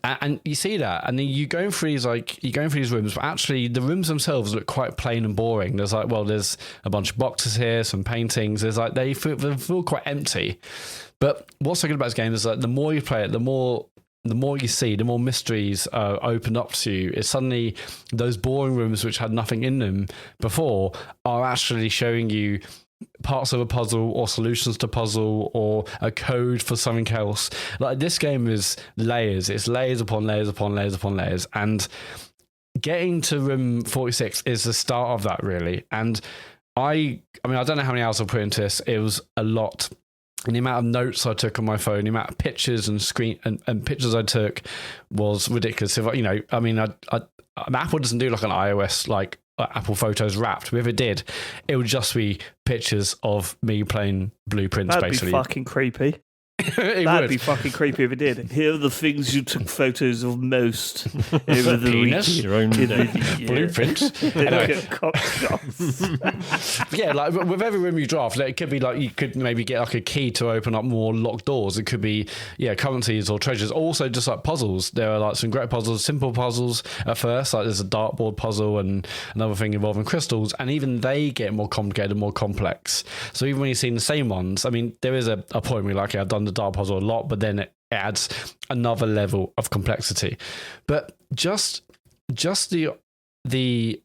and you see that, and then you're going through these rooms, but actually the rooms themselves look quite plain and boring. There's like, well, there's a bunch of boxes here, some paintings. There's like, they feel quite empty. But what's so good about this game is that the more you play it, the more you see, the more mysteries open up to you. It's suddenly those boring rooms which had nothing in them before are actually showing you parts of a puzzle or solutions to puzzle or a code for something else. Like, this game is layers. It's layers upon layers upon layers upon layers. And getting to room 46 is the start of that, really. And I don't know how many hours I put into this. It was a lot. And the amount of notes I took on my phone, the amount of pictures and pictures I took was ridiculous. Apple doesn't do like an iOS, like Apple Photos wrapped. But if it did, it would just be pictures of me playing Blueprints. That'd basically. Be fucking creepy. That'd be fucking creepy if it did. Here are the things you took photos of most over the penis, your own blueprint. Yeah, like with every room you draft, it could be like you could maybe get like a key to open up more locked doors. It could be currencies or treasures. Also, just like puzzles. There are like some great puzzles, simple puzzles at first. Like there's a dartboard puzzle and another thing involving crystals, and even they get more complicated and more complex. So even when you're seeing the same ones, there is a point where you're like, I've done the dart puzzle a lot, but then it adds another level of complexity. But just the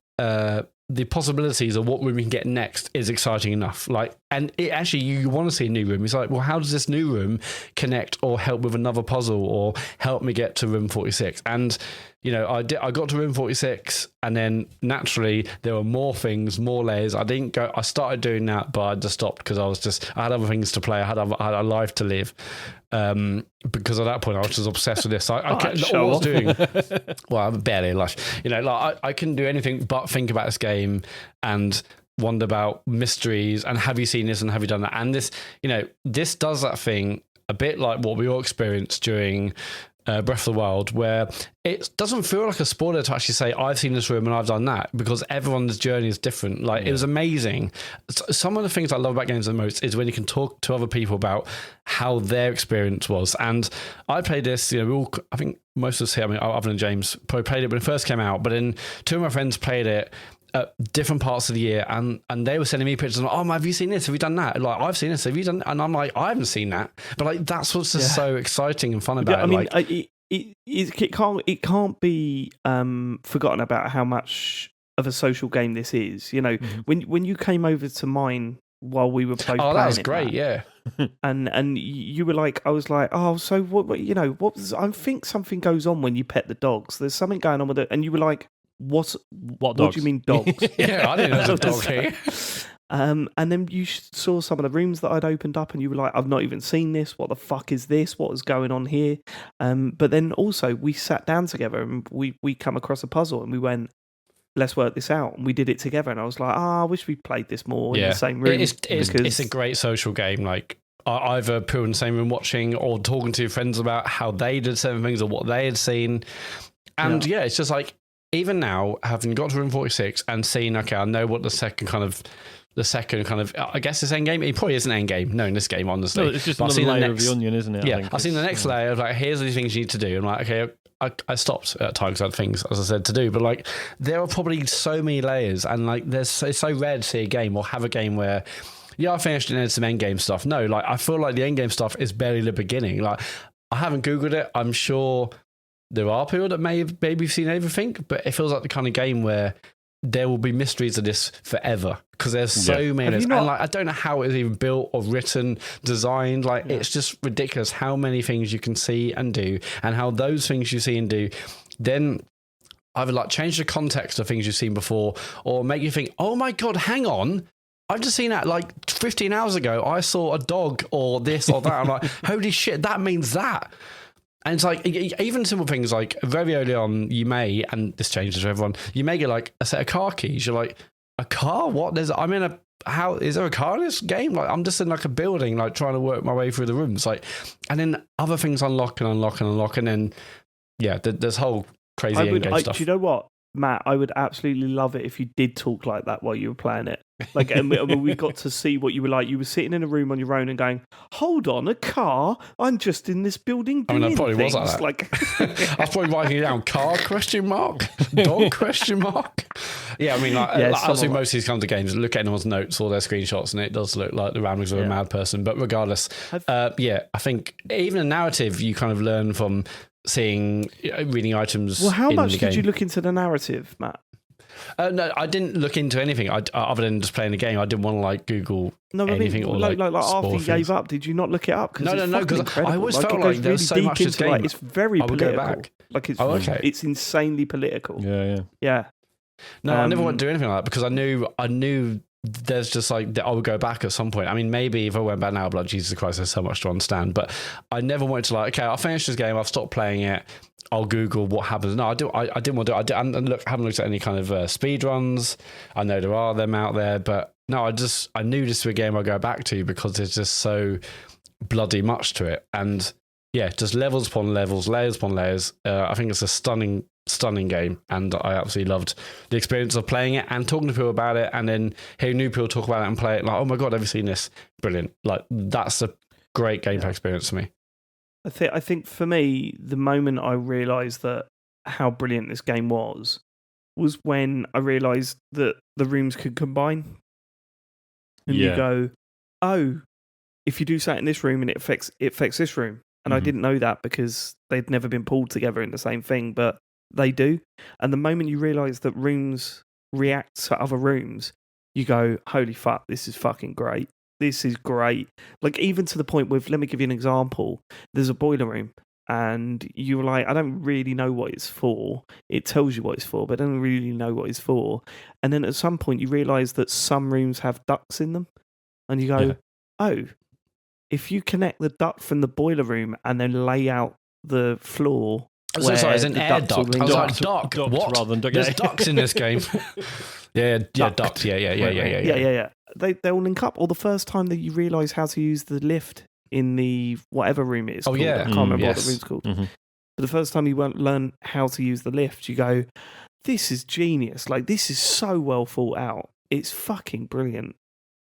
possibilities of what room we can get next is exciting enough. Like, and it actually, you want to see a new room. It's like, well, how does this new room connect or help with another puzzle or help me get to room 46? And I got to room 46, and then naturally there were more things, more layers. I started doing that, but I just stopped because I had other things to play. I had a life to live. Because at that point I was just obsessed with this. All I was doing, well, I'm barely alive. I couldn't do anything but think about this game and wonder about mysteries and have you seen this and have you done that? And this does that thing a bit like what we all experienced during Breath of the Wild, where it doesn't feel like a spoiler to actually say I've seen this room and I've done that, because everyone's journey is different. Like, it was amazing. Some of the things I love about games the most is when you can talk to other people about how their experience was. And I played this, I think most of us here, other than James, probably played it when it first came out, but then 2 of my friends played it at different parts of the year, and they were sending me pictures and, oh, have you seen this? Have you done that? Like, I've seen this. Have you done? And I'm like, I haven't seen that. But like, that's what's just so exciting and fun about it. It can't be forgotten about how much of a social game this is. When you came over to mine while we were playing, that was great, yeah. and you were like, I was like, oh, so what? What was? I think something goes on when you pet the dogs. There's something going on with it, and you were like, What do you mean dogs? Yeah, I didn't know there was a dog here. And then you saw some of the rooms that I'd opened up, and you were like, I've not even seen this. What the fuck is this? What is going on here? But then also we sat down together and we come across a puzzle and we went, let's work this out. And we did it together. And I was like, I wish we played this more in the same room. It's a great social game. Like, either people in the same room watching or talking to friends about how they did certain things or what they had seen. And it's just like, even now, having got to room 46 and seen, okay, I know what the second kind of, I guess it's end game. It probably isn't end game. No, in this game, honestly. No, it's just another layer of the onion, isn't it? Yeah, I've seen the next layer of like, here's the things you need to do. And like, okay, I stopped at times. I had things, as I said, to do. But like, there are probably so many layers, and like, it's so rare to see a game or have a game where, I finished and there's some end game stuff. No, like, I feel like the end game stuff is barely the beginning. Like, I haven't Googled it. I'm sure there are people that may have maybe seen everything, but it feels like the kind of game where there will be mysteries of this forever because there's so many. And like, I don't know how it's even built or written, designed. Like, it's just ridiculous how many things you can see and do, and how those things you see and do then either like change the context of things you've seen before or make you think, oh my God, hang on. I've just seen that like 15 hours ago. I saw a dog or this or that. I'm like, holy shit, that means that. And it's like, even simple things like very early on, you may, and this changes for everyone, you may get like a set of car keys. You're like, a car? What? How is there a car in this game? Like, I'm just in like a building, like trying to work my way through the rooms. Like, and then other things unlock. And then, there's whole crazy end game stuff. Do you know what, Matt? I would absolutely love it if you did talk like that while you were playing it. Like, and we got to see what you were like. You were sitting in a room on your own and going, "Hold on, a car? I'm just in this building doing I probably things." Was like that. I was probably writing it down. Car ? Dog ? Yeah, I mean, obviously most of these kinds of games, look at anyone's notes or their screenshots, and it does look like the ramblings of a mad person. But regardless, I think even a narrative you kind of learn from seeing, reading items. Well, how much the game. Did you look into the narrative, Matt? No, I didn't look into anything. Other than just playing the game, I didn't want to like Google anything or like after you gave up. Did you not look it up? No, because I always felt like there's so much to this game. Like, it's very political. Go back. Like it's insanely political. Yeah. No, I never went to do anything like that because I knew there's just like I would go back at some point. I mean, maybe if I went back now, I'd be like, Jesus Christ, there's so much to understand. But I never wanted to like, okay, I'll finish this game. I've stopped playing it. I'll Google what happens. No, I didn't want to do it. And look, I haven't looked at any kind of speed runs. I know there are them out there, but no, I knew this was a game I'd go back to because there's just so bloody much to it. And just levels upon levels, layers upon layers. I think it's a stunning game, and I absolutely loved the experience of playing it and talking to people about it, and then hearing new people talk about it and play it. Like, oh my God, have you seen this? Brilliant! Like, that's a great gameplay experience for me. I think for me, the moment I realised that how brilliant this game was when I realised that the rooms could combine, and you go, oh, if you do something in this room and it affects this room, and I didn't know that because they'd never been pulled together in the same thing, but they do. And the moment you realise that rooms react to other rooms, you go, holy fuck, this is fucking great. This is great. Like, even to the point with, let me give you an example. There's a boiler room and you were like, I don't really know what it's for. It tells you what it's for, but I don't really know what it's for. And then at some point you realise that some rooms have ducts in them. And you go, oh, if you connect the duct from the boiler room and then lay out the floor... Sorry, it's an air duct. I was like, duct? What? Rather than duct. There's ducts in this game. Duct. Yeah. They all link up. Or the first time that you realise how to use the lift in the whatever room it is called. I can't remember what the room's called. Mm-hmm. But the first time you learn how to use the lift, you go, this is genius. Like, this is so well thought out. It's fucking brilliant.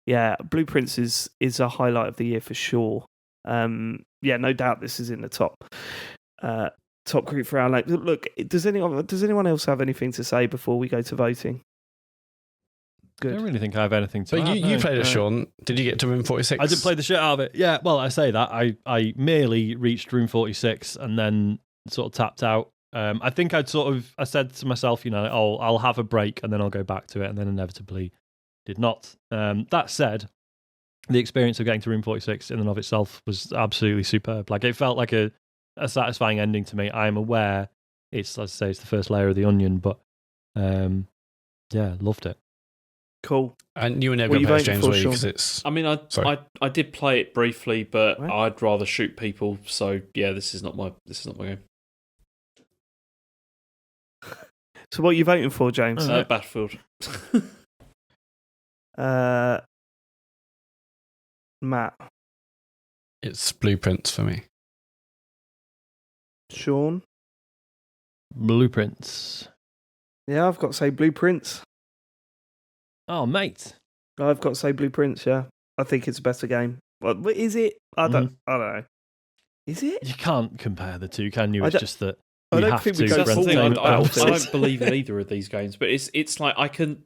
Yeah, Blueprints is a highlight of the year for sure. No doubt this is in the top group for our life. Look, does anyone else have anything to say before we go to voting? Good. I don't really think I have anything to add. But you played it, Sean. Did you get to room 46? I did play the shit out of it. Yeah, well, I say that. I merely reached room 46 and then sort of tapped out. I think I said to myself, I'll have a break and then I'll go back to it, and then inevitably did not. That said, the experience of getting to room 46 in and of itself was absolutely superb. Like, it felt like a satisfying ending to me. I am aware it's, as I say, it's the first layer of the onion, but loved it. Cool. And you were never going to play James Lee because it's... I mean, I did play it briefly, but I'd rather shoot people. So yeah, this is not my game. So what are you voting for, James? Battlefield. Matt. It's Blueprints for me. Sean. Blueprints. Yeah, I've got to say Blueprints. Oh, mate. I've got to say Blueprints, yeah. I think it's a better game. But is it? I don't know. Is it? You can't compare the two, can you? It's just that I we don't have think to. we go That's the thing, I Battlefield. don't believe in either of these games, but it's like I can...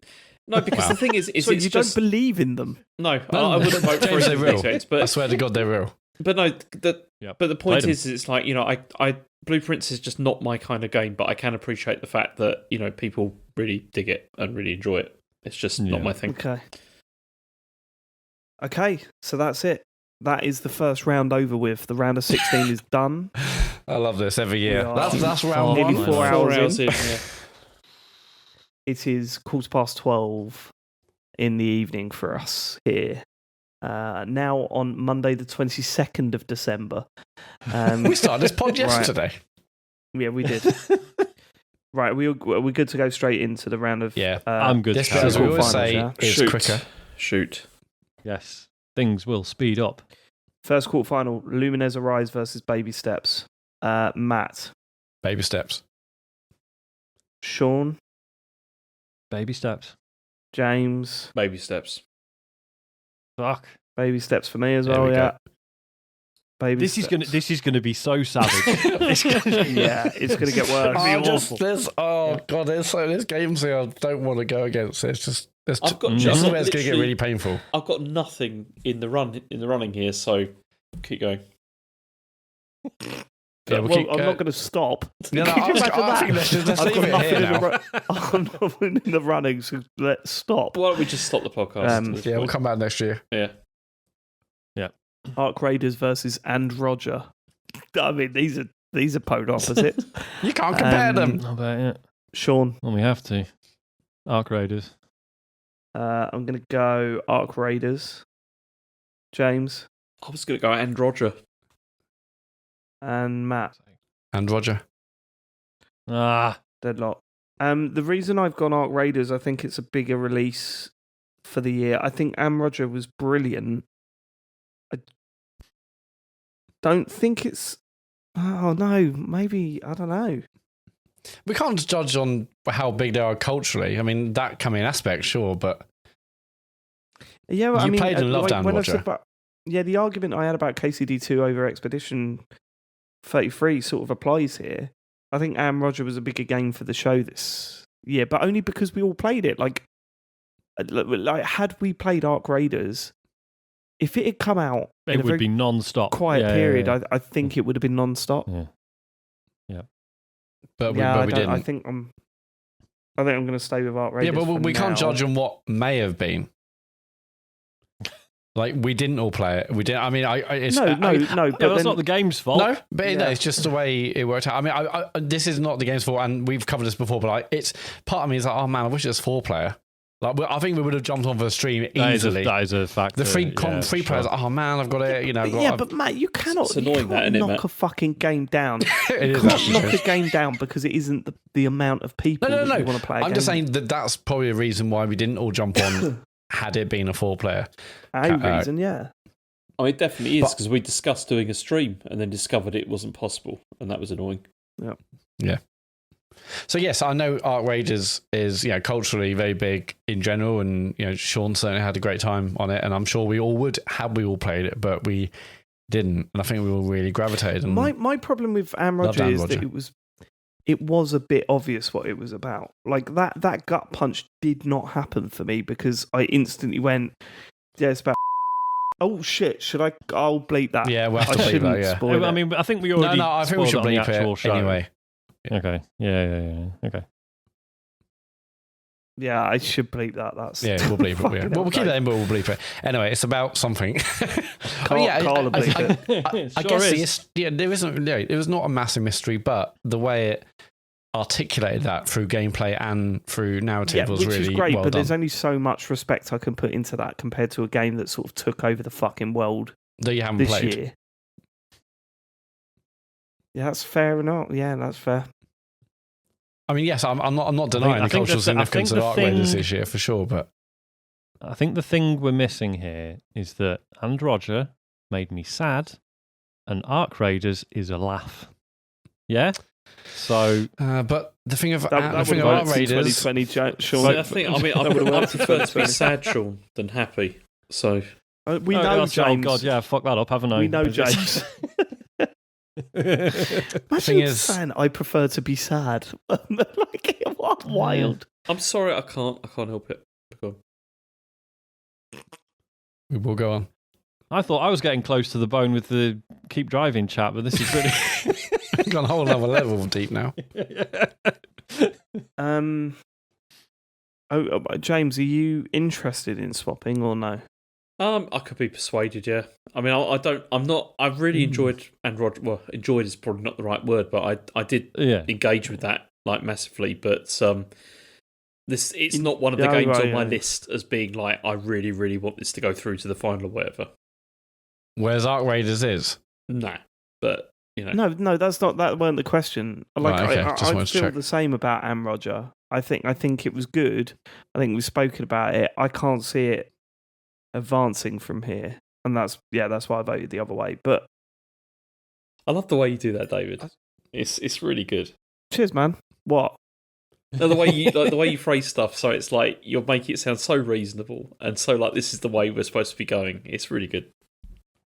No, because the thing is so it's you just... don't believe in them? No, I wouldn't vote for James, either they're of these real. games, but... I swear to God, they're real. But no, but the point Played is, it's like, you know, I Blueprints is just not my kind of game, but I can appreciate the fact that, you know, people really dig it and really enjoy it. It's just not my thing. Okay, so that's it. That is the first round over with. The round of 16 is done. I love this every year. That's round nearly one. 4 hours in. Yeah. It is 12:15 in the evening for us here. Now on Monday the 22nd of December. We started this pod yesterday. Yeah, we did. Right, are we good to go straight into the round of... Yeah, I'm good. This, as we always say, is quicker. Shoot. Yes, things will speed up. First quarterfinal, Lumines Arise versus Baby Steps. Matt. Baby Steps. Sean. Baby steps. James. Baby steps. Fuck. Baby Steps for me as There well, we yeah. go. Baby This is gonna be so savage. Yeah, it's gonna get worse. God, there's games here I don't want to go against. It's just this I've got is just where it's gonna get really painful. I've got nothing in the running here, so keep going. Yeah, I'm not going to stop. No, Can you imagine I think that? let's I've leave got it here now. I'm nothing in the running, so let's stop. Why don't we just stop the podcast? Yeah, we'll come back next year. Yeah. Arc Raiders versus And Roger. I mean, these are polar opposites. You can't compare them. I bet, yeah. Sean. Well, we have to. Arc Raiders. I'm going to go Arc Raiders. James. I was going to go and Roger. And Matt. And Roger. Deadlock. The reason I've gone Arc Raiders, I think it's a bigger release for the year. I think And Roger was brilliant. I don't think it's... Oh, no. Maybe... I don't know. We can't judge on how big they are culturally. I mean, that can be an aspect, sure, but... Yeah, well, you played and loved And Roger. The argument I had about KCD2 over Expedition 33 sort of applies here. I think And Roger was a bigger game for the show this year, but only because we all played it. Like had we played Arc Raiders, if it had come out it would be non-stop. Quiet period, I think it would have been non-stop. Yeah. But we didn't. I think I'm going to stay with Arc Raiders. Yeah, but we can't judge on what may have been. Like, we didn't all play it. We didn't. I mean, it's no. But that's not the game's fault. No, but it's just the way it worked out. I mean, this is not the game's fault, and we've covered this before. But like, it's part of me is like, oh man, I wish it was 4-player. Like, I think we would have jumped on for the stream easily. That is a fact. The free players. Oh man, I've got it. You know, but Matt, you cannot. It's annoying knock a fucking game down. It is you can't knock a game down because it isn't the amount of people No. that you want to play. I'm just saying that's probably a reason why we didn't all jump on. Had it been a 4-player, reason, yeah. Oh, it definitely is, because we discussed doing a stream and then discovered it wasn't possible, and that was annoying. Yeah. So yes, I know Arc Raiders is culturally very big in general, and Sean certainly had a great time on it, and I'm sure we all would had we all played it, but we didn't, and I think we all really gravitated. And my problem with And Roger is that it was a bit obvious what it was about. Like that gut punch did not happen for me because I instantly went, yeah, it's about. Oh shit! I'll bleep that. Yeah, we'll have to bleep that. Yeah. Spoil I mean, I think we already. No, I think we should bleep it show. anyway. Okay. Yeah. Okay. Yeah, I should bleep that. That's we'll bleep it. Yeah. We'll keep that in, but we'll bleep it. Anyway, it's about something. Carl will bleep it. I guess there was not a massive mystery, but the way it articulated that through gameplay and through narrative was really which is great, well but done. there's only so much respect I can put into that compared to a game that sort of took over the fucking world that you haven't this played. year. Yeah, that's fair enough. Yeah, that's fair. I mean, yes, I'm not denying the cultural significance of Arc Raiders this year for sure, but I think the thing we're missing here is that And Roger made me sad, and Arc Raiders is a laugh. Yeah. So, but the thing of that Arc Raiders, 2020, Sean. I prefer to be sad, Sean, than happy. So we know James. Oh God, yeah, fuck that up, haven't I? We know James. Imagine saying I prefer to be sad. Like, what wild. I'm sorry, I can't help it. Go on. We will go on. I thought I was getting close to the bone with the keep driving chat, but this is really gone a whole other level of deep now. James, are you interested in swapping or no? I could be persuaded, yeah. I mean, I really enjoyed enjoyed is probably not the right word, but I did engage with that like massively. But it's not one of the games on my list as being like I really, really want this to go through to the final or whatever. Whereas Arc Raiders is? Nah, but you know. No, that weren't the question. Like, right, okay. I feel the same about Am Roger. I think it was good. I think we've spoken about it. I can't see it advancing from here, and that's why I voted the other way. But I love the way you do that, David. It's really good. Cheers, man. What? No, the way you phrase stuff, so it's like you're making it sound so reasonable, and so like this is the way we're supposed to be going. It's really good.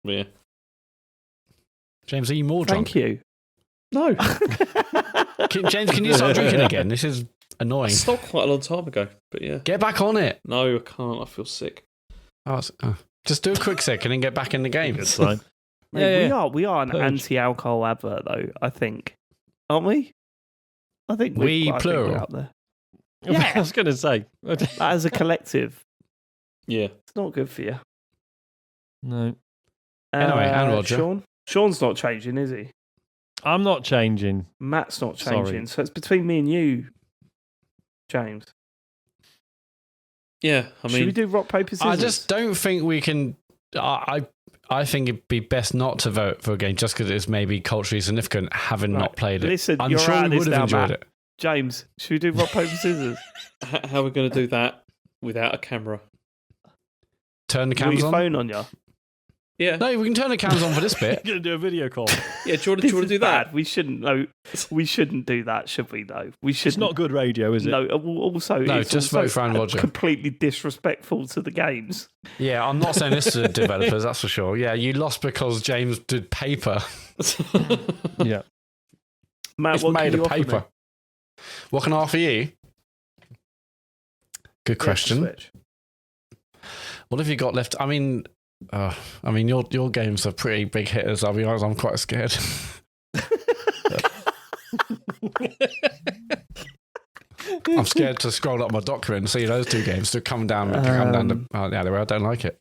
Yeah. James, are you more drunk? Thank you. No. James, can you start drinking again? This is annoying. I stopped quite a long time ago, but yeah. Get back on it. No, I can't. I feel sick. Just do a quick sec and then get back in the game. Good sign. We are an anti-alcohol advert, though. I think, aren't we? I think we're out there. Yeah, I was going to say as a collective. Yeah, it's not good for you. No. Anyway, and Roger. Sean's not changing, is he? I'm not changing. Matt's not changing. So it's between me and you, James. Yeah, I mean, should we do rock paper scissors? I just don't think we can. I think it'd be best not to vote for a game just because it's maybe culturally significant, having not played it. Listen, I'm sure we would have enjoyed it. James, should we do rock paper scissors? How are we going to do that without a camera? Turn the cams on. Your phone on you. Yeah. No, we can turn the cams on for this bit. You're going to do a video call. Yeah, do you want to do that? We shouldn't. No, we shouldn't do that, should we? Though we should. It's not good radio, is it? No. Also, no. It's just also vote for Anne Roger. Completely disrespectful to the games. Yeah, I'm not saying this to the developers. That's for sure. Yeah, you lost because James did paper. Yeah. Matt, it's what made can you of paper. offer me? What can I offer you? Good question. What have you got left? I mean, your games are pretty big hitters. I'll be honest, I'm quite scared. I'm scared to scroll up my document and see those two games to come down. I don't like it.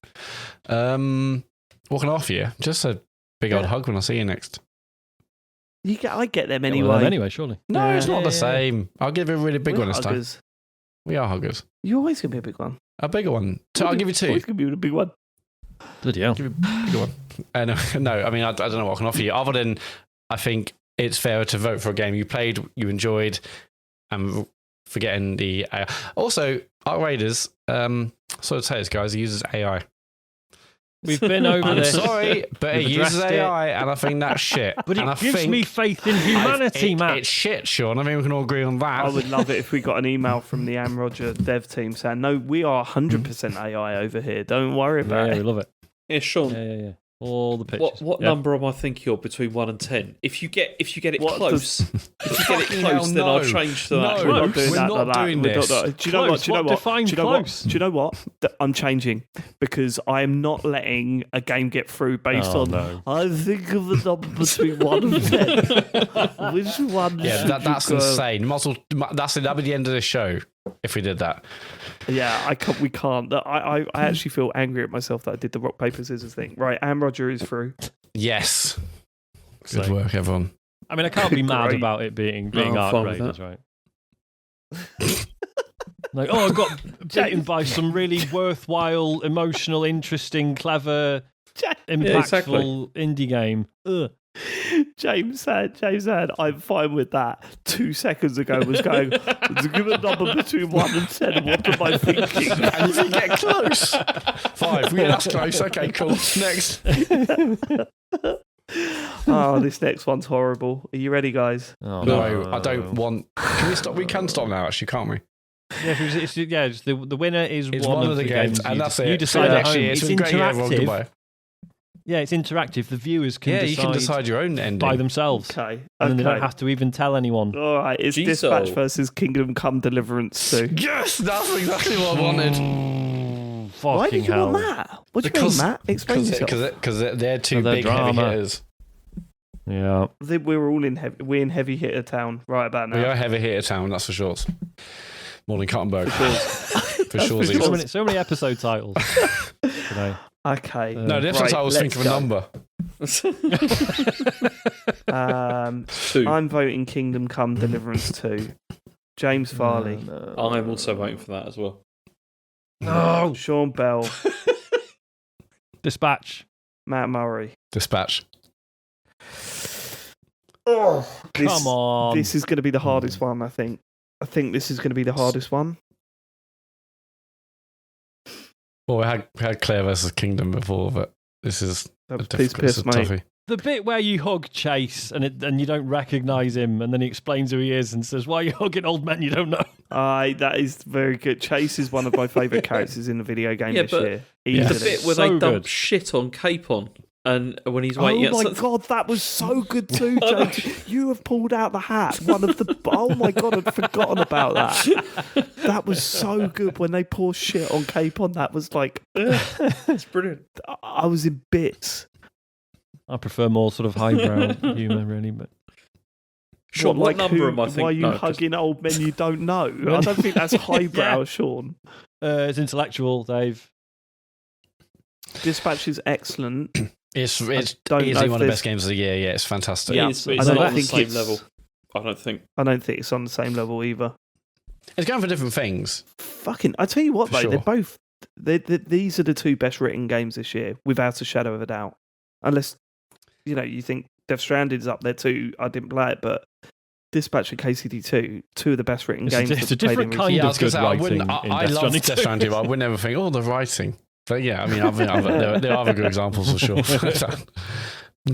What can I offer you? Just a big old hug when I see you next. I get them anyway. anyway. Anyway, surely. No, it's not the same. I'll give you a really big one this time. We are huggers. You're always going to be a big one. A bigger one. I'll give you two. Always going to be a big one. Bloody hell. Give you a bigger one. No, I mean, I don't know what I can offer you. Other than, I think it's fairer to vote for a game you played, you enjoyed, and forgetting the AI. Also, Arc Raiders, so it says, guys, it uses AI. We've been over this. I'm sorry, but it uses AI, and I think that's shit. But it gives me faith in humanity, Matt. It's shit, Sean. I think we can all agree on that. I would love it if we got an email from the Am Roger dev team saying, no, we are 100% AI over here. Don't worry about it. Yeah, we love it. Yeah, Sean. Yeah. All the pictures. What number am I thinking of between 1 and 10? If you get it close, then I'll change to that. No, we're not doing this. Do you know what? I'm changing because I am not letting a game get through based on. No. I think of a number between 1 and 10. Which one? Yeah, that's insane. That'd be the end of the show if we did that. Yeah, we can't. I actually feel angry at myself that I did the rock paper scissors thing. Right, Am Roger is through. Yes. Good work, everyone. I mean, I can't be mad about it being Arc Raiders, right? Like, I got beaten by some really worthwhile, emotional, interesting, clever, impactful indie game. Ugh. James said, I'm fine with that. 2 seconds ago was going, give a number between 1 and 10. What am I thinking? And you can get close. 5. Yeah, that's close. Okay, cool. Next. Oh, this next one's horrible. Are you ready, guys? Oh, No, I don't want. Can we stop? We can stop now, actually, can't we? Yeah, the winner is It's one of the games, and that's it. You decide So at home. it's It's been great. Yeah, everyone, interactive. goodbye. Yeah, it's interactive. The viewers can decide you can decide your own ending by themselves. Okay. And then they don't have to even tell anyone. All right, it's Jeez, Dispatch versus Kingdom Come Deliverance 2. Yes, that's exactly what I wanted. Fucking Why did you hell. want that? What do you mean, Matt? Explain yourself. Because they're two they're big heavy drama. hitters. Yeah. We're all in heavy. We're in heavy hitter town right about now. We are heavy hitter town, that's for sure. More than Cottenberg. For sure. So many episode titles today. Okay. No, the episode I was thinking of a number. 2. I'm voting Kingdom Come Deliverance 2. James Farley. No. I'm also voting for that as well. No. Sean Bell. Dispatch. Matt Murray. Dispatch. Oh, Come on. This is going to be the hardest one, I think. I think this is going to be the hardest one. Well, we had Clair versus Kingdom before, but this is a Piss, mate. toughie. The bit where you hug Chase and you don't recognise him, and then he explains who he is and says, "Why are you hugging old men you don't know?" That is very good. Chase is one of my favourite characters in the video game this year. The Easily. bit where So they dump good. shit on Capon, and when he's waiting Oh my outside. god, that was so good too, James. You have pulled out the hat. One of the. Oh my god, I'd forgotten about that. That was so good when they pour shit on Capon. That was like, It's brilliant. I was in bits. I prefer more sort of highbrow humour, really. But Sean, what number am I thinking? Why are you hugging old men you don't know? I don't think that's highbrow, Yeah. Sean. it's intellectual, Dave. Dispatch is excellent. It's don't know easily if one of the there's- best games of the year. Yeah, it's fantastic. Yeah. It's I not don't on the think same it's- level. I don't think. I don't think it's on the same level either. It's going for different things. Fucking, I tell you what, For though, sure. they're both. These are the two best written games this year, without a shadow of a doubt. Unless you think Death Stranding's up there too. I didn't play it, but Dispatch and KCD2, two of the best written games. It's a I've played different in kind recent Yeah, I of was going good to say, writing. I love Death Stranding, but I would never think, the writing. But yeah, I mean, there are other good examples for sure. I'm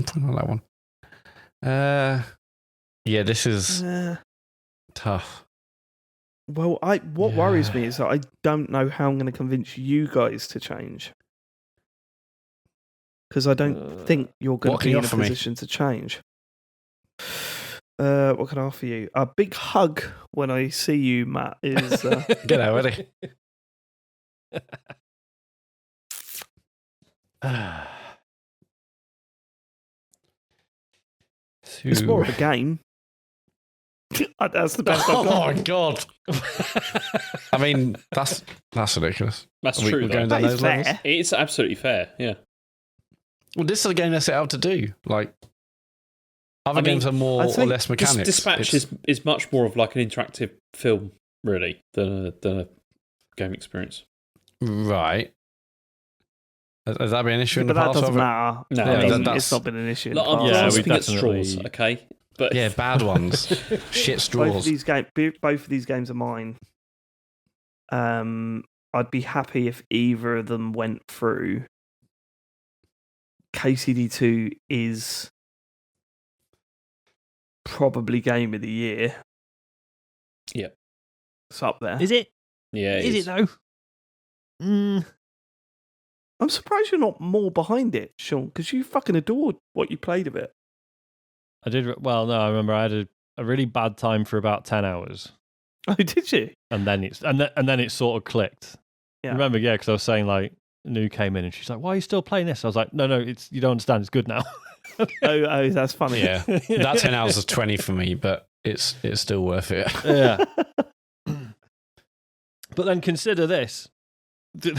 putting on that one. Yeah, this is tough. Well, what worries me is that I don't know how I'm going to convince you guys to change. Because I don't think you're going What to can be you in a offer me? position to change. What can I offer you? A big hug when I see you, Matt, is... Get out, ready? It's more of a game. That's the best I've Oh got. my god! I mean, that's ridiculous. That's Are we- true. we're though. going down That is those levels? fair. It's absolutely fair. Yeah. Well, this is a game they're set out to do. Like other games are more I'd say or less mechanics. Dispatch is much more of like an interactive film, really, than a game experience. right. Has that been an issue in But the that past? doesn't Have matter. No, I it mean, doesn't. it's not been an issue. in Look, the I'm past. Yeah, grasping we at straws, definitely- okay? But Yeah, bad ones. Shit both of straws. these games are mine. I'd be happy if either of them went through. KCD2 is probably game of the year. Yep. It's up there. Is it? yeah, Is it though? I'm surprised you're not more behind it, Sean, because you fucking adored what you played of it. I did. Well, no, I remember I had a really bad time for about 10 hours, Oh, did you? and then it sort of clicked. Yeah. Remember, yeah, because I was saying like New came in and she's like, "Why are you still playing this?" I was like, "No, it's you don't understand. It's good now." Oh, that's funny. Yeah, that 10 hours is 20 for me, but it's still worth it. Yeah. But then consider this: the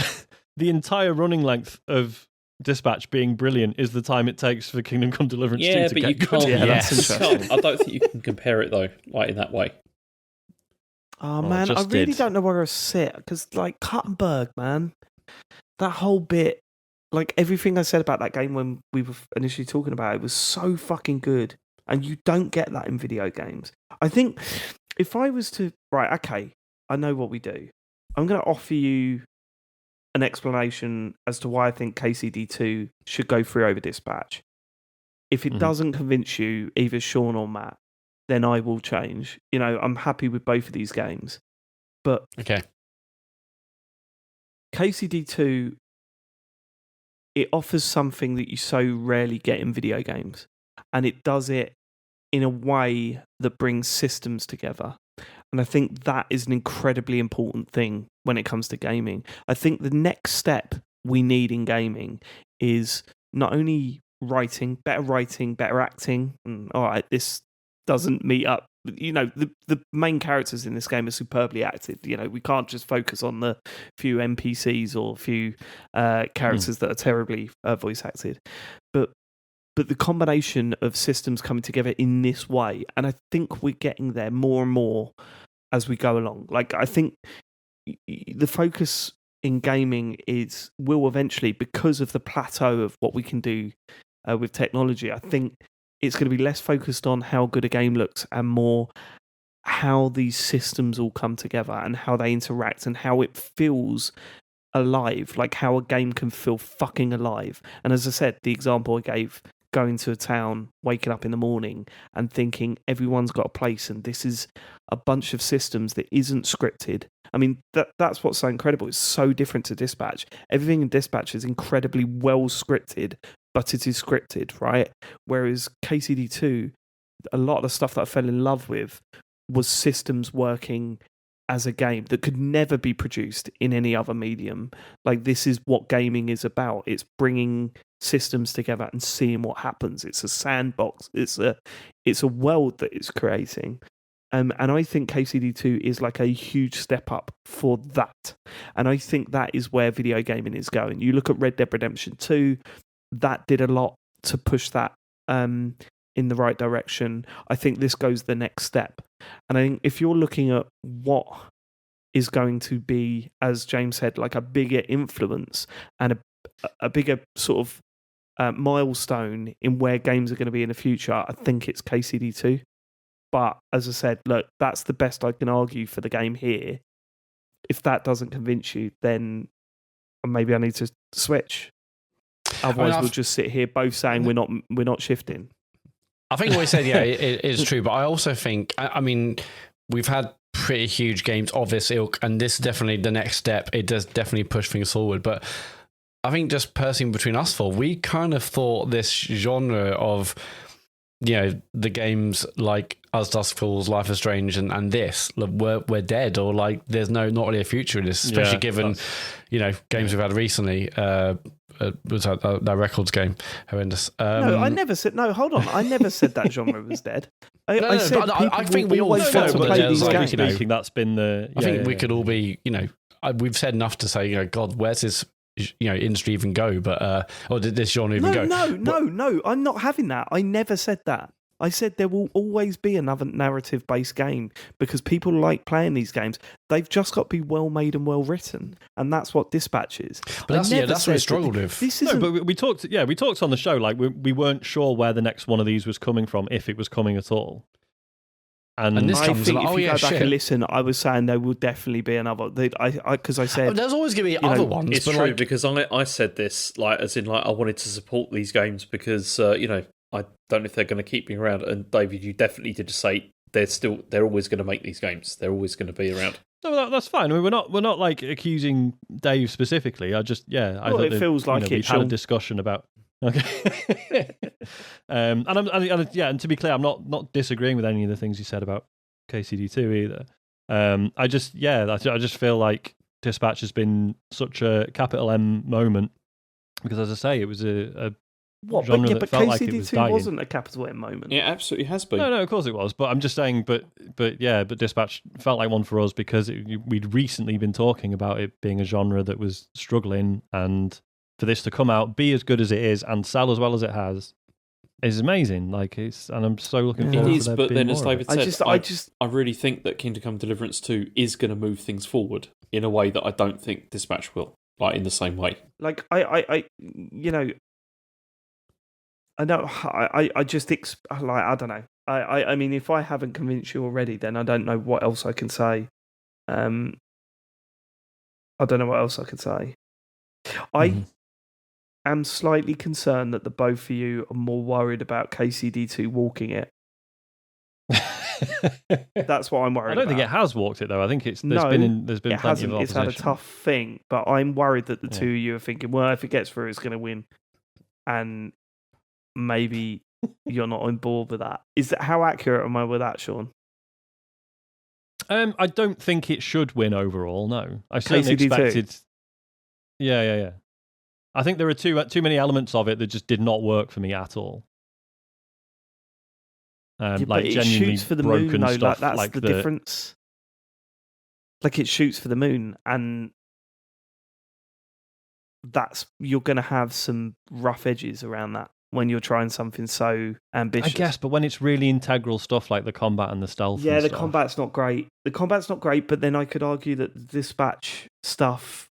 entire running length of Dispatch being brilliant is the time it takes for Kingdom Come Deliverance 2 Yeah, to but get you good. can't. Yeah, that's you interesting. can't- I don't think you can compare it though, like in that way. Oh, Well, man, I just really did. don't know where I sit, because, like, Cuttenberg, man, that whole bit like everything I said about that game when we were initially talking about it was so fucking good, and you don't get that in video games. I think if I was to okay, I know what we do. I'm going to offer you an explanation as to why I think KCD2 should go free over Dispatch. If it doesn't convince you, either Sean or Matt, then I will change. You know, I'm happy with both of these games. But KCD2, it offers something that you so rarely get in video games. And it does it in a way that brings systems together. And I think that is an incredibly important thing when it comes to gaming. I think the next step we need in gaming is not only writing, better acting. And, all right, this doesn't meet up. You know, the main characters in this game are superbly acted. You know, we can't just focus on the few NPCs or few characters that are terribly voice acted. But the combination of systems coming together in this way, and I think we're getting there more and more as we go along. Like, I think the focus in gaming will eventually, because of the plateau of what we can do with technology, I think it's going to be less focused on how good a game looks and more how these systems all come together and how they interact and how it feels alive, like how a game can feel fucking alive. And as I said, the example I gave, going to a town, waking up in the morning and thinking everyone's got a place and this is a bunch of systems that isn't scripted. I mean, that's what's so incredible. It's so different to Dispatch. Everything in Dispatch is incredibly well scripted, but it is scripted, right? Whereas KCD2, a lot of the stuff that I fell in love with was systems working as a game that could never be produced in any other medium. Like, this is what gaming is about. It's bringing systems together and seeing what happens. It's a sandbox. It's a world that it's creating. And I think KCD2 is like a huge step up for that. And I think that is where video gaming is going. You look at Red Dead Redemption 2, that did a lot to push that in the right direction. I think this goes the next step. And I think if you're looking at what is going to be, as James said, like a bigger influence and a bigger sort of milestone in where games are going to be in the future, I think it's KCD2. But as I said, look, that's the best I can argue for the game here. If that doesn't convince you, then maybe I need to switch. Otherwise, we'll just sit here both saying we're not shifting. I think what we said, it is true. But I also think, I mean, we've had pretty huge games of this ilk, and this is definitely the next step. It does definitely push things forward. But I think just personally between us four, we kind of thought this genre of, you know, the games like As Dusk Falls, Life is Strange, and this, we're dead, or like there's not really a future in this, especially given, you know, games we've had recently. Was that Records game horrendous? No, I never said. No, hold on. I never said that genre was dead. I think we all felt play that. these games. Speaking, that's been the. I think we could all be. You know, we've said enough to say, you know, God, where's this? You know, industry even go? But or did this genre even go? No. I'm not having that. I never said that. I said there will always be another narrative-based game because people like playing these games. They've just got to be well-made and well-written, and that's what Dispatch is. But that's what I struggled with. No, but we talked on the show, like we weren't sure where the next one of these was coming from, if it was coming at all. And this comes if you go back and listen, I was saying there will definitely be another. Because I said there's always going to be other ones. It's true because I said this as in I wanted to support these games because you know, I don't know if they're going to keep me around. And David, you definitely did say they're always going to make these games. They're always going to be around. No, that's fine. I mean, we're not like accusing Dave specifically. I just I thought it feels like we had a discussion about. Okay. And to be clear, I'm not disagreeing with any of the things you said about KCD2 either. I just feel like Dispatch has been such a capital M moment because, as I say, it was a genre that felt like it was dying. KCD2 wasn't a capital M moment. It absolutely has been. No, of course it was. But I'm just saying, but Dispatch felt like one for us because we'd recently been talking about it being a genre that was struggling, and for this to come out, be as good as it is, and sell as well as it has, is amazing. And I'm so looking forward to there. But then, as David said, I really think that Kingdom Come Deliverance 2 is going to move things forward in a way that I don't think Dispatch will. like in the same way. Like I I know. I just I don't know. I mean, if I haven't convinced you already, then I don't know what else I can say. I don't know what else I can say. I am slightly concerned that the both of you are more worried about KCD2 walking it. That's what I'm worried about. I don't think it has walked it though. I think there's been plenty of opposition. It's had a tough thing, but I'm worried that the two of you are thinking, well, if it gets through, it's going to win, and maybe you're not on board with that. How accurate am I with that, Sean? I don't think it should win overall. No, I certainly KCD2. expected. Yeah. I think there are too many elements of it that just did not work for me at all. Like it genuinely shoots for the broken moon, though. stuff. That's like the difference. Like it shoots for the moon, and you're going to have some rough edges around that when you're trying something so ambitious. I guess, but when it's really integral stuff like the combat and the stealth. Yeah, and the stuff. combat's not great. But then I could argue that the dispatch stuff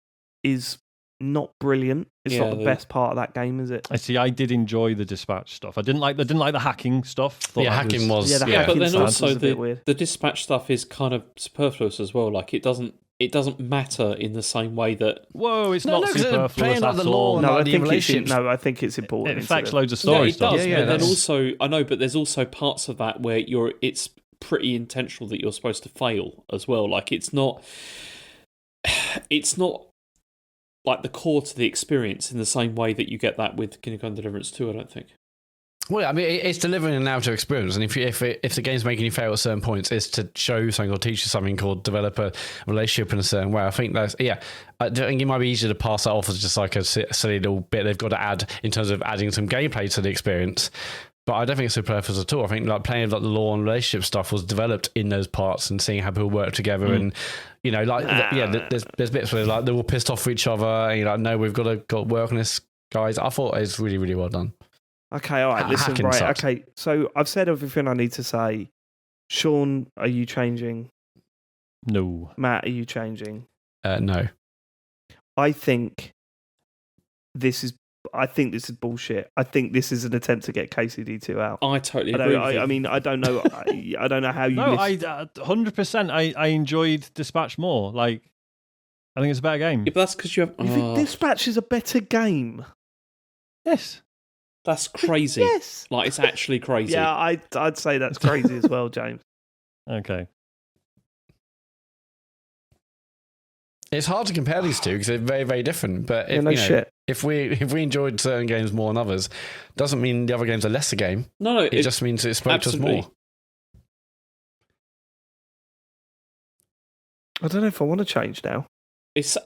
is not brilliant. It's not the best part of that game, is it? I see. I did enjoy the dispatch stuff. I didn't like the hacking stuff. Hacking was. Yeah, the hacking but then also was a bit weird. The dispatch stuff is kind of superfluous as well. Like it doesn't matter in the same way that. Whoa, it's not superfluous at all. No, I think it's important. It affects loads of story stuff. It does. But then also, I know, but there's also parts of that where it's pretty intentional that you're supposed to fail as well. Like it's not like the core to the experience in the same way that you get that with Kindergarten Deliverance 2, I don't think. Well, I mean, it's delivering a narrative experience, and if the game's making you fail at certain points, it's to show you something or teach you something called develop a relationship in a certain way. I think that's I think it might be easier to pass that off as just like a silly little bit they've got to add in terms of adding some gameplay to the experience. But I don't think it's superfluous at all. I think like plenty of like the lore and relationship stuff was developed in those parts and seeing how people work together and there's bits where like they're all pissed off with each other and you're like, no, we've got to work on this, guys. I thought it was really, really well done. Okay, all right, listen, right, sucks. Okay, so I've said everything I need to say. Sean, are you changing? No. Matt, are you changing? No. I think this is bullshit. I think this is an attempt to get KCD2 out. I totally agree. I mean, I don't know. I don't know how you. No, 100%. I enjoyed Dispatch more. Like, I think it's a better game. Yeah, but that's because you have. You think Dispatch is a better game? Yes. That's crazy. Yes. Like, it's actually crazy. Yeah, I'd say that's crazy as well, James. Okay. It's hard to compare these two because they're very, very different. But if we enjoyed certain games more than others, doesn't mean the other games are lesser game. No, it just means it spoke to us more. I don't know if I want to change now. It's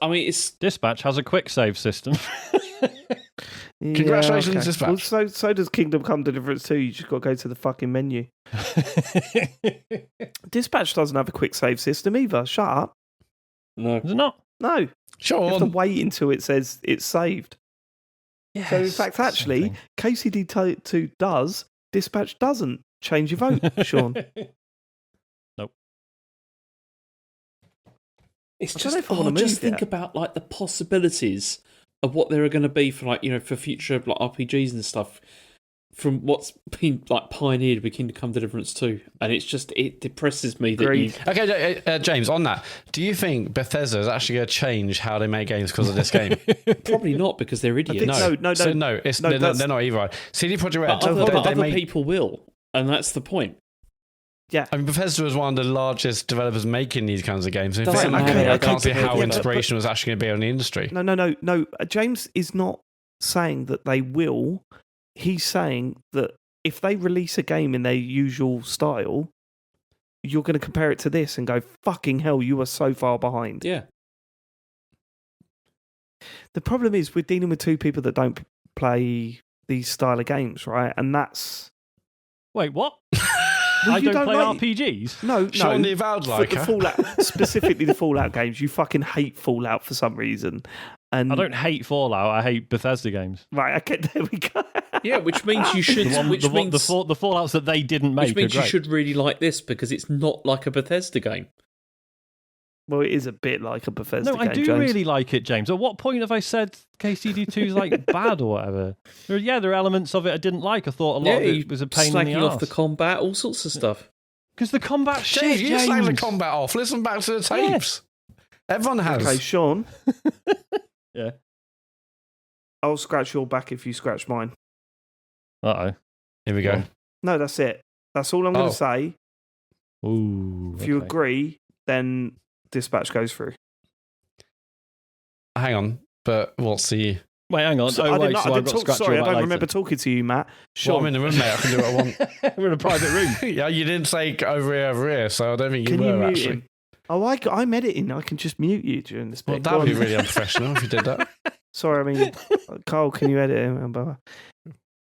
Dispatch has a quick save system. Congratulations, okay. Dispatch. Well, so does Kingdom Come Deliverance 2. You just got to go to the fucking menu. Dispatch doesn't have a quick save system either. Shut up. No. Is it not? No. Sure. You have to wait until it says it's saved. Yes, so, in fact, actually, KCD2 does, Dispatch doesn't. Change your vote, Sean. Nope. It's just hard. Just think about like the possibilities of what there are going to be for for future like RPGs and stuff from what's been like pioneered with Kingdom Come Deliverance 2, and it depresses me that you. Okay, James, on that, do you think Bethesda is actually going to change how they make games because of this game? Probably not, because they're idiots. No, they're not either. CD Projekt Red, other people will, and that's the point. Yeah, I mean, Bethesda was one of the largest developers making these kinds of games. I can't see how inspiration was actually going to be on the industry. No. James is not saying that they will. He's saying that if they release a game in their usual style, you're going to compare it to this and go, fucking hell, you are so far behind. Yeah. The problem is we're dealing with two people that don't play these style of games, right? And that's... Wait, what? Well, I don't play RPGs? No. Sean the Avowed like the Fallout, specifically the Fallout games. You fucking hate Fallout for some reason. And I don't hate Fallout. I hate Bethesda games. Right, okay, there we go. Yeah, which means you should... the Fallouts that they didn't make. Which means you should really like this, because it's not like a Bethesda game. Well, it is a bit like a Bethesda No, game, I do James. really like it, James. At what point have I said KCD2 is like bad or whatever? There are elements of it I didn't like. I thought a lot of it was a pain in the slagging arse. off the combat, all sorts of stuff. Because the combat shit, James, you slag the James. combat off. Listen back to the tapes. Everyone has. Okay, Sean. Yeah. I'll scratch your back if you scratch mine. Uh-oh. Here we go. No, that's it. That's all I'm going to say. Ooh. If you okay. agree, then dispatch goes through. Hang on, but what's the... Wait, hang on. So I've got to scratch sorry, your I back don't remember later. talking to you, Matt. Well, Sean, I'm in the room, mate. I can do what I want. We're in a private room. Yeah, you didn't say over here, so I don't think you can were, you mute actually. him? Oh, I'm editing. I can just mute you during this bit. Well, Go that would be on. really unprofessional if you did that. Sorry, I mean, Carl, can you edit him?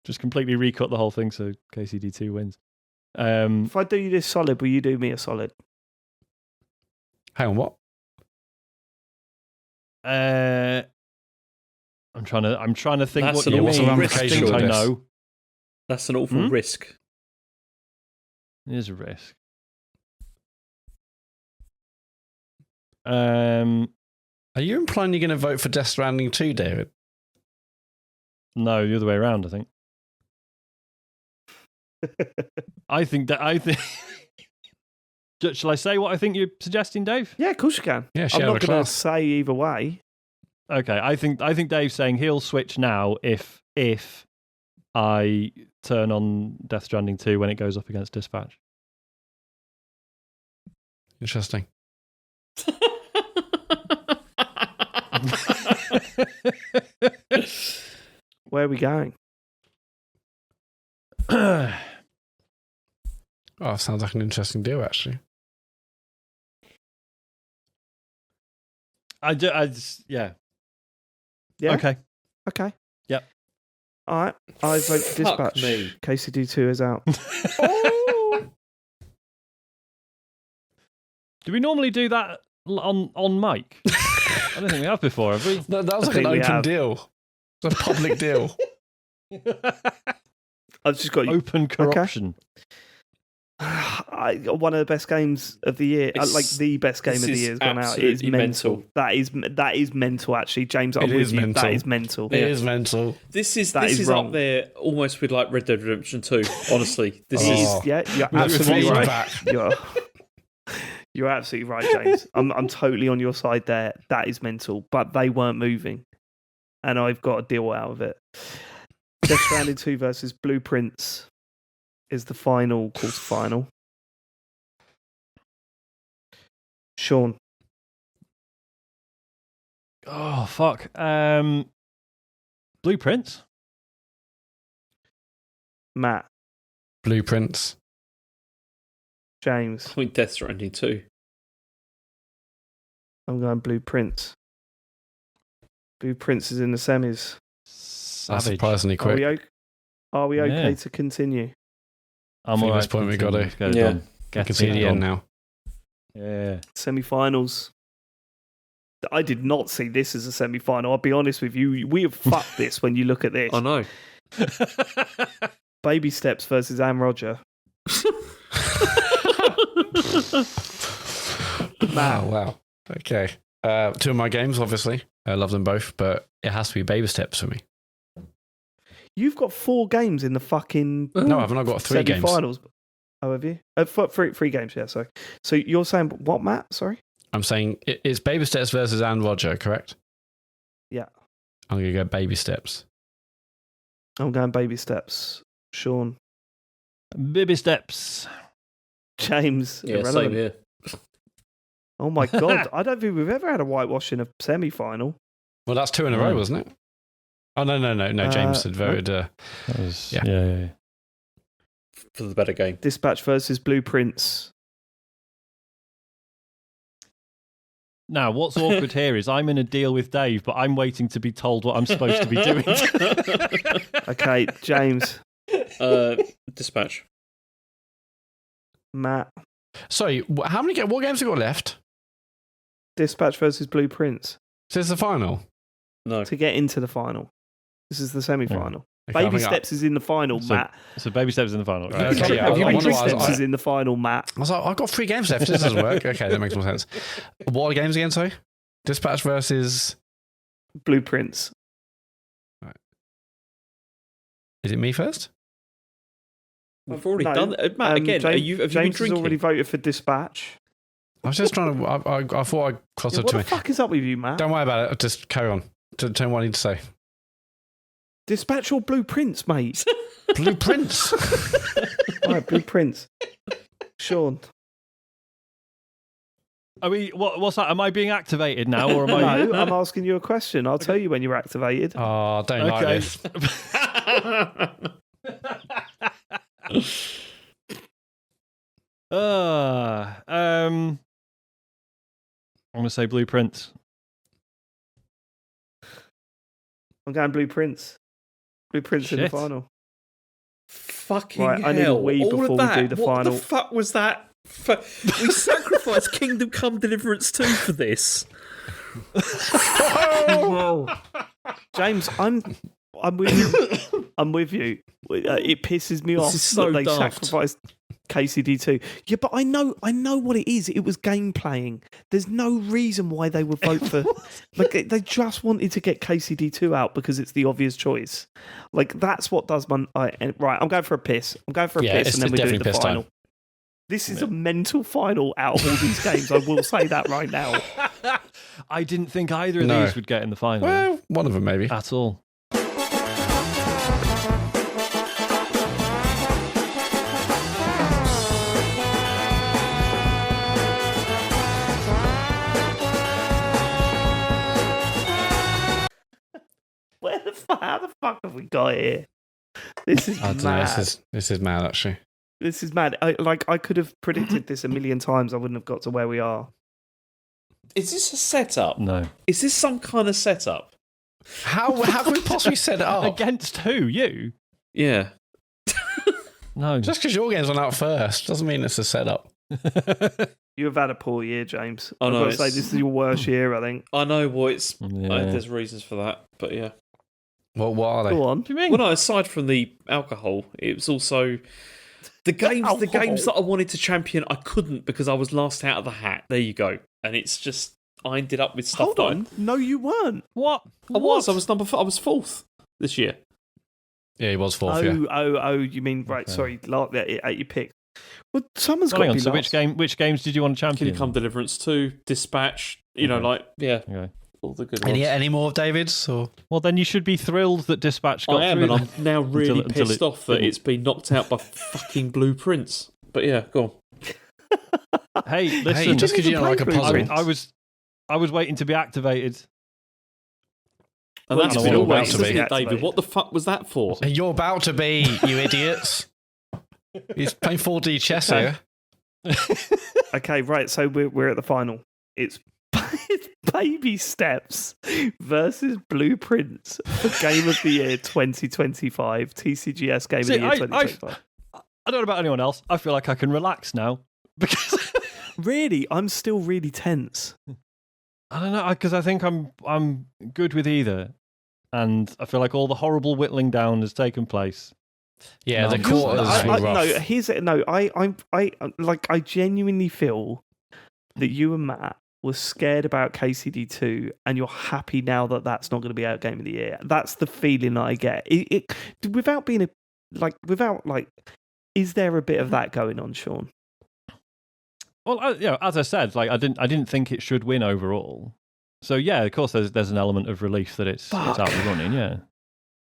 Just completely recut the whole thing so KCD2 wins. If I do you this solid, will you do me a solid? Hang on, what? I'm trying to think That's what an you awful mean. I ramification think of I this. know. That's an awful risk. It is a risk. Are you implying you're going to vote for Death Stranding 2, David? No, the other way around, I think. I think. Shall I say what I think you're suggesting, Dave? Yeah, of course you can. Yeah, I'm share not the going to class. say either way. Okay, I think Dave's saying he'll switch now if I turn on Death Stranding 2 when it goes up against Dispatch. Interesting. Where are we going? Oh, sounds like an interesting deal, actually. Yeah. Yeah. Okay. Okay. Yep. All right. I vote for Fuck dispatch. me. KCD2 is out. Do we normally do that on mic? I don't think we have before, have we? That was I like an think we open have. deal. It's a public deal. I've just got Open corruption. one of the best games of the year, like the best game of the year has gone out. It is absolutely mental. That is mental. Actually, James, I'm It with is you. mental. That is mental. It is mental. This is wrong. up there almost with like Red Dead Redemption 2, honestly. This It is is, yeah, you're Look at absolutely me right. back. You're absolutely right, James. I'm totally on your side there. That is mental, but they weren't moving, and I've got a deal out of it. Death Stranding 2 versus Blueprints is the final quarterfinal. Sean, Oh fuck. Blueprints. Matt, Blueprints. James. I mean, Death Stranding 2. I'm going Blueprints. Blueprints is in the semis. That's Savage. surprisingly quick. Are we okay Yeah. to continue? I'm I think all at this right point we continue. gotta- Let's get it Yeah. done. I Get can see it the done. end now. Yeah. Semi-finals. I did not see this as a semi-final. I'll be honest with you. We have fucked this when you look at this. I know. Baby Steps versus Anne Roger. Wow. Okay. Two of my games, obviously. I love them both, but it has to be Baby Steps for me. You've got 4 games in the fucking No, I've not got 3 games. semi-finals. Oh, have you? Three games, yeah, sorry. So you're saying what, Matt? Sorry? I'm saying it's Baby Steps versus Anne Roger, correct? Yeah. I'm going to go Baby Steps. I'm going Baby Steps. Sean. Baby steps. James. Yeah, irrelevant. same here. Oh my God. I don't think we've ever had a whitewash in a semi-final. Well, that's 2 in a row, wasn't it? Oh, no. James had voted. That was, Yeah. yeah. For the better game. Dispatch versus Blueprints. Now, what's awkward here is I'm in a deal with Dave, but I'm waiting to be told what I'm supposed to be doing. Okay, James. Dispatch. Matt. Sorry, what games have we got left? Dispatch versus Blueprints. So it's the final. No. To get into the final. This is the semi-final. Baby Steps is in the final, Matt. So Baby Steps in the final. Right? Okay, Baby Steps is in the final, Matt. I was like, I've got 3 games left. This doesn't work. Okay, that makes more sense. What are the games again, sorry? Dispatch versus... Blueprints. Right. Is it me first? We've already done it. Matt, again, James, have you been James has drinking? already voted for Dispatch. I was just trying to... I thought I crossed up What to the me. fuck is up with you, Matt? Don't worry about it. Just carry on. Tell me what I need to say. Dispatch or Blueprints, mate? Blueprints. All right, Blueprints. Sean. Are we? What's that? Am I being activated now, or am I? No, I'm asking you a question. I'll tell you when you're activated. Oh, don't like this. I'm gonna say Blueprints. I'm going Blueprints. Blueprints in the Shit. final. Fucking Right, hell. I need a wee All before of we that. do the What final. the fuck was that? We sacrificed Kingdom Come Deliverance 2 for this. Whoa. James, I'm with you. I'm with you. It pisses me off is so that they daft. sacrificed KCD2. Yeah, but I know what it is. It was game playing. There's no reason why they would vote for. Like they just wanted to get KCD2 out because it's the obvious choice. Like that's what does my right. I'm going for a piss. I'm going for a piss, and then we do the final. Time. This is a mental final out of all these games. I will say that right now. I didn't think either of these would get in the final. Well, one of them maybe. At all. How the fuck have we got here? This is I don't know. mad. This is mad, actually. This is mad. I could have predicted this a million times. I wouldn't have got to where we are. Is this a setup? No. Is this some kind of setup? How can we possibly set it up? Against who? You? Yeah. No. Just because your game's on out first doesn't mean it's a setup. You have had a poor year, James. I know, I've got to say, this is your worst year, I think. I know, well, it's. Yeah. There's reasons for that, but yeah. What are they? Go on. What do you mean? Well, no, aside from the alcohol, it was also the games. The games that I wanted to champion, I couldn't because I was last out of the hat. There you go, and it's just I ended up with stuff. Hold on. No, you weren't. What? I was. I was number. I was 4th this year. Yeah, he was 4th, yeah. Oh, you mean, right, sorry, at your pick. Well, someone's Well, got hang to on, be so last. which games did you want to champion? Kingdom Come Deliverance 2, Dispatch. You know, like Okay. all the good ones. Any more of David's? Or? Well, then you should be thrilled that Dispatch got I am, through. and I'm now really until pissed it off that didn't. it's been knocked out by fucking Blueprints. But yeah, go on. Hey, listen. Hey, just because you don't like a puzzle. I was waiting to be activated. And Well, that's it's been been all always right, to be David. activated. What the fuck was that for? You're about to be, you idiots. He's playing 4D chess here. Okay, right, so we're at the final. It's Baby Steps versus Blueprints for Game of the Year 2025. TCGS Game of the Year 2025. I don't know about anyone else. I feel like I can relax now because Really, I'm still really tense. I don't know, because I think I'm good with either, and I feel like all the horrible whittling down has taken place. Yeah, the No, quarters were rough. I genuinely feel that you and Matt were scared about KCD2, and you're happy now that that's not going to be our Game of the Year. That's the feeling I get. Is there a bit of that going on, Sean? Well, as I said, like I didn't think it should win overall. So yeah, of course, there's an element of relief that it's out and running. Yeah,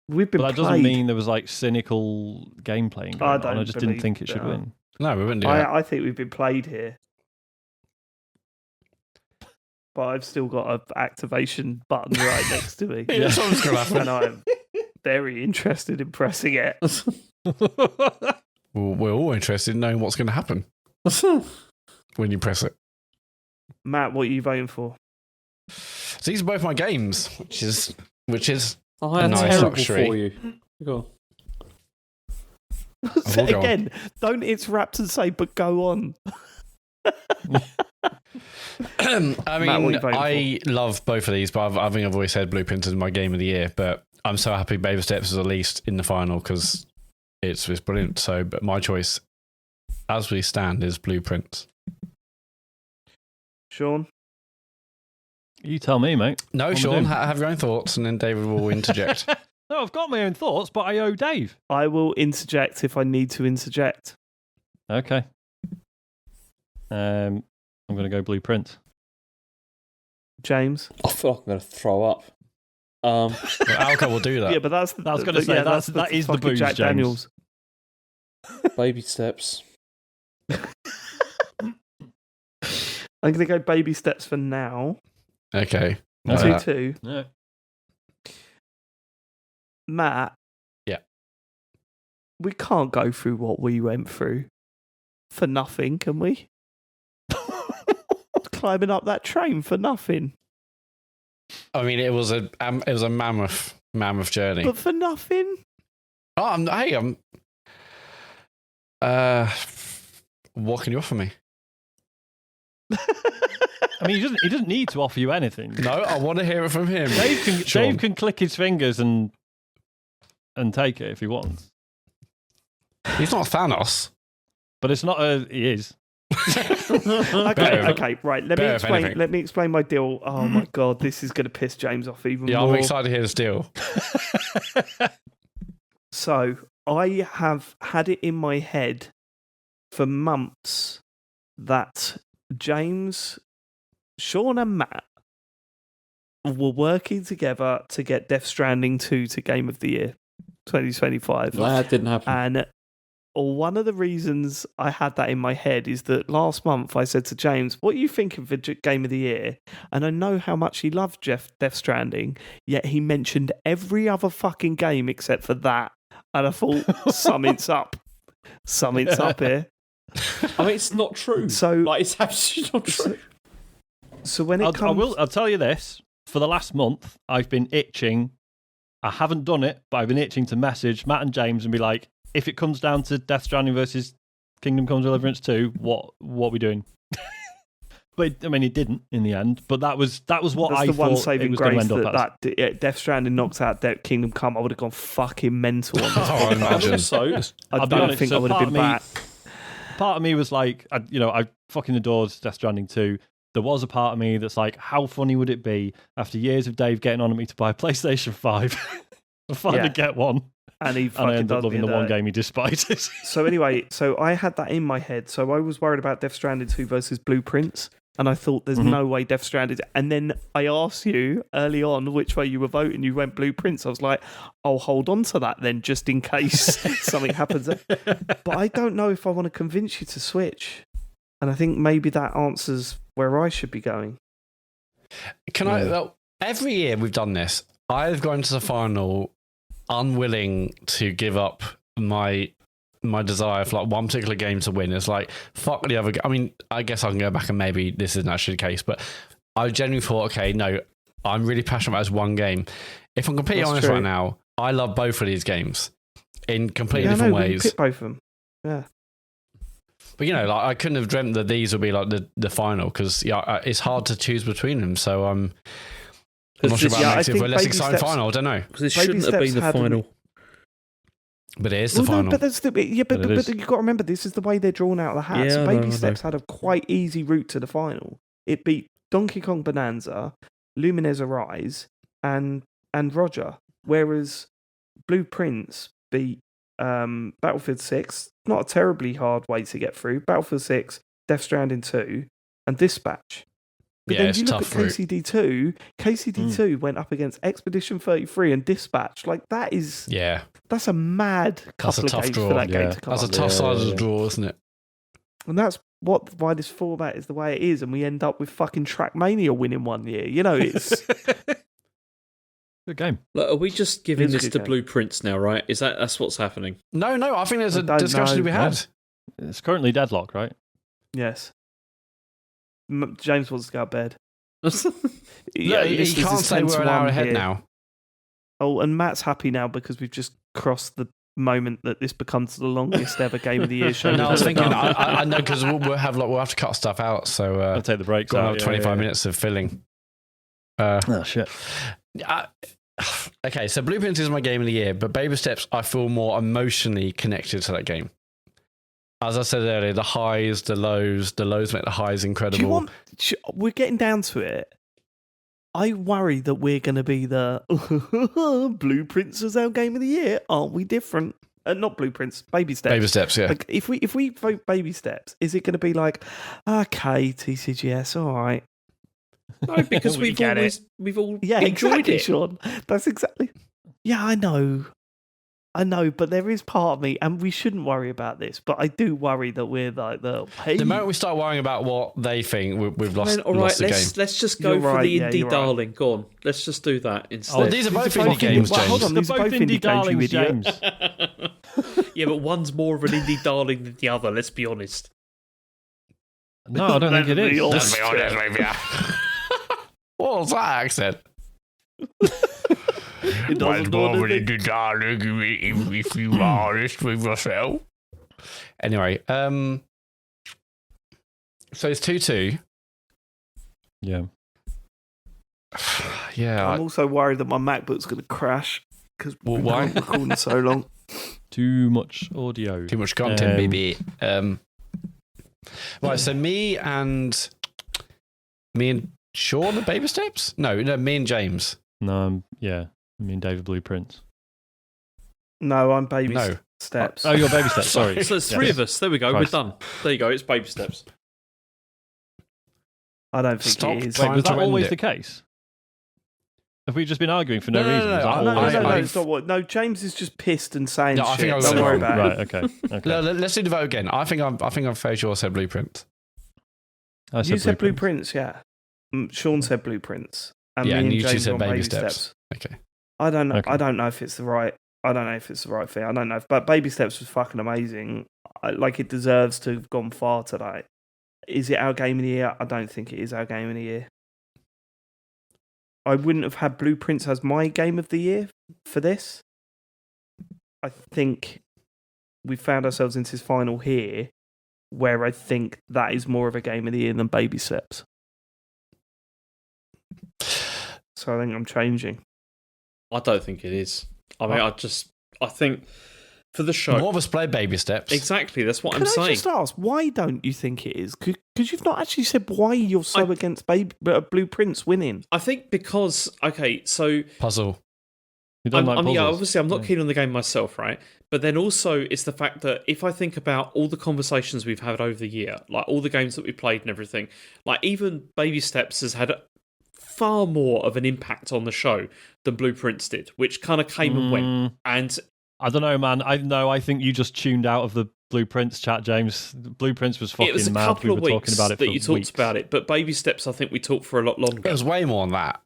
We've been but that doesn't mean there was like cynical game playing going on. I just didn't think it should win. No, we wouldn't do that. I think we've been played here. But I've still got an activation button right next to me. Yeah, someone's gonna laugh. And I'm very interested in pressing it. Well, we're all interested in knowing what's going to happen when you press it. Matt, what are you voting for? So these are both my games, which is I am nice terrible luxury. for you. Go on. So will go again, don't interrupt and say, but go on. I Matt, what are mean, you voting I love both of these, but I think I've always said Blueprints is my game of the year. But I'm so happy Baby Steps is at least in the final because it's brilliant. So, but my choice, as we stand, is Blueprints. Sean? You tell me, mate. No, What am I Sean, doing? have your own thoughts, and then David will interject. No, I've got my own thoughts, but I owe Dave. I will interject if I need to interject. Okay. I'm going to go Blueprint. James? I feel like I'm going to throw up. Well, alcohol will do that. Yeah, but that's I was gonna say, that is the fucking booze, Jack James. Daniels. Baby steps. I'm going to go Baby Steps for now. Okay. 2-2. Yeah. Matt? Yeah. We can't go through what we went through for nothing, can we? Climbing up that train for nothing. I mean, it was a mammoth journey. But for nothing? Oh, what can you offer me? I mean, he doesn't need to offer you anything. No, I want to hear it from him. Dave can click his fingers and take it if he wants. He's not Thanos. But it's not he is. Okay, right. Let me explain my deal. Oh my god, this is going to piss James off even more. I'm excited to hear this deal. So, I have had it in my head for months that James, Sean and Matt were working together to get Death Stranding 2 to Game of the Year 2025. No, that didn't happen. And one of the reasons I had that in my head is that last month I said to James, what are you thinking for Game of the Year? And I know how much he loved Death Stranding, yet he mentioned every other fucking game except for that. And I thought, something's up. Something's up here. I mean, it's not true. So, it's absolutely not true. So when it comes... I'll tell you this. For the last month, I've been itching. I haven't done it, but I've been itching to message Matt and James and be like, if it comes down to Death Stranding versus Kingdom Come Deliverance 2, what are we doing? But I mean, it didn't in the end. But that was what I thought one saving it was going to grace end up as. Death Stranding knocks out Kingdom Come. I would have gone fucking mental on this. I imagine. So, I'll be honest, think so I would have been back. Part of me was like, I fucking adored Death Stranding 2. There was a part of me that's like, how funny would it be after years of Dave getting on at me to buy a PlayStation 5 to finally get one? And he I ended up loving the one game he despises. So anyway, I had that in my head. So I was worried about Death Stranding 2 versus Blueprints. And I thought there's no way Death Stranding. And then I asked you early on which way you were voting. You went Blueprints. I was like, I'll hold on to that then just in case something happens. But I don't know if I want to convince you to switch. And I think maybe that answers where I should be going. Every year we've done this, I've gone to the final unwilling to give up my desire for like one particular game to win. It's like, fuck the other. I mean, I guess I can go back and maybe this isn't actually the case, but I genuinely thought, okay, no, I'm really passionate about this one game. If I'm completely honest right now, I love both of these games in completely different ways. Pick both of them. Yeah. But like I couldn't have dreamt that these would be like the final because it's hard to choose between them. So I'm not sure about makes it for a less exciting final. I don't know because it shouldn't have been the final. But it is the final. But you've got to remember, this is the way they're drawn out of the hat. So Baby Steps had a quite easy route to the final. It beat Donkey Kong Bonanza, Lumines Arise, and Roger. Whereas Blueprints beat Battlefield 6, not a terribly hard way to get through. Battlefield 6, Death Stranding 2, and Dispatch. But then you look at KCD2. KCD2 went up against Expedition 33 and Dispatch. Like that is, that's a mad couple of games for that game to come. That's a tough side of the draw, isn't it? And that's why this format is the way it is, and we end up with fucking Trackmania winning one year. It's good game. Look, are we just giving this to Blueprints now? Right? That's what's happening? No. I think there's a discussion to be had. It's currently deadlock, right? Yes. James wants to go to bed. He can't say we're an hour ahead now. Oh, and Matt's happy now because we've just crossed the moment that this becomes the longest ever Game of the Year show. No, I was thinking, I know because we'll have to cut stuff out. So I'll take the breaks. Got 25 minutes of filling. Oh shit! Okay, so Blueprints is my game of the year, but Baby Steps, I feel more emotionally connected to that game. As I said earlier, the highs, the lows make the highs incredible. We're getting down to it. I worry that we're going to be the Blueprints as our game of the year. Aren't we different? Not Blueprints, Baby Steps. Baby Steps, yeah. Like, if we vote Baby Steps, is it going to be like, okay, TCGS, all right? No, because we've all enjoyed exactly, it. Sean. That's exactly. Yeah, I know, but there is part of me, and we shouldn't worry about this, but I do worry that we're like the moment we start worrying about what they think, we've lost, all right, lost the game. Let's just go for the indie darling. Right. Go on, let's just do that instead. Oh, these are both indie games, James. Hold on, they're both indie darlings, James. Yeah, but one's more of an indie darling than the other, let's be honest. No, I don't think it is. Let's be honest with you. What was that accent? It doesn't more indie darling if you are honest with yourself. Anyway, so it's 2-2. Yeah. Yeah. I'm also worried that my MacBook's going to crash because we've been recording so long. Too much audio. Too much content, baby. Right, so me and Sean, the Baby Steps? No, me and James. No, me and David Blueprints. No, I'm Baby Steps. Oh, you're Baby Steps, sorry. So there's three of us. There we go, we're done. There you go, it's Baby Steps. I don't think it is. Wait, was that always the case? Have we just been arguing for no reason? No, James is just pissed and saying I shit. think Don't worry about it. Right, okay. Let's do the vote again. I think I've failed you. Said Blueprint. You said Blueprints, yeah. Sean said Blueprints. And yeah, me and and you James said Baby Steps. Okay. I don't know. Okay. I don't know if it's the right. I don't know if it's the right thing. I don't know. But Baby Steps was fucking amazing. It deserves to have gone far today. Is it our game of the year? I don't think it is our game of the year. I wouldn't have had Blueprints as my game of the year for this. I think we found ourselves into this final here where I think that is more of a game of the year than Baby Steps. So I think I'm changing. I don't think it is. I mean, I think for the show... More of us play Baby Steps. Exactly, that's what I'm saying. Can I just ask, why don't you think it is? Because you've not actually said why you're so against Blueprints winning. I think because, so... Puzzle. You don't like puzzles? Yeah, obviously I'm not keen on the game myself, right? But then also it's the fact that if I think about all the conversations we've had over the year, like all the games that we played and everything, like even Baby Steps has had far more of an impact on the show than Blueprints did, which kind of came and went. And I don't know, man. I think you just tuned out of the Blueprints chat, James. Blueprints was fucking mad. It was a couple of weeks about it that you talked about it, but Baby Steps, I think we talked for a lot longer. It was way more than that.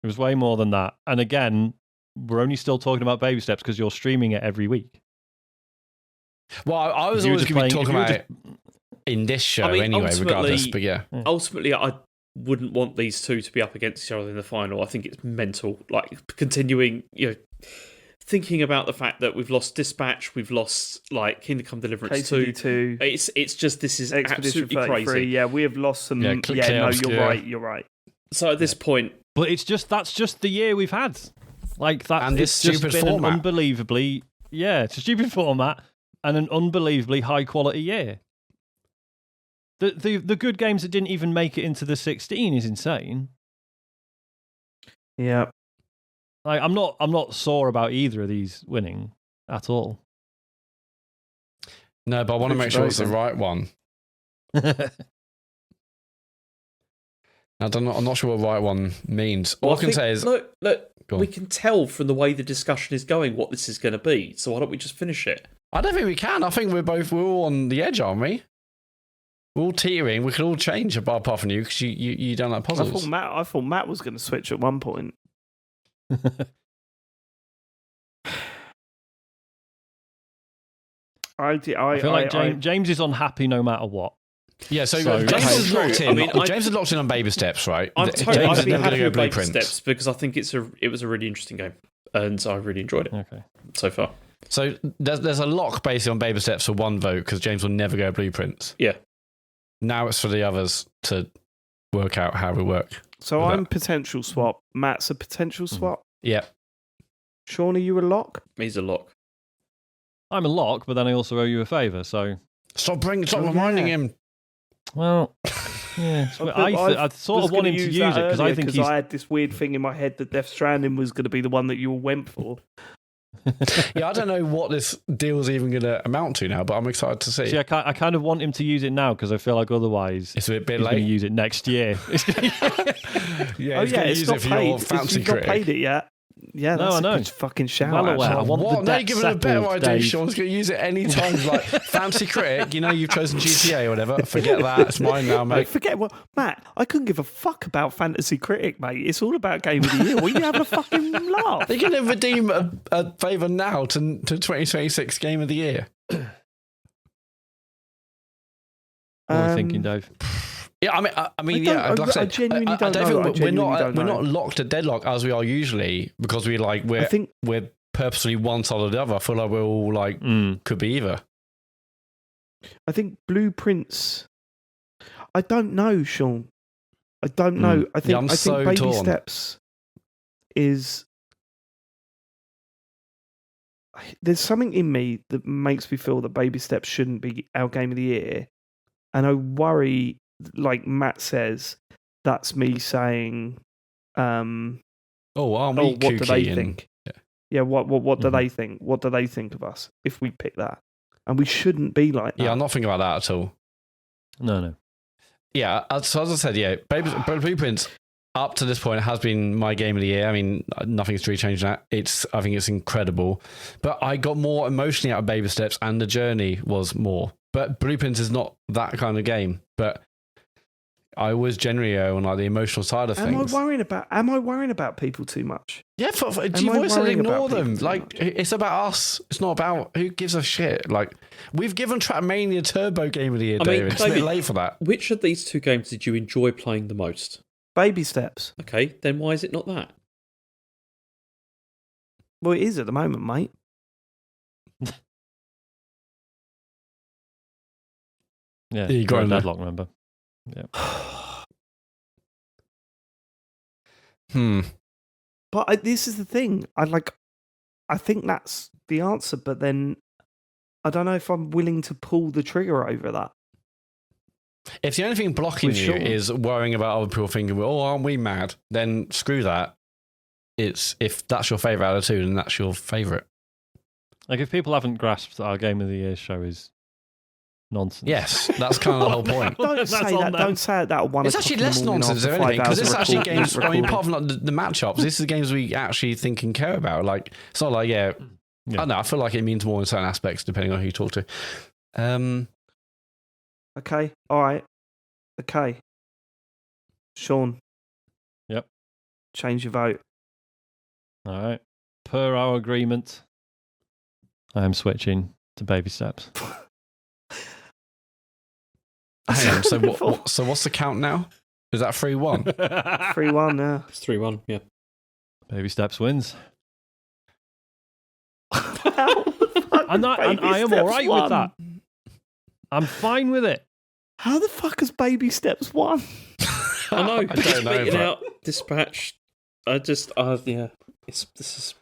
It was way more than that. And again, we're only still talking about Baby Steps because you're streaming it every week. Well, I was always going to be talking about it in this show anyway, regardless. But yeah. Ultimately, I wouldn't want these two to be up against each other in the final. I think it's mental. Like, continuing, thinking about the fact that we've lost Dispatch, we've lost, Kingdom Come Deliverance 2. It's just, this is Expedition absolutely crazy. Yeah, we have lost some... Clair, Obscur. You're right. So at this point... But that's just the year we've had. Like that, and this stupid format. Unbelievably, it's a stupid format and an unbelievably high quality year. The good games that didn't even make it into the 16 is insane. Yeah, I'm not sore about either of these winning at all. No, but I want to make sure it's the right one. I'm not sure what right one means. All I can say is... Look, we can tell from the way the discussion is going what this is going to be, so why don't we just finish it? I don't think we can. I think we're all on the edge, aren't we? We're all teetering. We could all change apart from you because you don't like puzzles. I thought Matt was going to switch at one point. I feel like James is unhappy no matter what. Yeah, so James is locked in. James is locked in on Baby Steps, right? I'd be happy with Baby Steps because I think it was a really interesting game, and I really enjoyed it. Okay, so far. So there's a lock basically on Baby Steps for one vote because James will never go Blueprints. Yeah. Now it's for the others to work out how we work. So I'm potential swap. Matt's a potential swap. Yeah. Sean, are you a lock? He's a lock. I'm a lock, but then I also owe you a favour, so... Stop reminding him. Well, yeah. I sort of wanted to use it because I think I had this weird thing in my head that Death Stranding was going to be the one that you all went for. Yeah, I don't know what this deal's even going to amount to now, but I'm excited to see. See, I kind of want him to use it now because I feel like otherwise it's a bit he's late. going to use it next year. He's not paid. You've not paid it yet. Yeah, that's a good fucking shout. Well aware. I want the debt giving a better idea. Dave. Sean's going to use it any time. Like Fancy Critic, you've chosen GTA or whatever. Forget that. It's mine now, mate. Forget what, Matt. I couldn't give a fuck about Fantasy Critic, mate. It's all about Game of the Year. Well, you having a fucking laugh? They're going to redeem a favour now to 2026 Game of the Year. What are you thinking, Dave? Yeah, I genuinely don't know. We're not locked to deadlock as we are usually because we're purposely one side or the other. I feel like we're all like could be either. I think Blueprints. I don't know, Sean. I don't know. I think Baby torn. Steps is. There's something in me that makes me feel that Baby Steps shouldn't be our Game of the Year, and I worry. Like Matt says, that's me saying, aren't we what do they kooky think? Yeah, what do they think? What do they think of us if we pick that? And we shouldn't be like that. Yeah, I'm not thinking about that at all. No. Yeah, so as I said, yeah, Blueprints up to this point has been my Game of the Year. I mean, nothing's really changed that. I think it's incredible. But I got more emotionally out of Baby Steps and the journey was more. But Blueprints is not that kind of game. But I was generally on like the emotional side of things. Am I worrying about people too much? Yeah, you've always said ignore them. Like it's about us. It's not about who gives a shit. Like we've given Trackmania Turbo Game of the Year, David. It's a bit late for that. Which of these two games did you enjoy playing the most? Baby Steps. Okay, then why is it not that? Well, it is at the moment, mate. Yeah, you got a deadlock, remember? Yeah. But this is the thing. I think that's the answer, but then I don't know if I'm willing to pull the trigger over that. If the only thing blocking you is worrying about other people thinking, "Oh, aren't we mad?" Then screw that. If that's your favourite out of two, then that's your favourite. Like if people haven't grasped that our Game of the Year show is nonsense. Yes, that's kind of the whole point. Don't say that. Don't say it that one. It's actually less nonsense than anything because it's actually games. I mean, apart from like the matchups, this is the games we actually think and care about. Like it's not like I don't know. I feel like it means more in certain aspects depending on who you talk to. Okay. All right. Okay. Sean. Yep. Change your vote. All right. Per our agreement, I am switching to Baby Steps. Hang on, so what's the count now? Is that 3-1? 3-1, yeah. It's 3-1, yeah. Baby Steps wins. And I am all right with that. I'm fine with it. How the fuck has Baby Steps won? I know. I don't know. Beating out Dispatch. This is.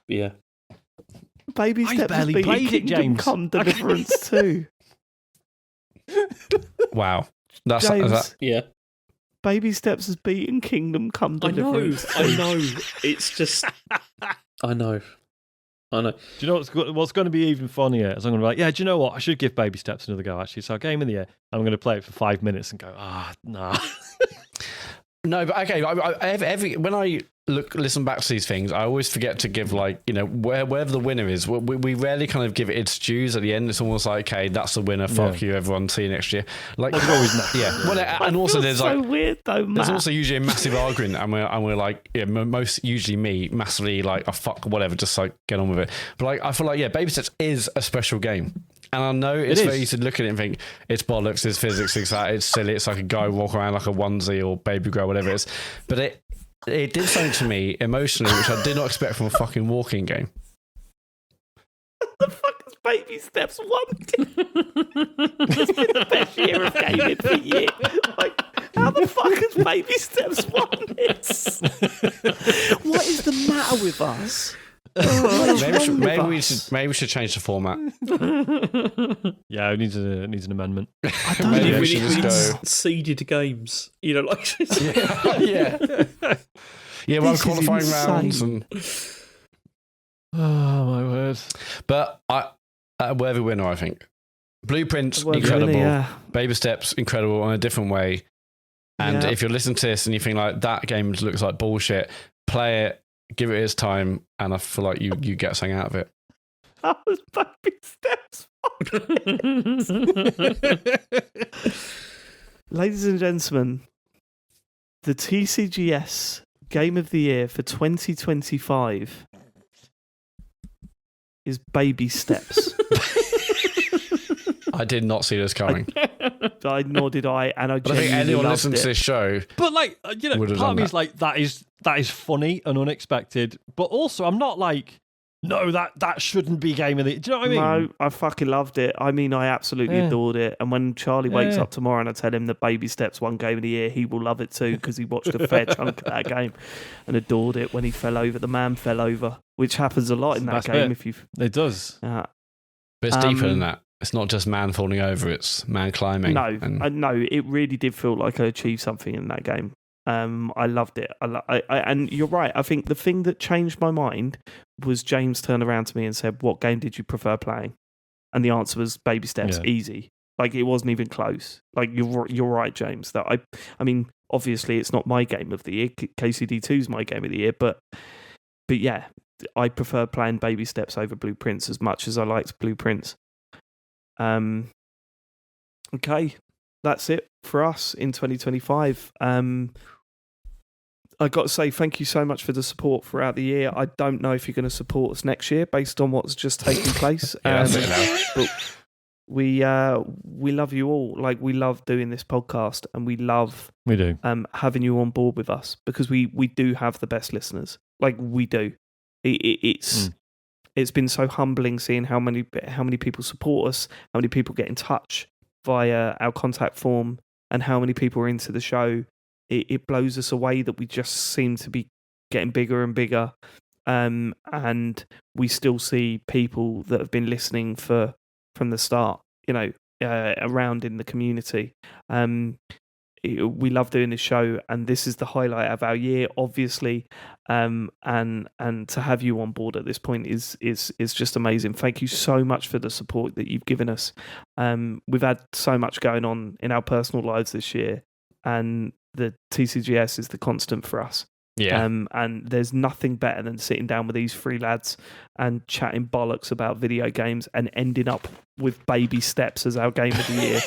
Baby Steps barely has played beaten it, Kingdom James. Come Deliverance too. Wow. James, yeah. Baby Steps has beaten Kingdom Come Deliverance. I know. It's just. I know. Do you know what's going to be even funnier? Is I'm going to be like, yeah, do you know what? I should give Baby Steps another go, actually. So, Game of the Year, I'm going to play it for 5 minutes and go, nah. No, but okay. When I listen back to these things, I always forget to give wherever the winner is. We rarely kind of give it its dues at the end. It's almost like, okay, that's the winner. Fuck you, everyone. See you next year. Like always not. Yeah. Well, and also there's so weird though, Matt. There's also usually a massive argument, and we're like, most usually me massively like, oh fuck, whatever, just like get on with it. But like, I feel like Baby Steps is a special game. And I know it's very easy to look at it and think it's bollocks, it's physics, it's that, it's silly, it's like a guy walking around like a onesie or baby girl, whatever it is. But it did something to me emotionally, which I did not expect from a fucking walking game. What the fuck has Baby Steps won? It's been the best year of gaming for years. Like, how How the fuck has Baby Steps won this? What is the matter with us? Maybe we should change the format. Yeah, it needs an amendment. I don't Maybe know. we should just go. Seeded games, like Yeah. Yeah, well, This is qualifying insane. rounds and. Oh my word! But a worthy winner, I think. Blueprints, Worthy incredible. winner, yeah. Baby Steps, incredible in a different way. And Yeah. if you're listening to this and you think like that game looks like bullshit, play it, give it its time, and I feel like you get something out of it. That was Baby Steps. Ladies and gentlemen, the TCGS Game of the Year for 2025 is Baby Steps. I did not see this coming. Nor did I, and I But I think genuinely anyone loved listening it. to this show, But like, Would've part done of me is that. like, that is funny and unexpected. But also, I'm not like, no, that shouldn't be game of the. Do you know what I mean? No, I fucking loved it. I mean, I absolutely Yeah. adored it. And when Charlie wakes Yeah. up tomorrow and I tell him that Baby Steps won Game of the Year, he will love it too because he watched a fair chunk of that game and adored it when he fell over. The man fell over, which happens a lot in that That's game. it. If you've, It does. but it's deeper than Um, that. It's not just man falling over; it's man climbing. no, and no, it really did feel like I achieved something in that game. I loved it. And you're right. I think the thing that changed my mind was James turned around to me and said, "What game did you prefer playing?" And the answer was Baby Steps. Yeah. Easy. Like it wasn't even close. Like you're right, James. That I mean, obviously it's not my game of the year. KCD2 is my game of the year, but yeah, I prefer playing Baby Steps over Blueprints as much as I liked Blueprints. Okay, that's it for us in 2025. I got to say thank you so much for the support throughout the year. I don't know if you're going to support us next year based on what's just taken place. Yeah, that's it now. But we love you all. Like we love doing this podcast, and we love We do. having you on board with us because we do have the best listeners. Like we do. It's been so humbling seeing how many people support us, how many people get in touch via our contact form, and how many people are into the show. It blows us away that we just seem to be getting bigger and bigger, and we still see people that have been listening from the start, around in the community. We love doing this show, and this is the highlight of our year, obviously. And to have you on board at this point is just amazing. Thank you so much for the support that you've given us. We've had so much going on in our personal lives this year, and the TCGS is the constant for us. Yeah. And there's nothing better than sitting down with these three lads and chatting bollocks about video games and ending up with Baby Steps as our game of the year.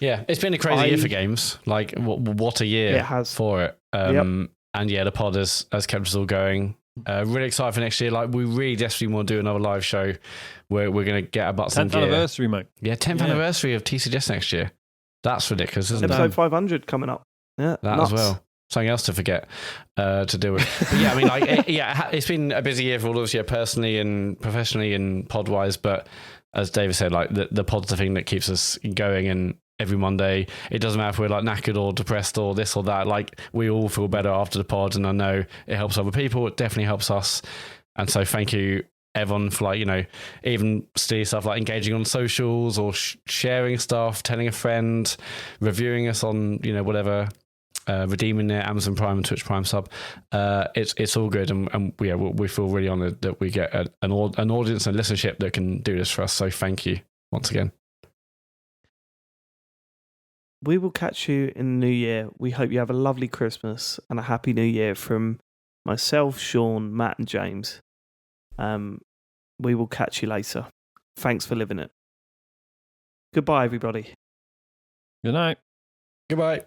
Yeah, it's been a crazy year for games. Like, what a year It has. for it. And yeah, the pod has kept us all going. Really excited for next year. Like, we really desperately want to do another live show where we're going to get our butts in 10th gear. anniversary, mate. Yeah, 10th anniversary of TCGS next year. That's ridiculous, isn't it? Episode 500 coming up. Yeah, That nuts. as well. Something else to forget to deal with. But yeah, I mean, like, it's been a busy year for all of us, personally and professionally and pod-wise. But as David said, like, the pod's the thing that keeps us going. And every Monday, it doesn't matter if we're like knackered or depressed or this or that. Like, we all feel better after the pod, and I know it helps other people. It definitely helps us. And so, thank you, everyone, for like, even silly stuff like engaging on socials or sharing stuff, telling a friend, reviewing us on whatever. Redeeming their Amazon Prime and Twitch Prime sub. It's all good, and we feel really honoured that we get an audience and listenership that can do this for us. So thank you once again. We will catch you in the new year. We hope you have a lovely Christmas and a happy new year from myself, Sean, Matt, and James. We will catch you later. Thanks for living it. Goodbye, everybody. Good night. Goodbye.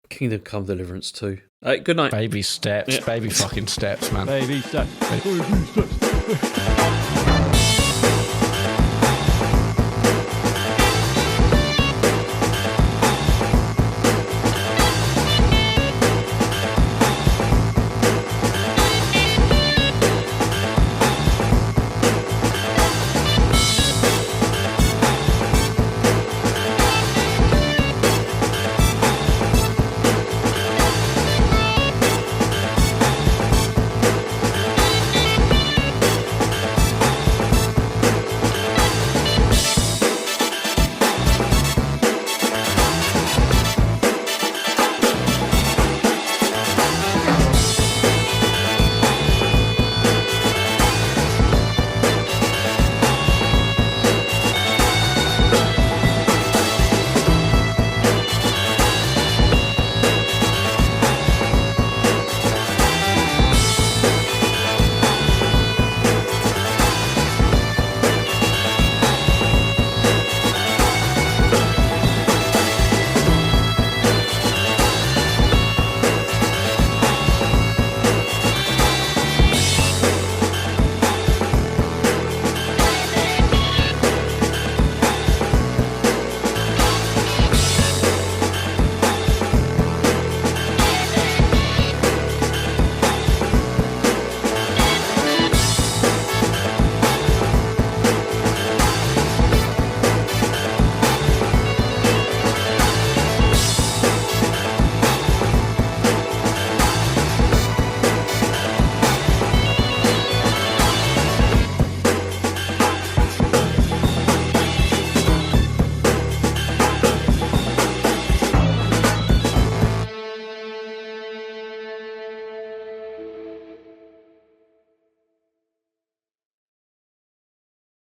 Kingdom Come Deliverance 2. Good night. Baby steps, Yeah. baby fucking steps, man. Baby steps. Baby steps.